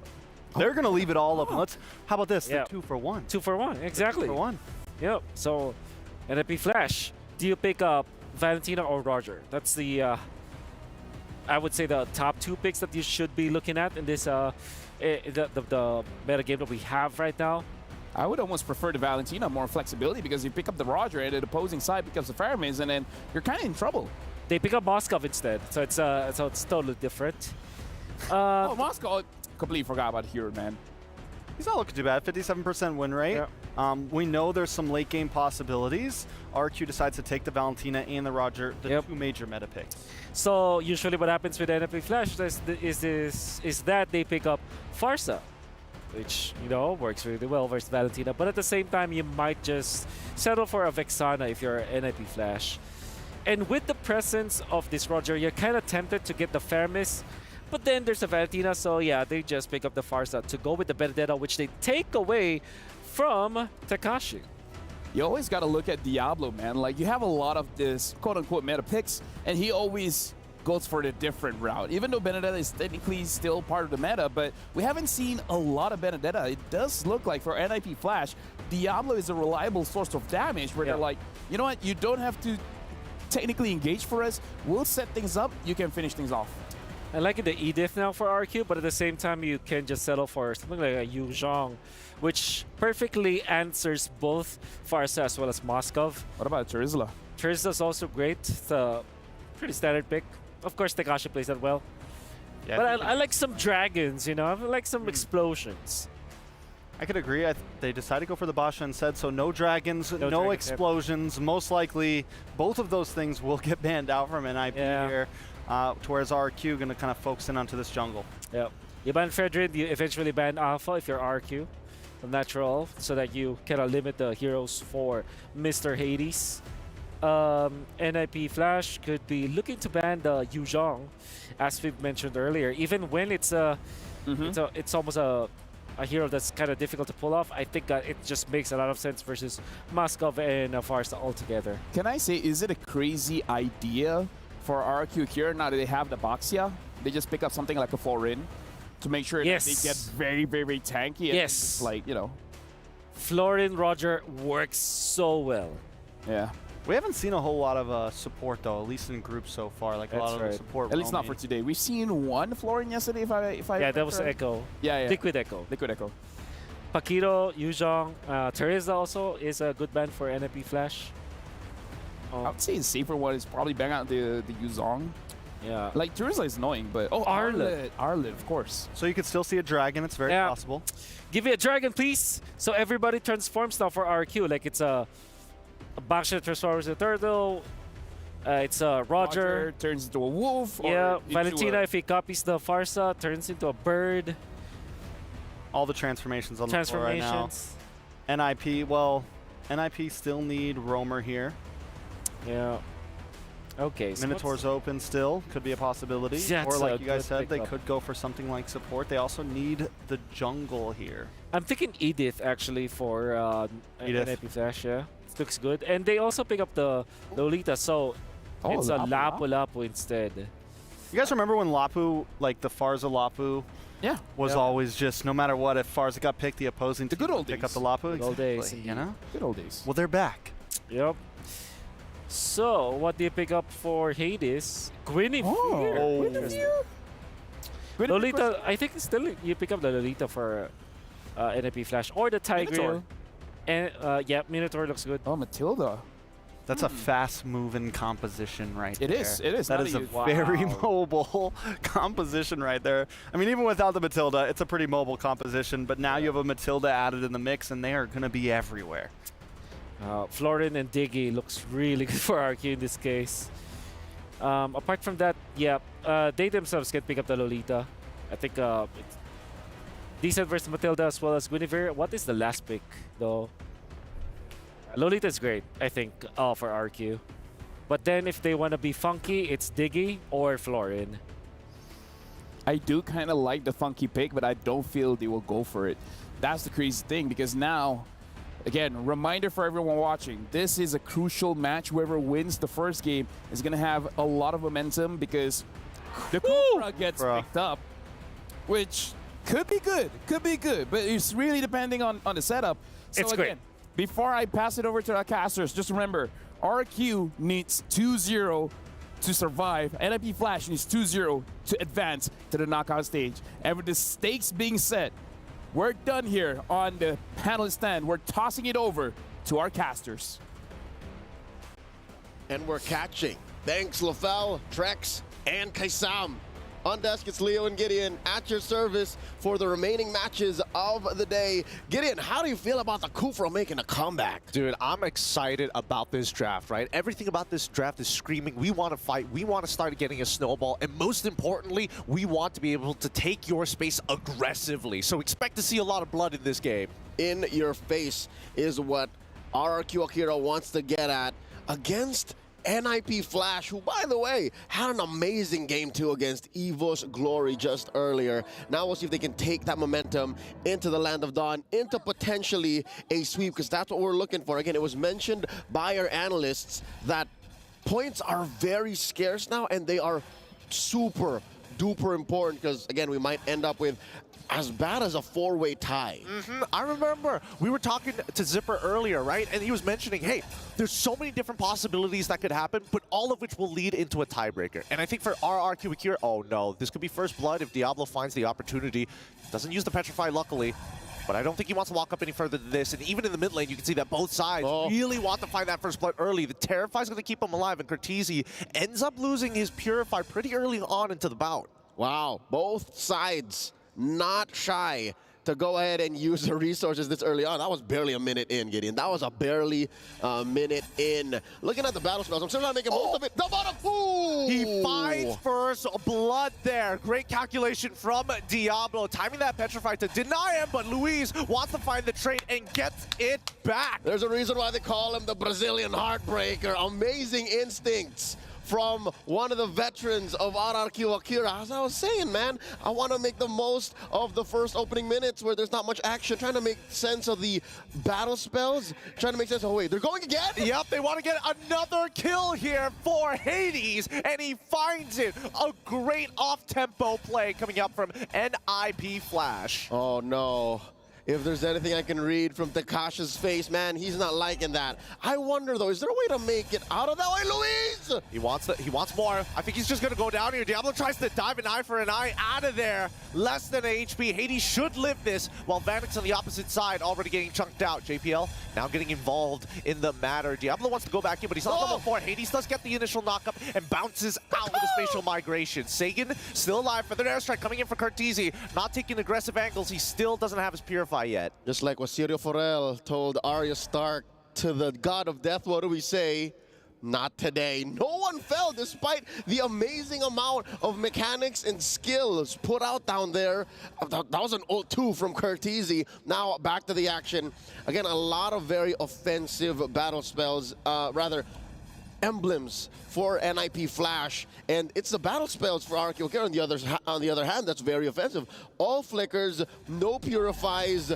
they're going to leave it all open. How about this? Yeah. 2 for 1. 2 for 1, exactly. 2 for 1. Yep. So, NIP Flash, do you pick up Valentina or Roger? That's the, I would say, the top 2 picks that you should be looking at in this, the meta game that we have right now. I would almost prefer the Valentina, more flexibility, because you pick up the Roger and the opposing side picks up the Faramis, and then you're kind of in trouble. They pick up Moskov instead, so it's totally different. Oh, Moskov, completely forgot about Hero, man. He's not looking too bad. 57% win rate. Yeah. We know there's some late game possibilities. RQ decides to take the Valentina and the Roger, the 2 major meta picks. So usually what happens with NIP Flash is that they pick up Farsa, which, you know, works really well versus Valentina. But at the same time, you might just settle for a Vexana if you're NIP Flash. And with the presence of this Roger, you're kind of tempted to get the Faramis. But then there's a Valentina, so yeah, they just pick up the Farsa to go with the Benedetta, which they take away from Tekashi. You always got to look at Diablo, man. Like, you have a lot of this quote-unquote meta picks, and he always goes for the different route. Even though Benedetta is technically still part of the meta, but we haven't seen a lot of Benedetta. It does look like for NIP Flash, Diablo is a reliable source of damage where they're like, you know what, you don't have to technically engage for us. We'll set things up. You can finish things off. I like the Edith now for RQ, but at the same time, you can just settle for something like a Yu Zhang, which perfectly answers both Farsa as well as Moskov. What about Terizla? Terizla's also great. It's a pretty standard pick. Of course, Tekashi plays that well. Yeah, but I like some dragons, you know? I like some explosions. I could agree. They decided to go for the Basha instead, so no dragons, no explosions. Most likely, both of those things will get banned out from NIP here. Whereas RQ going to kind of focus in onto this jungle. Yep. You ban Fredrin, you eventually ban Alpha if you're RQ. Natural, so that you kind of limit the heroes for Mr. Hades. NIP Flash could be looking to ban the Yu Zhang, as we've mentioned earlier. Even when it's almost a hero that's kind of difficult to pull off, I think it just makes a lot of sense versus Moskov and Farsa altogether. Can I say, is it a crazy idea for RQ here, now that they have the Baxia, they just pick up something like a Florin to make sure that they get very, very, very tanky. And yes. Like, you know. Florin Roger works so well. Yeah. We haven't seen a whole lot of support, though, at least in groups so far. Like, a lot of the support. At least not for today. We've seen one Florin yesterday, if I yeah, that was Echo. Yeah. Liquid Echo. Liquid Echo. Paquito, Yu Zhang, Teresa also is a good ban for NIP Flash. I would say the safer one is probably bang out the Yu Zhang. Yeah. Like, Teresa is annoying, but... Oh, Arlet. Arlet, of course. So you could still see a dragon. It's very possible. Give me a dragon, please. So everybody transforms now for RQ. Like, it's a Baksha transforms into a turtle. It's a Roger. Turns into a wolf. Yeah, or Valentina, if he copies the Farsa, turns into a bird. All the transformations on the floor right now. NIP, well, NIP still need Roamer here. Yeah. Okay. So Minotaur's open still, could be a possibility. Yeah, or like you guys said, they could go for something like support. They also need the jungle here. I'm thinking Edith actually for NIP Flash, yeah. It looks good. And they also pick up the Lolita, so it's a Lapu instead. You guys remember when Lapu, like the Farza Lapu, was always just, no matter what, if Farza got picked, the opposing team would pick up the Lapu? Good old days. You know? Good old days. Well, they're back. Yep. So, what do you pick up for Hades? Guinevere. Lolita, I think still you pick up the Lolita for NIP Flash or the Tigreal. And yeah, Minotaur looks good. Oh, Matilda. That's a fast-moving composition right there. It is. It is. That is a very mobile composition right there. I mean, even without the Matilda, it's a pretty mobile composition. But now you have a Matilda added in the mix, and they are going to be everywhere. Florin and Diggy looks really good for RQ in this case. Apart from that, yeah, they themselves can pick up the Lolita. I think it's decent versus Matilda as well as Guinevere. What is the last pick, though? Lolita is great, I think, for RQ. But then if they want to be funky, it's Diggy or Florin. I do kind of like the funky pick, but I don't feel they will go for it. That's the crazy thing, because now, again, reminder for everyone watching, this is a crucial match. Whoever wins the first game is going to have a lot of momentum because the Kufra gets picked up, which could be good, but it's really depending on the setup. So it's again, great. Before I pass it over to our casters, just remember, RQ needs 2-0 to survive. NIP Flash needs 2-0 to advance to the knockout stage. And with the stakes being set, we're done here on the panel stand. We're tossing it over to our casters. And we're catching. Thanks, Lafel, Trex, and Kaisam. On desk, it's Leo and Gideon at your service for the remaining matches of the day. Gideon, how do you feel about the Kufra making a comeback? Dude, I'm excited about this draft, right? Everything about this draft is screaming, we want to fight, we want to start getting a snowball, and most importantly, we want to be able to take your space aggressively. So expect to see a lot of blood in this game. In your face is what RRQ Akira wants to get at against NIP Flash, who, by the way, had an amazing game too against EVOS Glory just earlier. Now we'll see if they can take that momentum into the Land of Dawn, into potentially a sweep, because that's what we're looking for. Again, it was mentioned by our analysts that points are very scarce now, and they are super duper important, because, again, we might end up with as bad as a four-way tie. I remember we were talking to Zipper earlier, right? And he was mentioning, hey, there's so many different possibilities that could happen, but all of which will lead into a tiebreaker. And I think for RRQ Akira, oh no, this could be first blood if Diablo finds the opportunity. Doesn't use the Petrify, luckily. But I don't think he wants to walk up any further than this. And even in the mid lane, you can see that both sides really want to find that first blood early. The Terrify's going to keep him alive, and Cortese ends up losing his Purify pretty early on into the bout. Wow, both sides not shy to go ahead and use the resources this early on. That was barely a minute in, Gideon. That was a barely minute in. Looking at the battle spells, I'm still not making most of it. The bottom, He finds first blood there. Great calculation from Diablo. Timing that Petrify to deny him, but Luis wants to find the trade and gets it back. There's a reason why they call him the Brazilian Heartbreaker. Amazing instincts from one of the veterans of RRQ Akira. As I was saying, man, I want to make the most of the first opening minutes where there's not much action, trying to make sense of the battle spells, trying to make sense of, oh wait, they're going again? Yep, they want to get another kill here for Hades, and he finds it. A great off-tempo play coming up from NIP Flash. Oh no. If there's anything I can read from Takasha's face, man, he's not liking that. I wonder, though, is there a way to make it out of that way, Luis? He wants more. I think he's just going to go down here. Diablo tries to dive an eye for an eye out of there. Less than an HP. Hades should live this, while Vanix on the opposite side already getting chunked out. JPL now getting involved in the matter. Diablo wants to go back in, but he's on level 4. Hades does get the initial knockup and bounces out with a spatial migration. Sagan still alive for their airstrike, coming in for Cortese. Not taking aggressive angles. He still doesn't have his Purify yet. Just like what Sirio Forel told Arya Stark to the god of death, what do we say? Not today. No one fell despite the amazing amount of mechanics and skills put out down there. That was an ult 2 from Curtizi. Now back to the action. Again, a lot of very offensive battle spells, emblems for NIP Flash, and it's the battle spells for RQ Akira on the other hand that's very offensive. All flickers, no purifies,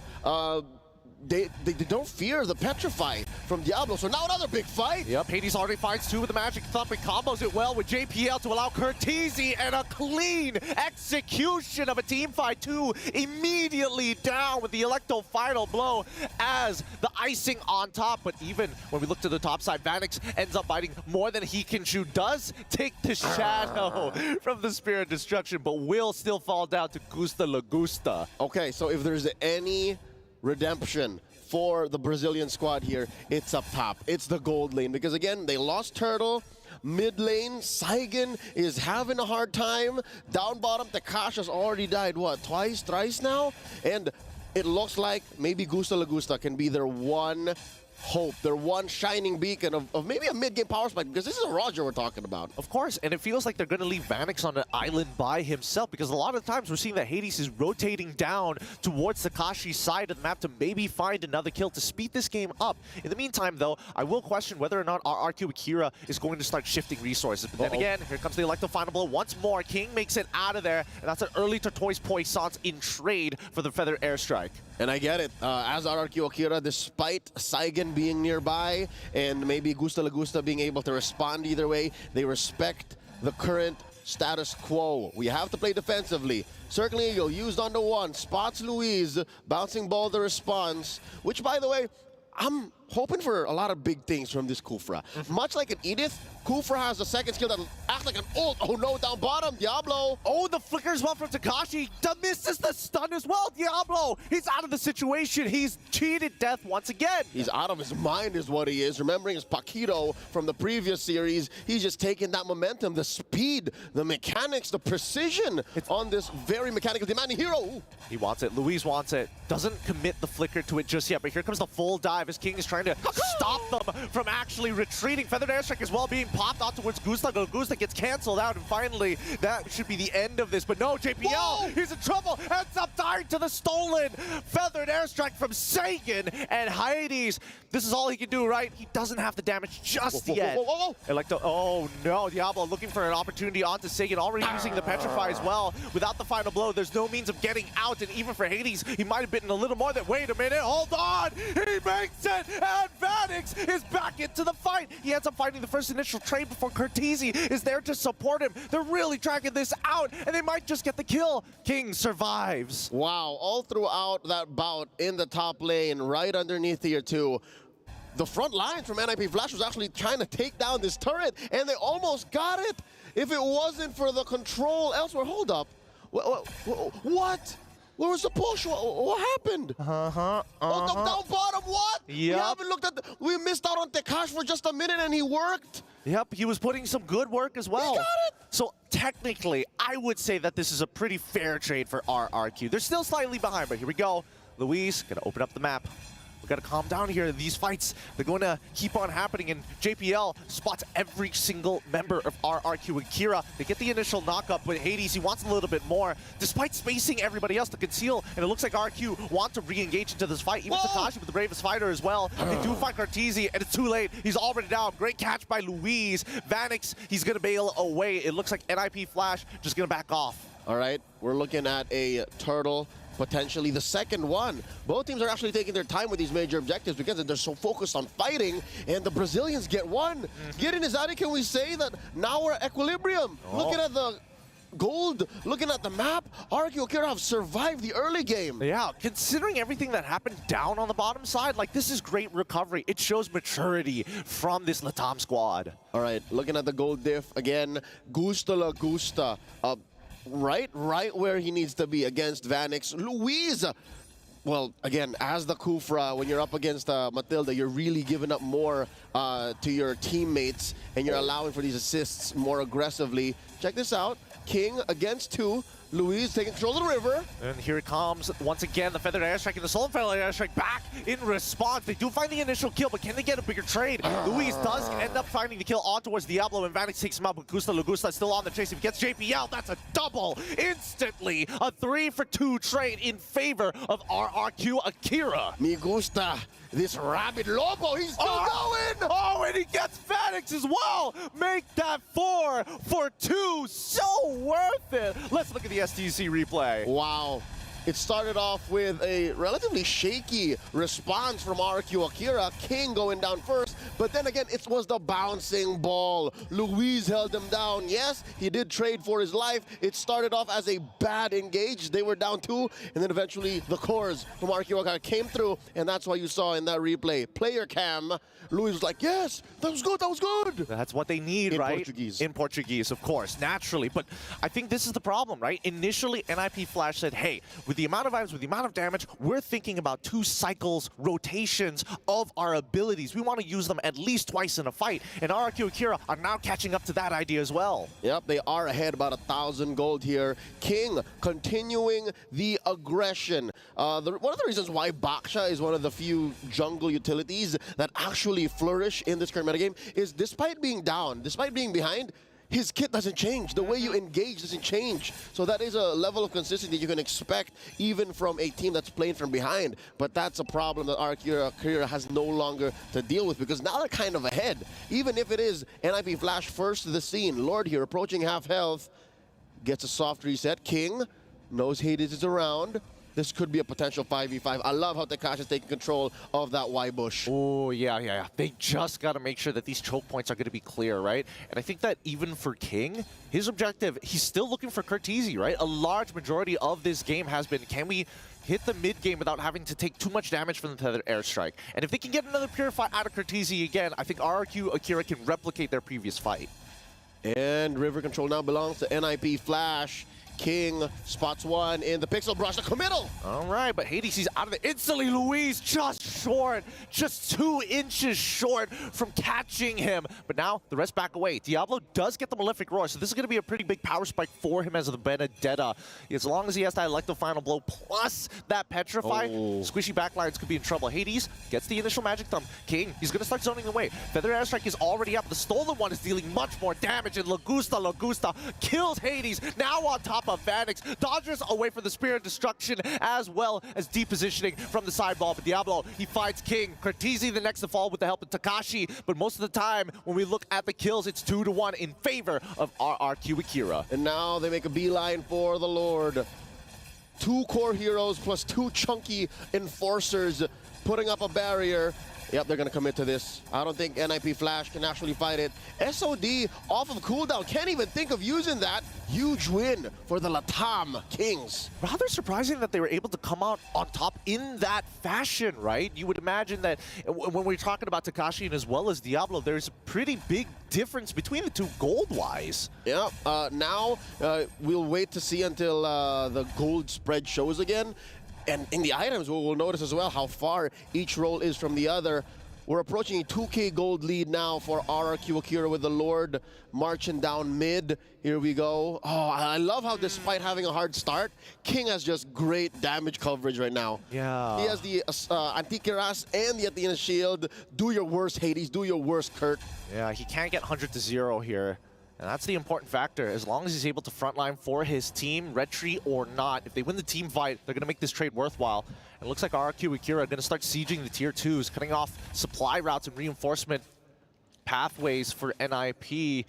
they don't fear the Petrify from Diablo, so now another big fight. Yep, Hades already fights 2 with the Magic Thump and combos it well with JPL to allow Curtizi, and a clean execution of a team fight. 2 immediately down with the Electo final blow as the icing on top. But even when we look to the top side, Vanix ends up biting more than he can chew, does take the shadow from the Spear of Destruction, but will still fall down to Gusta La Gusta. Okay, so if there's any redemption for the Brazilian squad here, it's up top. It's the gold lane, because again, they lost Turtle. Mid lane, Saigon is having a hard time. Down bottom, Takash has already died, what, twice, thrice now? And it looks like maybe Gusta La Gusta can be their one hope, their one shining beacon of maybe a mid-game power spike, because this is a Roger we're talking about. Of course, and it feels like they're going to leave Vanix on an island by himself, because a lot of times we're seeing that Hades is rotating down towards Takashi's side of the map to maybe find another kill to speed this game up. In the meantime, though, I will question whether or not our RQ Akira is going to start shifting resources. But then again, here comes the Electro Final Blow once more. King makes it out of there, and that's an early Tortoise Poissons in trade for the Feather Airstrike. And I get it. As RQ Akira, despite Saigon being nearby and maybe Gusta La Gusta being able to respond either way, they respect the current status quo. We have to play defensively. Circling Eagle used on the 1, spots Luis, bouncing ball the response, which, by the way, I'm hoping for a lot of big things from this Kufra. Much like an Edith, Kufra has a second skill that acts like an ult. Oh no, down bottom, Diablo. Oh, the flicker as well from Takashi. Misses the stun as well. Diablo, he's out of the situation. He's cheated death once again. He's out of his mind is what he is. Remembering his Paquito from the previous series, he's just taking that momentum, the speed, the mechanics, the precision on this very mechanical demanding hero. Ooh. He wants it. Luis wants it. Doesn't commit the flicker to it just yet, but here comes the full dive as King is trying to stop them from actually retreating. Feathered Airstrike as well being popped out towards Gusta. Gusta gets canceled out, and finally, that should be the end of this. But no, JPL, whoa, he's in trouble. Ends up dying to the stolen Feathered Airstrike from Sagan and Hades. This is all he can do, right? He doesn't have the damage just yet. Electo, oh no, Diablo looking for an opportunity onto Sagan, already using the Petrify as well. Without the final blow, there's no means of getting out, and even for Hades, he might have bitten a little more than, wait a minute, hold on! He makes it, and Vanix is back into the fight. He ends up fighting the first initial trade before Curtizi is there to support him. They're really dragging this out, and they might just get the kill. King survives. Wow, all throughout that bout in the top lane, right underneath tier 2, the front lines from NIP Flash was actually trying to take down this turret, and they almost got it. If it wasn't for the control elsewhere, hold up. What? Where was the push? What happened? Oh, down bottom, what? Yep. We haven't looked at we missed out on Tekash for just a minute, and he worked. Yep, he was putting some good work as well. He got it. So technically, I would say that this is a pretty fair trade for RRQ. They're still slightly behind, but here we go. Luis, gonna open up the map. We gotta calm down here. These fights, they're going to keep on happening, and JPL spots every single member of RRQ Akira. They get the initial knock-up, but Hades, he wants a little bit more. Despite spacing everybody else to conceal, and it looks like RQ want to re-engage into this fight. Even Takashi with the bravest fighter as well. They do find Curtizi, and it's too late. He's already down. Great catch by Luis. Vanix, he's gonna bail away. It looks like NIP Flash just gonna back off. All right, we're looking at a turtle, potentially the second one. Both teams are actually taking their time with these major objectives because they're so focused on fighting, and the Brazilians get one. Getting his out, can we say that now we're at equilibrium? Looking at the gold, looking at the map, RQ Akira have survived the early game. Yeah, considering everything that happened down on the bottom side, like, this is great recovery. It shows maturity from this Latam squad. All right, looking at the gold diff again, Gusta La Gusta, right where he needs to be against Vanix. Luis, well, again, as the Kufra, when you're up against Matilda, you're really giving up more to your teammates, and you're allowing for these assists more aggressively. Check this out. King against 2. Luis taking control of the river. And here it comes once again, the Feathered Airstrike and the Sullen Feathered Airstrike back in response. They do find the initial kill, but can they get a bigger trade? Luis does end up finding the kill on towards Diablo, and Vanix takes him out, but Lugusta still on the chase. If he gets JPL, that's a double instantly. A 3-for-2 trade in favor of RRQ Akira. Me gusta this Rabid Lobo, he's still going! Oh, and he gets Vanix as well! Make that 4-for-2, so worth it! Let's look at the STC replay. Wow. It started off with a relatively shaky response from RQ Akira. King going down first, but then again, it was the bouncing ball. Luis held him down. Yes, he did trade for his life. It started off as a bad engage. They were down 2, and then eventually the cores from RQ Akira came through, and that's why you saw in that replay. Player cam, Luis was like, yes, that was good, that was good. That's what they need, in right? Portuguese. In Portuguese, of course, naturally. But I think this is the problem, right? Initially, NIP Flash said, hey, with the amount of items, with the amount of damage, we're thinking about 2 cycles, rotations of our abilities. We want to use them at least twice in a fight. And RRQ Akira are now catching up to that idea as well. Yep, they are ahead about 1,000 gold here. King continuing the aggression. One of the reasons why Baksha is one of the few jungle utilities that actually flourish in this current metagame is despite being down, despite being behind, his kit doesn't change. The way you engage doesn't change. So that is a level of consistency you can expect even from a team that's playing from behind. But that's a problem that RRQ Akira has no longer to deal with because now they're kind of ahead. Even if it is NIP Flash first to the scene. Lord here approaching half health. Gets a soft reset. King knows Hades is around. This could be a potential 5v5. I love how Takashi is taking control of that Y bush. Oh, yeah. They just got to make sure that these choke points are going to be clear, right? And I think that even for King, his objective, he's still looking for Cortese, right? A large majority of this game has been, can we hit the mid game without having to take too much damage from the Feathered Airstrike? And if they can get another Purify out of Cortese again, I think RRQ Akira can replicate their previous fight. And river control now belongs to NIP Flash. King spots one in the Pixel Brush, the committal. All right, but Hades, he's out of it. Instantly, Luis just short, just 2 inches short from catching him. But now the rest back away. Diablo does get the Malefic Roar, so this is going to be a pretty big power spike for him as the Benedetta. As long as he has that Electro Final Blow plus that Petrify, squishy backlines could be in trouble. Hades gets the initial Magic Thumb. King, he's going to start zoning away. Feather Airstrike is already up. The Stolen One is dealing much more damage, and Lagusta kills Hades. Now on top of Vanix, dodges away from the Spear of Destruction as well as deep positioning from the sideball. But Diablo, he fights King. Cortese the next to fall with the help of Takashi, but most of the time when we look at the kills, it's 2-1 in favor of RRQ Akira. And now they make a beeline for the Lord. 2 core heroes plus 2 chunky enforcers putting up a barrier. Yep, they're going to commit to this. I don't think NIP Flash can actually fight it. SOD off of cooldown. Can't even think of using that. Huge win for the Latam Kings. Rather surprising that they were able to come out on top in that fashion, right? You would imagine that when we're talking about Takashi and as well as Diablo, there's a pretty big difference between the 2 gold-wise. Yeah, now we'll wait to see until the gold spread shows again. And in the items, we'll notice as well how far each role is from the other. We're approaching a 2k gold lead now for RRQ Akira with the Lord marching down mid. Here we go. Oh, I love how despite having a hard start, King has just great damage coverage right now. Yeah. He has the Antikiras and the Athena Shield. Do your worst, Hades. Do your worst, Kurt. Yeah, he can't get 100-0 here. And that's the important factor. As long as he's able to frontline for his team, red tree or not, if they win the team fight, they're going to make this trade worthwhile. And it looks like RRQ Akira are going to start sieging the tier 2s, cutting off supply routes and reinforcement pathways for NIP.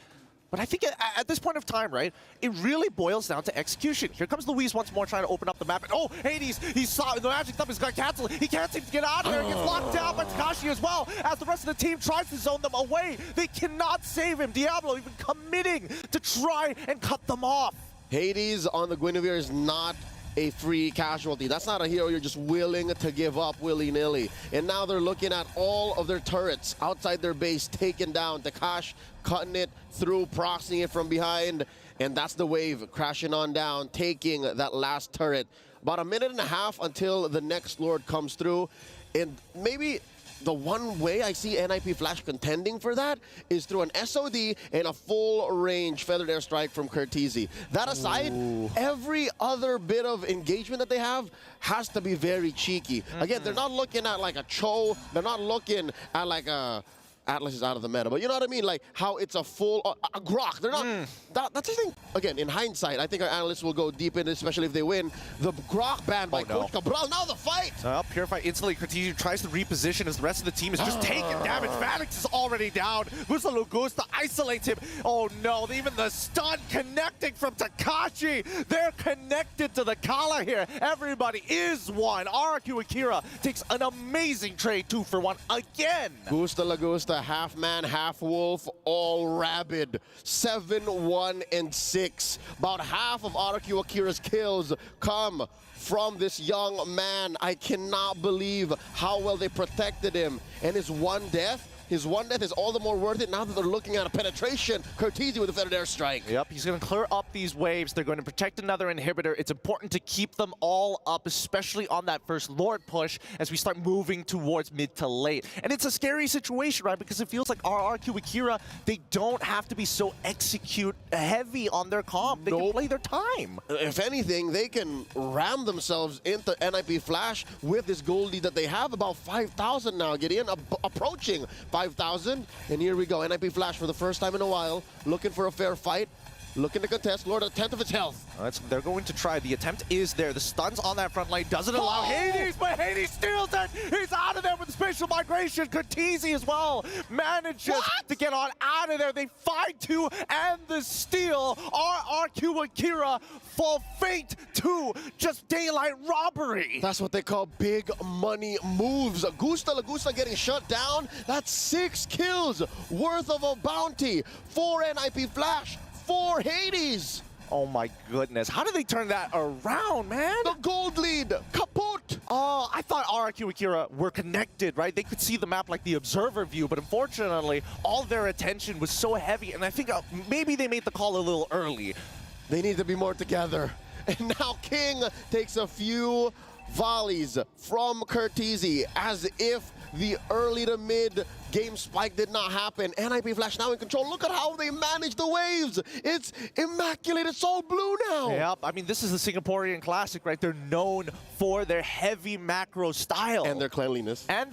But I think at this point of time, right, it really boils down to execution. Here comes Luis once more trying to open up the map. And oh, Hades, he saw the Magic Thumb is going to cancel. He can't seem to get out of there. He gets locked down by Takashi as well as the rest of the team tries to zone them away. They cannot save him. Diablo even committing to try and cut them off. Hades on the Guinevere is not a free casualty. That's not a hero you're just willing to give up willy-nilly. And now they're looking at all of their turrets outside their base taken down. Takash cutting it through, proxying it from behind, and that's the wave crashing on down, taking that last turret. About a minute and a half until the next Lord comes through, and maybe the one way I see NIP Flash contending for that is through an SOD and a full-range feathered airstrike from Curtizi. That aside, every other bit of engagement that they have has to be very cheeky. Again, they're not looking at like a Cho, they're not looking at like a Atlas is out of the meta, but you know what I mean? Like how it's a full, a Grok. They're not, that's the thing. Again, in hindsight, I think our analysts will go deep in it, especially if they win. The Grok ban by Coach Cabral, now the fight! Purify instantly, Curtizi tries to reposition as the rest of the team is just taking damage. Vanix is already down. Gusta Lugusta isolates him. Oh no, even the stun connecting from Takashi. They're connected to the Kala here. Everybody is one. RQ Akira takes an amazing trade 2-for-1 again. Gusta Lagusta, half man, half wolf, all rabid. 7-1 and 6. About half of RQ Akira's kills come from this young man. I cannot believe how well they protected him. And his one death is all the more worth it now that they're looking at a penetration. Curtizi with a feathered airstrike. Yep, he's going to clear up these waves. They're going to protect another inhibitor. It's important to keep them all up, especially on that first Lord push as we start moving towards mid to late. And it's a scary situation, right? Because it feels like RRQ Akira, they don't have to be so execute heavy on their comp. They can play their time. If anything, they can ram themselves into NIP Flash with this gold lead that they have. About 5,000 now, Gideon, approaching 5,000, and here we go. NIP Flash for the first time in a while, looking for a fair fight, looking to contest. Lord, a tenth of its health. They're going to try. The attempt is there. The stuns on that front line doesn't allow Hades, but Hades steals it. He's out of there with the spatial migration. Curtizi as well manages to get on out of there. They find 2 and the steal. RRQ Akira fall faint to just daylight robbery. That's what they call big money moves. Gusta Lagusta getting shut down. That's 6 kills worth of a bounty for NIP Flash. 4 Hades. Oh my goodness. How did they turn that around, man? The gold lead. Kaput. Oh, I thought RRQ Akira were connected, right? They could see the map like the observer view, but unfortunately, all their attention was so heavy, and I think maybe they made the call a little early. They need to be more together. And now King takes a few volleys from Curtizi as if the early to mid game spike did not happen. NIP Flash now in control. Look at how they manage the waves. It's immaculate. It's all blue now. Yep. I mean, this is the Singaporean classic, right? They're known for their heavy macro style. And their cleanliness. They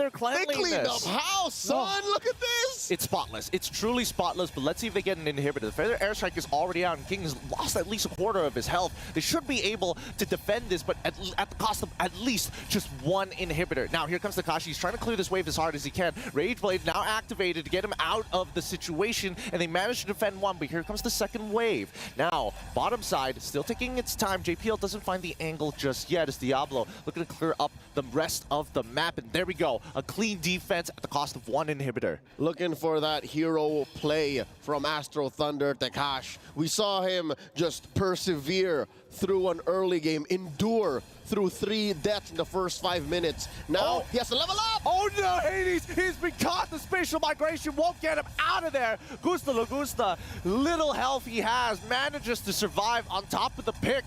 cleaned up house, son. Look at this. It's spotless. It's truly spotless, but let's see if they get an inhibitor. The feather airstrike is already out, and King has lost at least a quarter of his health. They should be able to defend this, but at the cost of at least just one inhibitor. Now, here comes Takashi. He's trying to clear this wave as hard as he can. Rage Blade now activated to get him out of the situation, and they managed to defend one, but here comes the second wave. Now, bottom side, still taking its time. JPL doesn't find the angle just yet as Diablo looking to clear up the rest of the map, and there we go. A clean defense at the cost of one inhibitor. Looking for that hero play from Astro Thunder Takash. We saw him just persevere through an early game, endure through 3 deaths in the first 5 minutes. Now he has to level up. Oh no, Hades, he's been caught. The spatial migration won't get him out of there. Gusta Lagusta, little health he has, manages to survive on top of the pick.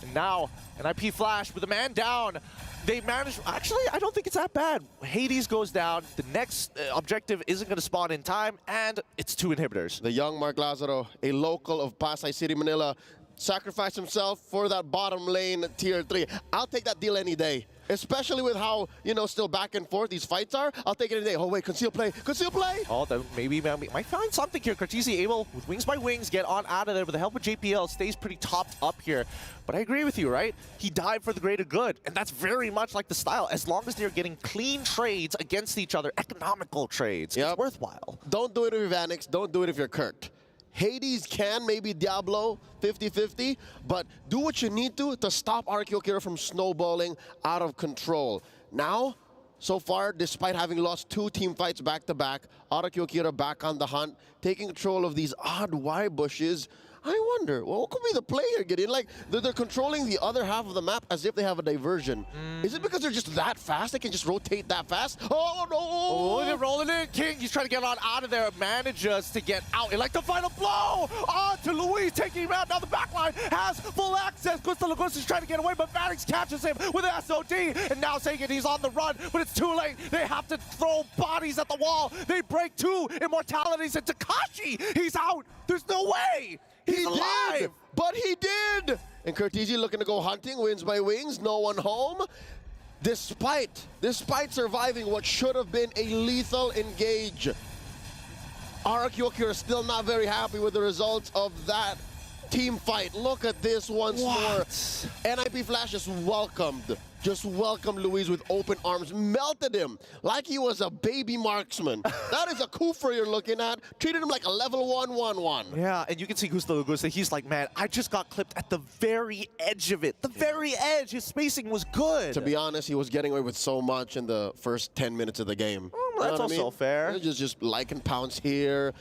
And now, NIP Flash with a man down. They managed, actually, I don't think it's that bad. Hades goes down, the next objective isn't going to spawn in time, and it's 2 inhibitors. The young Mark Lazaro, a local of Pasay City, Manila, sacrificed himself for that bottom lane tier 3. I'll take that deal any day. Especially with how, you know, still back and forth these fights are. I'll take it any day. Oh, wait, conceal play. Conceal play. Oh, then maybe might find something here. Curtizi able, with wings by wings, get on out of there with the help of JPL. Stays pretty topped up here. But I agree with you, right? He died for the greater good. And that's very much like the style. As long as they're getting clean trades against each other, economical trades, it's worthwhile. Don't do it if you're Vanix. Don't do it if you're Kurt. Hades can, maybe Diablo, 50-50, but do what you need to stop RQ Akira from snowballing out of control. Now, so far, despite having lost 2 team fights back-to-back, RQ Akira back on the hunt, taking control of these odd Y bushes. I wonder, well, what could be the play here, Gideon? Like, they're controlling the other half of the map as if they have a diversion. Is it because they're just that fast? They can just rotate that fast? Oh, no! Oh, they're rolling in. King, he's trying to get on out of there. Manages to get out. And like the final blow! On to Luis, taking him out. Now the backline has full access. Gusta Lagusta is trying to get away, but Maddox catches him with an SOD. And now saying he's on the run, but it's too late. They have to throw bodies at the wall. They break 2 immortalities, and Takashi, he's out. There's no way. He's alive. Did, but he did. And Curtisi looking to go hunting, wins by wings, no one home. Despite surviving what should have been a lethal engage, RRQ Akira still not very happy with the results of that team fight. Look at this once more. NIP Flash just welcomed Luis with open arms, melted him like he was a baby marksman. That is a Kufa you're looking at. Treated him like a level 1-1-1. Yeah, and you can see Gusta Lagusta, he's like, man, I just got clipped at the very edge of it. The very edge. His spacing was good. To be honest, he was getting away with so much in the first 10 minutes of the game. That's also fair. Just like and pounce here,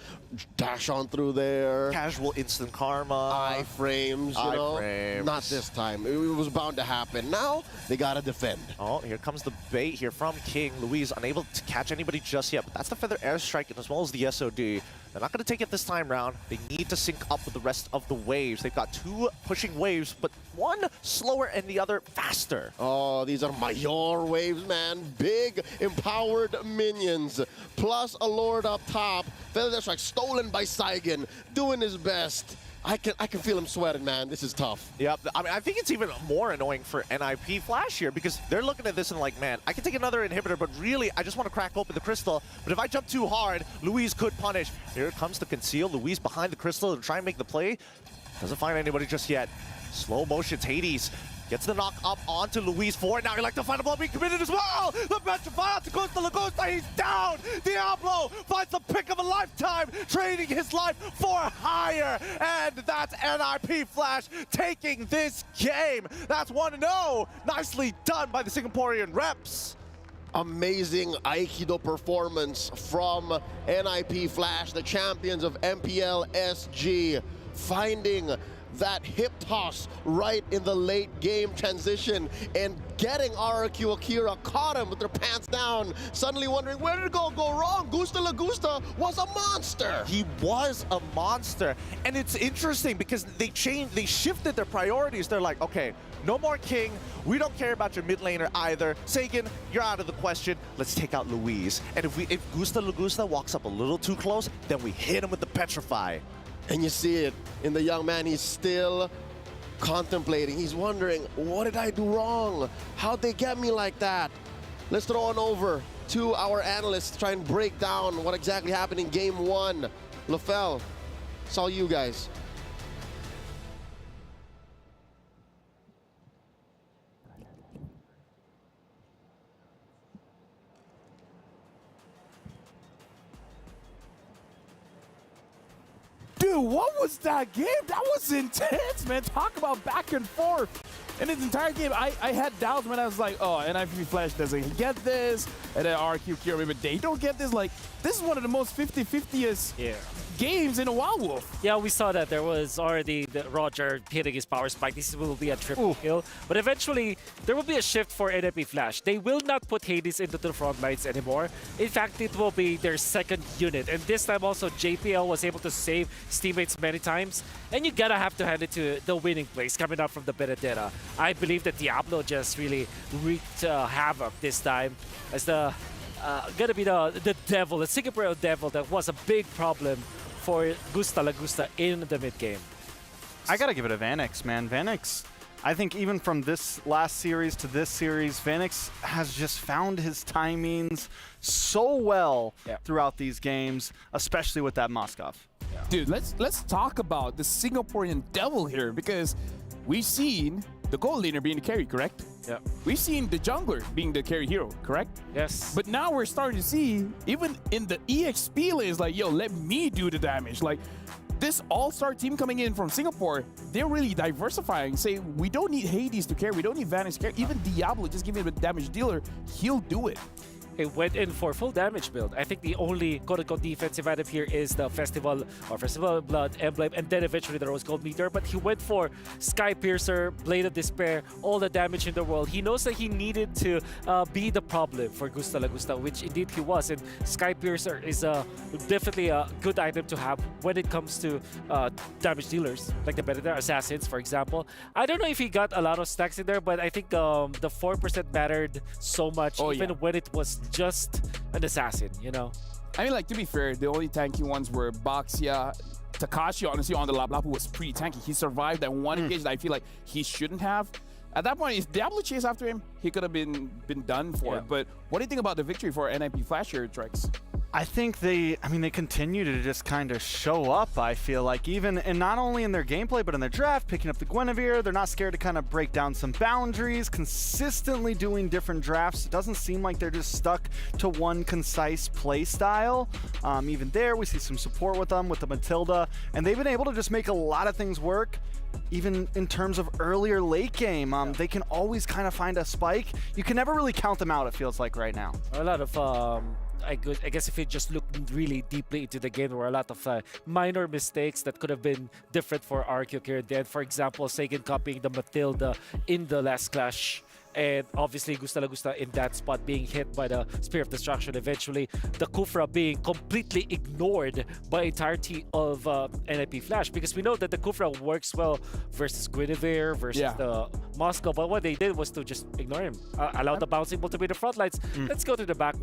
dash on through there. Casual instant karma. Iframes, you know. Not this time. It was bound to happen. Now, they gotta defend. Oh, here comes the bait here from King. Luis unable to catch anybody just yet, but that's the Feather Airstrike as well as the SOD. They're not going to take it this time round. They need to sync up with the rest of the waves. They've got 2 pushing waves, but one slower and the other faster. Oh, these are Mayor waves, man. Big, empowered minions. Plus a Lord up top. Feather Airstrike stolen by Saigon, doing his best. I can feel him sweating, man. This is tough. Yep. I mean, I think it's even more annoying for NIP Flash here because they're looking at this and like, man, I can take another inhibitor, but really, I just want to crack open the crystal. But if I jump too hard, Luis could punish. Here comes the conceal. Luis behind the crystal to try and make the play. Doesn't find anybody just yet. Slow motions. Hades gets the knock up onto Luis for it. Now he like the final blow being committed as well. The petrify out to Gusta Lagusta. He's down. Diablo finds the pick of a lifetime, trading his life for higher. And that's NIP Flash taking this game. That's 1-0. Nicely done by the Singaporean reps. Amazing Aikido performance from NIP Flash, the champions of MPL SG, finding that hip toss right in the late game transition and getting RRQ Akira caught him with their pants down, suddenly wondering where did it go wrong. Gusta Lagusta was a monster. He was a monster. And it's interesting because they shifted their priorities. They're like, okay, no more King. We don't care about your mid laner either. Sagan, you're out of the question. Let's take out Luis. And if Gusta Lagusta walks up a little too close, then we hit him with the Petrify. And you see it in the young man. He's still contemplating. He's wondering, what did I do wrong? How'd they get me like that? Let's throw on over to our analysts to try and break down what exactly happened in Game 1. LaFell, it's all you guys. Dude, what was that game? That was intense, man. Talk about back and forth. And this entire game, I had doubts when I was like, oh, NIP Flash doesn't get this. And then RQ Kira, but they don't get this. Like, this is one of the most 50-50est games in a while, Wolf. Yeah, we saw that there was already the Roger hitting his power spike. This will be a triple kill. But eventually, there will be a shift for NIP Flash. They will not put Hades into the front lines anymore. In fact, it will be their second unit. And this time also, JPL was able to save his teammates many times. And you gotta have to hand it to the winning plays coming out from the Benedetta. I believe that Diablo just really wreaked havoc this time as the gonna be the devil, the Singaporean devil that was a big problem for Gusta Lagusta in the mid game. I gotta give it to Vanix, man. Vanix, I think even from this last series to this series, Vanix has just found his timings so well throughout these games, especially with that Moskov. Dude, let's talk about the Singaporean devil here because we've seen the gold laner being the carry, correct? Yeah. We've seen the jungler being the carry hero, correct? Yes. But now we're starting to see, even in the EXP lane, it's like, yo, let me do the damage. Like, this all-star team coming in from Singapore, they're really diversifying. Say, we don't need Hades to carry, we don't need Vanix to carry. Even Diablo, just give him a damage dealer, he'll do it. it went in for full damage build. I think the only quote-unquote defensive item here is the Festival of Blood emblem, and then eventually the Rose Gold meter. But he went for Sky Piercer, Blade of Despair, all the damage in the world. He knows that he needed to be the problem for Gusta Lagusta, which indeed he was. And Sky Piercer is definitely a good item to have when it comes to damage dealers, like the better assassins, for example. I don't know if he got a lot of stacks in there, but I think the 4% mattered so much, even when it was just an assassin, you know? I mean, like, to be fair, the only tanky ones were Baxia. Takashi, honestly, on the Lapu-Lapu was pretty tanky. He survived that one engage that I feel like he shouldn't have. At that point, if Diablo chased after him, he could have been done for. But what do you think about the victory for NIP Flash here, Trex? I think they continue to just kind of show up, I feel like, even, and not only in their gameplay, but in their draft, picking up the Guinevere. They're not scared to kind of break down some boundaries, consistently doing different drafts. It doesn't seem like they're just stuck to one concise play style. Even there, we see some support with them, with the Matilda, and they've been able to just make a lot of things work. Even in terms of earlier late game, they can always kind of find a spike. You can never really count them out, it feels like right now. A lot of I guess if you just look really deeply into the game, there were a lot of minor mistakes that could have been different for RQ here. Then, for example, Sagan copying the Matilda in the last clash. And obviously, Gusta Lagusta in that spot being hit by the Spear of Destruction eventually. The Kufra being completely ignored by entirety of NIP Flash, because we know that the Kufra works well versus Guinevere, versus the Moscow. But what they did was to just ignore him. Allow the bouncing ball to be the front lights. Let's go to the back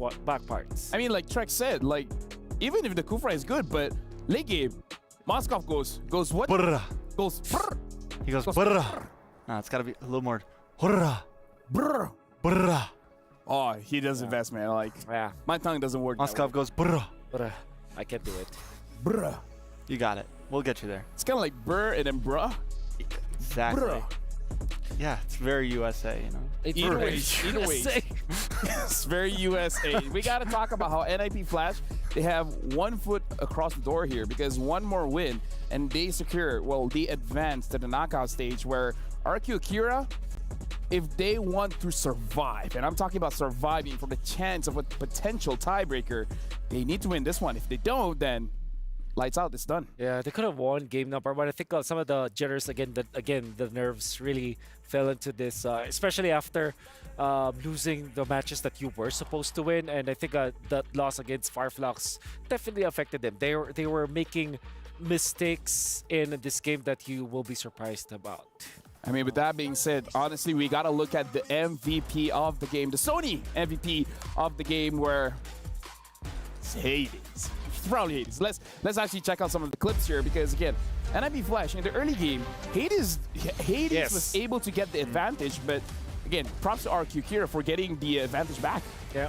parts. I mean, like Trex said, like, even if the Kufra is good, but late game, Moscow goes what? Brrr. Goes brrr. He goes brrr. No, it's got to be a little more brrr. Brrr. Brrr. Oh, he does invest, man. Like, my tongue doesn't work. Moscow goes brrr. Brrr. I can't do it. Brrr. You got it. We'll get you there. It's kind of like brr and then bruh. Exactly. Brrr. Yeah, it's very USA, you know? Either way. It's very USA. We got to talk about how NIP Flash, they have 1 foot across the door here, because one more win and they secure, well, they advance to the knockout stage, where RQ Akira, if they want to survive, and I'm talking about surviving for the chance of a potential tiebreaker, they need to win this one. If they don't, then lights out, it's done. Yeah, they could have won game number one. I think some of the jitters, again, the nerves really fell into this, especially after losing the matches that you were supposed to win. And I think that loss against Fireflux definitely affected them. They were making mistakes in this game that you will be surprised about. I mean, with that being said, honestly, we got to look at the MVP of the game, the Sony MVP of the game, where it's Hades. Probably Hades. Let's actually check out some of the clips here, because again, NIP Flash in the early game, Hades was able to get the advantage, but again, props to RQ Kira for getting the advantage back. Yeah.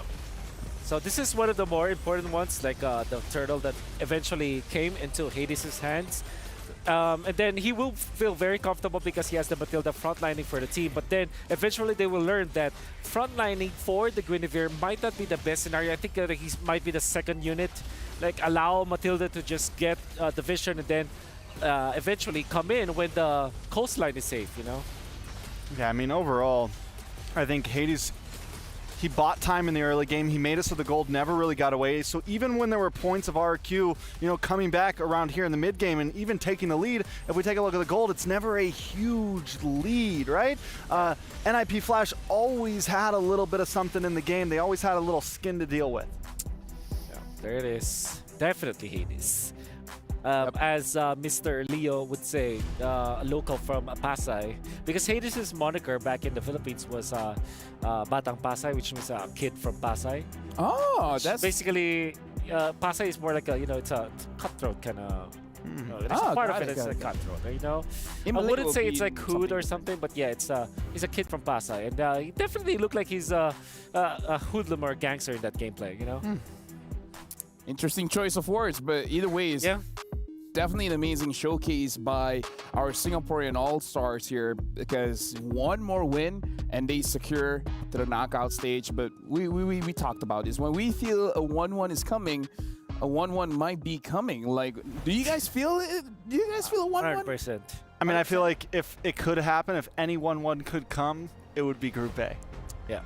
So this is one of the more important ones, like the turtle that eventually came into Hades' hands. And then he will feel very comfortable because he has the Matilda frontlining for the team. But then eventually they will learn that frontlining for the Guinevere might not be the best scenario. I think that he might be the second unit. Like, allow Matilda to just get the vision and then eventually come in when the coastline is safe, you know? Yeah, I mean, overall, I think Hades, he bought time in the early game. He made it so the gold never really got away. So even when there were points of RQ, you know, coming back around here in the mid game and even taking the lead, if we take a look at the gold, it's never a huge lead, right? NIP Flash always had a little bit of something in the game. They always had a little skin to deal with. Yeah, there it is. Definitely Hades. As Mr. Leo would say, a local from Pasay, because Hades' moniker back in the Philippines was Batang Pasay, which means a kid from Pasay. Oh, that's basically Pasay is more like a, you know, it's a cutthroat kind of. Part of it is a cutthroat, you know. I wouldn't say it's like hood or something, but yeah, he's a kid from Pasay, and he definitely looked like he's a hoodlum or a gangster in that gameplay, you know. Interesting choice of words, but either way, is definitely an amazing showcase by our Singaporean All-Stars here, because one more win and they secure to the knockout stage. But we talked about this. When we feel a 1-1 is coming, a 1-1 might be coming. Like, do you guys feel it? Do you guys feel a 1-1? 100%. I mean, I feel like if it could happen, if any 1-1 could come, it would be Group A.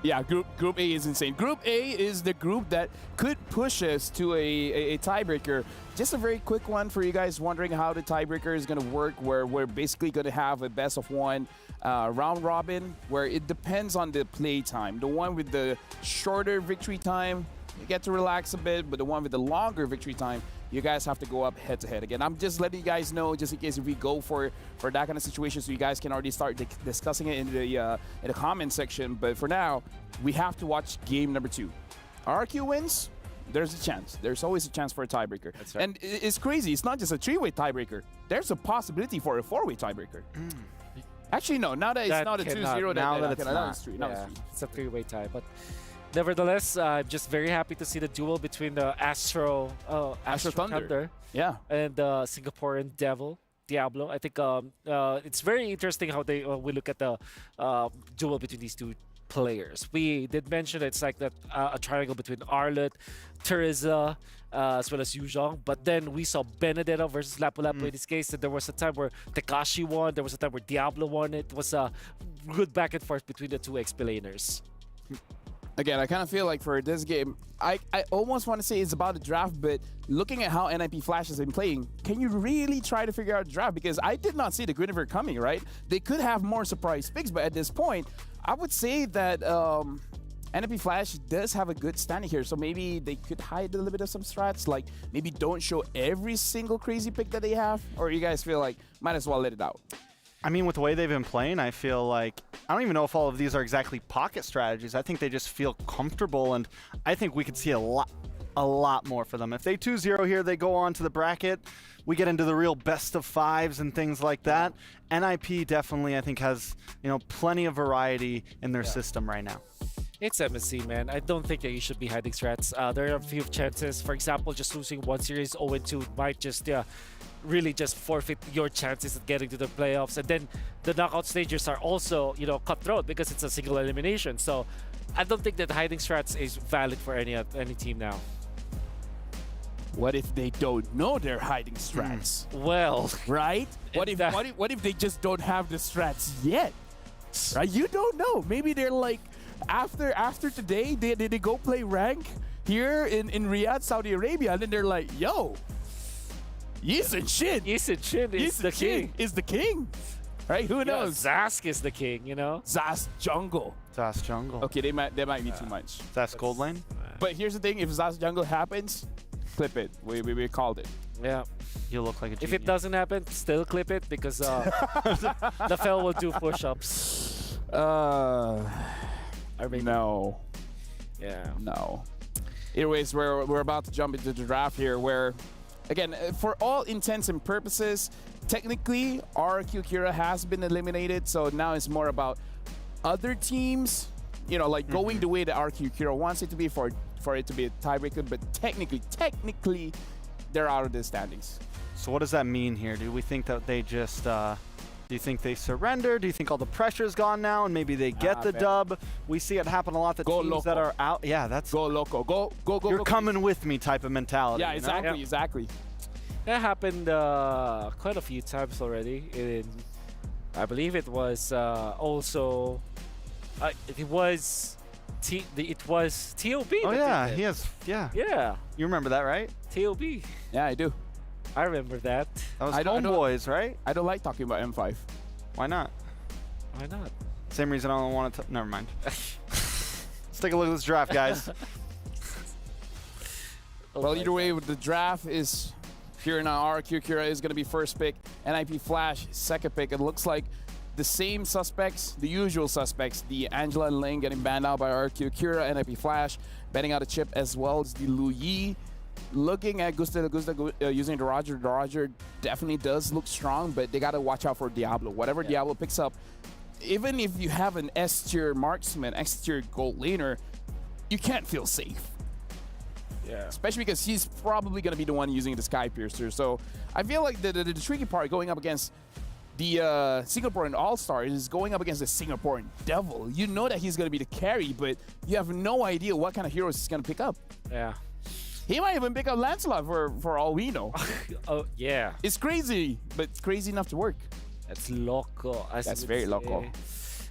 Yeah, Group A is insane. Group A is the group that could push us to a tiebreaker. Just a very quick one for you guys wondering how the tiebreaker is going to work, where we're basically going to have a best of one round robin, where it depends on the play time. The one with the shorter victory time, you get to relax a bit, but the one with the longer victory time, you guys have to go up head-to-head again. I'm just letting you guys know, just in case if we go for that kind of situation, so you guys can already start discussing it in the comment section. But for now, we have to watch game number 2. RQ wins, there's a chance. There's always a chance for a tiebreaker. That's right. And it's crazy. It's not just a 3-way tiebreaker. There's a possibility for a 4-way tiebreaker. Actually, no. Now that it's not a 2-0, now that it's not. it's 3. It's a 3-way tie, but. Nevertheless, I'm just very happy to see the duel between the Astro Thunder, and Singaporean Diablo. I think it's very interesting how we look at the duel between these two players. We did mention it's like that a triangle between Arlet, Teresa, as well as Yuzhong. But then we saw Benedetta versus Lapu-Lapu in this case. And there was a time where Tekashi won. There was a time where Diablo won. It was a good back and forth between the two XP-laners. Again, I kind of feel like for this game, I almost want to say it's about the draft, but looking at how NIP Flash has been playing, can you really try to figure out the draft? Because I did not see the Guinevere coming, right? They could have more surprise picks, but at this point, I would say that NIP Flash does have a good standing here, so maybe they could hide a little bit of some strats, like maybe don't show every single crazy pick that they have, or you guys feel like might as well let it out? I mean, with the way they've been playing, I feel like, I don't even know if all of these are exactly pocket strategies. I think they just feel comfortable, and I think we could see a lot more for them. If they 2-0 here, they go on to the bracket, we get into the real best of fives and things like that. NIP definitely, I think, has, plenty of variety in their system right now. It's MSC, man. I don't think that you should be hiding strats. There are a few chances. For example, just losing one series 0-2 might just really just forfeit your chances of getting to the playoffs. And then the knockout stages are also, cutthroat because it's a single elimination. So I don't think that hiding strats is valid for any team now. What if they don't know they're hiding strats? Well, right? What if they just don't have the strats yet? Right? You don't know. Maybe they're like, after today, they go play rank here in Riyadh, Saudi Arabia, and then they're like, yo, Yisun Shin is the king. Is the king. Right? Who knows? Zask is the king, Zask jungle. Zask jungle. Okay, they might be too much. Zask gold lane. But here's the thing, if Zask jungle happens, clip it. We called it. Yeah. You look like a genius. If it doesn't happen, still clip it because the fell will do push-ups. No. Yeah. No. Anyways, we're about to jump into the draft here where, again, for all intents and purposes, technically, RQ Kira has been eliminated, so now it's more about other teams, going the way that RQ Kira wants it to be for it to be a tiebreaker, but technically, they're out of the standings. So what does that mean here? Do we think that they just, do you think they surrender? Do you think all the pressure's gone now and maybe they get the dub? We see it happen a lot, the teams that are out. Yeah, that's... Go loco. Go. You're coming with me type of mentality. Yeah, exactly. That happened quite a few times already. I believe it was also... it was TOB. Oh, yeah, he has... Yeah. Yeah. You remember that, right? TOB. Yeah, I do. I remember that. That was Homeboys, right? I don't like talking about M5. Why not? Why not? Same reason I don't want to... Never mind. Let's take a look at this draft, guys. Well, either way, the draft is here now. RQ Kira is going to be first pick. NIP Flash, second pick. It looks like the same suspects, the usual suspects. The Angela and Ling getting banned out by RQ Kira. NIP Flash banning out a chip as well as the Lu Yi. Looking at Gusta using the Roger. The Roger definitely does look strong, but they got to watch out for Diablo. Whatever Diablo picks up, even if you have an S-tier marksman, S-tier gold laner, you can't feel safe. Yeah. Especially because he's probably going to be the one using the Sky Piercer. So I feel like the tricky part going up against the Singaporean All-Star is going up against the Singaporean Devil. You know that he's going to be the carry, but you have no idea what kind of heroes he's going to pick up. Yeah. He might even pick up Lancelot for all we know. Oh, yeah. It's crazy, but it's crazy enough to work. That's loco. That's very loco.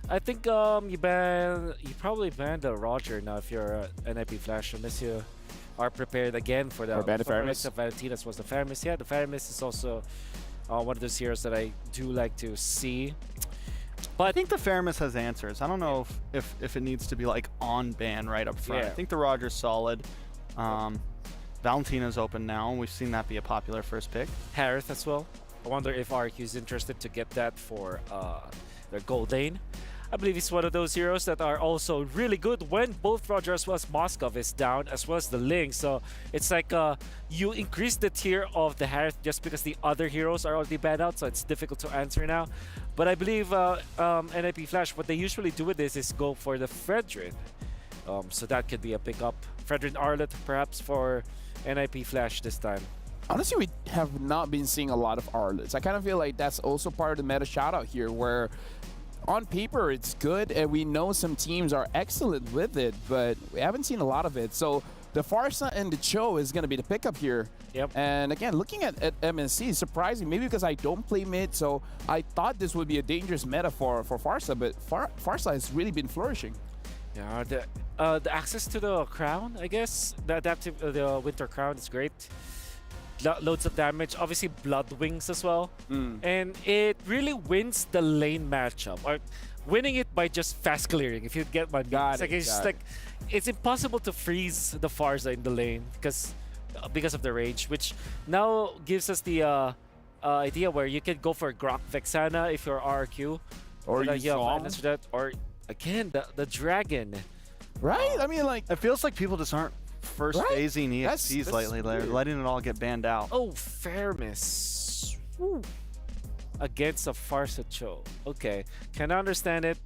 I think you probably ban the Roger now if you're NIP Flash, unless you are prepared again for the Faramis. of Valentinas was the Faramis. Yeah, the Faramis is also one of those heroes that I do like to see. But I think the Faramis has answers. I don't know if it needs to be like on ban right up front. Yeah. I think the Roger's solid. Valentina's open now, and we've seen that be a popular first pick. Harith as well. I wonder if RQ is interested to get that for their gold lane. I believe he's one of those heroes that are also really good when both Roger as well as Moskov is down, as well as the Ling. So it's like you increase the tier of the Harith just because the other heroes are already banned out, so it's difficult to answer now. But I believe NIP Flash, what they usually do with this is go for the Fredrin. So that could be a pickup. Fredrin Arlet perhaps for NIP Flash this time. Honestly, we have not been seeing a lot of Arlets. I kind of feel like that's also part of the meta shoutout here, where on paper it's good and we know some teams are excellent with it, but we haven't seen a lot of it. So the Farsa and the Cho is going to be the pickup here. Yep. And again, looking at MSC, surprising, maybe because I don't play mid, so I thought this would be a dangerous meta for Farsa, but Farsa has really been flourishing. Yeah, the access to the crown, I guess, the Winter Crown is great. Loads of damage, obviously Blood Wings as well, and it really wins the lane matchup, or winning it by just fast clearing. If you get my it's impossible to freeze the Farsa in the lane because of the range, which now gives us the idea where you can go for Grok Vexana if you're RQ, or that, or again the Dragon. Right? I mean, like, it feels like people just aren't first phasing EXPs lately. They're letting it all get banned out. Oh, Fairness. Against a Farsa Cho. Okay, can understand it.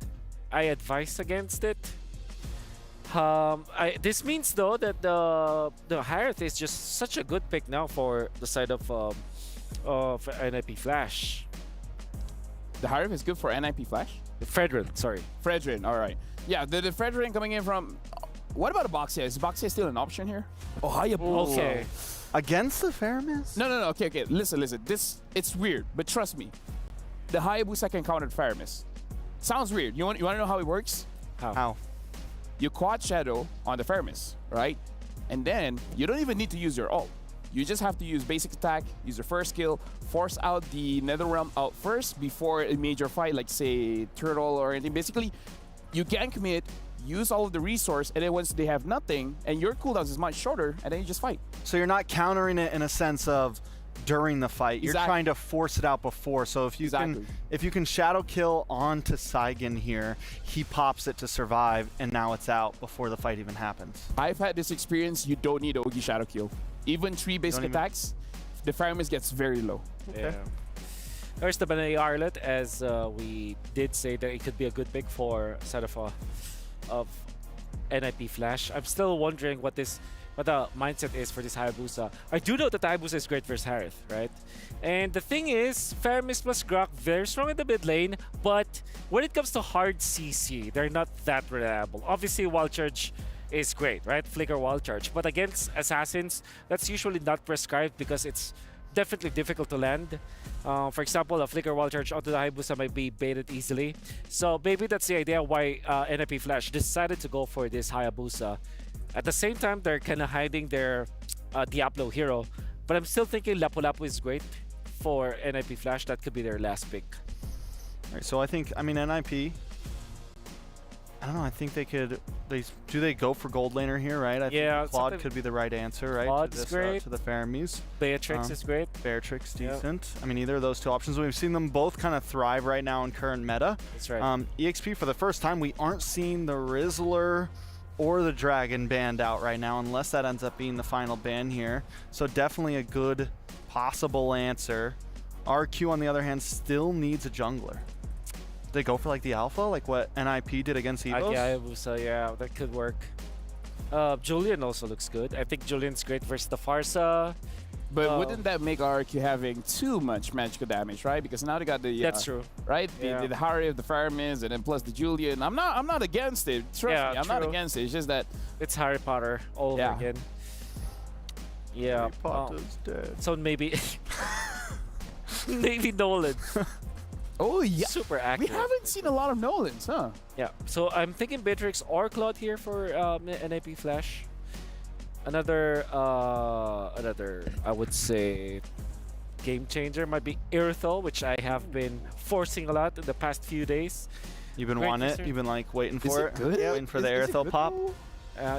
I advise against it. This means though that the Harith is just such a good pick now for the side of NIP Flash. The Harith is good for NIP Flash? The Fredrin, sorry. Fredrin, all right. Yeah, the Fredrin coming in from... What about a Boxia? Is Boxia still an option here? Oh, Hayabusa. Okay. Against the Faramis? No. Okay. Listen. It's weird, but trust me. The Hayabusa can counter the Faramis. Sounds weird. You want to know how it works? How? You quad Shadow on the Faramis, right? And then you don't even need to use your ult. You just have to use basic attack, use your first skill, force out the Netherrealm out first before a major fight, like say Turtle or anything. Basically, you can commit, use all of the resource, and then once they have nothing, and your cooldowns is much shorter, and then you just fight. So you're not countering it in a sense of during the fight. You're Exactly. trying to force it out before. So if you can shadow kill onto Saigon here, he pops it to survive, and now it's out before the fight even happens. I've had this experience. You don't need Ogi Shadow Kill. Even 3 basic attacks, the Faramis gets very low. Okay. Yeah. There's the Banai Arlet, as we did say that it could be a good pick for side of NIP Flash. I'm still wondering what the mindset is for this Hayabusa. I do know that Hayabusa is great versus Harith, right? And the thing is, Faramis plus Grok, very strong in the mid lane, but when it comes to hard CC, they're not that reliable. Obviously, Wild Charge is great, right? Flicker Wild Charge. But against Assassins, that's usually not prescribed because it's definitely difficult to land. For example, a Flicker Wild Charge onto the Hayabusa might be baited easily. So maybe that's the idea why NIP Flash decided to go for this Hayabusa. At the same time, they're kind of hiding their Diablo hero. But I'm still thinking Lapu-Lapu is great for NIP Flash. That could be their last pick. All right, so I mean, NIP, I don't know, I think they could, do they go for gold laner here, right? I think Claude could be the right answer, right? Claude's great. To the Faramis. Beatrix is great. Beatrix, decent. I mean, either of those two options. We've seen them both kind of thrive right now in current meta. That's right. EXP, for the first time, we aren't seeing the Rizzler or the Dragon banned out right now, unless that ends up being the final ban here. So definitely a good possible answer. RQ, on the other hand, still needs a jungler. They go for like the alpha, like what NIP did against EVOS? Yeah, that could work. Julian also looks good. I think Julian's great versus the Farsa. But wouldn't that make RQ having too much magical damage, right? Because now they got the that's true, right? The Harry of the Faramis, and then plus the Julian. I'm not against it. Trust me, I'm not against it. It's just that it's Harry Potter all over again. Yeah, Harry Potter's dead. So maybe maybe Nolan. Oh, yeah. Super accurate. We haven't seen a lot of Nolans, huh? Yeah, so I'm thinking Beatrix or Claude here for NIP Flash. Another, I would say, game changer might be Irithel, which I have been forcing a lot in the past few days. You've been wanting it? You've been like waiting Is for it it? good? Yeah, waiting for the Irithel pop?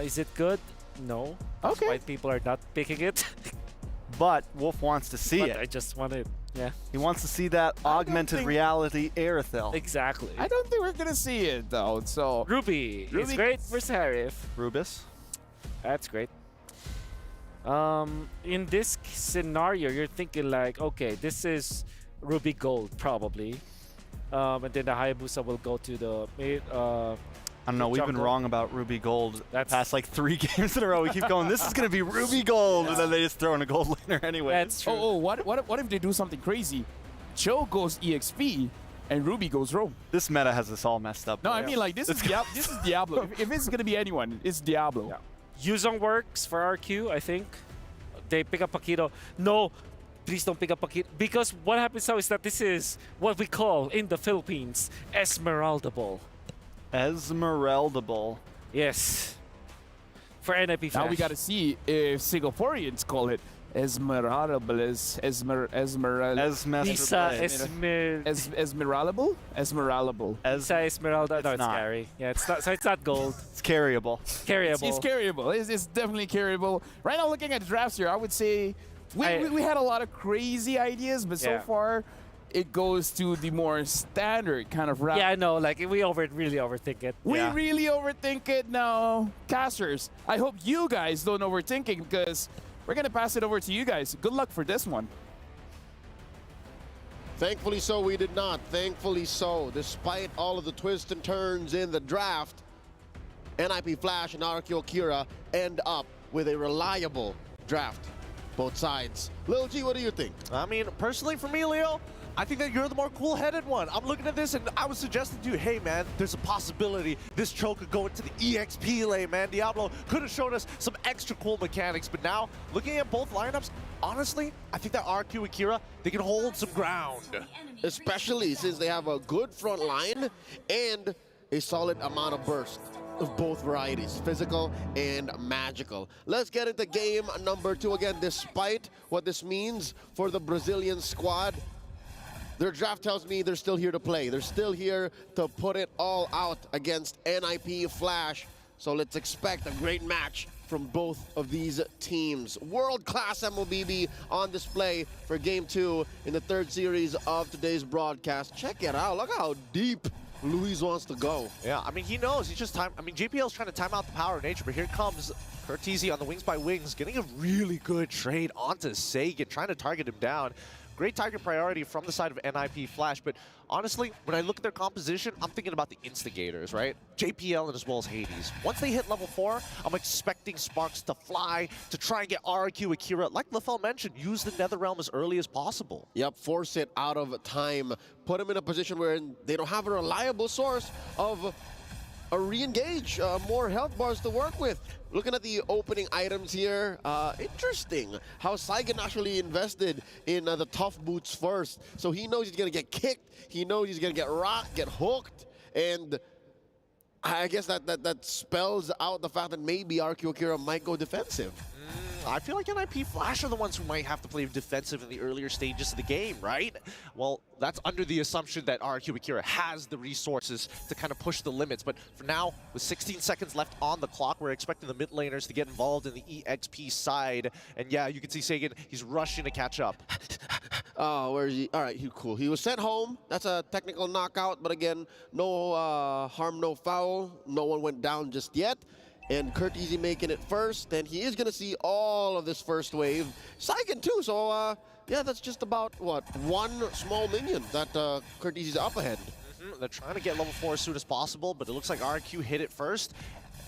Is it good? No. Okay. White people are not picking it. But Wolf wants to see it. I just want it. Yeah. He wants to see that augmented reality Irithel. Exactly. I don't think we're going to see it, though. So Ruby is great versus Harif. Rubis. That's great. In this scenario, you're thinking like, okay, this is Ruby Gold probably, and then the Hayabusa will go to the mid. I don't know, we've been wrong about Ruby Gold the past like 3 games in a row. We keep going, this is going to be Ruby Gold, and then they just throw in a gold laner anyway. That's true. Oh, what if they do something crazy? Cho goes EXP, and Ruby goes Roam. This meta has us all messed up. No, I mean like this is Diablo. If it's going to be anyone, it's Diablo. Yeah. Yuzong works for RQ, I think. They pick up Paquito. No, please don't pick up Paquito. Because what happens now is that this is what we call in the Philippines Esmeralda Ball. Esmeralda Ball. Yes. For NIP Flash. Now we got to see if Singaporeans call it Esmeralda. Esmeralable? Esmeralable. Esmeralda. No, it's not. scary. Yeah, it's not. So it's not gold. It's carryable. Carryable. It's carryable. It's definitely carryable. Right now, looking at the drafts here, I would say we had a lot of crazy ideas, but so far it goes to the more standard kind of route. Yeah, I know. Like we really overthink it. We really overthink it now. Casters, I hope you guys don't overthink it because we're going to pass it over to you guys. Good luck for this one. Thankfully so, we did not. Thankfully so. Despite all of the twists and turns in the draft, NIP Flash and RQ Akira end up with a reliable draft. Both sides. Lil G, what do you think? I mean, personally for me, Leo, I think that you're the more cool-headed one. I'm looking at this and I was suggesting to you, hey man, there's a possibility this Cho could go into the EXP lane, man. Diablo could have shown us some extra cool mechanics, but now, looking at both lineups, honestly, I think that RQ Akira, they can hold some ground. Especially since they have a good front line and a solid amount of burst of both varieties, physical and magical. Let's get into game number 2 again. Despite what this means for the Brazilian squad, their draft tells me they're still here to play. They're still here to put it all out against NIP Flash. So let's expect a great match from both of these teams. World-class MLBB on display for Game 2 in the 3rd series of today's broadcast. Check it out. Look how deep Luis wants to go. Yeah, I mean, he knows. He's just time. I mean, JPL's trying to time out the power of nature, but here comes Curtizi on the Wings by Wings, getting a really good trade onto Sagan, trying to target him down. Great target priority from the side of NIP Flash, but honestly, when I look at their composition, I'm thinking about the instigators, right? JPL and as well as Hades. Once they hit level 4, I'm expecting Sparks to fly, to try and get RQ Akira. Like Lefel mentioned, use the Netherrealm as early as possible. Yep, force it out of time. Put them in a position where they don't have a reliable source of a re-engage, more health bars to work with. Looking at the opening items here, interesting how Saigon actually invested in the tough boots first. So he knows he's gonna get kicked, he knows he's gonna get rocked, get hooked, and I guess that spells out the fact that maybe RQ Akira might go defensive. I feel like NIP Flash are the ones who might have to play defensive in the earlier stages of the game, right? Well, that's under the assumption that RQ Akira has the resources to kind of push the limits. But for now, with 16 seconds left on the clock, we're expecting the mid laners to get involved in the EXP side. And yeah, you can see Sagan, he's rushing to catch up. Oh, where is he? All right, cool. He was sent home. That's a technical knockout. But again, no harm, no foul. No one went down just yet. And Kurt Easy making it first, and he is going to see all of this first wave. Saigon too, so yeah, that's just about, what, one small minion that Kurt Easy's up ahead. They're trying to get level 4 as soon as possible, but it looks like RQ hit it first.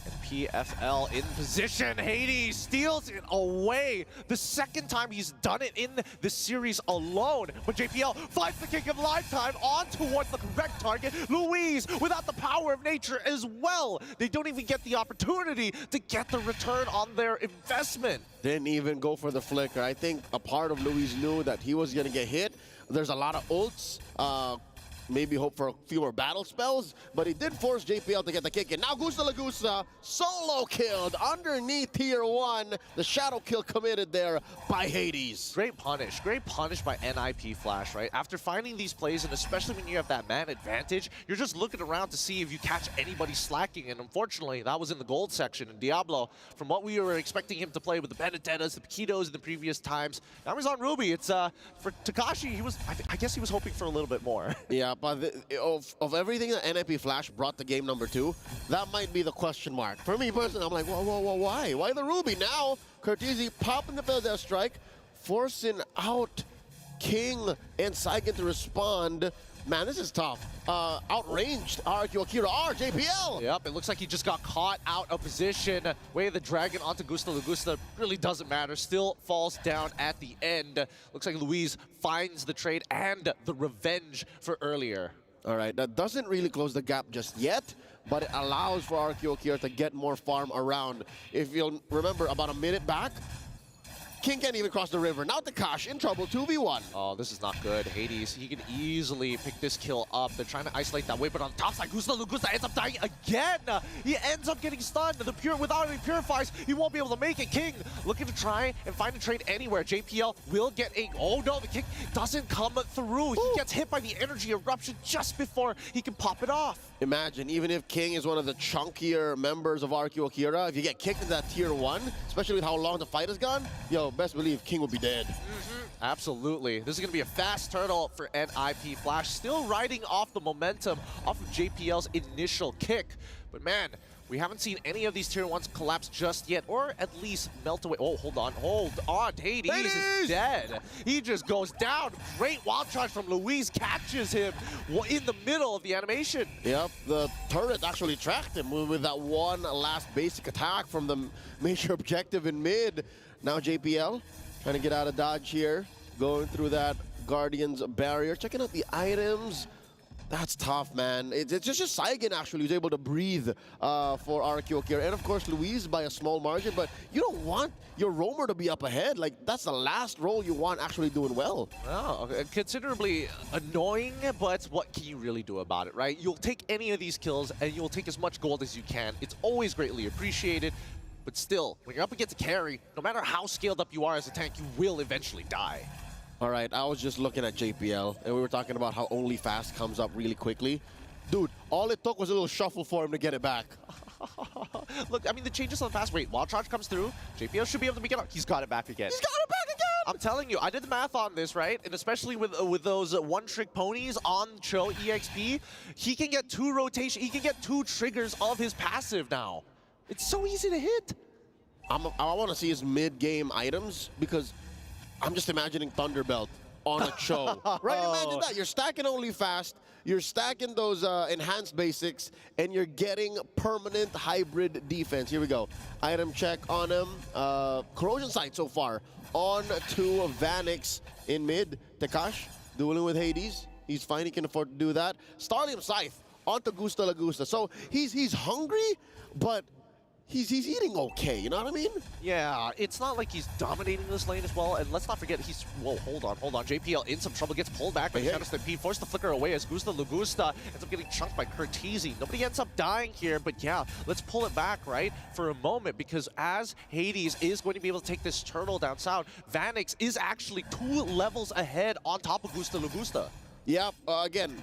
And PFL in position. Hades steals it away. The second time he's done it in the series alone. But JPL finds the kick of lifetime on towards the correct target. Luis without the power of nature as well. They don't even get the opportunity to get the return on their investment. Didn't even go for the flicker. I think a part of Luis knew that he was going to get hit. There's a lot of ults. maybe hope for a few more battle spells, but he did force JPL to get the kick in. Now Gusta Lagusta solo killed underneath tier 1. The shadow kill committed there by Hades. Great punish by NIP Flash, right? After finding these plays, and especially when you have that man advantage, you're just looking around to see if you catch anybody slacking, and unfortunately, that was in the gold section. And Diablo, from what we were expecting him to play with the Benedettas, the Paquitos in the previous times, now he's on Ruby. It's for Takashi, I guess he was hoping for a little bit more. Yeah, but of everything that NIP Flash brought to game number 2, that might be the question mark. For me personally, I'm like, whoa, why? Why the Ruby? Now, Cortese popping the Bell Death Strike, forcing out King and Saigen to respond. Man, this is tough. Outranged RQ Akira JPL. Yep, it looks like he just got caught out of position. Way of the dragon onto Gusta Lagusta really doesn't matter. Still falls down at the end. Looks like Luis finds the trade and the revenge for earlier. All right, that doesn't really close the gap just yet, but it allows for RQ Akira to get more farm around. If you'll remember, about a minute back, King can't even cross the river. Now Takashi in trouble, 2v1. Oh, this is not good. Hades, he can easily pick this kill up. They're trying to isolate that way, but on top side, Gusta Lagusta ends up dying again. He ends up getting stunned. Without any purifies, he won't be able to make it. King looking to try and find a trade anywhere. JPL will get a... Oh no, the kick doesn't come through. He gets hit by the energy eruption just before he can pop it off. Imagine, even if King is one of the chunkier members of RQ Akira, if you get kicked in that tier 1, especially with how long the fight has gone, yo, best believe King will be dead. Absolutely. This is going to be a fast turtle for NIP Flash. Still riding off the momentum off of JPL's initial kick. But man, we haven't seen any of these tier 1s collapse just yet, or at least melt away. Oh, hold on. Hades is dead. He just goes down. Great wild charge from Luis, catches him in the middle of the animation. Yep, the turret actually tracked him with that one last basic attack from the major objective in mid. Now JPL trying to get out of dodge here, going through that Guardian's barrier, checking out the items. That's tough, man. It's just Saigen actually who's able to breathe for RQ Akira. And of course, Luis by a small margin, but you don't want your roamer to be up ahead. Like, that's the last role you want actually doing well. Oh, considerably annoying, but what can you really do about it, right? You'll take any of these kills and you'll take as much gold as you can. It's always greatly appreciated. But still, when you're up against a carry, no matter how scaled up you are as a tank, you will eventually die. All right, I was just looking at JPL, and we were talking about how only fast comes up really quickly. Dude, all it took was a little shuffle for him to get it back. Look, I mean, the changes on fast rate. Wild charge comes through, JPL should be able to make it up. He's got it back again. He's got it back again! I'm telling you, I did the math on this, right? And especially with those one-trick ponies on Cho EXP, he can get 2 rotation. He can get 2 triggers of his passive now. It's so easy to hit. I want to see his mid-game items, because I'm just imagining Thunderbelt on a Cho. Right? Imagine that. You're stacking only fast, you're stacking those enhanced basics, and you're getting permanent hybrid defense. Here we go. Item check on him. Corrosion Sight so far. On to Vanix in mid. Takash dueling with Hades. He's fine, he can afford to do that. Starlium Scythe onto Gusta Lagusta. So he's hungry, but he's eating okay, you know what I mean? Yeah, it's not like he's dominating this lane as well. And let's not forget, whoa, hold on. JPL in some trouble, gets pulled back by Shadow Stampede, forced to flicker away as Gusta Lagusta ends up getting chunked by Cortese. Nobody ends up dying here, but yeah, let's pull it back, right, for a moment, because as Hades is going to be able to take this turtle down south, Vanix is actually 2 levels ahead on top of Gusta Lagusta. Yeah, again,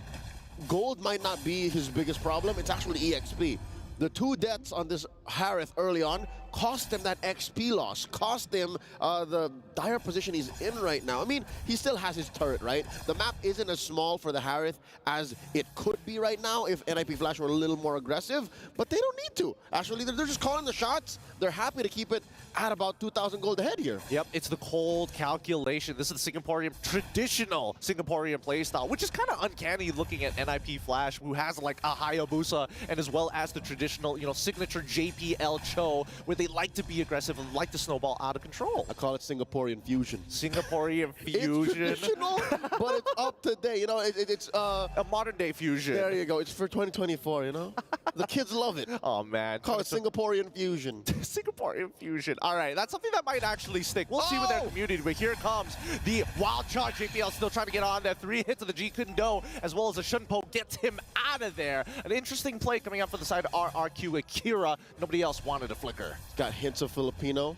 gold might not be his biggest problem, it's actually EXP. The 2 deaths on this Harith early on cost him that XP loss, cost him the dire position he's in right now. I mean, he still has his turret, right? The map isn't as small for the Harith as it could be right now if NIP Flash were a little more aggressive, but they don't need to. Actually, they're just calling the shots. They're happy to keep it at about 2,000 gold ahead here. Yep, it's the cold calculation. This is the Singaporean, traditional Singaporean playstyle, which is kind of uncanny looking at NIP Flash, who has like a Hayabusa, and as well as the traditional, signature JPL Cho, where they like to be aggressive and like to snowball out of control. I call it Singaporean fusion. Singaporean fusion. It's traditional, but it's up to date. It's a modern day fusion. There you go. It's for 2024, The kids love it. Oh, man. Call it Singaporean fusion. Singaporean fusion. All right, that's something that might actually stick. We'll see with their community, but here comes the wild charge. JPL still trying to get on there. 3 hits of the G couldn't go, as well as a Shunpo gets him out of there. An interesting play coming up for the side of RRQ Akira. Nobody else wanted a flicker. Got hints of Filipino,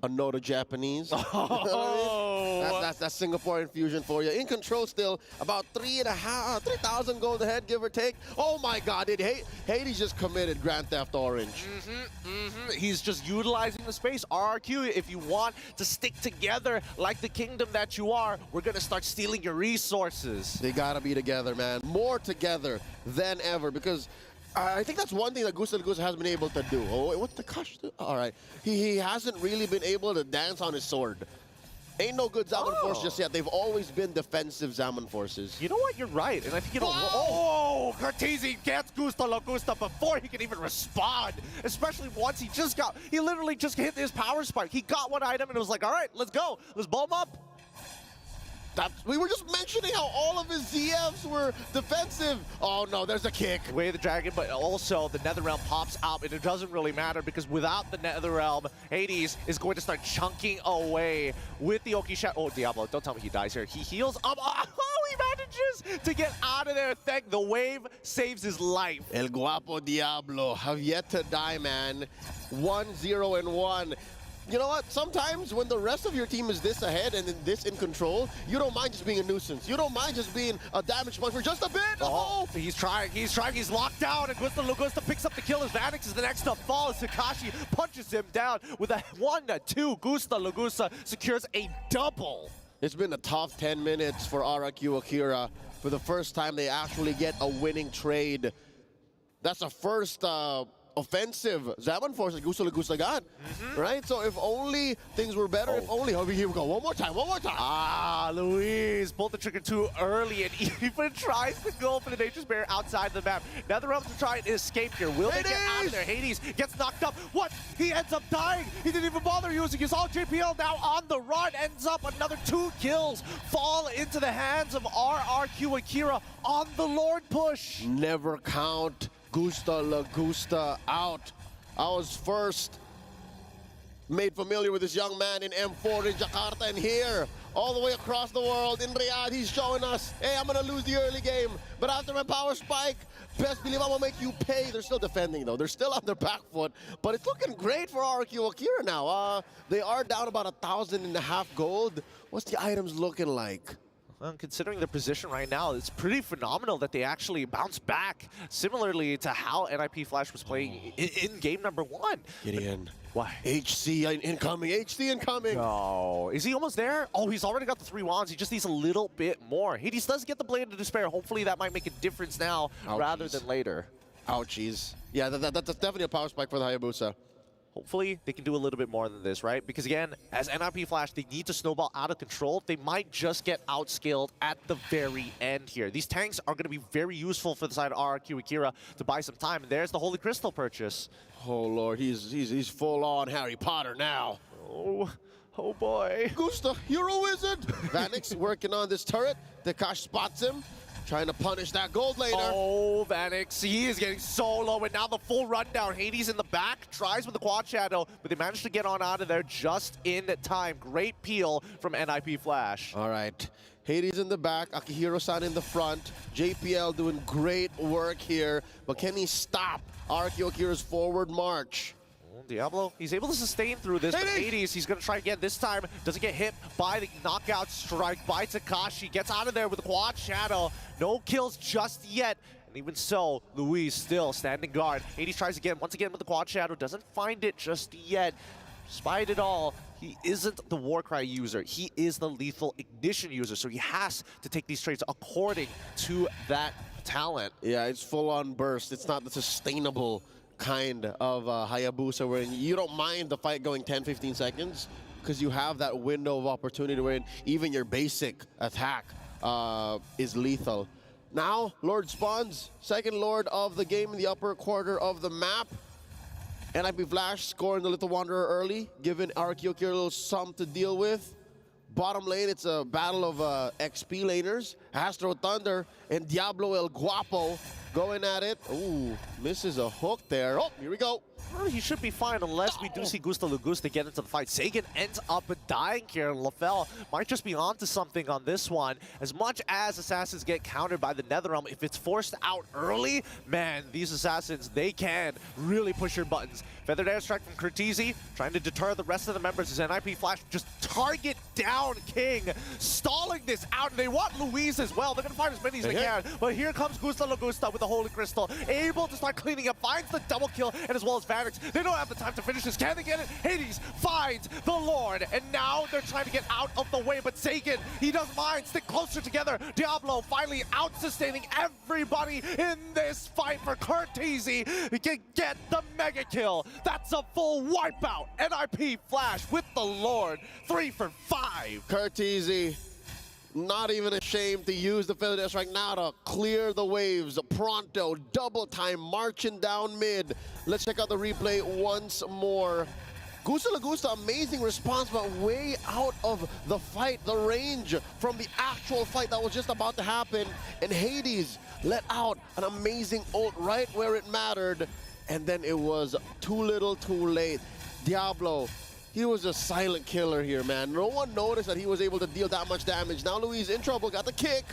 a note of Japanese. That's Singaporean fusion for you. In control still, about 3,000 gold ahead, give or take. Oh my God, did Hades just committed Grand Theft Orange? He's just utilizing the space. RRQ, if you want to stick together like the kingdom that you are, we're going to start stealing your resources. They gotta be together, man. More together than ever, because I think that's one thing that Gusta has been able to do. Oh, wait, what's the Kash do? All right. He hasn't really been able to dance on his sword. Ain't no good Zaman Force just yet. They've always been defensive Zaman Forces. You know what? You're right. And I think it'll... Oh! Cartesi gets Gusta Logusta before he can even respond. Especially once he literally just hit his power spike. He got one item and it was like, all right, let's go. Let's blow him up. We were just mentioning how all of his ZFs were defensive. Oh no, there's a kick. Way of the Dragon, but also the Netherrealm pops out, and it doesn't really matter because without the Netherrealm, Hades is going to start chunking away with the Okisha. Oh, Diablo, don't tell me he dies here. He heals up. Oh, he manages to get out of there. Thank the wave saves his life. El Guapo Diablo have yet to die, man. 1-0-1. You know what? Sometimes when the rest of your team is this ahead and this in control, you don't mind just being a nuisance. You don't mind just being a damage punch for just a bit. Oh, he's trying, he's locked down, and Gusta Logusta picks up the kill as Vanix is the next to fall as Takashi punches him down with a 1-2. Gusta Logusta secures a double. It's been a tough 10 minutes for RRQ Akira. For the first time, they actually get a winning trade. That's a first offensive Zaman Force that Gusta Logusta got, right? So if only things were better, if only, here we go, one more time. Ah, Luis pulled the trigger too early and even tries to go for the Nature's Barrier outside the map. Netherrealm to try and escape here. Will they get out of there? Hades gets knocked up. What? He ends up dying. He didn't even bother using his ult. JPL now on the run, ends up another 2 kills, fall into the hands of RRQ Akira on the Lord push. Never count Gusta Logusta out. I was first made familiar with this young man in M4 in Jakarta, and here, all the way across the world in Riyadh, he's showing us, hey, I'm gonna lose the early game, but after my power spike, best believe I'm gonna make you pay. They're still defending though. They're still on their back foot, but it's looking great for RRQ Akira now. They are down about 1,500 gold. What's the items looking like? Well, considering their position right now, it's pretty phenomenal that they actually bounce back, similarly to how NIP Flash was playing in game number 1. Gideon. Why? HC incoming, HC incoming. No. Is he almost there? Oh, he's already got the 3 wands. He just needs a little bit more. Hades does get the Blade of Despair. Hopefully that might make a difference now rather than later. Ouchies. Yeah, that's definitely a power spike for the Hayabusa. Hopefully, they can do a little bit more than this, right? Because again, as NIP Flash, they need to snowball out of control. They might just get outscaled at the very end here. These tanks are going to be very useful for the side of RRQ Akira to buy some time. And there's the Holy Crystal purchase. Oh, Lord, he's full-on Harry Potter now. Oh boy. Gusta, you're a wizard. Vanix working on this turret. Takash spots him. Trying to punish that gold laner. Oh, Vanix, he is getting so low, and now the full rundown. Hades in the back, tries with the quad shadow, but they managed to get on out of there just in time. Great peel from NIP Flash. All right, Hades in the back, Akihiro-san in the front. JPL doing great work here, but can he stop RRQ Akira's forward march? Diablo, he's able to sustain through this, but Hades, he's going to try again. This time, doesn't get hit by the knockout strike by Takashi. Gets out of there with a quad shadow. No kills just yet. And even so, Luis still standing guard. Hades tries again, once again with the quad shadow. Doesn't find it just yet. Despite it all, he isn't the Warcry user. He is the Lethal Ignition user, so he has to take these trades according to that talent. Yeah, it's full-on burst. It's not the sustainable kind of Hayabusa where you don't mind the fight going 10-15 seconds because you have that window of opportunity where even your basic attack is lethal. Now, Lord spawns, second Lord of the game in the upper quarter of the map. NIP Flash scoring the Little Wanderer early, giving RRQ Akira a little something to deal with. Bottom lane, it's a battle of XP laners. Astro Thunder and Diablo El Guapo going at it. Ooh, misses a hook there. Oh, here we go. Well, he should be fine unless we do see Gusta Lagusta get into the fight. Sagan ends up dying here, and LaFell might just be onto something on this one. As much as Assassins get countered by the Netherrealm, if it's forced out early, man, these Assassins, they can really push your buttons. Feathered Airstrike from Curtizi, trying to deter the rest of the members as NIP Flash just target down King, stalling this out, and they want Luis as well. They're gonna find as many as they can, but here comes Gusta Lagusta with the Holy Crystal, able to start cleaning up, finds the double kill, and as well as Vanix. They don't have the time to finish this. Can they get it? Hades finds the Lord, and now they're trying to get out of the way, but Sagan, he doesn't mind. Stick closer together. Diablo finally out-sustaining everybody in this fight for Curtizi. He can get the mega kill. That's a full wipeout. NIP Flash with the Lord. 3 for 5. Curtizi, not even ashamed to use the Feather Dash right now to clear the waves. Pronto, double time, marching down mid. Let's check out the replay once more. Gusta Lagusta, amazing response, but way out of the fight, the range from the actual fight that was just about to happen. And Hades let out an amazing ult right where it mattered. And then it was too little, too late. Diablo, he was a silent killer here, man. No one noticed that he was able to deal that much damage. Now Luis in trouble, got the kick.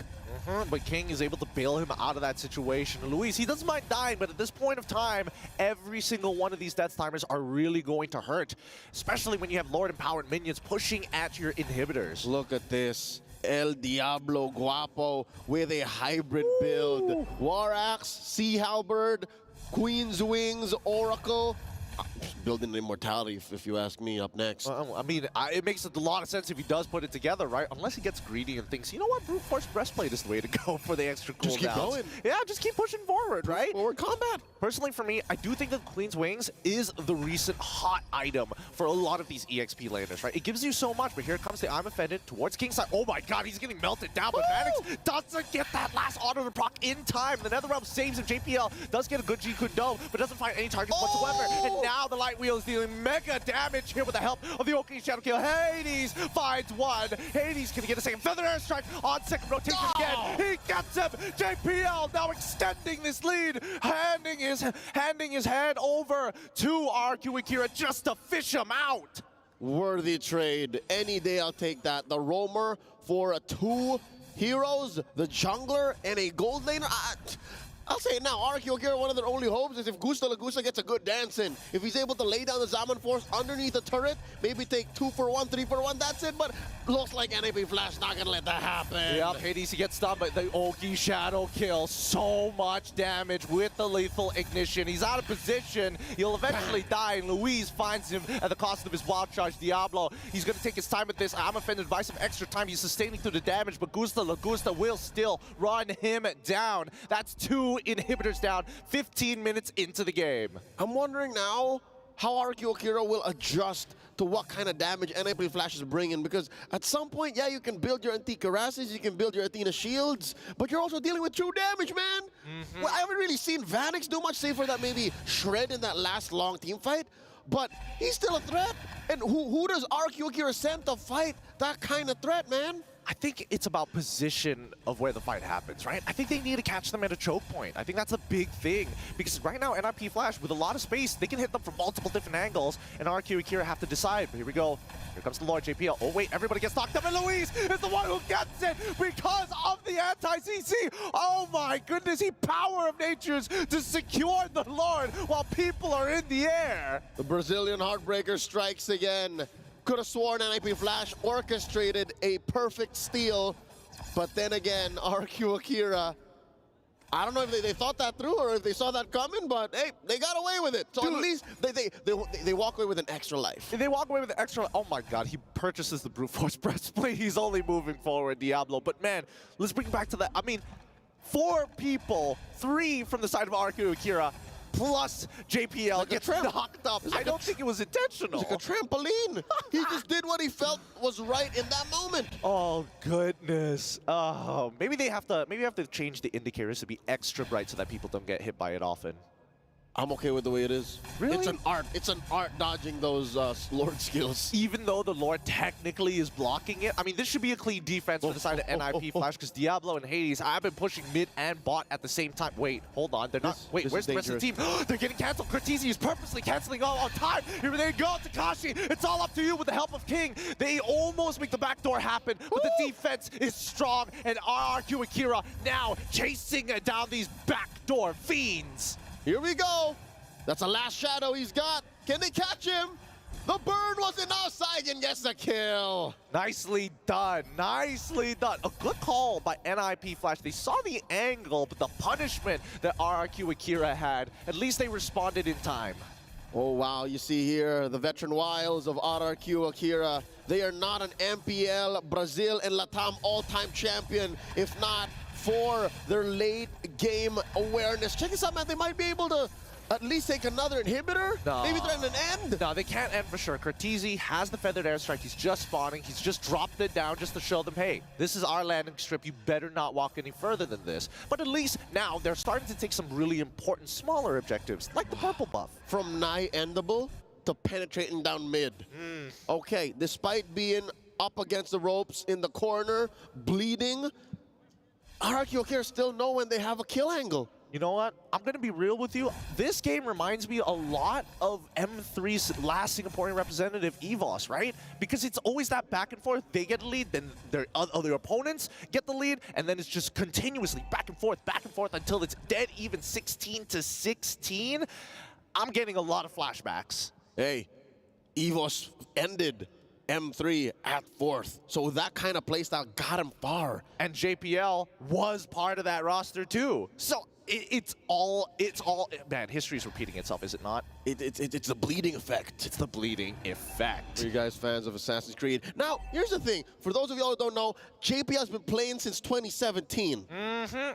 But King is able to bail him out of that situation. Luis, he doesn't mind dying, but at this point of time, every single one of these Death Timers are really going to hurt, especially when you have Lord-empowered minions pushing at your inhibitors. Look at this. El Diablo Guapo with a hybrid build. War Axe, Sea Halberd, Queen's Wings, Oracle. Building immortality, if you ask me, up next. I mean, it makes a lot of sense if he does put it together, right? Unless he gets greedy and thinks, you know what, Brute Force Breastplate is the way to go for the extra cooldowns. Just keep going. Yeah, just keep pushing forward, right? Forward combat. Personally, for me, I do think that Queen's Wings is the recent hot item for a lot of these EXP laners, right? It gives you so much, but here comes the I'm Offended towards Kingside. Oh my god, he's getting melted down, but Vanix doesn't get that last auto to proc in time. The Netherrealm saves him. JPL does get a good G-Kun Dome, but doesn't find any targets whatsoever. And now the Light Wheel is dealing mega damage here with the help of the Oki Shadow Kill. Hades finds one. Hades can get a second Feather Airstrike on second rotation again. He gets him. JPL now extending this lead, handing his hand over to RQ Akira just to fish him out. Worthy trade. Any day I'll take that. The roamer for 2 heroes, the jungler, and a gold laner. I'll say it now, RQ Akira, one of their only hopes is if Gusta Lagusta gets a good dance in. If he's able to lay down the Zaman Force underneath the turret, maybe take 2 for 1, 3 for 1, that's it. But looks like NIP Flash not gonna let that happen. Yep, Hades gets stunned by the Oki Shadow Kill. So much damage with the lethal ignition. He's out of position. He'll eventually die, and Luis finds him at the cost of his wild charge. Diablo, he's gonna take his time with this. I'm offended by some extra time. He's sustaining through the damage, but Gusta Lagusta will still run him down. That's 2 inhibitors down, 15 minutes into the game. I'm wondering now how RQ Akira will adjust to what kind of damage NIP Flash is bringing, because at some point, yeah, you can build your Antique Karasses, you can build your Athena Shields, but you're also dealing with true damage, man. Well, I haven't really seen Vanix do much, save for that maybe Shred in that last long team fight, but he's still a threat. And who does RQ Akira send to fight that kind of threat, man? I think it's about position of where the fight happens, right? I think they need to catch them at a choke point. I think that's a big thing, because right now NIP Flash, with a lot of space, they can hit them from multiple different angles, and RQ Akira have to decide. But here we go. Here comes the Lord JPL. Oh wait, everybody gets knocked up, and Luis is the one who gets it because of the anti-CC. Oh my goodness, he power of natures to secure the Lord while people are in the air. The Brazilian Heartbreaker strikes again. Could have sworn NIP Flash orchestrated a perfect steal, but then again, RQ Akira, I don't know if they thought that through or if they saw that coming, but hey, they got away with it. So at least they walk away with an extra life. They walk away with an extra, oh my god, he purchases the Brute Force Breastplate. He's only moving forward, Diablo. But man, let's bring back to that. I mean, 4 people, 3 from the side of RQ Akira, plus JPL like gets knocked up. I don't think it was intentional. It's like a trampoline. He just did what he felt was right in that moment. Oh goodness. Oh, maybe they have to change the indicators to be extra bright so that people don't get hit by it often. I'm okay with the way it is. Really? It's an art. It's an art dodging those Lord skills. Even though the Lord technically is blocking it, I mean, this should be a clean defense for the side of NIP Flash because Diablo and Hades have been pushing mid and bot at the same time. Wait, hold on. They're not. Wait, where's the rest of the team? They're getting canceled. Cortese is purposely canceling all on time. Here they go. Takashi, it's all up to you with the help of King. They almost make the backdoor happen, but the defense is strong. And RRQ Akira now chasing down these backdoor fiends. Here we go. That's the last shadow he's got. Can they catch him? The burn wasn't outside and gets the kill. Nicely done. Nicely done. A good call by NIP Flash. They saw the angle, but the punishment that RRQ Akira had, at least they responded in time. Oh, wow. You see here the veteran wiles of RRQ Akira. They are not an MPL, Brazil, and Latam all-time champion, if not for their late game awareness. Check this out, man. They might be able to at least take another inhibitor? No. Maybe threaten an end? No, they can't end for sure. Cortese has the feathered airstrike. He's just spawning. He's just dropped it down just to show them, hey, this is our landing strip. You better not walk any further than this. But at least now they're starting to take some really important smaller objectives, like the purple buff. From nigh endable to penetrating down mid. Okay, despite being up against the ropes in the corner, bleeding, RRQ Akira still know when they have a kill angle. You know what? I'm going to be real with you. This game reminds me a lot of M3's last Singaporean representative, EVOS, right? Because it's always that back and forth. They get the lead, then their other opponents get the lead, and then it's just continuously back and forth until it's dead even 16-16. I'm getting a lot of flashbacks. Hey, EVOS ended M3 at 4th. So that kind of playstyle got him far. And JPL was part of that roster too. So it's all, man, history is repeating itself, is it not? It's the bleeding effect. It's the bleeding effect. Are you guys fans of Assassin's Creed? Now, here's the thing. For those of y'all who don't know, JPL's been playing since 2017.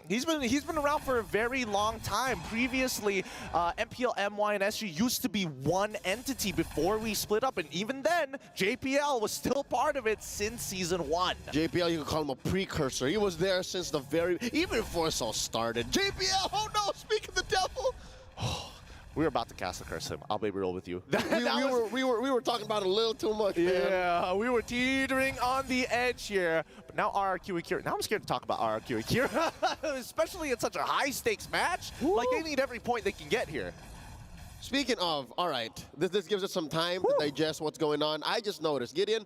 He's been around for a very long time. Previously, MPL, MY, and SG used to be one entity before we split up, and even then, JPL was still part of it since Season 1. JPL, you could call him a precursor. He was there since the even before it all started. JPL, oh no, speak of the devil. We were about to cast the curse him. I'll be real with you. we were talking about it a little too much, man. Yeah, we were teetering on the edge here. But now RRQ Akira. Now I'm scared to talk about RRQ Akira, especially in such a high-stakes match. Woo. Like, they need every point they can get here. Speaking of, all right, this gives us some time to digest what's going on. I just noticed, Gideon,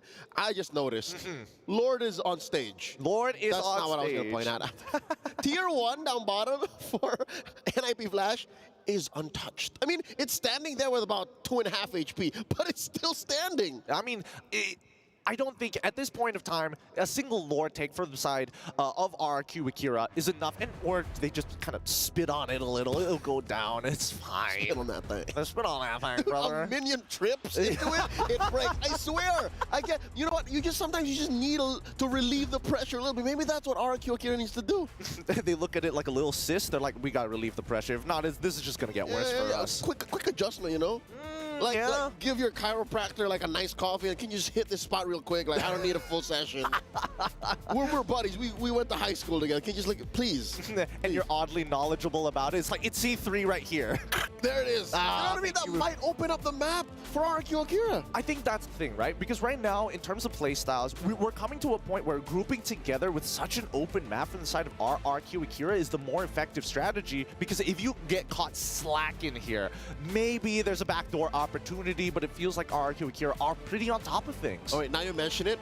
Lord is on stage. Lord is That's on not what I was going to point out. Tier 1 down bottom for NIP Flash is untouched. I mean, it's standing there with about 2.5 HP, but it's still standing. I mean, I don't think at this point of time a single Lord take from the side of RRQ Akira is enough, or they just kind of spit on it a little. It'll go down. It's fine. Spit on that thing. Spit on that thing, brother. A minion trips into it. It breaks. I swear. You know what? Sometimes you just need to relieve the pressure a little bit. Maybe that's what RRQ Akira needs to do. They look at it like a little cyst. They're like, we gotta relieve the pressure. If not, this is just gonna get worse for us. Quick adjustment, you know. Like, give your chiropractor like a nice coffee and can you just hit this spot real quick? Like, I don't need a full session. we're buddies. We went to high school together. Can you just like, please? And you're oddly knowledgeable about it. It's like, it's C3 right here. There it is. You know what I mean? That might open up the map for RRQ Akira. I think that's the thing, right? Because right now, in terms of play styles, we're coming to a point where grouping together with such an open map from the side of RRQ Akira is the more effective strategy. Because if you get caught slacking here, maybe there's a backdoor opportunity, but it feels like RRQ Akira are pretty on top of things. Oh wait, now you mention it,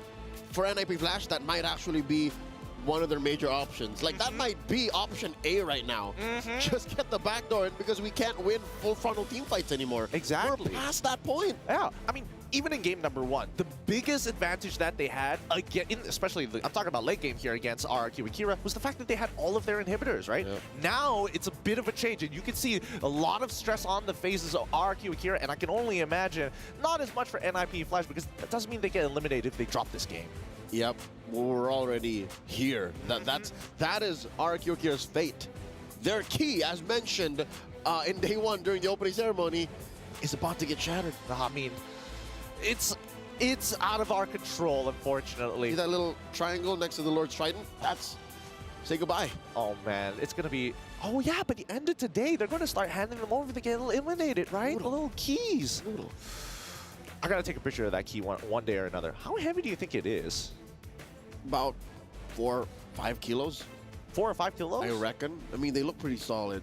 for NIP Flash, that might actually be one of their major options. Like, that might be option A right now. Just get the backdoor in because we can't win full frontal team fights anymore. Exactly. We're past that point. Yeah, I mean, even in game number 1, the biggest advantage that they had, again, especially, I'm talking about late game here against RRQ Akira, was the fact that they had all of their inhibitors, right? Yeah. Now, it's a bit of a change, and you can see a lot of stress on the faces of RRQ Akira, and I can only imagine not as much for NIP Flash, because that doesn't mean they get eliminated if they drop this game. Yep, we're already here. That is RRQ Akira's fate. Their key, as mentioned in day 1 during the opening ceremony, is about to get shattered. I mean, it's out of our control, unfortunately. See that little triangle next to the Lord's Trident? say goodbye. Oh man, it's gonna be. Oh yeah, but the end of today, they're gonna start handing them over to get eliminated, right? The little keys. I gotta take a picture of that key one day or another. How heavy do you think it is? About 4 or 5 kilos. 4 or 5 kilos? I reckon. I mean, they look pretty solid.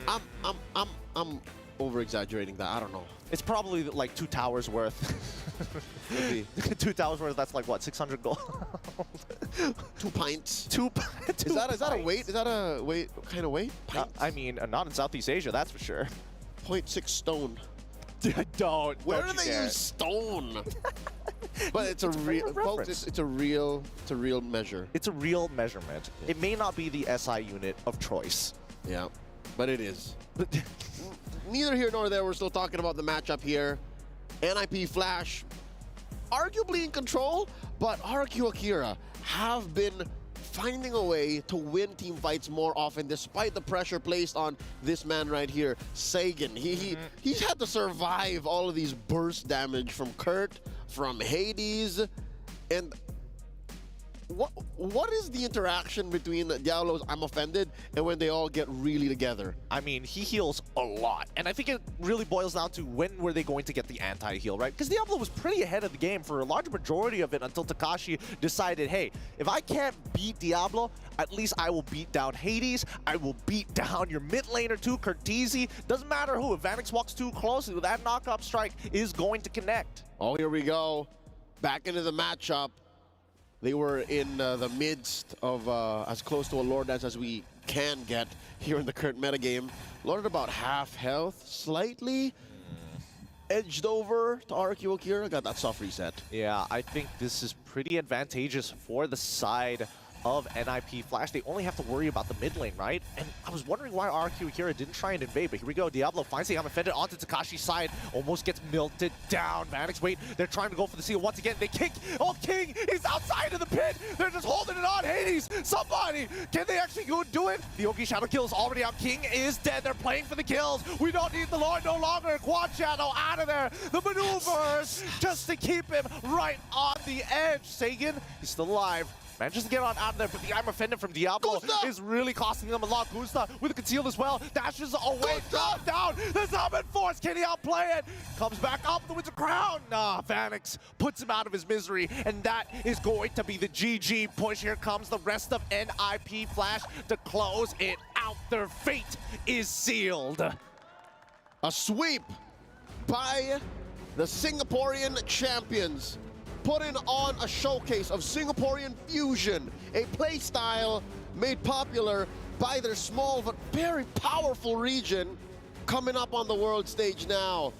I'm over exaggerating that. I don't know. It's probably like 2 towers worth. 2 towers worth. That's like what, 600 gold? 2 pints. Is that a weight? Is that a weight? What kind of weight? I mean, not in Southeast Asia, that's for sure. 0.6 stone. Don't. Where do they use stone? But it's a real, folks. It's a real measure. It's a real measurement. It may not be the SI unit of choice. Yeah, but it is. Neither here nor there. We're still talking about the matchup here. NIP Flash, arguably in control, but RQ Akira have been finding a way to win team fights more often, despite the pressure placed on this man right here, Sagan. He's had to survive all of these burst damage from Kurt, from Hades, and what is the interaction between Diablo's I'm Offended and when they all get really together? I mean, he heals a lot. And I think it really boils down to when were they going to get the anti-heal, right? Because Diablo was pretty ahead of the game for a large majority of it until Takashi decided, hey, if I can't beat Diablo, at least I will beat down Hades. I will beat down your mid laner too, Curtizi. Doesn't matter who. If Vanix walks too close, that knockup strike is going to connect. Oh, here we go. Back into the matchup. They were in the midst of as close to a Lord Dance as we can get here in the current metagame. Lord at about half health, slightly edged over to RQ Akira. Got that soft reset. Yeah, I think this is pretty advantageous for the side of NIP Flash. They only have to worry about the mid lane, right? And I was wondering why RQ Akira didn't try and invade, but here we go. Diablo finds the I'm Offended onto Takashi's side, almost gets melted down. Vanix, wait, they're trying to go for the seal once again. They kick. Oh, King, he's outside of the pit. They're just holding it on. Hades, somebody, can they actually go do it? The Oki Shadow kills already out. King is dead. They're playing for the kills. We don't need the Lord no longer. Quad Shadow out of there. The maneuvers just to keep him right on the edge. Sagan, he's still alive. Manages to get on out of there, but the I'm Offended from Diablo is really costing them a lot. Gusta with a conceal as well. Dashes away, drops down. The Summon Force, can he outplay it? Comes back up the Winter Crown. Nah, Vanix puts him out of his misery, and that is going to be the GG push. Here comes the rest of NIP Flash to close it out. Their fate is sealed. A sweep by the Singaporean champions, putting on a showcase of Singaporean fusion, a playstyle made popular by their small but very powerful region, coming up on the world stage now.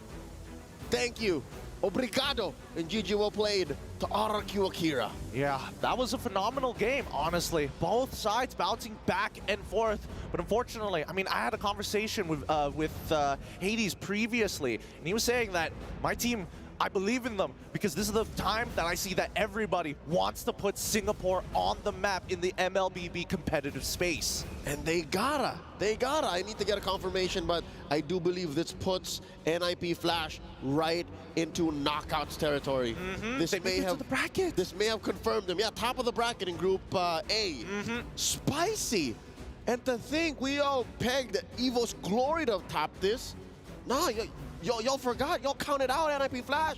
Thank you, obrigado, and GG well played to RQ Akira. Yeah, that was a phenomenal game, honestly. Both sides bouncing back and forth, but unfortunately, I mean, I had a conversation with Hades previously, and he was saying that my team, I believe in them because this is the time that I see that everybody wants to put Singapore on the map in the MLBB competitive space. And they gotta. I need to get a confirmation, but I do believe this puts NIP Flash right into knockouts territory. This may have confirmed them. Yeah, top of the bracket in Group A. Spicy. And to think we all pegged EVOS Glory to top this. Nah, y'all forgot. Y'all counted out NIP Flash.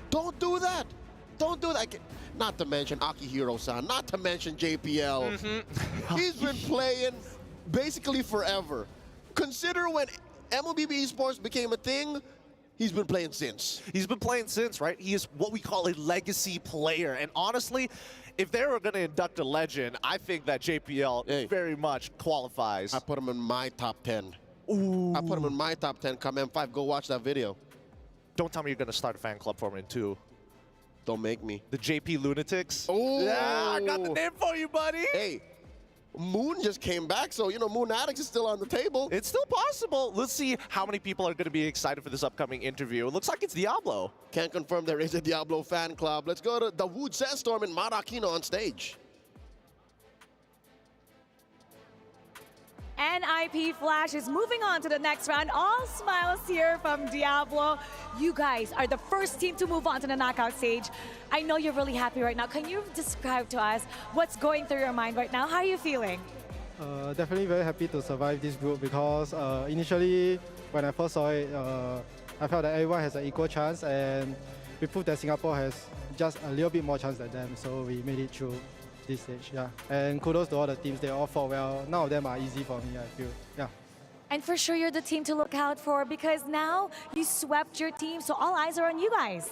Don't do that. Don't do that. Not to mention Akihiro-san. Not to mention JPL. He's been playing basically forever. Consider when MLBB Esports became a thing, he's been playing since. He's been playing since, right? He is what we call a legacy player. And honestly, if they were going to induct a legend, I think that JPL very much qualifies. I put him in my top 10. Ooh. I put him in my top 10. Come M5, go watch that video. Don't tell me you're going to start a fan club for him in 2. Don't make me. The JP Lunatics. Oh, yeah, I got the name for you, buddy. Hey, Moon just came back, so, you know, Moon Addicts is still on the table. It's still possible. Let's see how many people are going to be excited for this upcoming interview. It looks like it's Diablo. Can't confirm there is a Diablo fan club. Let's go to Dawood Sandstorm and Marakino on stage. NIP Flash is moving on to the next round. All smiles here from Diablo. You guys are the first team to move on to the knockout stage. I know you're really happy right now. Can you describe to us what's going through your mind right now? How are you feeling? Definitely very happy to survive this group because initially when I first saw it, I felt that everyone has an equal chance, and we proved that Singapore has just a little bit more chance than them, so we made it through this stage. Yeah, and kudos to all the teams. They all fought well. None of them are easy for me, I feel. Yeah. And for sure, you're the team to look out for because now you swept your team, so all eyes are on you guys.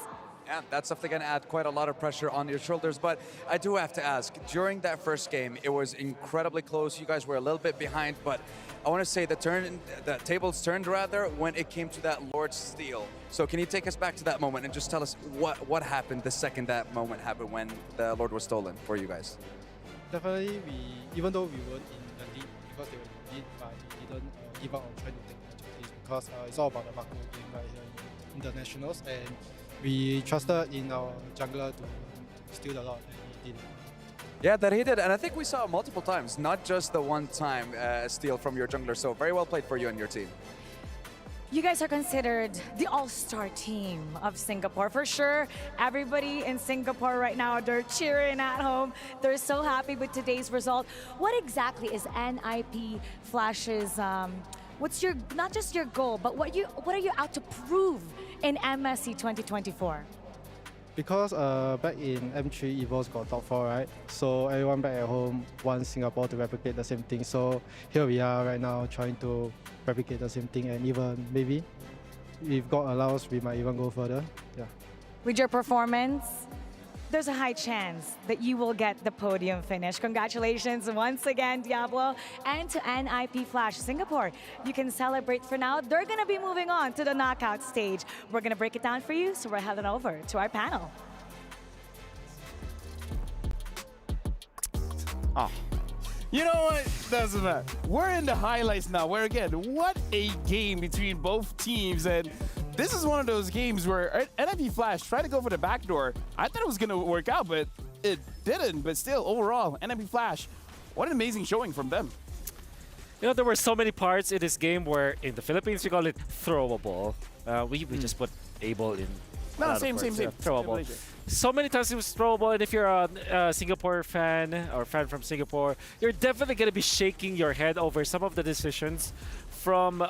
Yeah, that's definitely going to add quite a lot of pressure on your shoulders. But I do have to ask, during that first game, it was incredibly close. You guys were a little bit behind, but I want to say the tables turned rather when it came to that Lord steal. So can you take us back to that moment and just tell us what happened the second that moment happened when the Lord was stolen for you guys? Definitely, even though we weren't in the lead because they were in the lead, but we didn't give up on trying to take matches because it's all about the macro game right here in internationals, and we trusted in our jungler to steal the Lord, and he did. Yeah, that he did, and I think we saw it multiple times, not just the one time steal from your jungler, so very well played for you and your team. You guys are considered the all-star team of Singapore. For sure, everybody in Singapore right now, they're cheering at home. They're so happy with today's result. What exactly is NIP Flash's, what's your, not just your goal, but what are you out to prove in MSC 2024? Because back in M3, EVOS got top 4, right? So everyone back at home wants Singapore to replicate the same thing. So here we are right now trying to replicate the same thing, and even maybe if God allows, we might even go further. Yeah. With your performance, there's a high chance that you will get the podium finish. Congratulations once again, Diablo, and to NIP Flash Singapore. You can celebrate for now. They're going to be moving on to the knockout stage. We're going to break it down for you, so we're heading over to our panel. Oh. You know what? Doesn't matter. We're in the highlights now, where again, what a game between both teams. And this is one of those games where NIP Flash tried to go for the backdoor. I thought it was going to work out, but it didn't. But still, overall, NIP Flash, what an amazing showing from them. You know, there were so many parts in this game where in the Philippines we call it throwable. We just put able in. No, same. Yeah, throwable. So many times it was throwable, and if you're a Singapore fan or fan from Singapore, you're definitely going to be shaking your head over some of the decisions from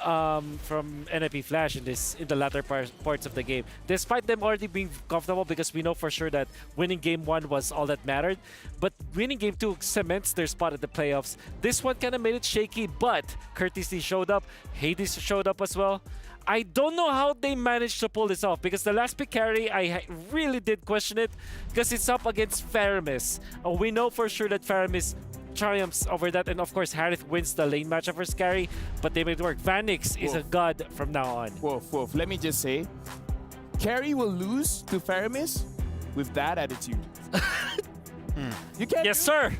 NIP Flash in the latter parts of the game. Despite them already being comfortable, because we know for sure that winning Game 1 was all that mattered, but winning Game 2 cements their spot at the playoffs. This one kind of made it shaky, but Courtesy showed up, Hades showed up as well. I don't know how they managed to pull this off, because the last pick carry, I really did question it, because it's up against Faramis. We know for sure that Faramis triumphs over that, and of course Harith wins the lane matchup for Scary, but they made it work. Vanix is a god from now on. Wolf. Let me just say, Carry will lose to Faramis with that attitude. You can't. Yes, sir.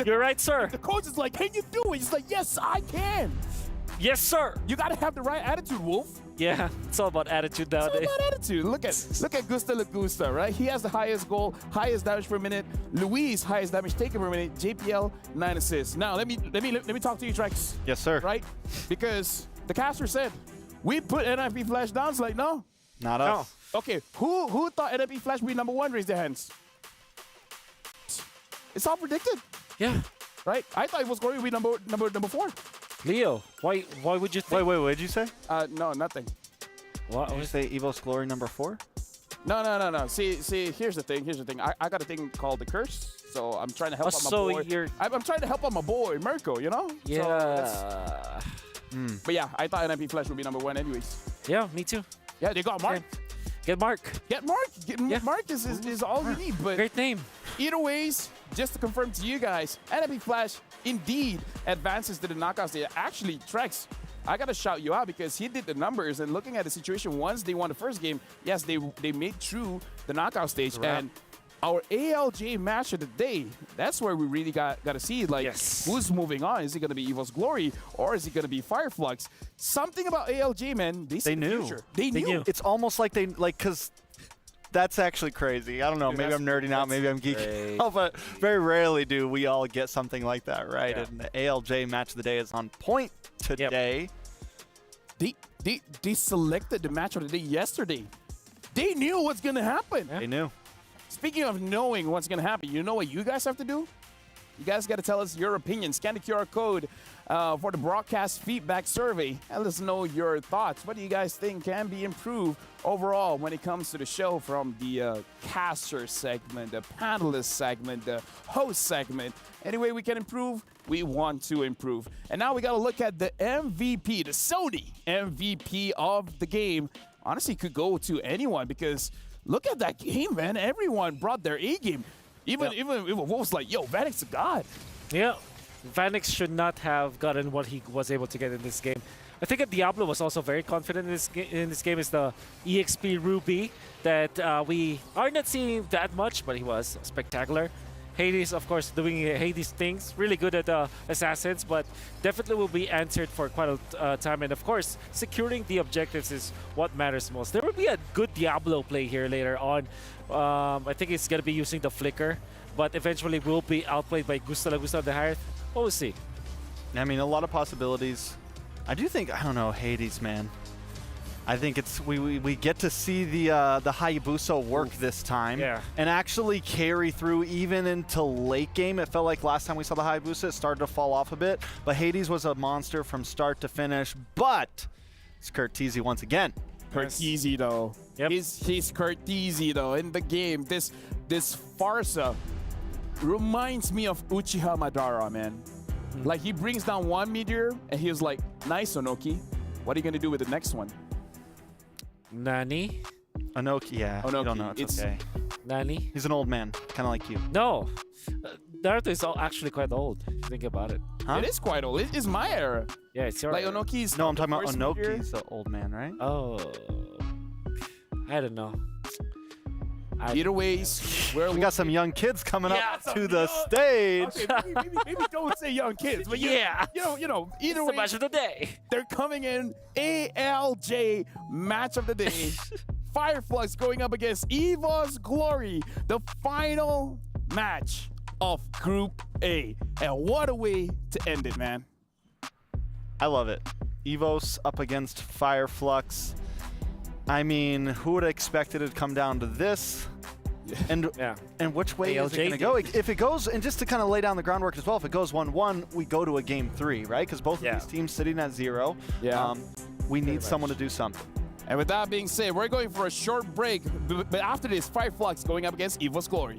You're right, sir. If the coach is like, can you do it? He's like, yes, I can. Yes, sir. You gotta have the right attitude, Wolf. Yeah, it's all about attitude nowadays. It's all about attitude. Look at Gusta Lagusta, right? He has the highest goal, highest damage per minute. Luis, highest damage taken per minute. JPL, 9 assists. Now let me talk to you, Trex. Yes, sir. Right? Because the caster said we put NIP Flash down. It's like, no, not us. Okay, who thought NIP Flash would be #1? Raise their hands. It's all predicted. Yeah. Right? I thought it was going to be number 4. Leo, why would you think? Wait, what did you say? No, nothing. What? Did you say EVOS Glory #4? No. See, here's the thing. I got a thing called the curse, so I'm trying to help out my boy. I'm trying to help out my boy, Mirko, you know? Yeah. But yeah, I thought NIP Flash would be #1 anyways. Yeah, me too. Yeah, they got Mark. Get Mark. Mark is all you need. But great name. Either ways, just to confirm to you guys, NIP Flash indeed advances to the knockout stage. Actually, Trex, I gotta shout you out because he did the numbers, and looking at the situation, once they won the first game, yes, they made through the knockout stage. And our ALJ match of the day, that's where we really got to see, like, who's moving on. Is it going to be EVOS Glory, or is it going to be Fireflux? Something about ALJ, man, they knew. The future. They knew. It's almost like because that's actually crazy. I don't know, maybe I'm nerding out, maybe I'm geeking out, but very rarely do we all get something like that, right? And the ALJ match of the day is on point today. They selected the match of the day yesterday. They knew what's going to happen. They knew. speaking of knowing what's going to happen, you know what you guys have to do? You guys got to tell us your opinion. Scan the QR code for the broadcast feedback survey and let us know your thoughts. What do you guys think can be improved overall when it comes to the show, from the caster segment, the panelist segment, the host segment? Any way we can improve, we want to improve. And now we got to look at the MVP, the Sony MVP of the game. Honestly, could go to anyone, because look at that game, man. Everyone brought their A game. Even Wolf was like, yo, Vanix a god. Yeah, Vanix should not have gotten what he was able to get in this game. I think that Diablo was also very confident in this game. Is the EXP Ruby that we are not seeing that much, but he was spectacular. Hades, of course, doing Hades things, really good at assassins, but definitely will be answered for quite a time. And of course, securing the objectives is what matters most. There will be a good Diablo play here later on. I think he's going to be using the Flicker, but eventually will be outplayed by Gusta La Gusta de Harith. We'll see. I mean, a lot of possibilities. I do think, I don't know, Hades, man. I think it's we get to see the Hayabusa work this time, and actually carry through even into late game. It felt like last time we saw the Hayabusa, it started to fall off a bit, but Hades was a monster from start to finish. But it's Curtizi once again. Curtizi though, he's Curtizi though in the game. This Farsa reminds me of Uchiha Madara, man. Like, he brings down one meteor and he was like, nice, Onoki. What are you gonna do with the next one? Nani? Onoki, yeah. Onoki. You don't know, it's okay. Nani? He's an old man, kind of like you. No. Naruto is actually quite old, if you think about it. Huh? It is quite old. It is my era. Yeah, it's your like era. Onoki's. No, I'm talking about Onoki's the old man, right? Oh. I don't know. Either ways, we got some young kids coming up to the stage. Okay, maybe don't say young kids, but you know, either way, the match of the day. They're coming in. ALJ match of the day. Fireflux going up against EVOS Glory, the final match of Group A. And what a way to end it, man. I love it. EVOS up against Fireflux. I mean, who would have expected it to come down to this? And which way is it going to go? If it goes, and just to kind of lay down the groundwork as well, if it goes 1-1, we go to a game 3, right? Because both of these teams sitting at 0. We need someone to do something. And with that being said, we're going for a short break. But after this, Fireflux going up against EVOS Glory.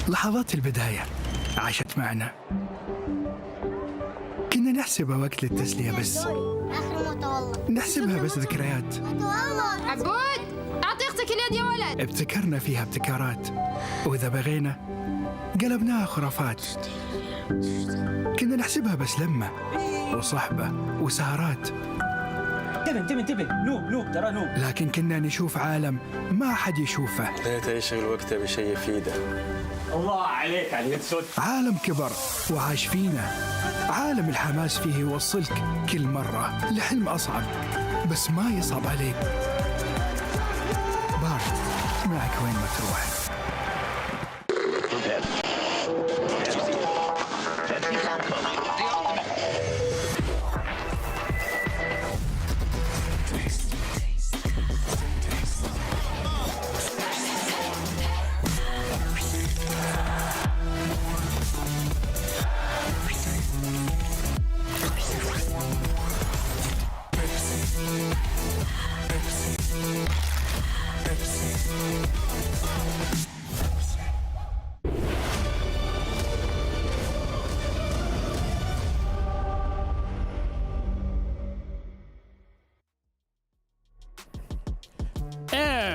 لحظات البداية عاشت معنا. كنا نحسبها وقت للتسلية بس. نحسبها بس ذكريات. عبود أعطي أختك اليد يا ولد. ابتكرنا فيها ابتكارات، وإذا بغينا قلبناها خرافات. كنا نحسبها بس لمة وصحبة وسهرات. انتبه نوب ترى نوب. لكن كنا نشوف عالم ما حد يشوفه. لا تشغل وقته بشيء يفيده. الله عليك على اليد سود. عالم كبر وعاش فينا. عالم الحماس فيه يوصلك كل مرة لحلم أصعب، بس ما يصعب عليك. بارد معك وين ما تروح.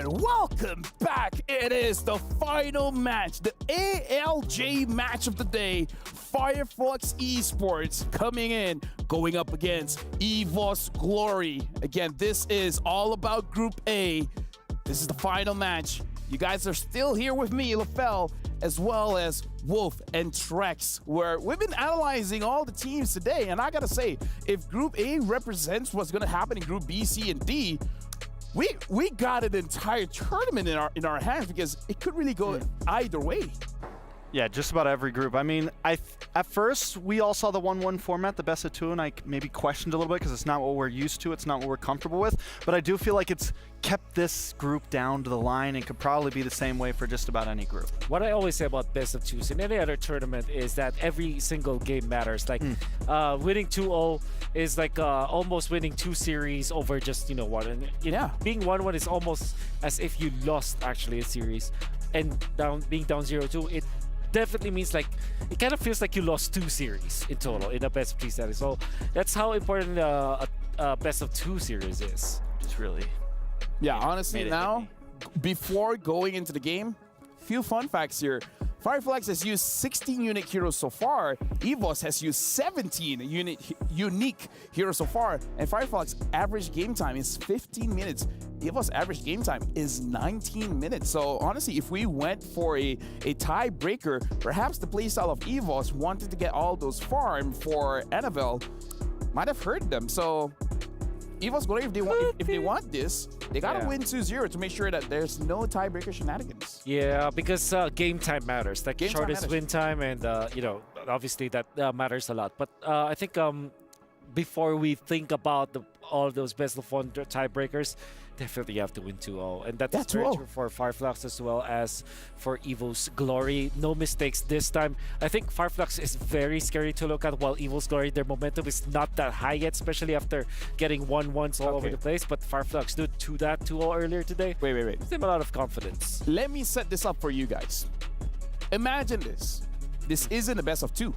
And welcome back. It is the final match, the ALJ match of the day. Fireflux Esports coming in, going up against EVOS Glory. Again, this is all about Group A. This is the final match. You guys are still here with me, LaFell, as well as Wolf and Trex, where we've been analyzing all the teams today. And I gotta say, if Group A represents what's gonna happen in Group B, C, and D, we got an entire tournament in our hands, because it could really go either way. Yeah, just about every group. I mean, at first, we all saw the 1-1 format, the best of two, and I maybe questioned a little bit because it's not what we're used to. It's not what we're comfortable with. But I do feel like it's kept this group down to the line and could probably be the same way for just about any group. What I always say about best of twos in any other tournament is that every single game matters. Like winning 2-0 is like almost winning 2 series over just, one. And being 1-1 is almost as if you lost actually a series. And being down 0-2, it definitely means like it kind of feels like you lost 2 series in total in a best of 3 series. So that's how important a best of 2 series is. It's really honestly now, before going into the game, few fun facts here. Fireflux has used 16 unique heroes so far. EVOS has used 17 unique heroes so far. And Fireflux average game time is 15 minutes. EVOS average game time is 19 minutes. So honestly, if we went for a tiebreaker, perhaps the playstyle of EVOS wanted to get all those farm for Annabelle might have hurt them. So EVOS Glory, if they want this, they gotta win 2-0 to make sure that there's no tiebreaker shenanigans. Yeah, because game time matters. Like shortest win time, and obviously that matters a lot. But I think before we think about all those best of 1 tiebreakers, definitely you have to win 2-0. And that's very true for Fireflux as well as for EVOS Glory. No mistakes this time. I think Fireflux is very scary to look at, while EVOS Glory, their momentum is not that high yet, especially after getting 1-1s all over the place. But Fireflux did 2-0 earlier today. Wait. Gives them a lot of confidence. Let me set this up for you guys. Imagine this. This isn't a best of 2.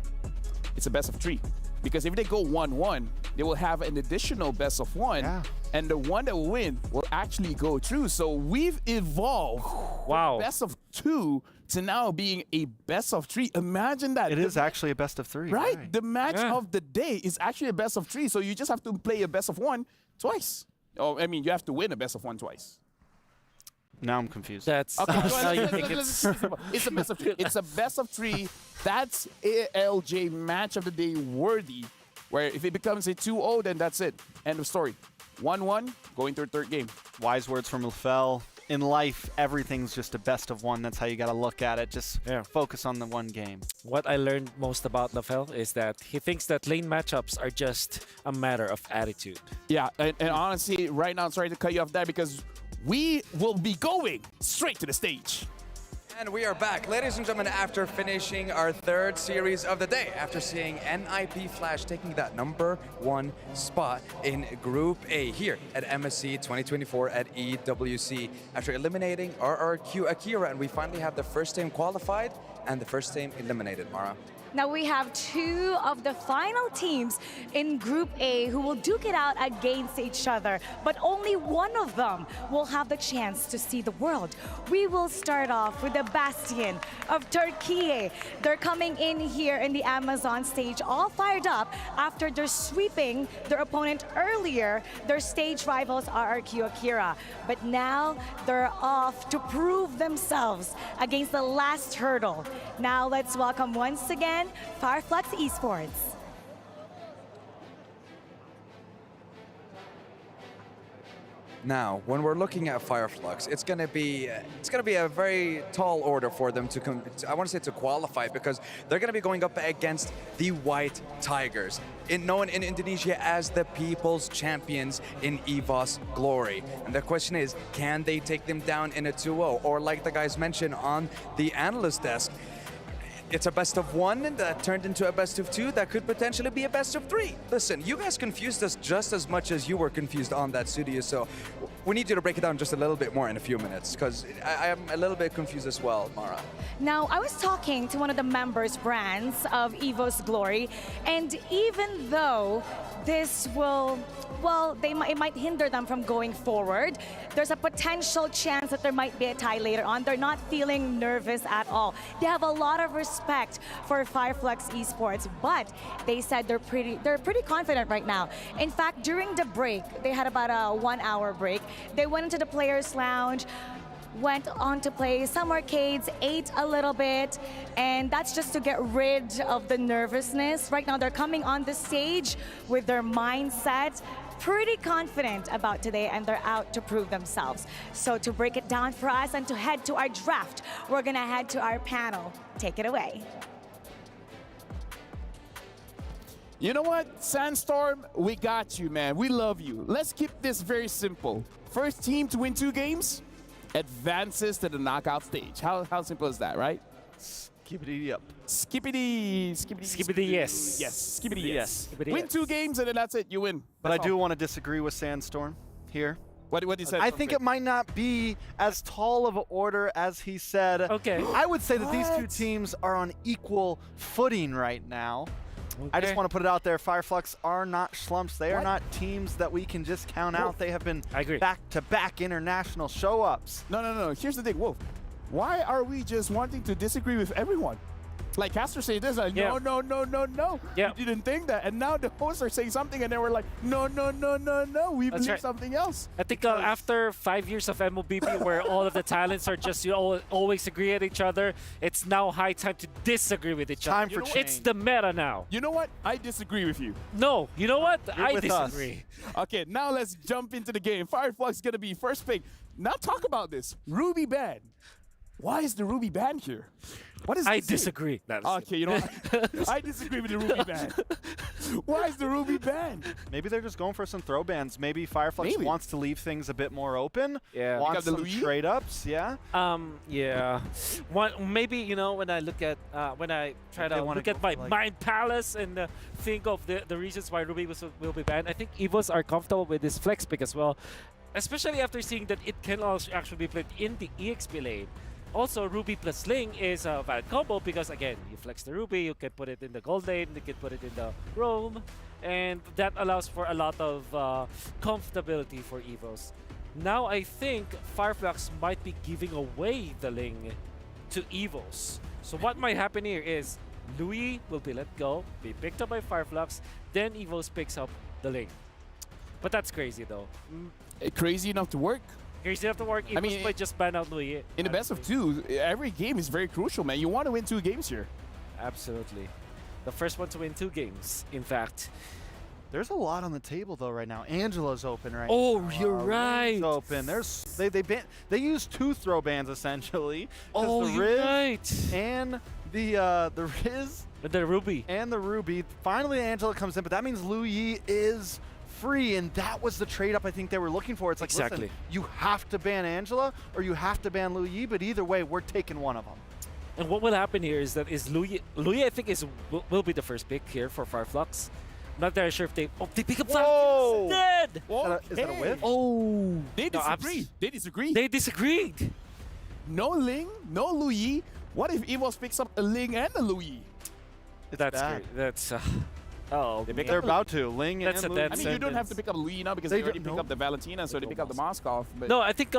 It's a best of 3. Because if they go 1-1, they will have an additional best of 1. Yeah. And the one that will win will actually go through. So we've evolved from best of 2 to now being a best of 3. Imagine that. It is actually a best of 3. Right? The match of the day is actually a best of 3. So you just have to play a best of 1 twice. Oh, I mean, you have to win a best of 1 twice. Now I'm confused. That's okay. It's a best of 3. It's a best of 3. That's ALJ match of the day worthy. Where if it becomes a 2-0, then that's it. End of story. 1-1, going to a 3rd game. Wise words from LaFell. In life, everything's just a best of 1. That's how you got to look at it. Just focus on the one game. What I learned most about LaFell is that he thinks that lane matchups are just a matter of attitude. Yeah, and honestly, right now, I'm sorry to cut you off there, because we will be going straight to the stage. And we are back, ladies and gentlemen, after finishing our 3rd series of the day, after seeing NIP Flash taking that #1 spot in Group A here at MSC 2024 at EWC, after eliminating RRQ Akira, and we finally have the first team qualified and the first team eliminated, Mara. Now we have 2 of the final teams in Group A who will duke it out against each other, but only one of them will have the chance to see the world. We will start off with the Bastion of Turkey. They're coming in here in the Amazon stage all fired up after they're sweeping their opponent earlier, their stage rivals RRQ Akira. But now they're off to prove themselves against the last hurdle. Now let's welcome once again Fireflux Esports. Now, when we're looking at Fireflux, it's gonna be a very tall order for them to to qualify, because they're gonna be going up against the White Tigers, known in Indonesia as the People's Champions in EVOS Glory. And the question is, can they take them down in a 2-0, or like the guys mentioned on the analyst desk, it's a best of 1 that turned into a best of 2 that could potentially be a best of 3. Listen, you guys confused us just as much as you were confused on that studio, so we need you to break it down just a little bit more in a few minutes, because I am a little bit confused as well, Mara. Now, I was talking to one of the members brands of EVOS Glory, and even though this will, well, it might hinder them from going forward, there's a potential chance that there might be a tie later on. They're not feeling nervous at all. They have a lot of respect for Fireflux Esports, but they said they're pretty confident right now. In fact, during the break, they had about a 1-hour break. They went into the players' lounge, went on to play some arcades, ate a little bit, and that's just to get rid of the nervousness. Right now, they're coming on the stage with their mindset pretty confident about today, and they're out to prove themselves. So to break it down for us and to head to our draft, we're gonna head to our panel. Take it away. You know what, Sandstorm, we got you, man. We love you. Let's keep this very simple. First team to win 2 games advances to the knockout stage. How simple is that, right? Skippity up. Skippity yes. Yes, skippity yes. Win 2 games and then that's it, you win. But I do want to disagree with Sandstorm here. What did he say? I think it might not be as tall of an order as he said. Okay. I would say that these 2 teams are on equal footing right now. Okay. I just want to put it out there, Fireflux are not schlumps. They are not teams that we can just count out. They have been back-to-back international show-ups. No. Here's the thing, Wolf. Why are we just wanting to disagree with everyone? Like Castor said this, like, no. Yeah. We didn't think that. And now the hosts are saying something and then we're like, no. We believe something else. I think after 5 years of MLBB where all of the talents are just always agree at each other, it's now high time to disagree with each other. Time for change. It's the meta now. You know what? I disagree with you. No, you know what? You're I with disagree. Okay, now let's jump into the game. Fireflux is going to be first pick. Now talk about this. Ruby ban. Why is the Ruby ban here? What is I disagree. Okay, you know what? I disagree with the Ruby ban. Why is the Ruby ban? Maybe they're just going for some throw bans. Maybe Fireflux wants to leave things a bit more open. Yeah. Wants some trade ups. Yeah. Yeah. Maybe, you know, when I look at when I try to look at my mind palace and think of the reasons why Ruby will be banned, I think EVOS are comfortable with this flex pick as well, especially after seeing that it can also actually be played in the EXP lane. Also, Ruby plus Ling is a valid combo because, again, you flex the Ruby, you can put it in the gold lane, you can put it in the roam, and that allows for a lot of comfortability for EVOS. Now, I think Fireflux might be giving away the Ling to EVOS. So what might happen here is Louis will be let go, be picked up by Fireflux, then EVOS picks up the Ling. But that's crazy, though. Crazy enough to work? Crazy enough to work. I mean, might just ban out Louis. In the best of 2, every game is very crucial, man. You want to win 2 games here. Absolutely. The first one to win 2 games, in fact. There's a lot on the table though right now. Angela's open right now. Oh, you're right. Open. They use 2 throw bans essentially. Oh, the you're Riz right. And the Riz. The Ruby. And the Ruby. Finally, Angela comes in, but that means Louis is free, and that was the trade-up I think they were looking for. It's like, listen, you have to ban Angela or you have to ban Louis, but either way, we're taking one of them. And what will happen here is that Louis I think will be the first pick here for Fireflux. I'm not very sure if they pick up Fireflux instead. Is that a whiff? Oh, they disagreed. They disagreed. No Ling, no Louis. What if EVOS picks up a Ling and a Louis? That's great. That's they're about to. Ling and Louis. I mean, you don't have to pick up Louis now because they already picked up the Valentina, so they pick up the Moskov. But no, I think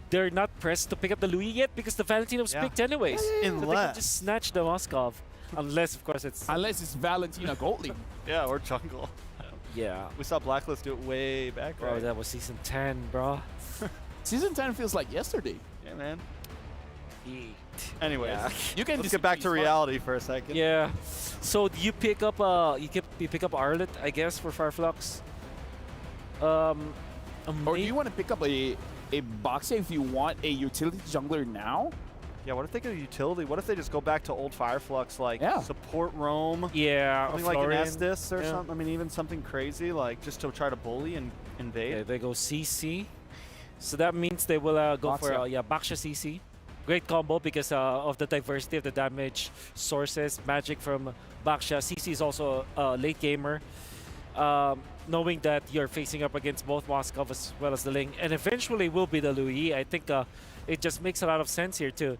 they're not pressed to pick up the Louis yet because the Valentina was picked anyways. So they can just snatch the Moskov, unless of course it's Valentina Goldling. Yeah, or Jungle. Yeah. We saw Blacklist do it way back. Bro, right? that was season 10, bro. Season 10 feels like yesterday. Yeah, man. Anyways, let's get back to reality for a second. Yeah. So you pick up you pick up Arlet, I guess, for Fireflux. Or do you want to pick up a Boxer if you want a utility jungler now? Yeah, what if they get a utility? What if they just go back to old Fireflux, like support roam? Yeah, something like an Estus or something. I mean, even something crazy, like just to try to bully and invade. Yeah, they go CC. So that means they will go for Baksha CC. Great combo because of the diversity of the damage sources. Magic from Baksha. CC is also a late gamer. knowing that you're facing up against both Moskov as well as the Ling, and eventually will be the Louis. I think it just makes a lot of sense here to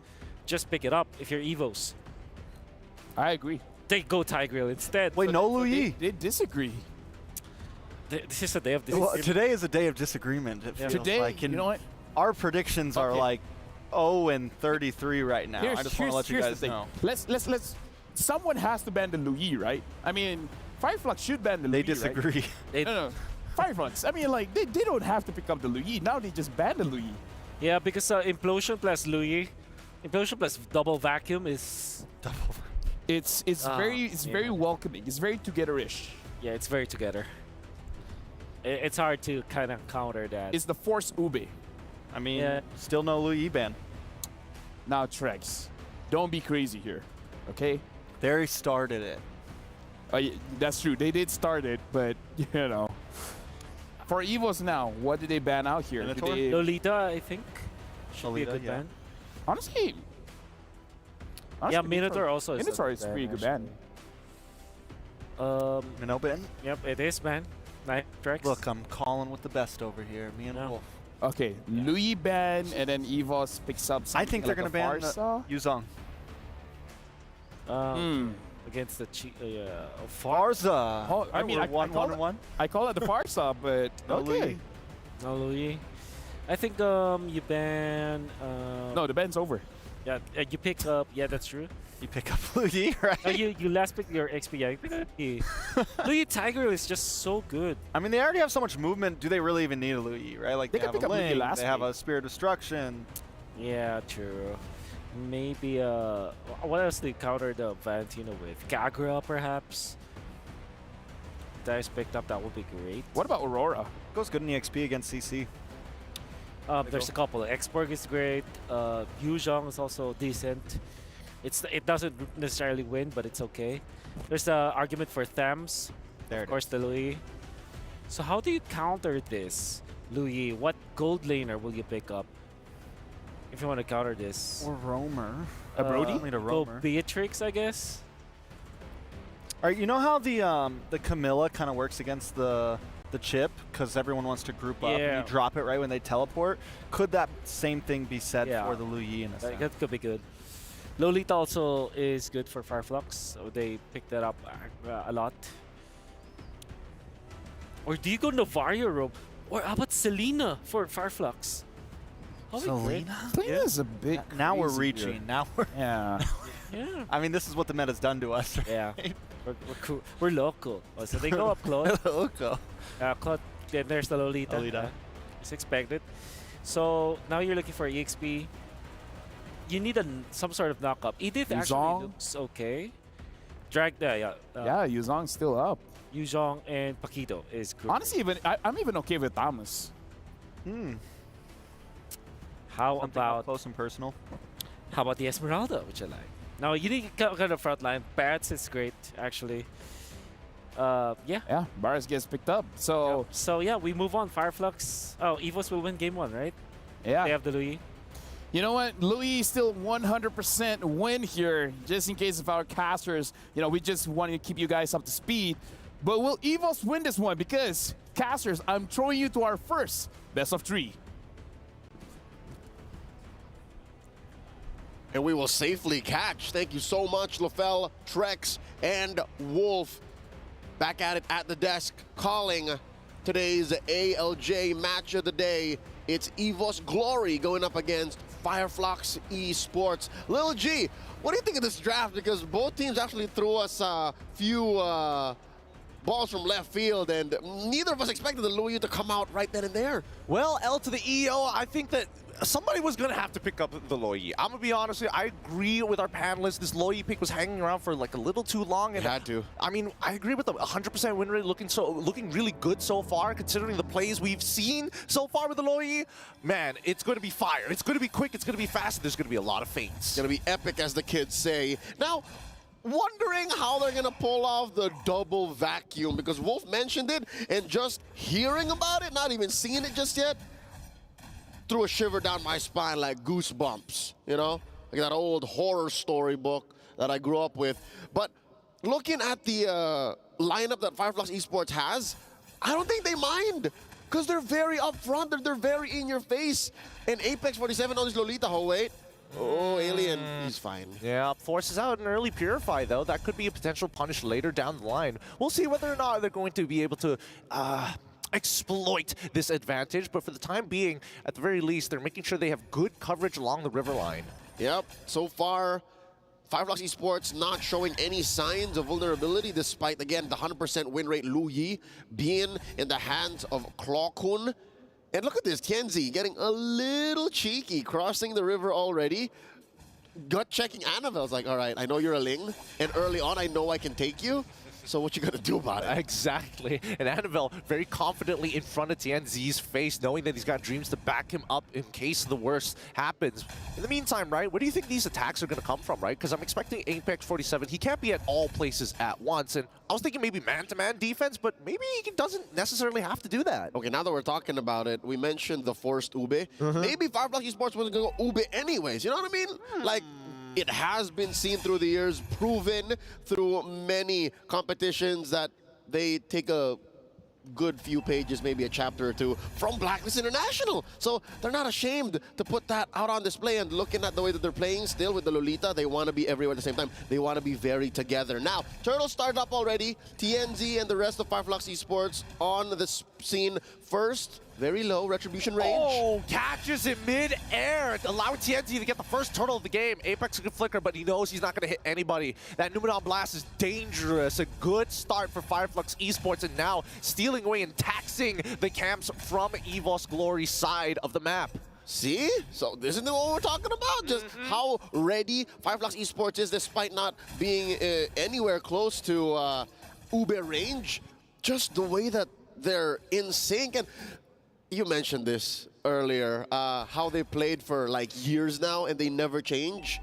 just pick it up if you're EVOS. I agree. They go Tigreal instead. Wait, no Louis? They disagree. This is a day of disagreement. Well, today is a day of disagreement. It feels Today, like. you know what? Our predictions are like 0-33 right now. I just want to let you guys know. Let's. Someone has to ban the Louis, right? I mean, Fireflux should ban the Louis. They disagree. Right? No. Fireflux. I mean, like they don't have to pick up the Louis. Now they just ban the Louis. Yeah, because Implosion plus Louis, Implosion plus double vacuum is double. It's very welcoming. It's very together-ish. Yeah, it's very together. It's hard to kind of counter that. It's the Force Ube. I mean, still no Louis ban. Now, Trex, don't be crazy here, okay? They started it. Yeah, that's true. They did start it, but, you know. For EVOS now, what did they ban out here? Lolita, I think. Should be a good ban. Honestly, yeah, Minotaur also is Minotaur is a pretty good ban. Minnow ban? Yep, it is ban. Trex. Look, I'm calling with the best over here. Me and Wolf. Okay, Louis ban, and then EVOS picks up I think they're going to ban Yuzong. Against the Farza. Oh, I mean, I call it the Farsa, but okay. No Louis. I think you ban. No, the ban's over. Yeah, you pick up. Yeah, that's true. You pick up Louis, right? You last pick your XP. Yeah, you pick up Louis. Louis Tiger is just so good. I mean, they already have so much movement. Do they really even need a Louis, right? Like they have can pick a up Louis Ling, last they have a Spirit of Destruction. Yeah, true. Maybe what else do you counter the Valentino with? Kagura, perhaps. Dice picked up. That would be great. What about Aurora? Goes good in EXP against CC. There's a couple. Exborg is great. Yuzhong is also decent. It doesn't necessarily win, but it's okay. There's the argument for Thams. There of course, the Louis. So how do you counter this, Louis? What gold laner will you pick up if you want to counter this? Or Roamer. A Brody? Go Beatrix, I guess. All right, you know how the Camilla kind of works against the chip because everyone wants to group up and you drop it right when they teleport? Could that same thing be said for the Louis in a sense? That could be good. Lolita also is good for Fireflux, so they picked that up a lot. Or do you go Novario Robe? Or how about Selena for Fireflux? Selena? Selena is a bit Now we're reaching. Here. Now we're... Yeah. Yeah. I mean, this is what the meta's done to us, right? Yeah. We're cool. We're local. Oh, so they go up Claude. Local. Claude, then there's the Lolita. Lolita. It's expected. So now you're looking for EXP. You need some sort of knockup. Edith actually looks okay. Yeah, Yuzong's still up. Yuzong and Paquito is good. Honestly, I'm even okay with Thomas. How about close and personal? How about the Esmeralda, which I like? Now you need kind of front line. Barretts is great, actually. Yeah, Barretts gets picked up. So yeah, we move on. Fireflux. Oh, EVOS will win game 1, right? Yeah. They have the Louis. You know what? Louis still 100% win here, just in case of our casters. You know, we just want to keep you guys up to speed. But will EVOS win this one? Because, casters, I'm throwing you to our first best of 3. And we will safely catch. Thank you so much, LaFell, Trex, and Wolf. Back at it at the desk, calling today's ALJ match of the day. It's EVOS Glory going up against Fireflux Esports. Lil G, what do you think of this draft? Because both teams actually threw us a few balls from left field, and neither of us expected the Louis to come out right then and there. Well, L to the EO, I think that somebody was going to have to pick up the Loyi. I'm going to be honest with you, I agree with our panelists. This Loyi pick was hanging around for like a little too long. And it had to. I mean, I agree with them. 100% win rate looking really good so far, considering the plays we've seen so far with the Loyi. Man, it's going to be fire. It's going to be quick. It's going to be fast. And there's going to be a lot of feints. It's going to be epic, as the kids say. Now, wondering how they're going to pull off the double vacuum, because Wolf mentioned it, and just hearing about it, not even seeing it just yet, threw a shiver down my spine like goosebumps, you know? Like that old horror storybook that I grew up with. But looking at the lineup that Fireflux Esports has, I don't think they mind. Because they're very upfront, they're very in your face. And Apex 47 on this Lolita, oh wait. Oh, Alien, he's fine. Yeah, forces out an early Purify, though. That could be a potential punish later down the line. We'll see whether or not they're going to be able to exploit this advantage. But for the time being, at the very least, they're making sure they have good coverage along the river line. Yep, so far, Fireflux Esports not showing any signs of vulnerability despite, again, the 100% win rate Lu Yi being in the hands of Claw Kun. And look at this, Tianzi getting a little cheeky, crossing the river already. Gut checking Annabelle's like, all right, I know you're a Ling, and early on I know I can take you. So what you gonna do about it? Exactly. And Annabelle very confidently in front of Tianzi's face, knowing that he's got dreams to back him up in case the worst happens. In the meantime, right, where do you think these attacks are gonna come from, right? Because I'm expecting Apex 47, he can't be at all places at once. And I was thinking maybe man-to-man defense, but maybe he doesn't necessarily have to do that. Okay, now that we're talking about it, we mentioned the forced Ube. Maybe Fireflux Esports was gonna go Ube anyways, you know what I mean? Like, it has been seen through the years, proven through many competitions that they take a good few pages, maybe a chapter or two, from Blacklist International. So they're not ashamed to put that out on display, and looking at the way that they're playing still with the Lolita, they want to be everywhere at the same time. They want to be very together. Now, Turtles started up already. TNZ and the rest of Fireflux Esports on the scene first. Very low retribution range. Oh, catches in mid-air, allowing TNT to get the first turtle of the game. Apex can flicker, but he knows he's not going to hit anybody. That Numenon Blast is dangerous. A good start for Fireflux Esports, and now stealing away and taxing the camps from EVOS Glory's side of the map. See? So isn't that what we're talking about? Just how ready Fireflux Esports is despite not being anywhere close to Ube range. Just the way that they're in sync. And you mentioned this earlier, how they played for like years now and they never change.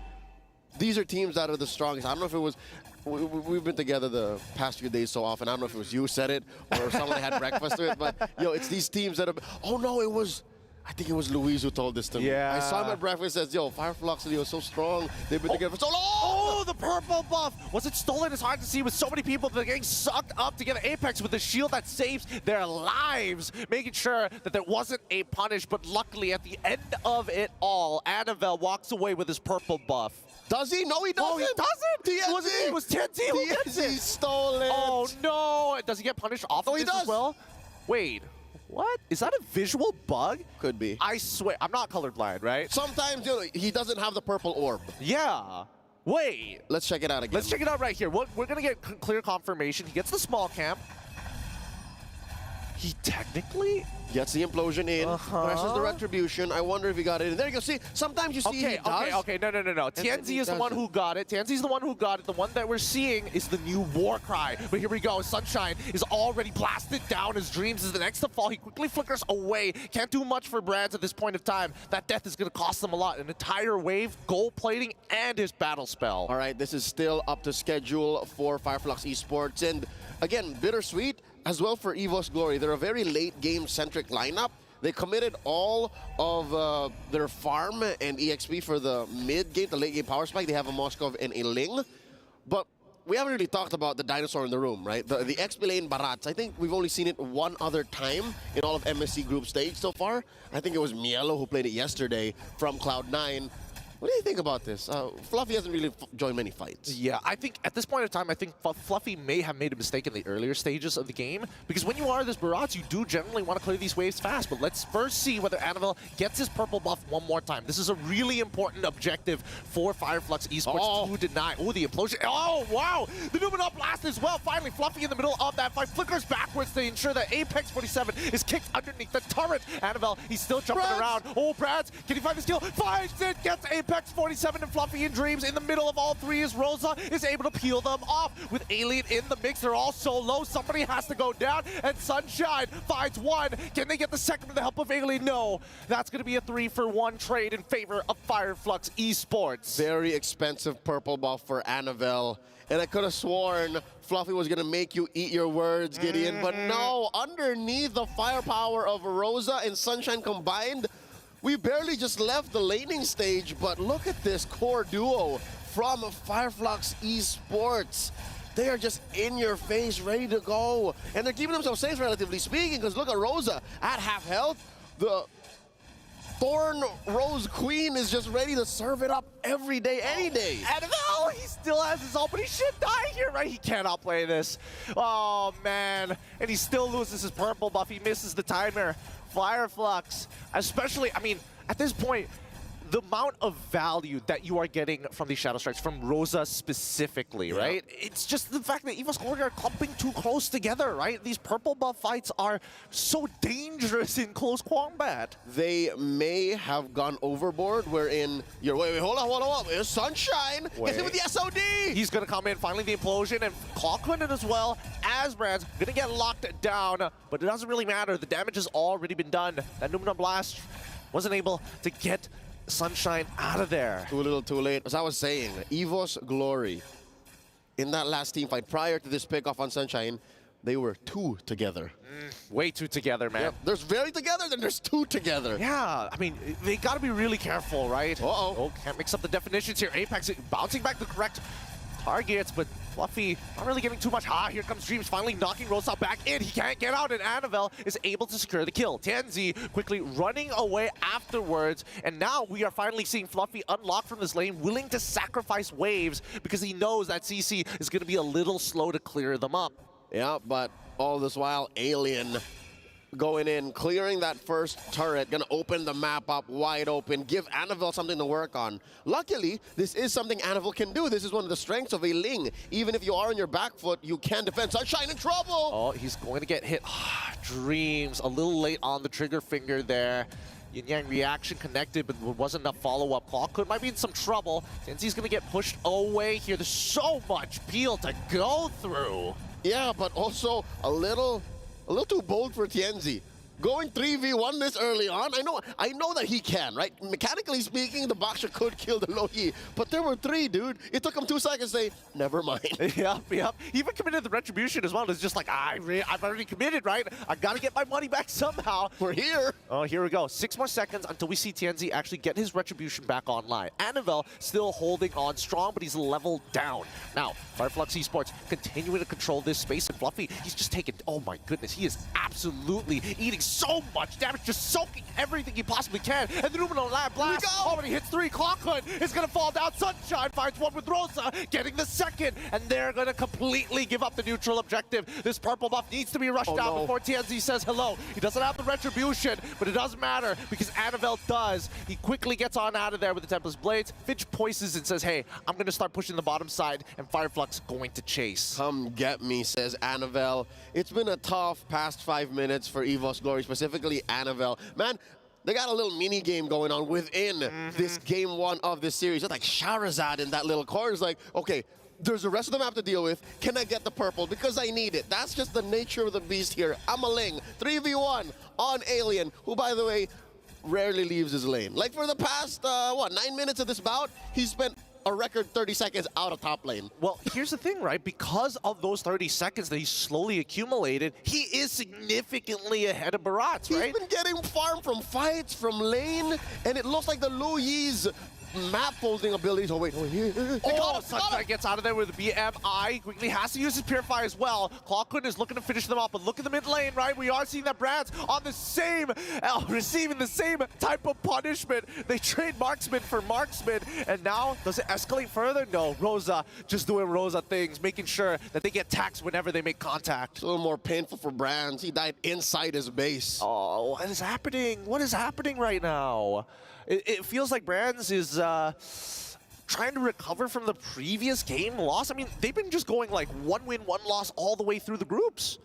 These are teams that are the strongest. I don't know if it was, we've been together the past few days so often. I don't know if it was you said it or someone had breakfast with it, but yo, it's these teams that are, oh no, it was, I think it was Luis who told this to me. Yeah. I saw him at breakfast and says, yo, Fireflux and he was so strong. They've been together for so long. Oh, the purple buff. Was it stolen? It's hard to see with so many people that are getting sucked up together. Apex with the shield that saves their lives, making sure that there wasn't a punish. But luckily, at the end of it all, Annabelle walks away with his purple buff. Does he? No, he doesn't. Oh, he doesn't? It was TNT who gets it. He stole it. Oh, no. Does he get punished off of this as well? Wait. What? Is that a visual bug? Could be. I swear. I'm not colorblind, right? Sometimes, you know, he doesn't have the purple orb. Yeah. Wait. Let's check it out again. Let's check it out right here. We're going to get clear confirmation. He gets the small camp. He technically gets the implosion in, presses the retribution. I wonder if he got it in. There you go. See, sometimes you see he does. Okay. No. Tianzi is the one who got it. Tianzi's the one who got it. The one that we're seeing is the new war cry. But here we go. Sunshine is already blasted down. His dreams is the next to fall. He quickly flickers away. Can't do much for Brands at this point of time. That death is going to cost them a lot. An entire wave, gold plating, and his battle spell. All right, this is still up to schedule for Fireflux Esports. And again, bittersweet as well for EVOS Glory. They're a very late game-centric lineup. They committed all of their farm and EXP for the mid-game, the late-game power spike. They have a Moskov and a Ling. But we haven't really talked about the dinosaur in the room, right? The XP lane Barats. I think we've only seen it one other time in all of MSC Group Stage so far. I think it was Mielo who played it yesterday from Cloud9. What do you think about this? Fluffy hasn't really joined many fights. Yeah, I think at this point in time, I think Fluffy may have made a mistake in the earlier stages of the game, because when you are this Barats, you do generally want to clear these waves fast. But let's first see whether Annabelle gets his purple buff one more time. This is a really important objective for Fireflux Esports to deny. Oh, the implosion. Oh, wow. The Numenon Blast as well. Finally, Fluffy in the middle of that fight flickers backwards to ensure that Apex 47 is kicked underneath the turret. Annabelle, he's still jumping around. Oh, Brads, can he find the steal? Finds it, gets Apex 47 and Fluffy in dreams. In the middle of all three is Rosa, is able to peel them off. With Alien in the mix, they're all so low. Somebody has to go down, and Sunshine finds one. Can they get the second with the help of Alien? No. That's going to be a 3-for-1 trade in favor of Fireflux Esports. Very expensive purple buff for Annabelle. And I could have sworn Fluffy was going to make you eat your words, Gideon. But no, underneath the firepower of Rosa and Sunshine combined, we barely just left the laning stage, but look at this core duo from Fireflux Esports. they are just in your face, ready to go. And they're keeping themselves safe, relatively speaking, because look at Rosa at half health. The Thorn Rose Queen is just ready to serve it up every day, any day. Annabelle, he still has his ult, but he should die here, right? He cannot play this. Oh, man. And he still loses his purple buff. He misses the timer. Fireflux, especially, I mean, at this point, the amount of value that you are getting from these Shadow Strikes, from Rosa specifically, right? It's just the fact that EVOS Glory are clumping too close together, right? These purple buff fights are so dangerous in close combat. They may have gone overboard wherein you're, wait, hold on. It's Sunshine. Is it with the SOD? He's gonna come in, finally the implosion, and Clockland as well as Brand's gonna get locked down, but it doesn't really matter. The damage has already been done. That Numina Blast wasn't able to get Sunshine out of there. Too little, too late. As I was saying, EVOS Glory, in that last team fight prior to this pick-off on Sunshine, they were two together. Way two together, man. Yep. There's very together, then there's two together. Yeah, I mean, they gotta be really careful, right? Uh-oh. Oh, can't mix up the definitions here. Apex bouncing back the correct targets, but Fluffy not really getting too much. Here comes Dreams, finally knocking Rosa back in. He can't get out, and Annabelle is able to secure the kill. Tianzi quickly running away afterwards, and now we are finally seeing Fluffy unlock from this lane, willing to sacrifice waves because he knows that CC is going to be a little slow to clear them up. Yeah, but all this while, Alien going in, clearing that first turret, gonna open the map up wide open, give Annabelle something to work on. Luckily, this is something Annabelle can do. This is one of the strengths of a Ling. Even if you are on your back foot, you can defend. Sunshine in trouble! Oh, he's going to get hit. Dreams, a little late on the trigger finger there. Yin Yang reaction connected, but wasn't enough follow-up. Clockwood might be in some trouble. Tenzi's gonna get pushed away here. There's so much peel to go through. Yeah, but also a little too bold for Tianzi. Going 3v1 this early on, I know that he can, right? Mechanically speaking, the Boxer could kill the Lohi, but there were three, dude. It took him 2 seconds to say, never mind. Yep. He even committed the retribution as well. It's just like, I've already committed, right? I gotta get my money back somehow. We're here. Oh, here we go. 6 more seconds until we see Tianzi actually get his retribution back online. Annabelle still holding on strong, but he's leveled down. Now, Fireflux Esports continuing to control this space, and Fluffy, he's just taking, oh my goodness, he is absolutely eating so much damage, just soaking everything he possibly can. And the Numina Blast already hits 3. Clockhood is going to fall down. Sunshine finds one with Rosa, getting the second. And they're going to completely give up the neutral objective. This purple buff needs to be rushed out before TNZ says hello. He doesn't have the retribution, but it doesn't matter because Annabelle does. He quickly gets on out of there with the Tempest Blades. Finch poises and says, hey, I'm going to start pushing the bottom side, and Fireflux going to chase. Come get me, says Annabelle. It's been a tough past 5 minutes for EVOS Glory, specifically Annabelle. Man, they got a little mini game going on within this game 1 of this series. It's like Shahrazad in that little corner. It's like, okay, there's the rest of them I have to deal with. Can I get the purple? Because I need it. That's just the nature of the beast here. I'm a Ling. 3v1 on Alien, who, by the way, rarely leaves his lane. Like for the past, 9 minutes of this bout, he spent a record 30 seconds out of top lane. Well, here's the thing, right? Because of those 30 seconds that he slowly accumulated, he is significantly ahead of Barat, right? He's been getting farmed from fights, from lane, and it looks like the Lu Yi's map folding abilities. Oh, wait. Sunshine gets out of there with the BMI. Quickly has to use his Purify as well. Clockwood is looking to finish them off, but look at the mid lane, right? We are seeing that Brad's on the same, receiving the same type of punishment. They trade marksman for marksman, and now, does it escalate further? No, Rosa just doing Rosa things, making sure that they get taxed whenever they make contact. It's a little more painful for Brands. He died inside his base. Oh, what is happening? What is happening right now? It feels like Brands is trying to recover from the previous game loss. I mean, they've been just going like 1 win, 1 loss all the way through the groups.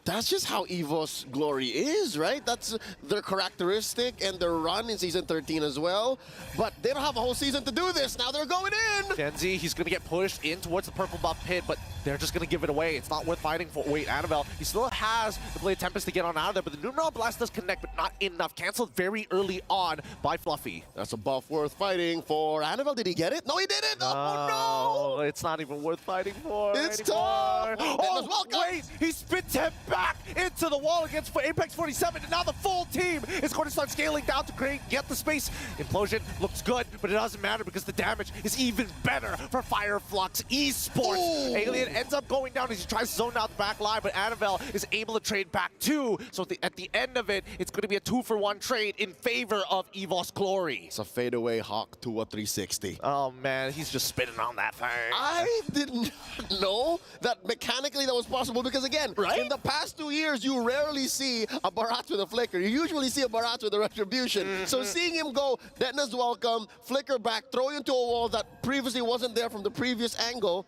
That's just how EVOS Glory is, right? That's their characteristic and their run in Season 13 as well. But they don't have a whole season to do this. Now they're going in! Genzi, he's going to get pushed in towards the purple buff pit, but they're just going to give it away. It's not worth fighting for. Wait, Annabelle, he still has the Blade Tempest to get on out of there, but the Numina Blast does connect, but not enough. Canceled very early on by Fluffy. That's a buff worth fighting for. Annabelle, did he get it? No, he didn't! Oh, no! It's not even worth fighting for It's anymore. tough! Oh, wait! He spits him back into the wall against Apex 47, and now the full team is going to start scaling down to get the space. Implosion looks good, but it doesn't matter because the damage is even better for Fireflux Esports. Alien ends up going down as he tries to zone out the back line, but Annabelle is able to trade back 2. So at the end of it, it's going to be a 2-for-1 trade in favor of EVOS Glory. It's a fadeaway Hawk to a 360. Oh man, he's just spinning on that thing. I didn't know that mechanically that was possible because again, in the past 2 years, you rarely see a Barat with a flicker. You usually see a Barat with a retribution. So seeing him go, Detna's welcome, flicker back, throw you into a wall that previously wasn't there from the previous angle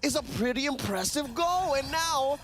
is a pretty impressive goal. And now,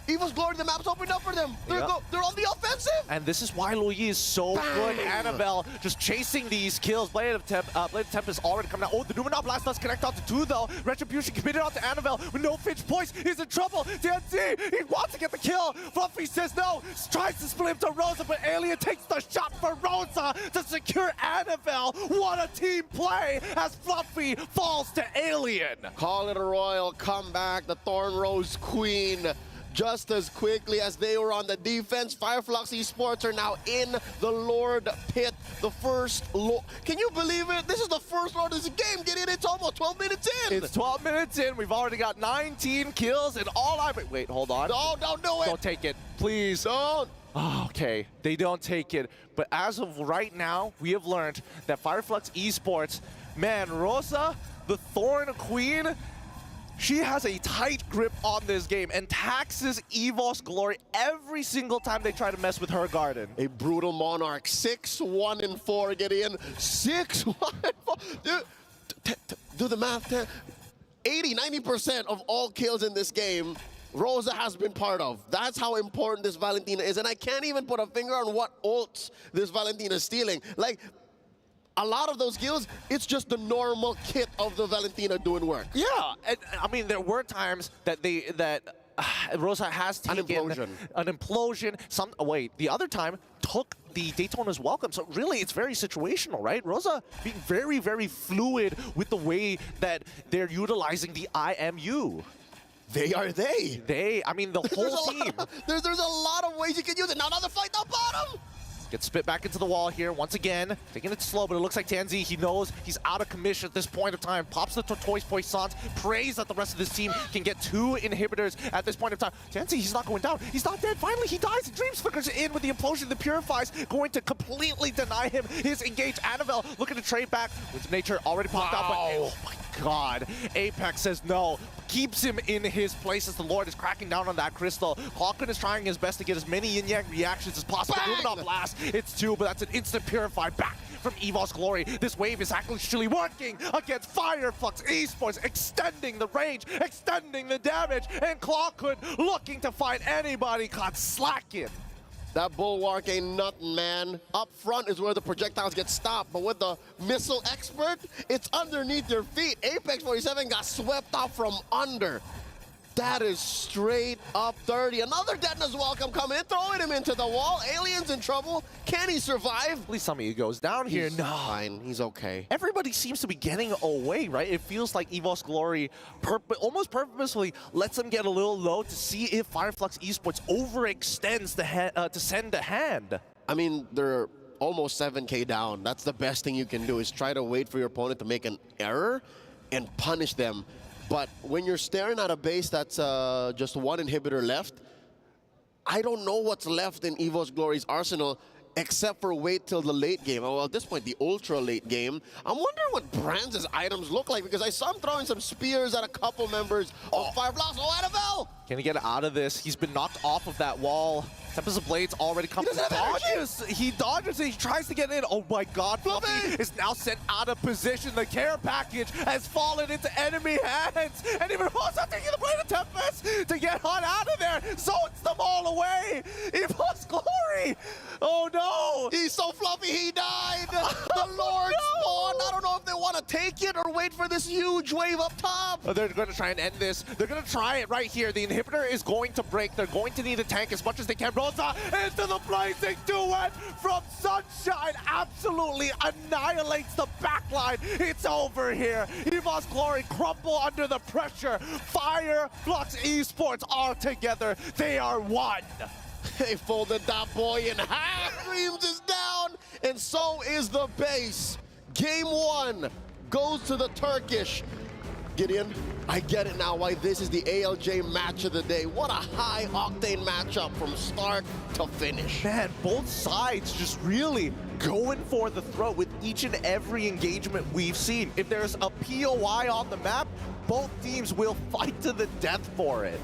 EVOS Glory, the map's opened up for them. They're on the offensive. And this is why Louis is so good. Annabelle just chasing these kills. Blade of Tempest already coming out. Oh, the Numenor Blast does connect onto 2 though. Retribution committed onto Annabelle with no Finch points. He's in trouble. TNT, he wants to get the kill. Fluffy says no. Tries to split him to Rosa, but Alien takes the shot for Rosa to secure Annabelle. What a team play as Fluffy falls to Alien. Call it a royal comeback. The Thorn Rose Queen. Just as quickly as they were on the defense, Fireflux Esports are now in the Lord Pit. The first Lord. Can you believe it? This is the first Lord of this game. Get in. It's almost 12 minutes in. It's 12 minutes in. We've already got 19 kills and all I... Wait, hold on. No, don't do it. Don't take it. Please. Don't. Oh, okay, they don't take it. But as of right now, we have learned that Fireflux Esports, man, Rosa, the Thorn Queen, she has a tight grip on this game and taxes EVOS Glory every single time they try to mess with her garden. A brutal Monarch, 6-1-4, get in. 6-1-4. Do the math. 80-90% of all kills in this game, Rosa has been part of. That's how important this Valentina is. And I can't even put a finger on what ults this Valentina is stealing. Like, a lot of those kills, it's just the normal kit of the Valentina doing work. Yeah, and I mean, there were times that Rosa has taken an implosion. The other time took the Daytona's welcome. So really, it's very situational, right? Rosa being very, very fluid with the way that they're utilizing the IMU. I mean, the whole team. There's a lot of ways you can use it. Now another fight down bottom. Gets spit back into the wall here once again. Taking it slow, but it looks like Tanzi, he knows he's out of commission at this point of time. Pops the Tortoise Poissons, prays that the rest of this team can get 2 inhibitors at this point of time. Tanzi, he's not going down. He's not dead. Finally, he dies. Dreams flickers in with the implosion. The Purifies going to completely deny him his engage. Annabelle looking to trade back. With Nature already popped out, but oh my god. Apex says no. Keeps him in his place as the Lord is cracking down on that crystal. Hawken is trying his best to get as many yin-yang reactions as possible. Numenor Blast, it's 2, but that's an instant Purify back from EVOS Glory. This wave is actually working against Fireflux Esports, extending the range, extending the damage, and Clawhood looking to find anybody caught slacking. That bulwark ain't nothing, man. Up front is where the projectiles get stopped, but with the missile expert, it's underneath your feet. Apex 47 got swept off from under. That is straight up dirty. Another Detna's welcome coming in, throwing him into the wall. Alien's in trouble. Can he survive? At least some of you goes down here. He's fine. He's okay. Everybody seems to be getting away, right? It feels like EVOS Glory almost purposefully lets them get a little low to see if Fireflux Esports overextends to send a hand. I mean, they're almost 7K down. That's the best thing you can do, is try to wait for your opponent to make an error and punish them. But when you're staring at a base that's just 1 inhibitor left, I don't know what's left in EVOS Glory's arsenal except for wait till the late game. Well, at this point, the ultra late game. I'm wondering what Brands' items look like, because I saw him throwing some spears at a couple members of Fireflux. Oh, Annabelle! Can he get out of this? He's been knocked off of that wall. Tempest of Blades already come. He dodges it. He tries to get in. Oh my god, Fluffy is now sent out of position. The care package has fallen into enemy hands. And even Rosa taking the Blade of Tempest to get Hunt out of there. Zones them all away. EVOS Glory. Oh no. He's so fluffy, he died. The Lord spawned. I don't know if they want to take it or wait for this huge wave up top. They're going to try and end this. They're going to try it right here. The inhibitor is going to break. They're going to need a tank as much as they can. Rosa into the blazing duet from Sunshine. Absolutely annihilates the backline. It's over here. EVOS Glory crumble under the pressure. Fireflux Esports are together. They are one. They folded that boy in half. Dreams is down, and so is the base. Game 1 goes to the Turkish. Gideon, I get it now why this is the ALJ match of the day. What a high-octane matchup from start to finish. Man, both sides just really going for the throat with each and every engagement we've seen. If there's a POI on the map, both teams will fight to the death for it.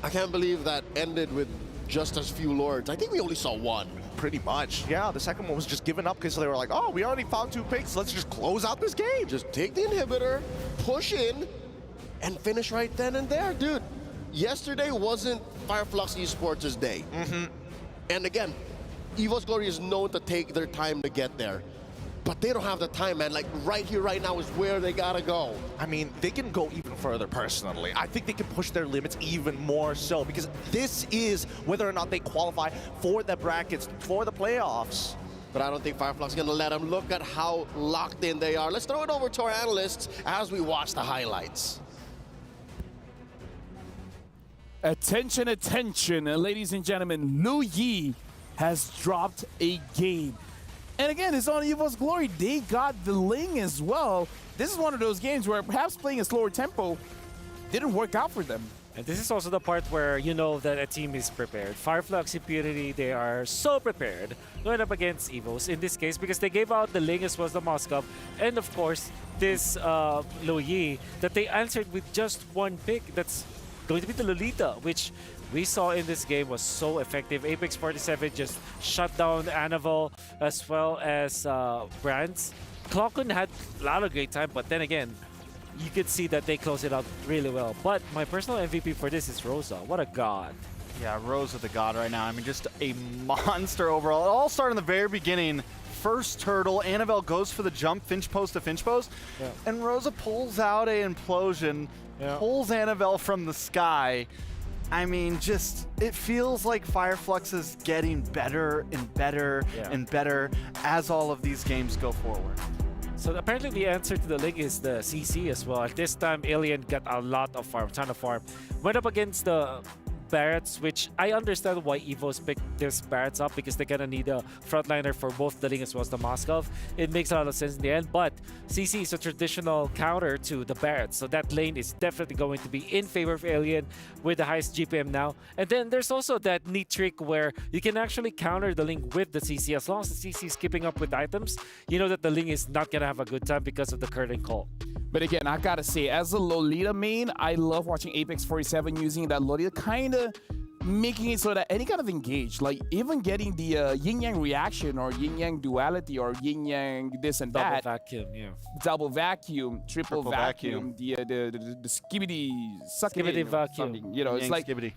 I can't believe that ended with just as few Lords. I think we only saw one. Pretty much. Yeah, the second one was just given up because they were like, oh, we already found 2 picks. Let's just close out this game. Just take the inhibitor, push in, and finish right then and there. Dude, yesterday wasn't Fireflux Esports' day. And again, EVOS Glory is known to take their time to get there. But they don't have the time, man. Like, right here, right now is where they gotta go. I mean, they can go even further, personally. I think they can push their limits even more so, because this is whether or not they qualify for the brackets, for the playoffs. But I don't think Fireflux is gonna let them. Look at how locked in they are. Let's throw it over to our analysts as we watch the highlights. Attention, attention, ladies and gentlemen. Lu Yi has dropped a game. And again, it's on EVOS Glory. They got the Ling as well. This is one of those games where perhaps playing a slower tempo didn't work out for them. And this is also the part where you know that a team is prepared. Fireflux Impurity, they are so prepared going up against EVOS in this case because they gave out the Ling as well as the Moskov. And of course, this Lu Yi that they answered with just one pick. That's going to be the Lolita, which we saw in this game was so effective. Apex 47 just shut down Anavel as well as Brands. Clockun had a lot of great time, but then again, you could see that they closed it out really well. But my personal MVP for this is Rosa. What a god. Yeah, Rosa the god right now. I mean, just a monster overall. It all started in the very beginning. First turtle, Anavel goes for the jump, Finch post to Finch post, and Rosa pulls out an implosion, pulls Anavel from the sky. I mean, just, it feels like Fireflux is getting better and better and better as all of these games go forward. So apparently the answer to the Ling is the CC as well. At this time, Alien got a lot of farm, ton of farm. Went up against the Barretts, which I understand why EVOS picked this Barretts up because they're gonna need a frontliner for both the Ling as well as the Moskov. It makes a lot of sense in the end, but CC is a traditional counter to the Barretts, so that lane is definitely going to be in favor of Alien with the highest GPM now. And then there's also that neat trick where you can actually counter the Ling with the CC. As long as the CC is keeping up with items, you know that the Ling is not gonna have a good time because of the curtain call. But again, I gotta say, as a Lolita main, I love watching Apex 47 using that Lolita, kind of making it so that any kind of engage, like even getting the yin-yang reaction or yin-yang duality or yin-yang this and that. Double vacuum, yeah. Double vacuum, triple vacuum, the skibbity, suckity vacuum. You know, it's like skibbity.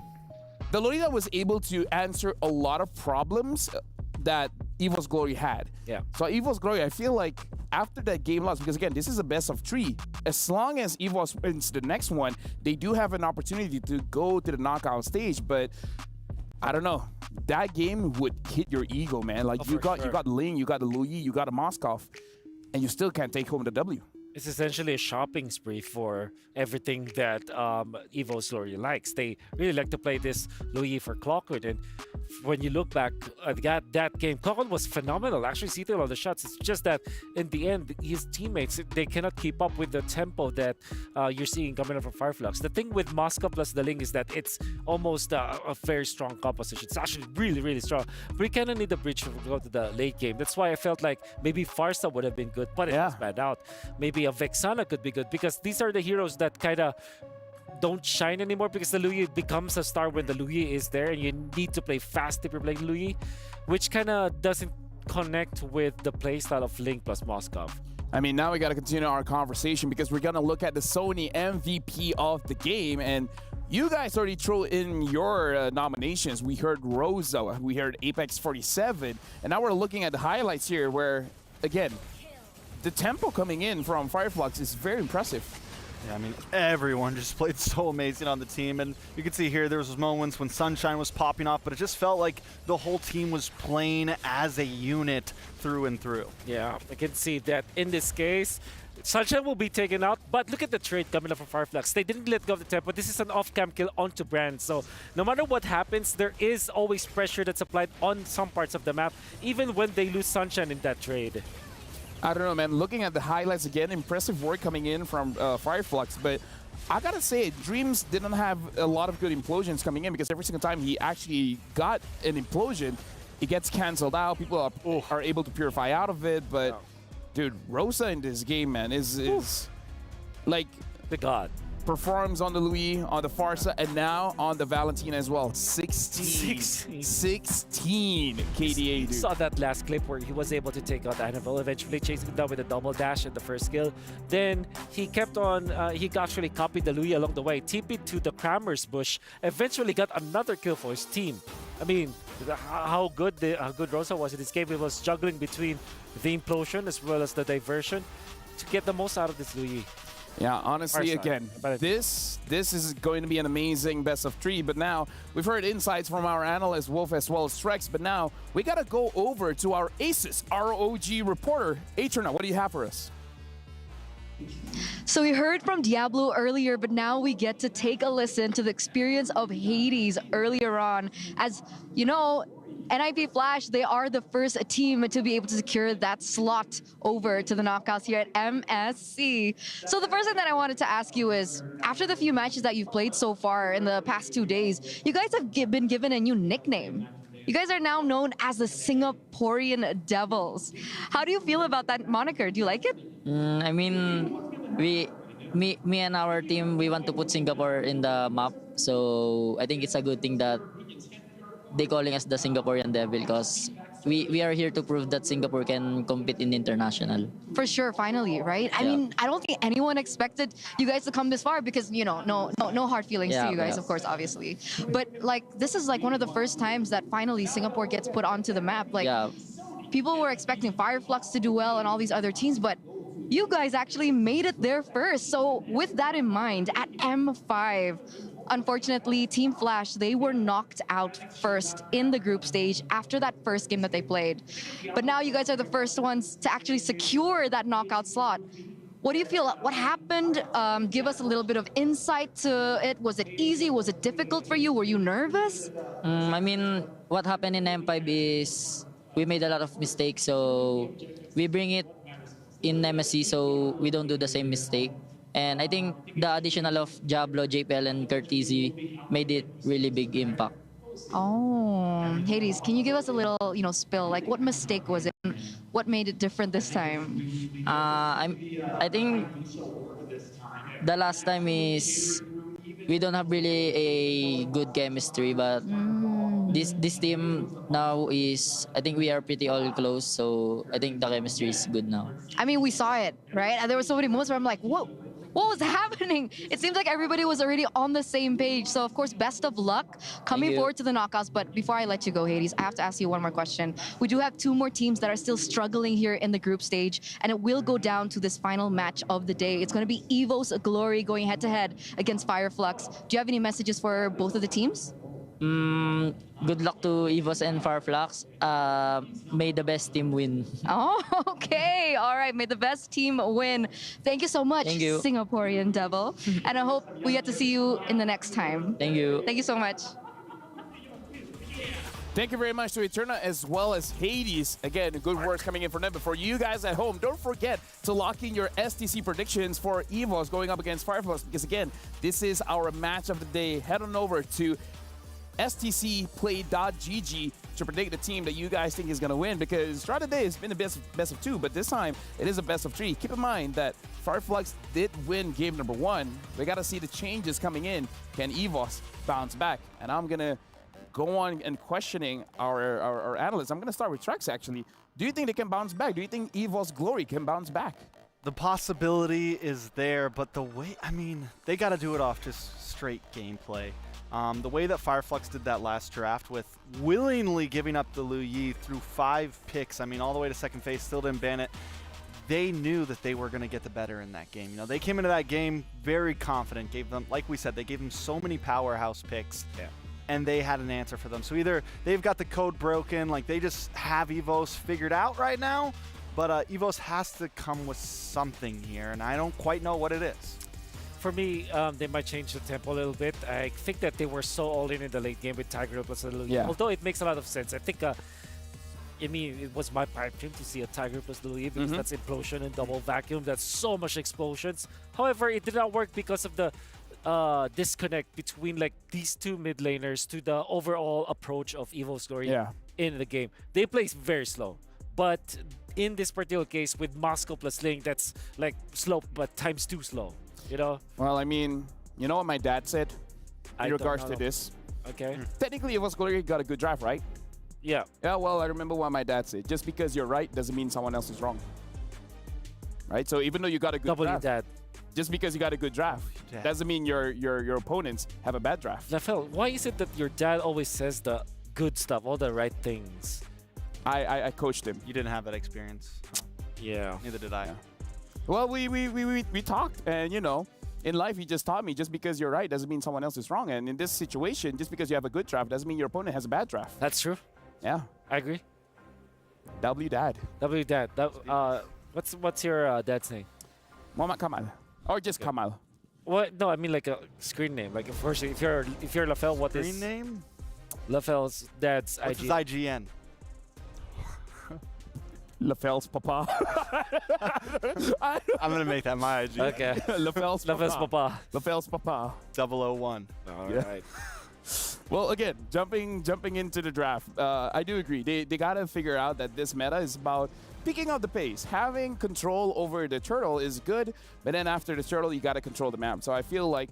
The Lolita was able to answer a lot of problems that EVOS Glory had. Yeah. So EVOS Glory, I feel like after that game loss, because again, this is a best of 3. As long as EVOS wins the next one, they do have an opportunity to go to the knockout stage. But I don't know, that game would hit your ego, man. Like you got Ling, you got the Lu Yi, you got a Moskov, and you still can't take home the W. It's essentially a shopping spree for everything that EVOS Glory likes. They really like to play this Lu Yi for Clockwood, and when you look back at that game, Clockwood was phenomenal. Actually, see all the shots. It's just that in the end, his teammates, they cannot keep up with the tempo that you're seeing coming up from Fireflux. The thing with Moscow plus the Ling is that it's almost a very strong composition. It's actually really, really strong. But you kind of need the bridge to go to the late game. That's why I felt like maybe Farsa would have been good, but it was bad out. Maybe a Vexana could be good because these are the heroes that kind of don't shine anymore because the Lu Yi becomes a star when the Lu Yi is there and you need to play fast if you're playing Lu Yi, which kind of doesn't connect with the playstyle of Ling plus Moskov. I mean, now we got to continue our conversation because we're going to look at the Sony MVP of the game, and you guys already threw in your nominations. We heard Rosa, we heard Apex 47, and now we're looking at the highlights here where, again, the tempo coming in from Fireflux is very impressive. Yeah, I mean, everyone just played so amazing on the team, and you can see here there was moments when Sunshine was popping off, but it just felt like the whole team was playing as a unit through and through. Yeah, I can see that in this case. Sunshine will be taken out, but look at the trade coming up from Fireflux. They didn't let go of the tempo. This is an off-cam kill onto Brand, so no matter what happens, there is always pressure that's applied on some parts of the map, even when they lose Sunshine in that trade. I don't know, man. Looking at the highlights again, impressive work coming in from Fireflux, but I gotta say, Dreams didn't have a lot of good implosions coming in because every single time he actually got an implosion, it gets canceled out. People are able to purify out of it, but dude, Rosa in this game, man, is like the god. Performs on the Louis, on the Farsa, and now on the Valentina as well. 16 KDA, You dude. saw that last clip where he was able to take out Annabelle, eventually chasing him down with a double dash in the first kill. Then he kept on, he actually copied the Louis along the way, TP'd to the Kramer's bush, eventually got another kill for his team. I mean, how good Rosa was in this game. He was juggling between the implosion as well as the diversion to get the most out of this Louis. Yeah, honestly, again, this is going to be an amazing best of 3, but now we've heard insights from our analyst, Wolf, as well as Trex, but now we got to go over to our Aces ROG reporter. Atrina, what do you have for us? So we heard from Diablo earlier, but now we get to take a listen to the experience of Hades earlier on. As you know, NIP Flash, they are the first team to be able to secure that slot over to the knockouts here at MSC. So the first thing that I wanted to ask you is, after the few matches that you've played so far in the past 2 days, you guys have been given a new nickname. You guys are now known as the Singaporean Devils. How do you feel about that moniker? Do you like it? I mean, me and our team, we want to put Singapore in the map. So I think it's a good thing that they calling us the Singaporean Devil because we are here to prove that Singapore can compete in international. For sure, finally, right? I mean, I don't think anyone expected you guys to come this far because, you know, no hard feelings to you guys, of course, obviously. But like, this is like one of the first times that finally Singapore gets put onto the map. Like, people were expecting Fireflux to do well and all these other teams, but you guys actually made it there first. So with that in mind, at M5, unfortunately, Team Flash, they were knocked out first in the group stage after that first game that they played. But now you guys are the first ones to actually secure that knockout slot. What do you feel? What happened? Give us a little bit of insight to it. Was it easy? Was it difficult for you? Were you nervous? I mean, what happened in M5 is we made a lot of mistakes, so we bring it in MSC so we don't do the same mistake. And I think the additional of Diablo, JPL, and Curtizy made it really big impact. Oh, Hades, can you give us a little, spill? Like, what mistake was it? What made it different this time? I think the last time is we don't have really a good chemistry, but this team now is, I think we are pretty all close, so I think the chemistry is good now. I mean, we saw it, right? And there were so many moments where I'm like, whoa. What was happening? It seems like everybody was already on the same page. So, of course, best of luck coming forward to the knockouts. But before I let you go, Hades, I have to ask you one more question. We do have 2 more teams that are still struggling here in the group stage, and it will go down to this final match of the day. It's going to be EVOS Glory going head-to-head against Fireflux. Do you have any messages for both of the teams? Good luck to EVOS and Fireflux. May the best team win. Oh, okay. All right. May the best team win. Thank you so much, Thank you. Singaporean Devil. And I hope we get to see you in the next time. Thank you. Thank you so much. Thank you very much to Eterna as well as Hades. Again, good words coming in from them. But for you guys at home, don't forget to lock in your STC predictions for EVOS going up against Fireflux, because again, this is our match of the day. Head on over to stcplay.gg to predict the team that you guys think is going to win, because throughout the day it's been a best of 2, but this time it is a best of 3. Keep in mind that Fireflux did win game number 1. We got to see the changes coming in. Can EVOS bounce back? And I'm going to go on and questioning our analysts. I'm going to start with Trex, actually. Do you think they can bounce back? Do you think EVOS Glory can bounce back? The possibility is there, but the way, I mean, they got to do it off just straight gameplay. The way that Fireflux did that last draft with willingly giving up the Liu Yi through 5 picks, I mean, all the way to second phase, still didn't ban it. They knew that they were going to get the better in that game. You know, they came into that game very confident, gave them, like we said, they gave them so many powerhouse picks. Yeah. And they had an answer for them. So either they've got the code broken, like they just have EVOS figured out right now, but EVOS has to come with something here, and I don't quite know what it is. For me, they might change the tempo a little bit. I think that they were so all in the late game with Tiger plus a little. Yeah. Although it makes a lot of sense. I think I mean, it was my pipe dream to see a Tiger plus Louis because that's implosion and double vacuum. That's so much explosions. However, it did not work because of the disconnect between like these two mid laners to the overall approach of EVOS Glory in the game. They play very slow, but in this particular case with Moscow plus Ling, that's like slow but ×2 slow. You know. Well, I mean, you know what my dad said in regards to this. Okay. Technically, EVOS Glory got a good draft, right? Yeah. Yeah, well, I remember what my dad said. Just because you're right doesn't mean someone else is wrong. Right? So even though you got a good draft, dad. Just because you got a good draft doesn't mean your opponents have a bad draft. Lafel, why is it that your dad always says the good stuff, all the right things? I coached him. You didn't have that experience. Yeah. Neither did I. Well, we talked, and you know, in life, he just taught me just because you're right doesn't mean someone else is wrong. And in this situation, just because you have a good draft doesn't mean your opponent has a bad draft. That's true. Yeah. I agree. W dad. W dad. What's your dad's name? Muhammad Kamal. Or just Kamal. What? No, I mean like a screen name. Like of course, if you're Lafel, what is screen name? Lafel's dad's What's IG? his IGN? Lafel's papa. I'm gonna make that my IG. Okay. Lafel's papa. Lafel's papa. 001. All right. Well, again, jumping into the draft, I do agree. They gotta figure out that this meta is about picking up the pace. Having control over the turtle is good, but then after the turtle, you gotta control the map. So I feel like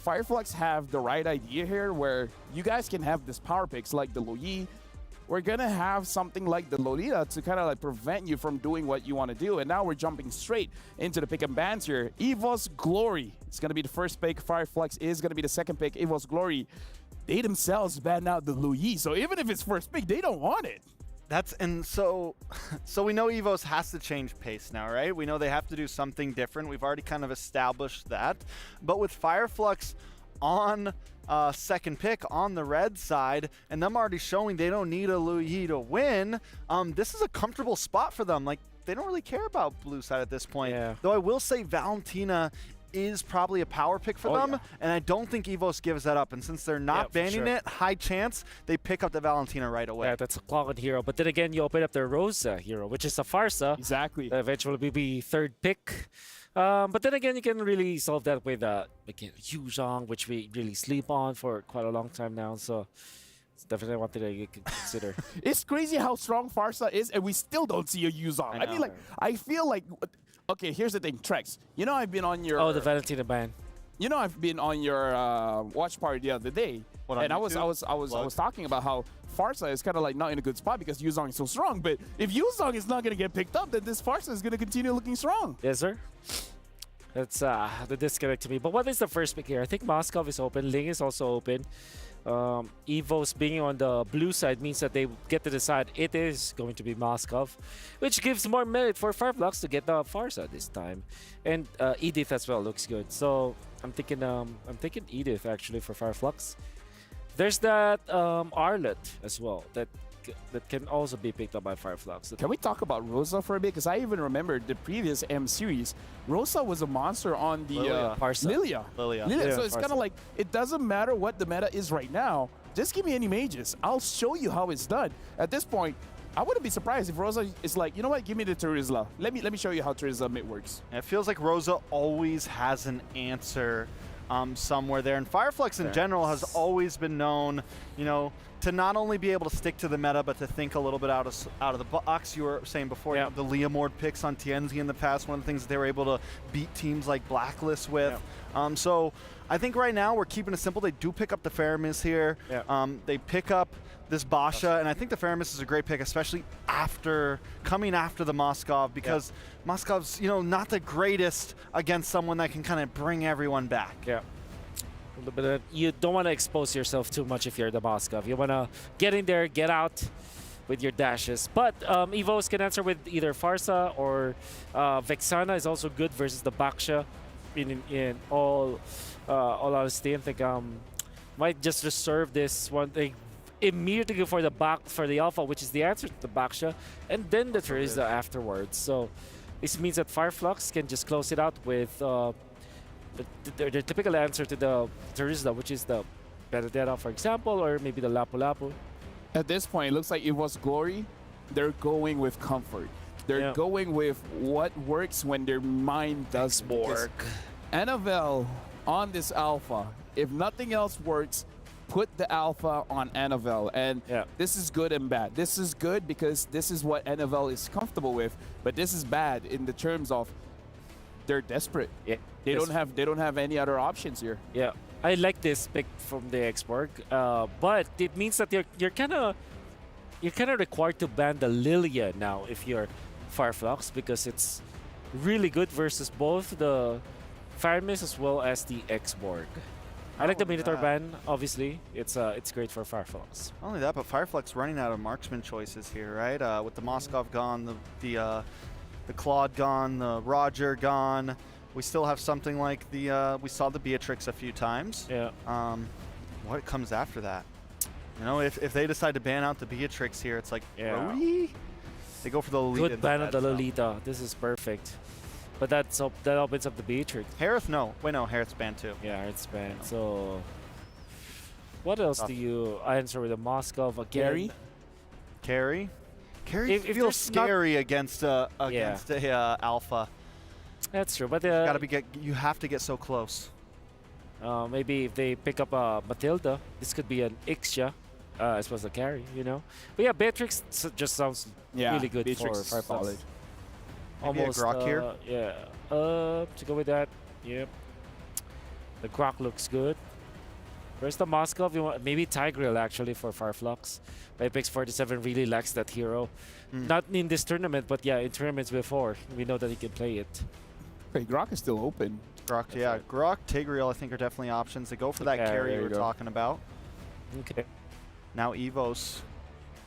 Fireflux have the right idea here, where you guys can have this power picks like the Loyi. We're gonna have something like the Lolita to kind of like prevent you from doing what you want to do. And now we're jumping straight into the pick and bans here. EVOS Glory is gonna be the first pick. Fireflux is gonna be the second pick. EVOS Glory, they themselves ban out the Louis. So even if it's first pick, they don't want it. So we know EVOS has to change pace now, right? We know they have to do something different. We've already kind of established that. But with Fireflux on second pick on the red side, and them already showing they don't need a Louis to win, this is a comfortable spot for them. Like, they don't really care about blue side at this point. Yeah. Though I will say Valentina is probably a power pick for them, and I don't think EVOS gives that up. And since they're not banning it, high chance they pick up the Valentina right away. Yeah, that's a clogged hero. But then again, you open up the Rosa hero, which is a Farsa. Exactly. Eventually will be third pick. But then again, you can really solve that with like Yuzhong, which we really sleep on for quite a long time now. So it's definitely one thing that you can consider. It's crazy how strong Farsa is, and we still don't see a Yuzhong. I mean, like, I feel like... Okay, here's the thing, Trex. You know I've been on your... Oh, the Valentina ban. You know I've been on your watch party the other day, and I was talking about how Farsa is kind of like not in a good spot because Yuzhong is so strong. But if Yuzhong is not going to get picked up, then this Farsa is going to continue looking strong. Yes, sir. That's the disconnect to me. But what is the first pick here? I think Moscow is open. Ling is also open. EVOS being on the blue side means that they get to decide it is going to be Moscow, which gives more merit for Fireflux to get the Farsa this time. And Edith as well looks good. So I'm thinking Edith actually for Fireflux. There's that Arlet as well that can also be picked up by Fireflux. Can we talk about Rosa for a bit? Because I even remember the previous M series, Rosa was a monster on the Lilia. So it's kind of like, it doesn't matter what the meta is right now. Just give me any mages. I'll show you how it's done. At this point, I wouldn't be surprised if Rosa is like, you know what, give me the Terizla. Let me show you how Terizla mid works. It feels like Rosa always has an answer somewhere there. And Fireflux in general has always been known, you know, to not only be able to stick to the meta, but to think a little bit out of the box. You were saying before, you know, the Leomord picks on Tianzi in the past, one of the things they were able to beat teams like Blacklist with. So I think right now we're keeping it simple. They do pick up the Faramis here. They pick up this Basha, and I think the Faramis is a great pick, especially coming after the Moskov, because Moskov's, you know, not the greatest against someone that can kind of bring everyone back. But you don't want to expose yourself too much if you're the Moskov. You want to get in there, get out with your dashes. But EVOS can answer with either Farsa or Vexana is also good versus the Baksha in all honesty. I think might just reserve this one thing immediately go for the Alpha, which is the answer to the Baksha, and then the Terizla afterwards. So this means that Fireflux can just close it out with the typical answer to the Terizla, which is the Benedetta, for example, or maybe the Lapu Lapu. At this point, it looks like EVOS Glory they're going with comfort. They're going with what works when their mind does work. NFL on this alpha, if nothing else works, put the alpha on NFL. And this is good and bad. This is good because this is what NFL is comfortable with, but this is bad in the terms of they're desperate. They don't have any other options here. Yeah, I like this pick from the Xborg, but it means that you're kind of required to ban the Lilia now if you're Fireflux, because it's really good versus both the Fire Mist as well as the Xborg. I like the Minotaur ban, obviously. It's great for Fireflux. Not only that, but Fireflux running out of marksman choices here, right? With the Moskov gone, the Claude gone, the Roger gone. We still have something like the we saw the Beatrix a few times. Yeah. What comes after that? You know, if they decide to ban out the Beatrix here, it's like, Brody? They go for the Lolita. Good ban of the Lolita. This is perfect. But that opens up the Beatrix. Harith, no. Wait, no, Harith's banned too. Yeah, Harith's banned. So, what else do you answer with the Moskov again? Carry feels scary against a alpha. That's true, but you have to get so close. Maybe if they pick up Matilda, this could be an Ixia as well as a carry, you know. But yeah, Beatrix just sounds really good Beatrix for Fireflux. Almost Grok here. Yeah. To go with that. Yep. The Grok looks good. Where's the Moskov? You want maybe Tigreal actually for Fireflux. But Apex 47 really lacks that hero. Not in this tournament, but yeah, in tournaments before. We know that he can play it. Okay, Grok is still open. Grok, Grok, Tigreal I think are definitely options. They go for that carry you were talking about. Okay. Now EVOS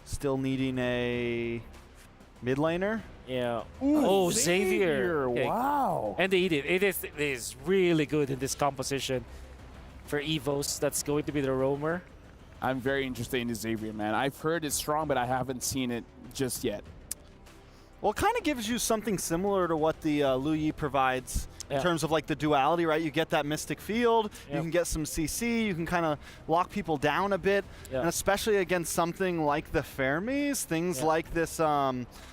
still needing a mid laner. Yeah. Ooh, Xavier. Okay. Wow. And they eat it. It is really good in this composition for EVOS. That's going to be the roamer. I'm very interested in the Xavier, man. I've heard it's strong, but I haven't seen it just yet. Well, it kind of gives you something similar to what the Lu Yi provides in terms of like the duality, right? You get that Mystic Field, you can get some CC, you can kind of lock people down a bit, and especially against something like the Fermis, things like this Xborg.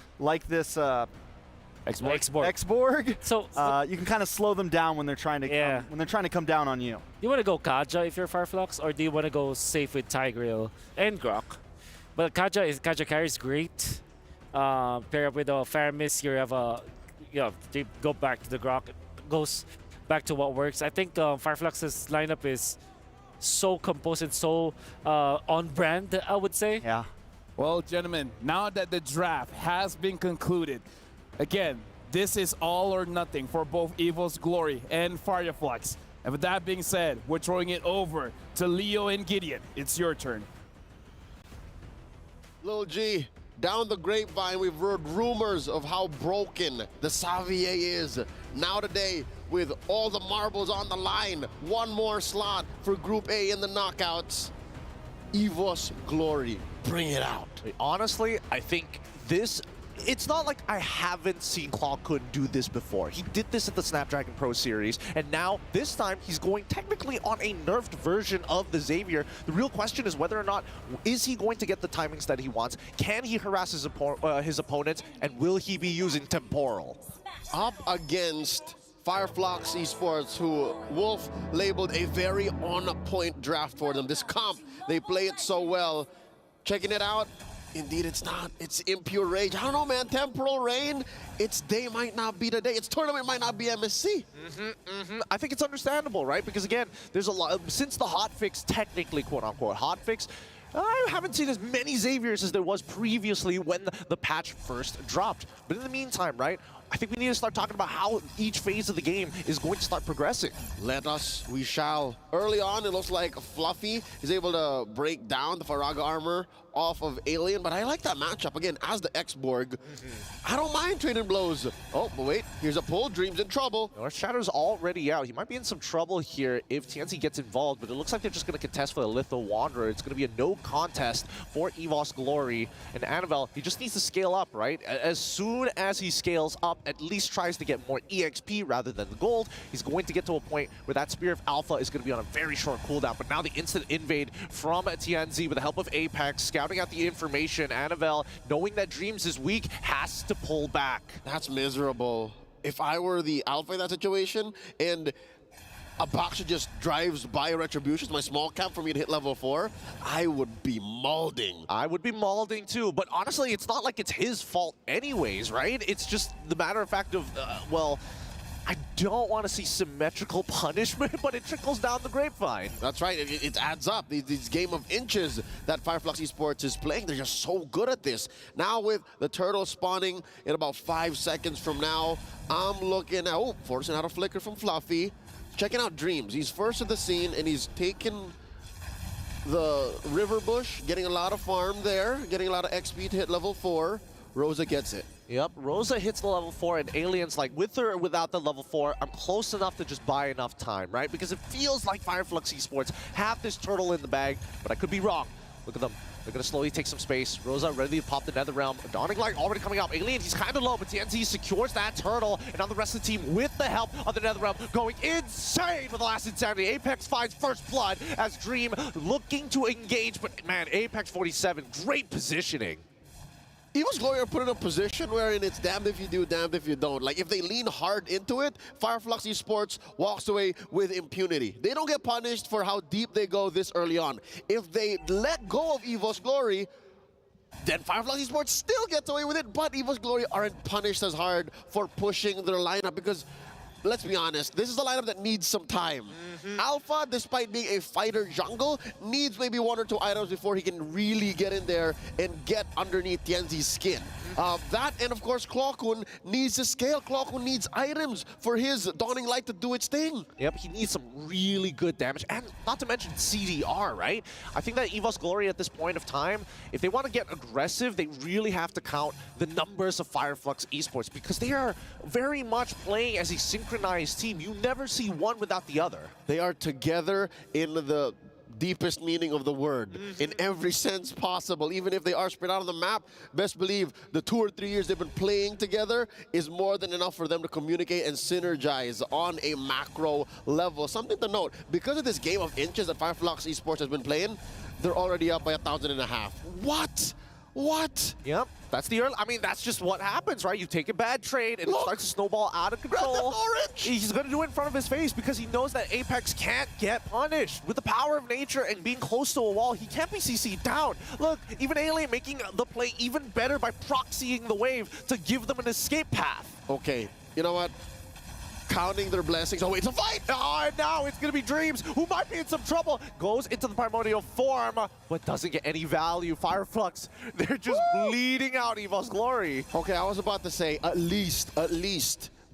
So you can kind of slow them down when they're trying to come down on you. You want to go Kaja if you're Fireflux, or do you want to go safe with Tigreal and Grok? But Kaja carries great. Pair up with a Fire Mist, you have they go back to the Grok. It goes back to what works. I think Fireflux's lineup is so composed and so on brand, I would say. Yeah. Well, gentlemen, now that the draft has been concluded, again, this is all or nothing for both EVOS Glory and Fireflux. And with that being said, we're throwing it over to Leo and Gideon. It's your turn. Lil G, down the grapevine, we've heard rumors of how broken the Xavier is. Now today, with all the marbles on the line, one more slot for Group A in the knockouts. EVOS Glory, bring it out. Honestly, I think it's not like I haven't seen Claw Kun do this before. He did this at the Snapdragon Pro Series, and now this time he's going technically on a nerfed version of the Xavier. The real question is whether or not is he going to get the timings that he wants? Can he harass his opponents, and will he be using Temporal? Up against Fireflux Esports, who Wolf labeled a very on-point draft for them. This comp, they play it so well. Checking it out. Indeed, it's not. It's impure rage. I don't know, man. Temporal Rain, its day might not be the day. Its tournament might not be MSC. I think it's understandable, right? Because again, there's a lot, since the hotfix, technically, quote-unquote, hotfix, I haven't seen as many Xaviers as there was previously when the patch first dropped. But in the meantime, right, I think we need to start talking about how each phase of the game is going to start progressing. Let us, we shall. Early on, it looks like Fluffy is able to break down the Faraga armor off of Alien, but I like that matchup. Again, as the Xborg, I don't mind trading blows. Oh, but wait, here's a pull. Dream's in trouble. Our Shadow's already out. He might be in some trouble here if TNC gets involved, but it looks like they're just going to contest for the Litho Wanderer. It's going to be a no contest for EVOS Glory. And Annabelle, he just needs to scale up, right? As soon as he scales up, top, at least tries to get more EXP rather than the gold. He's going to get to a point where that Spear of Alpha is going to be on a very short cooldown, but now the instant invade from TNZ with the help of Apex, scouting out the information, Annabelle, knowing that Dreams is weak, has to pull back. That's miserable. If I were the Alpha in that situation, and a boxer just drives by Retribution, my small cap for me to hit level 4, I would be mauling. I would be mauling too, but honestly, it's not like it's his fault anyways, right? It's just the matter of fact of, well, I don't want to see symmetrical punishment, but it trickles down the grapevine. That's right, it adds up. These game of inches that Fireflux Esports is playing, they're just so good at this. Now with the turtle spawning in about 5 seconds from now, I'm looking at, oh, forcing out a flicker from Fluffy. Checking out Dreams. He's first at the scene, and he's taken the river bush, getting a lot of farm there, getting a lot of XP to hit level 4. Rosa gets it. Yep, Rosa hits the level 4, and Alien's like, with or without the level 4, I'm close enough to just buy enough time, right? Because it feels like Fireflux Esports have this turtle in the bag, but I could be wrong. Look at them. They're going to slowly take some space. Rosa ready to pop the Nether Realm. Dawning Light already coming out. Alien, he's kind of low, but TNZ secures that turtle. And now the rest of the team, with the help of the Nether Realm, going insane with the last insanity. Apex finds first blood as Dream looking to engage. But man, Apex 47, great positioning. EVOS Glory are put in a position wherein it's damned if you do, damned if you don't. Like, if they lean hard into it, Fireflux Esports walks away with impunity. They don't get punished for how deep they go this early on. If they let go of EVOS Glory, then Fireflux Esports still gets away with it, but EVOS Glory aren't punished as hard for pushing their lineup because, let's be honest, this is a lineup that needs some time. Alpha, despite being a fighter jungle, needs maybe 1 or 2 items before he can really get in there and get underneath Tianzi's skin. That, and of course, Clawkun needs to scale. Clawkun needs items for his Dawning Light to do its thing. Yep, he needs some really good damage, and not to mention CDR, right? I think that EVOS Glory at this point of time, if they want to get aggressive, they really have to count the numbers of Fireflux Esports because they are very much playing as a synchronized team. You never see one without the other. They are together in the deepest meaning of the word, in every sense possible. Even if they are spread out on the map, best believe the 2 or 3 years they've been playing together is more than enough for them to communicate and synergize on a macro level. Something to note, because of this game of inches that Fireflux Esports has been playing, they're already up by 1,500. What? What? Yep, that's the early. I mean, that's just what happens, right? You take a bad trade and it starts to snowball out of control. He's going to do it in front of his face because he knows that Apex can't get punished. With the power of nature and being close to a wall, he can't be CC'd down. Look, even Alien making the play even better by proxying the wave to give them an escape path. Okay, you know what? Counting their blessings. Oh, it's a fight! Oh, and now it's going to be Dreams, who might be in some trouble. Goes into the primordial form, but doesn't get any value. Fireflux, they're just bleeding out EVOS Glory. Okay, I was about to say, at least,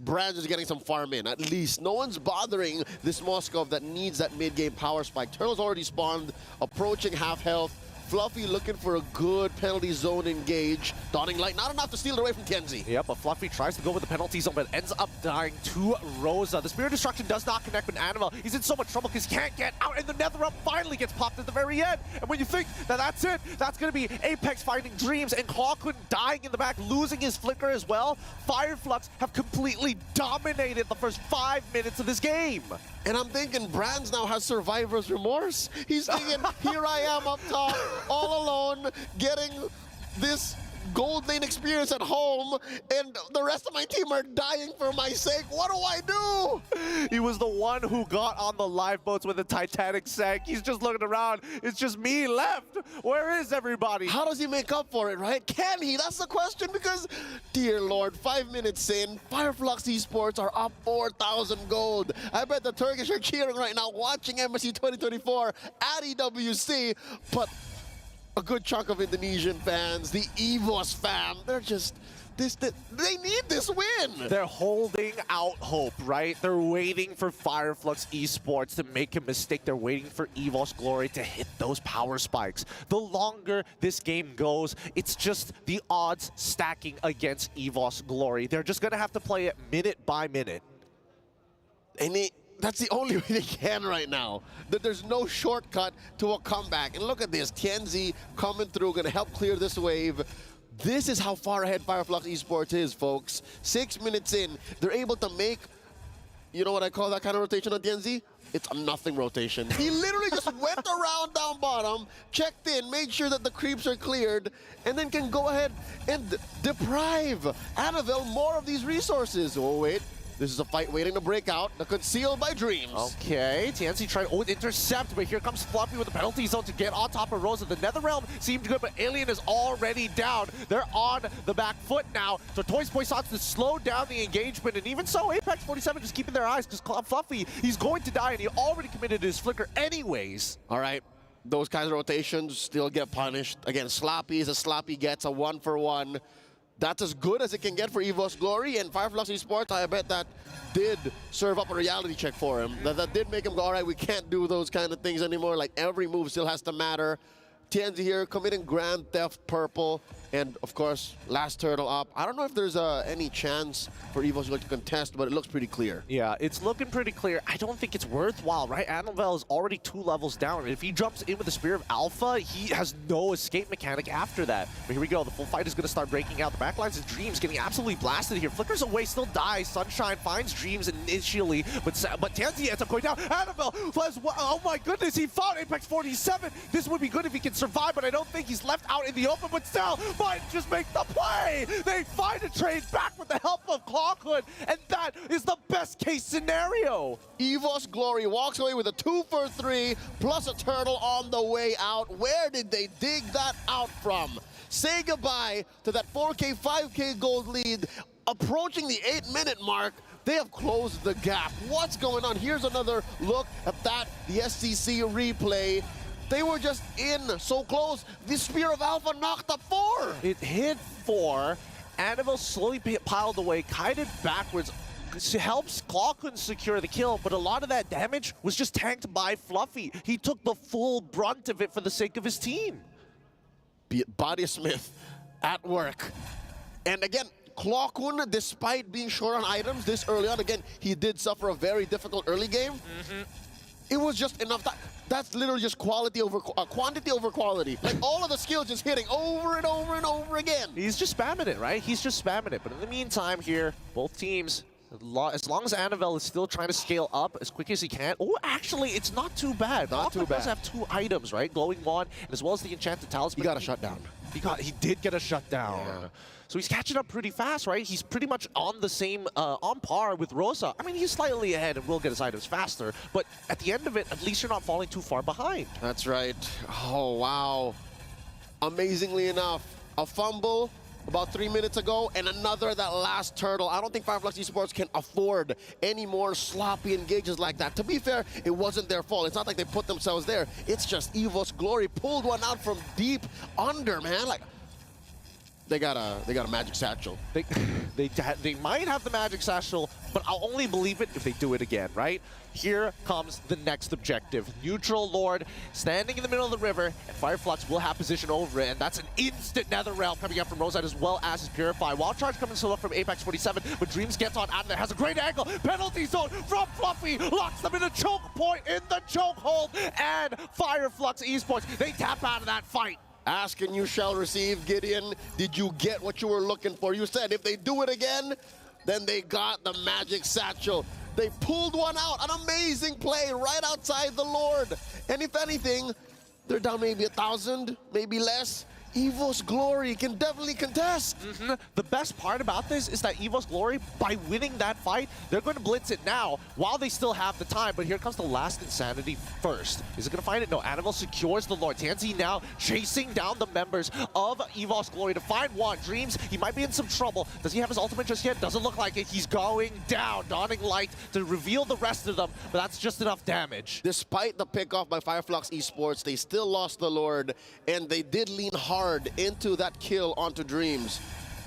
Brands is getting some farm in, at least. No one's bothering this Moskov that needs that mid-game power spike. Turtle's already spawned, approaching half health. Fluffy looking for a good penalty zone engage. Dawning Light, not enough to steal it away from Kenzie. Yep, but Fluffy tries to go with the penalty zone, but ends up dying to Rosa. The Spirit Destruction does not connect with Annabelle. He's in so much trouble because he can't get out, and the Nether Realm finally gets popped at the very end. And when you think that that's it, that's going to be Apex finding Dreams, and Clawkun dying in the back, losing his flicker as well. Fireflux have completely dominated the first 5 minutes of this game. And I'm thinking Brands now has survivor's remorse. He's thinking, here I am up top, all alone, getting this gold lane experience at home, and the rest of my team are dying for my sake. What do I do? He was the one who got on the lifeboats when the Titanic sank. He's just looking around. It's just me left. Where is everybody? How does he make up for it, right? Can he? That's the question, because, dear Lord, 5 minutes in, Fireflux Esports are up 4,000 gold. I bet the Turkish are cheering right now, watching MSC 2024 at EWC, but a good chunk of Indonesian fans, the EVOS fam, they're just, they need this win. They're holding out hope, right? They're waiting for Fireflux Esports to make a mistake. They're waiting for EVOS Glory to hit those power spikes. The longer this game goes, it's just the odds stacking against EVOS Glory. They're just going to have to play it minute by minute. And that's the only way they can right now. That there's no shortcut to a comeback. And look at this, Tianzi coming through, gonna help clear this wave. This is how far ahead Fireflux Esports is, folks. 6 minutes in, they're able to make, you know what I call that kind of rotation on DNZ? It's a nothing rotation. He literally just went around down bottom, checked in, made sure that the creeps are cleared, and then can go ahead and deprive Annabelle more of these resources. Oh, wait. This is a fight waiting to break out. The concealed by Dreams. Okay, TNC trying to intercept, but here comes Fluffy with the penalty zone to get on top of Rosa. The Netherrealm seemed good, but Alien is already down. They're on the back foot now. So Toys Poissons to slow down the engagement, and even so, Apex 47 just keeping their eyes, because Fluffy, he's going to die, and he already committed his flicker anyways. All right. Those kinds of rotations still get punished. Again, Sloppy is a Sloppy gets a 1-for-1. That's as good as it can get for EVOS Glory, and Fireflux Esports, I bet that did serve up a reality check for him. That did make him go, all right, we can't do those kind of things anymore. Like, every move still has to matter. TNZ here committing Grand Theft Purple, and of course, last turtle up. I don't know if there's any chance for EVOS to contest, but it looks pretty clear. Yeah, it's looking pretty clear. I don't think it's worthwhile, right? Annabelle is already 2 levels down. If he jumps in with the Spear of Alpha, he has no escape mechanic after that. But here we go. The full fight is going to start breaking out. The backlines of Dreams getting absolutely blasted here. Flickers away, still dies. Sunshine finds Dreams initially, but Tansy ends up going down. Annabelle, oh my goodness, he found Apex 47. This would be good if he can survive, but I don't think he's left out in the open, but still, might just make the play. They find a trade back with the help of Clawhood, and that is the best case scenario. EVOS Glory walks away with a 2-for-3 plus a turtle on the way out. Where did they dig that out from? Say goodbye to that 4K, 5K gold lead. Approaching the 8-minute mark, they have closed the gap. What's going on? Here's another look at that, the SCC replay. They were just in so close. The Spear of Alpha knocked up 4. It hit 4. Annabelle slowly piled away, kited backwards. Helps Clawhood secure the kill, but a lot of that damage was just tanked by Fluffy. He took the full brunt of it for the sake of his team. Body Smith at work. And again, Clawhood, despite being short on items this early on, again, he did suffer a very difficult early game. It was just enough time. That's literally just quantity over quality. Like, all of the skills just hitting over and over and over again. He's just spamming it, right? He's just spamming it. But in the meantime here, both teams, as long as Annabelle is still trying to scale up as quick as he can. Oh, actually, it's not too bad. Not too bad. Does have 2 items, right? Glowing Wand, and as well as the Enchanted Talisman. He got a shutdown. He did get a shutdown. Yeah. So he's catching up pretty fast, right? He's pretty much on the same, on par with Rosa. I mean, he's slightly ahead and will get his items faster, but at the end of it, at least you're not falling too far behind. That's right. Oh, wow. Amazingly enough, a fumble about 3 minutes ago, and another that last turtle. I don't think Fireflux Esports can afford any more sloppy engages like that. To be fair, it wasn't their fault. It's not like they put themselves there. It's just EVOS Glory pulled one out from deep under, man. Like, they got a magic satchel. They might have the magic satchel, but I'll only believe it if they do it again, right? Here comes the next objective. Neutral Lord standing in the middle of the river, and Fireflux will have position over it, and that's an instant Netherrealm coming up from Rosette as well as his Purify. Wild Charge coming solo from Apex 47, but Dreams gets on out of there, has a great angle. Penalty zone from Fluffy, locks them in a choke point in the chokehold, and Fireflux Esports, they tap out of that fight. Ask and you shall receive, Gideon. Did you get what you were looking for? You said if they do it again, then they got the magic satchel. They pulled one out, an amazing play right outside the Lord. And if anything, they're down maybe 1,000, maybe less. EVOS Glory can definitely contest. The best part about this is that EVOS Glory, by winning that fight, they're going to blitz it now while they still have the time. But here comes the last Insanity first. Is it going to find it? No, Annabelle secures the Lord. Tansy now chasing down the members of EVOS Glory to find one. Dreams, he might be in some trouble. Does he have his ultimate just yet? Doesn't look like it. He's going down, donning light to reveal the rest of them, but that's just enough damage. Despite the pickoff by Fireflux Esports, they still lost the Lord, and they did lean hard into that kill onto Dreams.